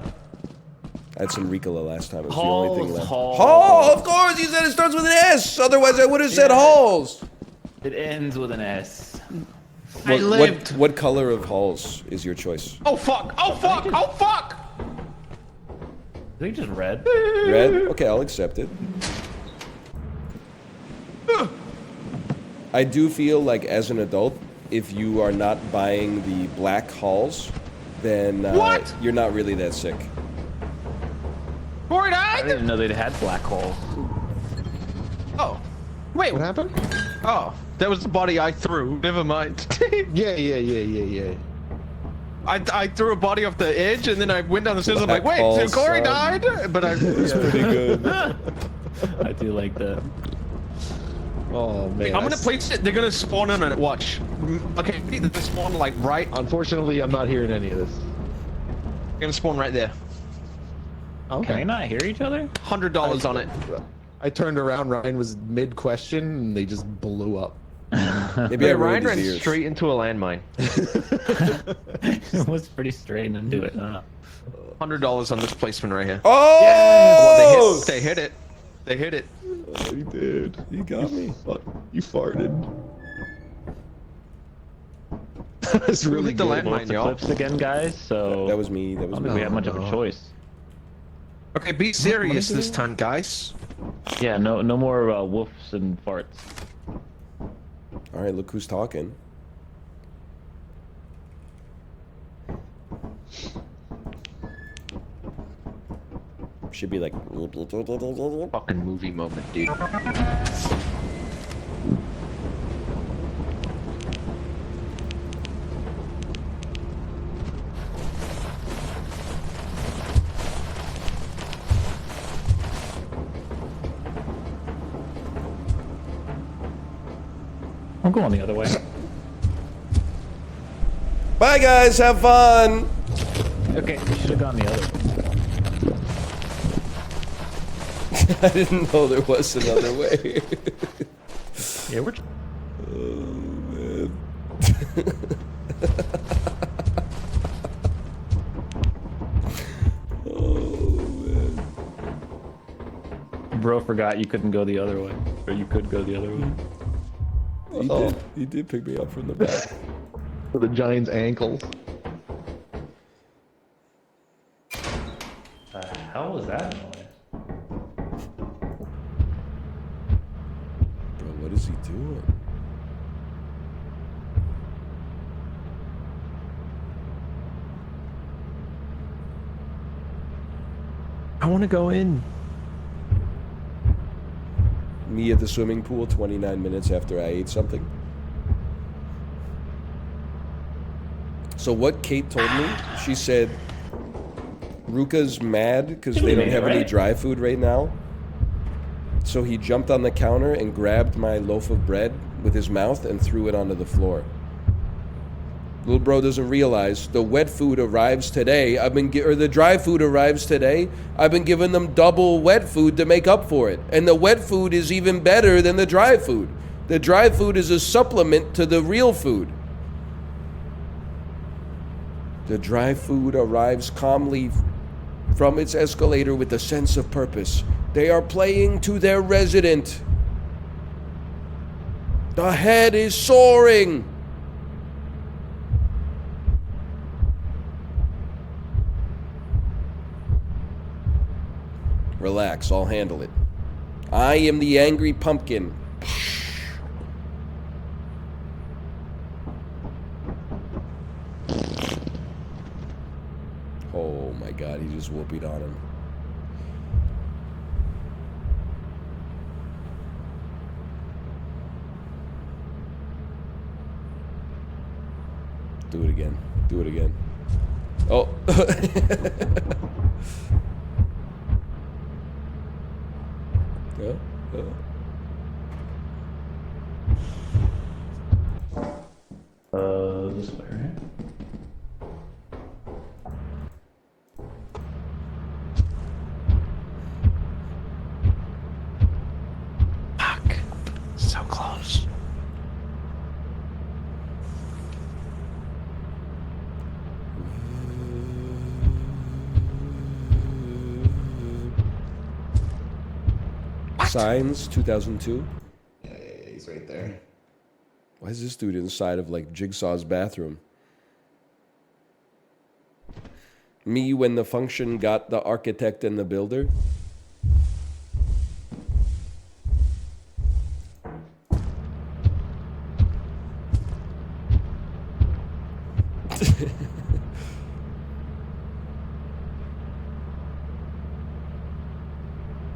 I had some Ricola last time. It was the only thing left. Halls. Hall, of course. You said it starts with an S. Otherwise, I would have said Yeah. Halls. It ends with an S. I lived. What color of Halls is your choice? Oh fuck! Oh fuck! Oh fuck! I think just red. Red? Okay, I'll accept it. I do feel like as an adult, if you are not buying the black Halls, then What? you're not really that sick. Bored I didn't eyed? even know they had black holes. Oh. Wait. What happened? Oh, that was the body I threw. Never mind. Yeah. I threw a body off the edge and then I went down the stairs. I'm like, Black wait, hole, so Corey son. died? But I. It's pretty good. I do like that. Oh man. I'm gonna place it. They're gonna spawn on it. Watch. Okay, they spawn like right. Unfortunately, I'm not hearing any of this. They're gonna spawn right there. Can we not hear each other? $100 on it. I turned around. Ryan was mid-question, and they just blew up. Maybe I Ryan ruined ran his ears. straight into a landmine. It was pretty straight into it, huh? $100 on this placement right here. Oh! Well, they hit it. They hit it. Oh, you did. You got me. You farted. That's really hit the good. landmine, Both the y'all. clips again, guys, so... That was me. That I was don't me. think we have much of a choice. Okay, be serious this time, guys. Yeah, no more woofs and farts. All right, look who's talking. Should be like. Fucking movie moment, dude. I'm going the other way. Bye, guys. Have fun. Okay, we should have gone the other way. I didn't know there was another way. Yeah, we're... Bro forgot you couldn't go the other way. Or you could go the other way. He did pick me up from the back. For the Giants' ankles. hell was that noise? Bro, what is he doing? I want to go in. Me at the swimming pool 29 minutes after I ate something. So what Kate told me, she said Ruka's mad because they don't have any dry food right now. So he jumped on the counter and grabbed my loaf of bread with his mouth and threw it onto the floor. Little bro doesn't realize the wet food arrives today. Or the dry food arrives today. I've been giving them double wet food to make up for it. And the wet food is even better than the dry food. The dry food is a supplement to the real food. The dry food arrives calmly from its escalator with a sense of purpose. They are playing to their resident. The head is soaring. Relax, I'll handle it. I am the angry pumpkin. Oh my god, he just whooped on him. Do it again. Do it again. Oh. This way, right? Fuck. So close. Signs, 2002. Yeah, he's right there. Why is this dude inside of like Jigsaw's bathroom? Me when the function got the architect and the builder.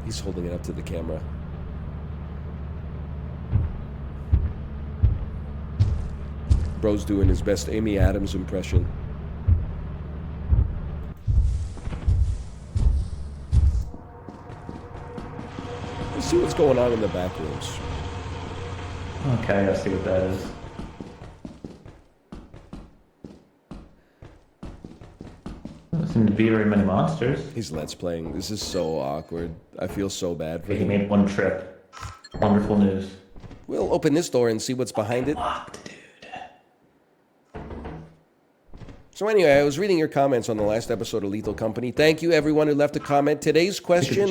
He's holding it up to the camera. Bro's doing his best Amy Adams impression. Let's see what's going on in the back rooms. Okay, I see what that is. Doesn't seem to be very many monsters. He's Let's Playing. This is so awkward. I feel so bad for He him. made one trip. Wonderful news. We'll open this door and see what's behind it. Locked, dude. So anyway, I was reading your comments on the last episode of Lethal Company. Thank you, everyone who left a comment. Today's question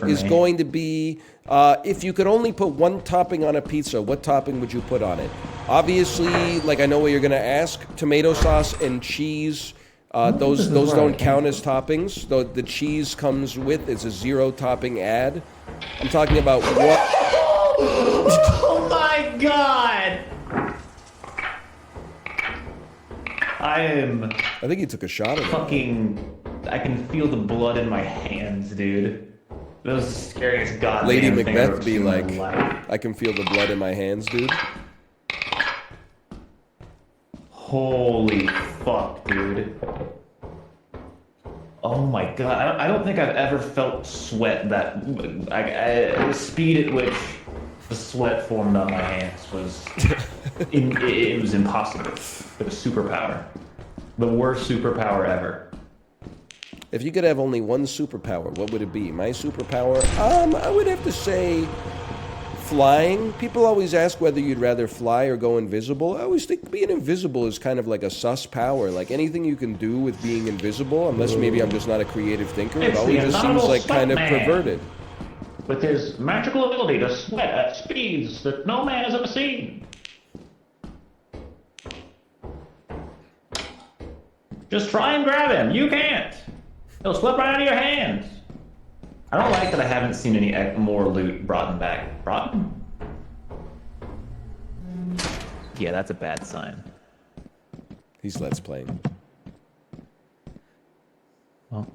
is going to be, if you could only put one topping on a pizza, what topping would you put on it? Obviously, like I know what you're going to ask, tomato sauce and cheese. Those don't count as toppings. Though the cheese comes with, it's a zero topping ad. I'm talking about what... Oh my god! I think he took a shot at fucking... I can feel the blood in my hands, dude. That was the scariest goddamn Lady thing I've ever Macbeth be seen in like, my life. I can feel the blood in my hands, dude. Holy fuck, dude. Oh my god, I don't think I've ever felt sweat that... the speed at which the sweat formed on my hands was... it was impossible. It was superpower. The worst superpower ever. If you could have only one superpower, what would it be? My superpower? I would have to say flying. People always ask whether you'd rather fly or go invisible. I always think being invisible is kind of like a sus power. Like anything you can do with being invisible, unless maybe I'm just not a creative thinker, it always just seems like kind of perverted. With his magical ability to sweat at speeds that no man has ever seen. Just try and grab him. You can't. He'll slip right out of your hands. I don't like that I haven't seen any more loot brought back. Brought? Yeah, that's a bad sign. He's let's playing. Well.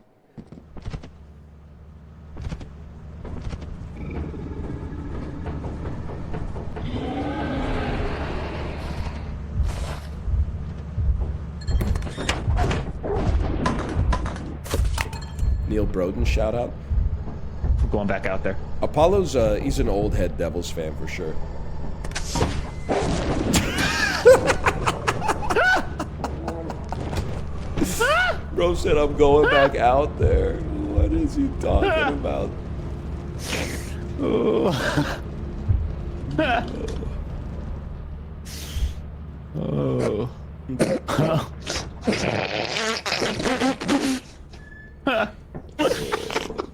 Neil Broden, shout out. I'm going back out there. Apollo's, he's an old head Devils fan for sure. Bro said I'm going back out there. What is he talking about? Oh.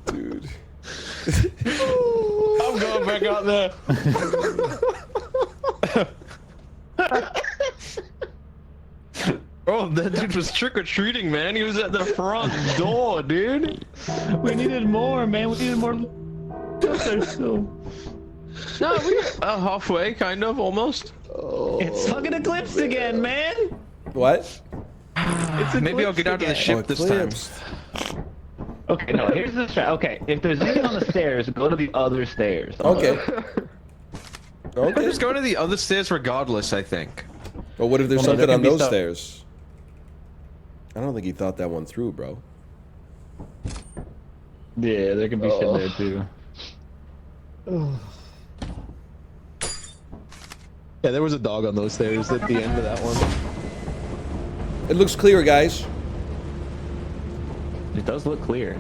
Dude. I'm going back out there. Oh, that dude was trick-or-treating, man. He was at the front door, dude. We needed more, man. We needed more. So. No, we halfway, kind of, almost. It's fucking eclipsed again, man. What? Maybe I'll get out of the ship this time. Okay, no, here's the strat. Okay, if there's anything on the stairs, go to the other stairs. Okay. I'm Okay. just going to the other stairs regardless, I think. But what if there's Well, no, something there on can be those stuff. stairs? I don't think he thought that one through, bro. Yeah, there could be shit there too. Yeah, there was a dog on those stairs at the end of that one. It looks clear, guys. It does look clear.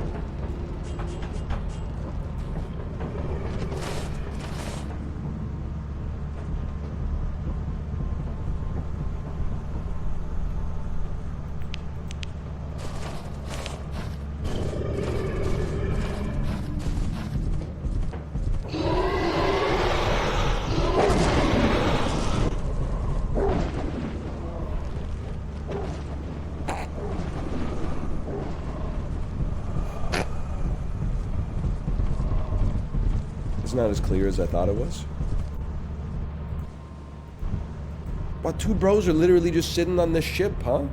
It's not as clear as I thought it was. But two bros are literally just sitting on this ship, huh?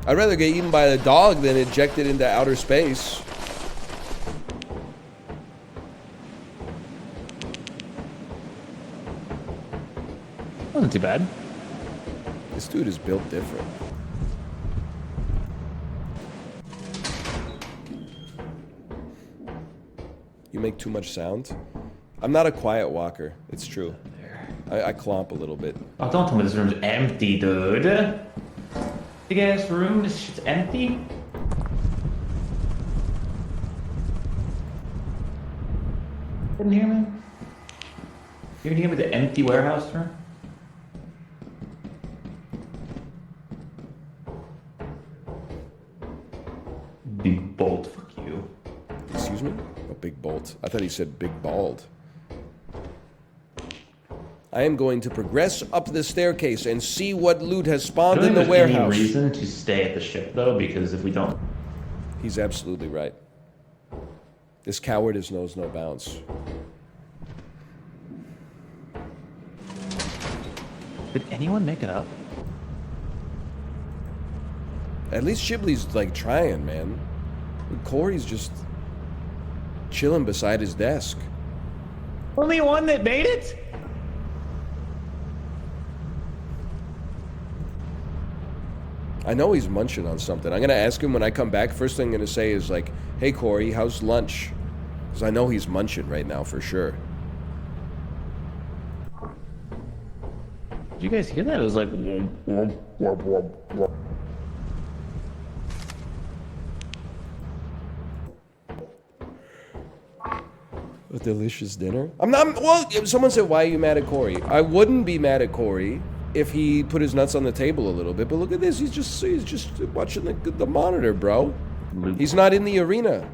I'd rather get eaten by a dog than ejected into outer space. Wasn't too bad. This dude is built different. You make too much sound. I'm not a quiet walker. It's true. I clomp a little bit. Oh, don't tell me this room's empty, dude. Big ass room, this shit's empty? Couldn't hear me? You can hear me, the empty warehouse room? Big bolt, fuck you. Excuse me? A big bolt. I thought he said big bald. I am going to progress up the staircase and see what loot has spawned in the warehouse. Any reason to stay at the ship though, because if we don't, He's absolutely right. This cowardice knows no bounds. did anyone make it up? At least Shibley's like trying, man. Corey's just chilling beside his desk. Only one that made it? I know he's munching on something. I'm gonna ask him when I come back. First thing I'm gonna say is like, "Hey Corey, how's lunch?" Because I know he's munching right now for sure. Did you guys hear that? It was like. A delicious dinner. I'm not. Well, someone said, "Why are you mad at Corey?" I wouldn't be mad at Corey if he put his nuts on the table a little bit. But look at this. He's just watching the monitor, bro. He's not in the arena.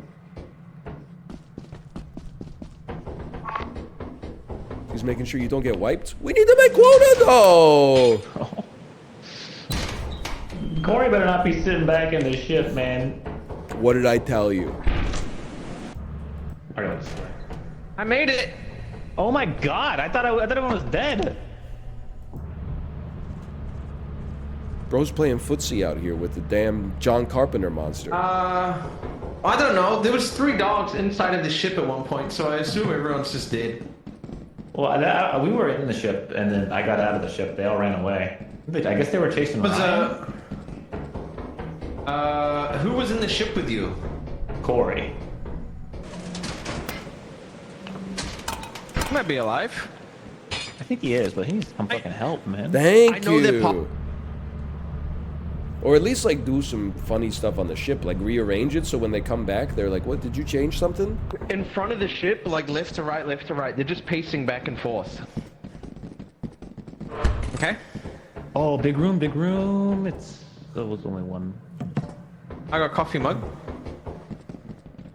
He's making sure you don't get wiped. We need to make quota, though. Corey better not be sitting back in the ship, man. What did I tell you? I made it. Oh my god! I thought everyone was dead. Bro's playing footsie out here with the damn John Carpenter monster. I don't know. There was 3 dogs inside of the ship at one point, so I assume everyone's just dead. Well, we were in the ship, and then I got out of the ship. They all ran away. I guess they were chasing Ryan. Who was in the ship with you? Corey. He might be alive. I think he is, but he needs some fucking help, man. Thank know that you. Or at least like do some funny stuff on the ship, like rearrange it so when they come back, they're like, "What? Did you change something?" In front of the ship, like left to right, left to right. They're just pacing back and forth. Okay. Oh, big room, big room. There was only one. I got a coffee mug.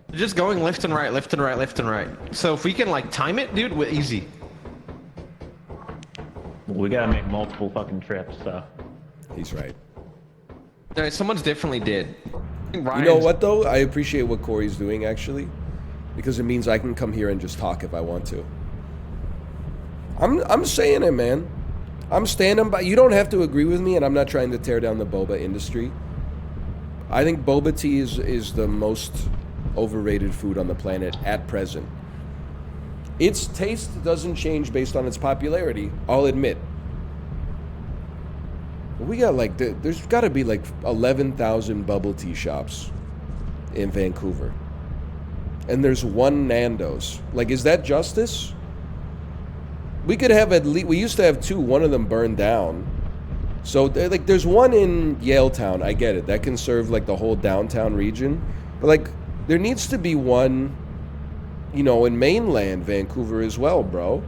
They're just going left and right, left and right, left and right. So if we can like time it, dude, we're easy. We gotta make multiple fucking trips, so. He's right. No, someone's definitely dead. You know what though? I appreciate what Corey's doing actually, because it means I can come here and just talk if I want to. I'm saying it, man. I'm standing by. You don't have to agree with me, and I'm not trying to tear down the boba industry. I think boba tea is the most overrated food on the planet at present. Its taste doesn't change based on its popularity, I'll admit. But we got like, there's got to be like 11,000 bubble tea shops in Vancouver. And there's one Nando's. Like, is that justice? We could have at least, we used to have 2, one of them burned down. So like there's one in Yaletown, I get it. That can serve like the whole downtown region. But like there needs to be one, you know, in mainland Vancouver as well, bro.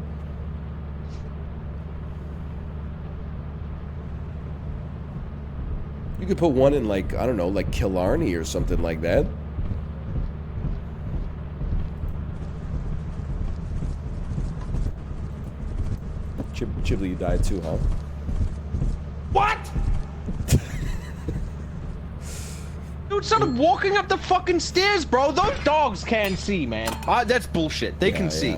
You could put one in like, I don't know, like Killarney or something like that. Chiblee, you died too, huh? What? Dude started walking up the fucking stairs, bro. Those dogs can see, man. That's bullshit. They can see.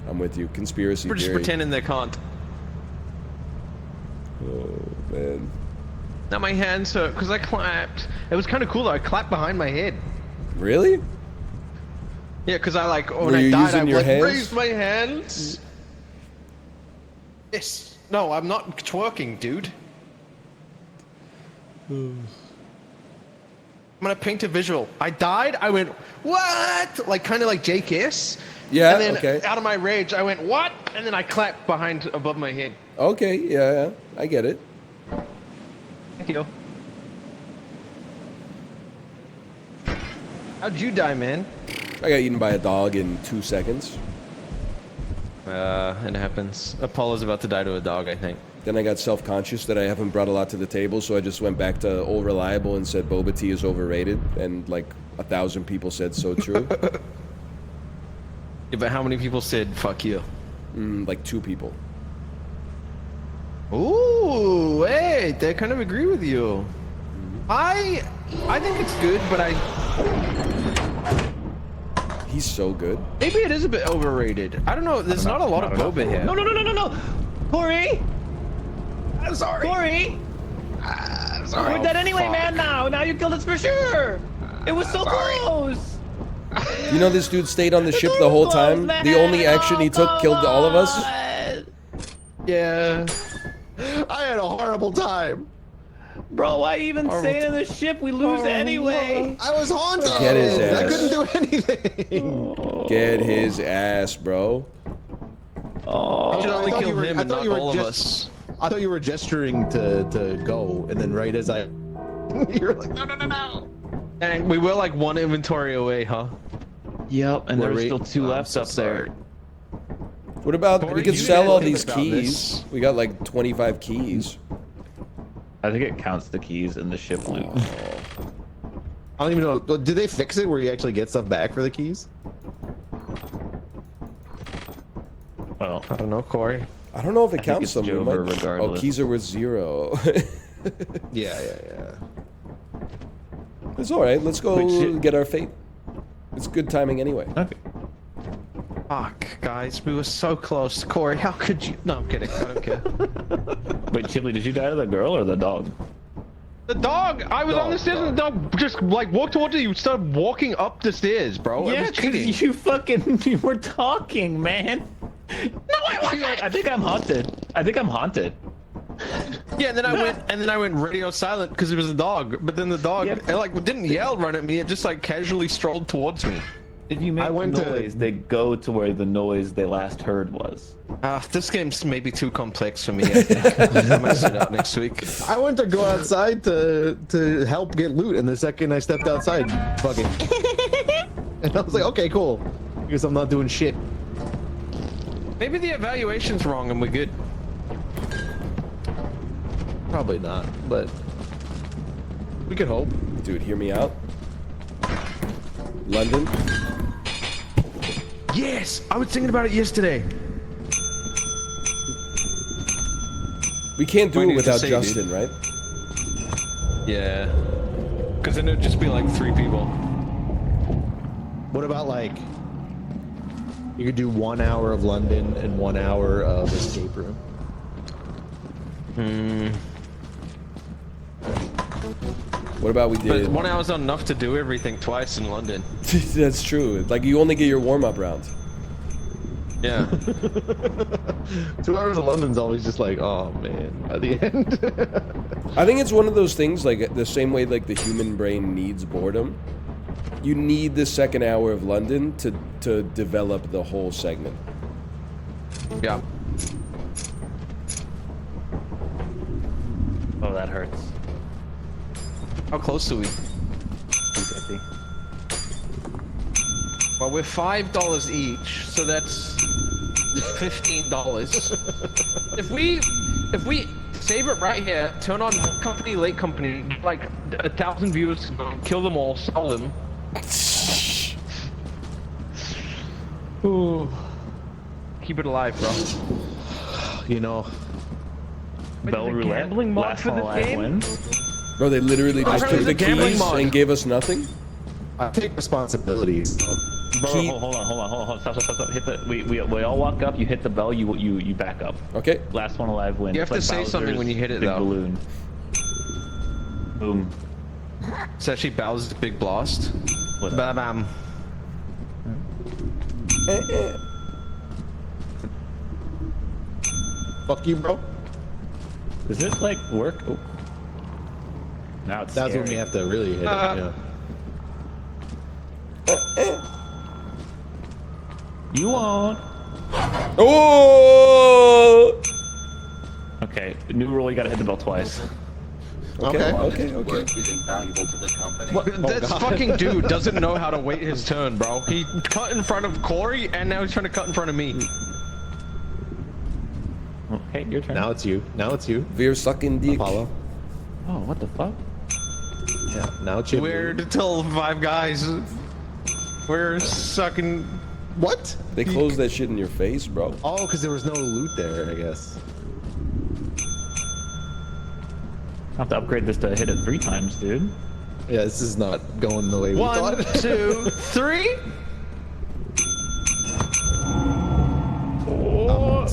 I'm with you. Conspiracy We're just theory. pretending they can't. Oh, man. Now my hands hurt because I clapped. It was kind of cool though. I clapped behind my head. Really? Yeah, because I like when Were I you died, using I your like hands? raised my hands. Yes. No, I'm not twerking, dude. I'm gonna paint a visual. I died. I went what? Like kind of like JKS. Yeah. And then Okay. out of my rage, I went what? And then I clapped behind above my head. Okay. Yeah. I get it. Thank you. How'd you die, man? I got eaten by a dog in 2 seconds. It happens. Apollo's about to die to a dog, I think. Then I got self-conscious that I haven't brought a lot to the table, so I just went back to Old Reliable and said boba tea is overrated, and like 1,000 people said so true. Yeah, but how many people said fuck you? Like 2 people. Ooh, wait, they kind of agree with you. I think it's good, but He's so good. maybe it is a bit overrated. I don't know. There's not a lot of boba here. No, Corey! I'm sorry. Corey! I'm sorry. We're dead anyway, fuck. man, now you killed us for sure! It was so close! You know this dude stayed on the ship the whole time? The only action he took killed all of us? Yeah. I had a horrible time. Bro, why even stay in the ship? We lose anyway! I was haunted. Get his I ass. couldn't do anything. Get his ass, bro. Oh, You should only I thought kill you were- him I and thought not you were all of just- us. I thought you were gesturing to go, and then right as I, you're like, no. Dang, we were like 1 inventory away, huh? yep, and there's Worry. still 2 I'm left so up there. sorry. What about, Corey, we could you sell all didn't these think about keys. this. We got like 25 keys. I think it counts the keys in the ship loot. I don't even know. Did they fix it where you actually get stuff back for the keys? Well, I don't know, Corey. I don't know if it think counts it's them. We Jover might- regardless. Oh, keys are worth 0. Yeah. It's all right. Let's go Wait, shit. get our fate. It's good timing anyway. Okay. Fuck, guys, we were so close. Corey, how could you? No, I'm kidding. I don't care. Wait, Chipley, did you die to the girl or the dog? The dog! I was on the stairs and the dog just like walked towards you. You started walking up the stairs, bro. I Yeah, was cheating. you were talking, man. No, I wasn't. I think I'm haunted. I think I'm haunted. Yeah, and then I went radio silent because it was a dog. But then the dog, Yep. it like didn't yell, run at me. It just like casually strolled towards me. If you make noise, they go to where the noise they last heard was. This game's maybe too complex for me. I think. I might sit out next week. I went to go outside to help get loot, and the second I stepped outside, fucking. And I was like, okay, cool. Because I'm not doing shit. Maybe the evaluation's wrong and we're good. Probably not, but we can hope. Dude, hear me out. London. Yes, I was thinking about it yesterday. We can't do What do it you have to without say, Justin, dude? right? Yeah. Because then it'd just be like 3 people. What about like you could do 1 hour of London and 1 hour of escape room? What about we But did? 1 hour's not enough to do everything twice in London. That's true. Like you only get your warm-up round. Yeah. 2 hours of London's always just like, oh man, at the end. I think it's one of those things like the same way like the human brain needs boredom. You need the second hour of London to develop the whole segment. Yeah. Oh, that hurts. How close are we? 250. Well, we're $5 each, so that's $15. If we save it right here, turn on company, late company, like 1,000 viewers, kill them all, sell them. Ooh. Keep it alive, bro. You know, Bell there's a roulette. gambling mod Last for one this alive game? wins. Bro, they literally just heard took there's the a gambling keys mod. and gave us nothing. I take responsibility. Bro, Keep- hold on. Stop. Hit the. We all walk up. You hit the bell. You back up. Okay. Last one alive wins. You have to It's say something Bowser's when you hit it, big though. Balloon. Boom. It's actually Bowser's Big Blast. What? Ba-bam. Fuck you, bro. Does it like work? Oh. Now it's That's scary. when we have to really hit it. Yeah. You won't. Oh! Okay, new rule. You gotta hit the bell twice. Okay. Okay. Work is invaluable to the company. What, this fucking dude doesn't know how to wait his turn, bro. He cut in front of Corey, and now he's trying to cut in front of me. Okay, your turn. Now it's you. Now it's you. We're sucking dick. Apollo. Oh, what the fuck? Yeah. Now Chip. We're to tell 5 guys. We're sucking. What? They closed that shit in your face, bro. Oh, because there was no loot there, I guess. I have to upgrade this to hit it 3 times, dude. Yeah, this is not going the way we 1, thought. 2, 3. Oh!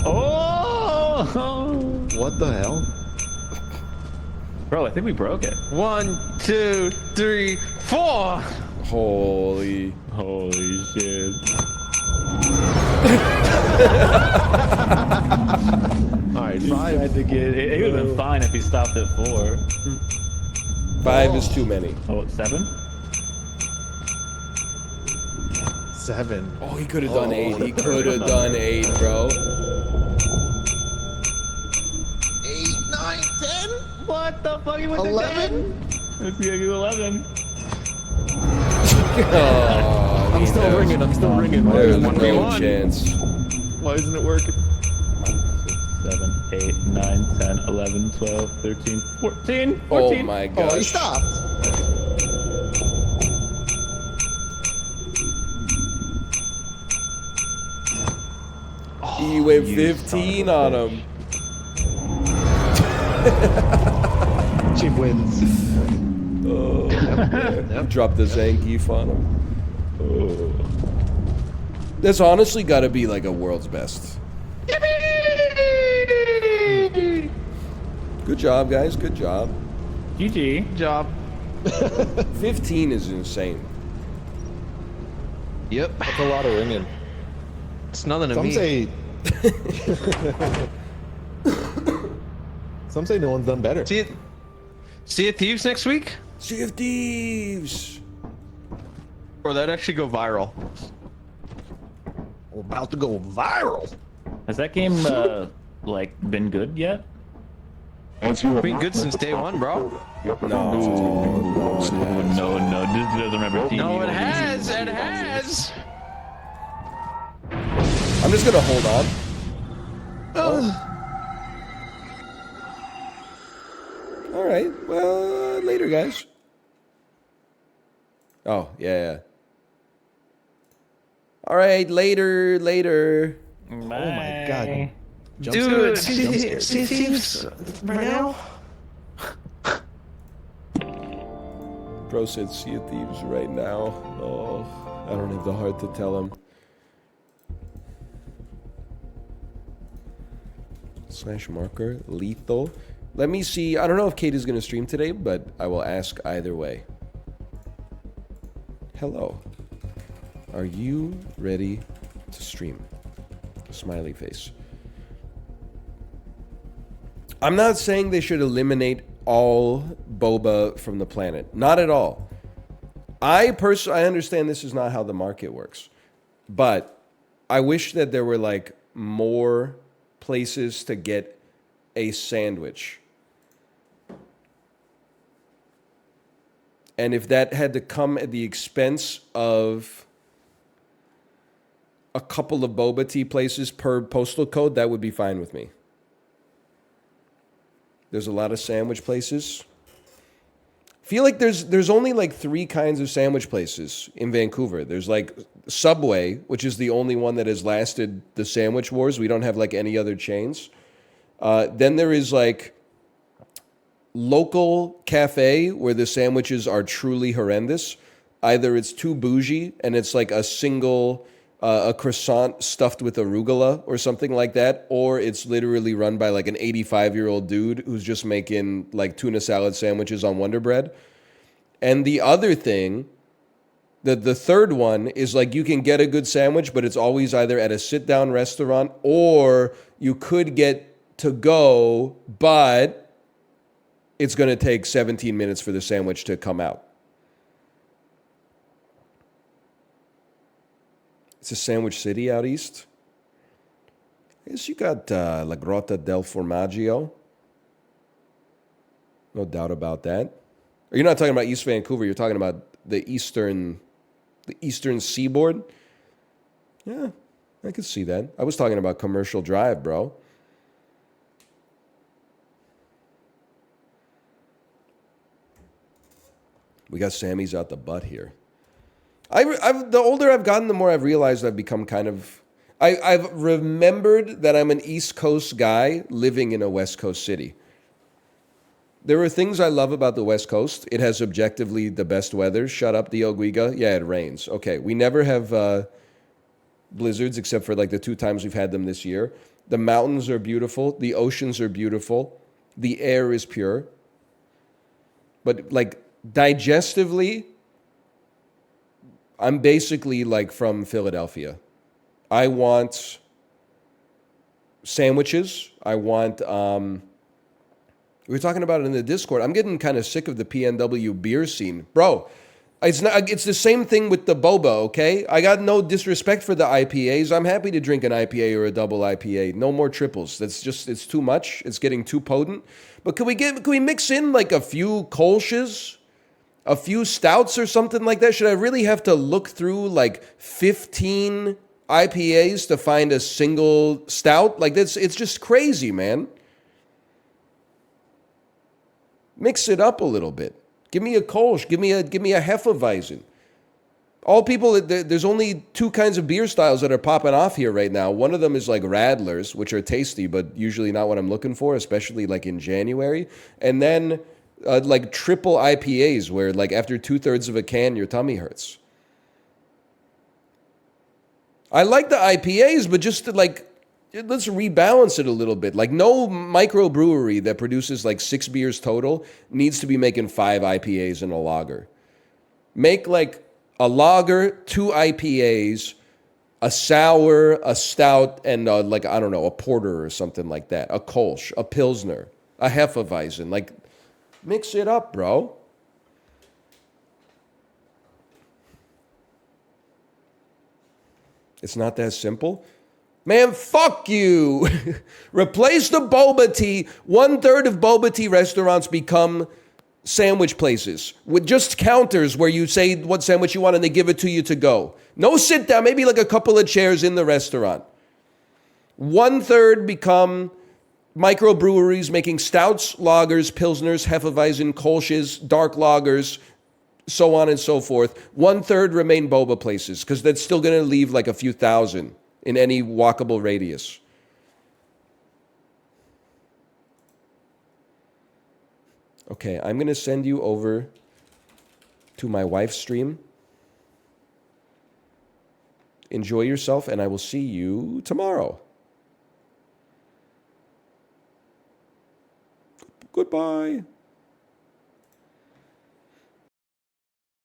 Oh! What the hell? Bro, I think we broke it. 1, 2, 3, 4. Holy. Holy shit. Alright, He tried to get it. It would have been fine if he stopped at 4. 5 is too many. Oh, 7? 7. Oh, he could have done 8. He could have done 8, bro. 8, 9, 10, What the fuck? You went 11. Let's get you 11. Oh, I'm still ringing. I'm still ringing. Why There's isn't it no one. chance. Why isn't it working? 7, 8, 9, 10, 11, 12, 13, 14. Oh 14. my Oh, he gosh. stopped. He went you 15 son on of a him. Chip wins. Drop the Zangief on him. That's honestly got to be like a world's best. Good job, guys. Good job. GG. Good job. 15 is insane. Yep. That's a lot of ringing. It's nothing to Some me. say. Some say no one's done better. See you Thieves next week? Sea of Thieves. Or that actually go viral? We're about to go viral. Has that game like been good yet? Been good since day one, bro. No. No, this doesn't remember. No, it has. It has. I'm just gonna hold on. All right. Well, later, guys. Oh, yeah. All right, later. Bye. Oh my god. Dude, see Thieves right now? Bro said Sea of Thieves right now. Oh, I don't have the heart to tell him. / marker, lethal. Let me see. I don't know if Kate is going to stream today, but I will ask either way. Hello. Are you ready to stream? Smiley face. I'm not saying they should eliminate all boba from the planet. Not at all. I understand this is not how the market works. But I wish that there were like more places to get a sandwich. And if that had to come at the expense of a couple of boba tea places per postal code, that would be fine with me. There's a lot of sandwich places. Feel like there's only like 3 kinds of sandwich places in Vancouver. There's like Subway, which is the only one that has lasted the sandwich wars. We don't have like any other chains. Then there is like local cafe where the sandwiches are truly horrendous. Either it's too bougie and it's like a single a croissant stuffed with arugula or something like that, or it's literally run by like an 85-year-old dude who's just making like tuna salad sandwiches on Wonder Bread. And the other thing, the third one is like you can get a good sandwich, but it's always either at a sit-down restaurant or you could get to go, but it's going to take 17 minutes for the sandwich to come out. It's a sandwich city out east. I guess you got La Grotta del Formaggio. No doubt about that. Or you're not talking about East Vancouver. You're talking about the eastern seaboard. Yeah, I could see that. I was talking about Commercial Drive, bro. We got Sammy's out the butt here. The older I've gotten, the more I've realized I've become kind of... I've remembered that I'm an East Coast guy living in a West Coast city. There are things I love about the West Coast. It has objectively the best weather. Shut up, Dio Guiga. Yeah, it rains. Okay, we never have blizzards except for like the 2 times we've had them this year. The mountains are beautiful. The oceans are beautiful. The air is pure. But like digestively... I'm basically like from Philadelphia. I want sandwiches. I want, we were talking about it in the Discord. I'm getting kind of sick of the PNW beer scene. Bro, it's the same thing with the boba, okay? I got no disrespect for the IPAs. I'm happy to drink an IPA or a double IPA. No more triples. It's too much. It's getting too potent. But can we mix in like a few Kolsch's? A few stouts or something like that? Should I really have to look through like 15 IPAs to find a single stout? Like it's just crazy, man. Mix it up a little bit. Give me a Kolsch. Give me a Hefeweizen. All people, there's only 2 kinds of beer styles that are popping off here right now. One of them is like Radlers, which are tasty, but usually not what I'm looking for, especially like in January. And then like triple IPAs where like after 2/3 of a can, your tummy hurts. I like the IPAs, but just to like, let's rebalance it a little bit. Like no microbrewery that produces like 6 beers total needs to be making 5 IPAs and a lager. Make like a lager, 2 IPAs, a sour, a stout, and like, I don't know, a porter or something like that. A Kolsch, a Pilsner, a Hefeweizen. Like, mix it up, bro. It's not that simple. Man, fuck you. Replace the boba tea. 1/3 of boba tea restaurants become sandwich places with just counters where you say what sandwich you want and they give it to you to go. No sit down, maybe like a couple of chairs in the restaurant. 1/3 become microbreweries making stouts, lagers, pilsners, hefeweizen, kolsches, dark lagers, so on and so forth. 1/3 remain boba places because that's still going to leave like a few thousand in any walkable radius. Okay, I'm going to send you over to my wife's stream. Enjoy yourself, and I will see you tomorrow. Goodbye.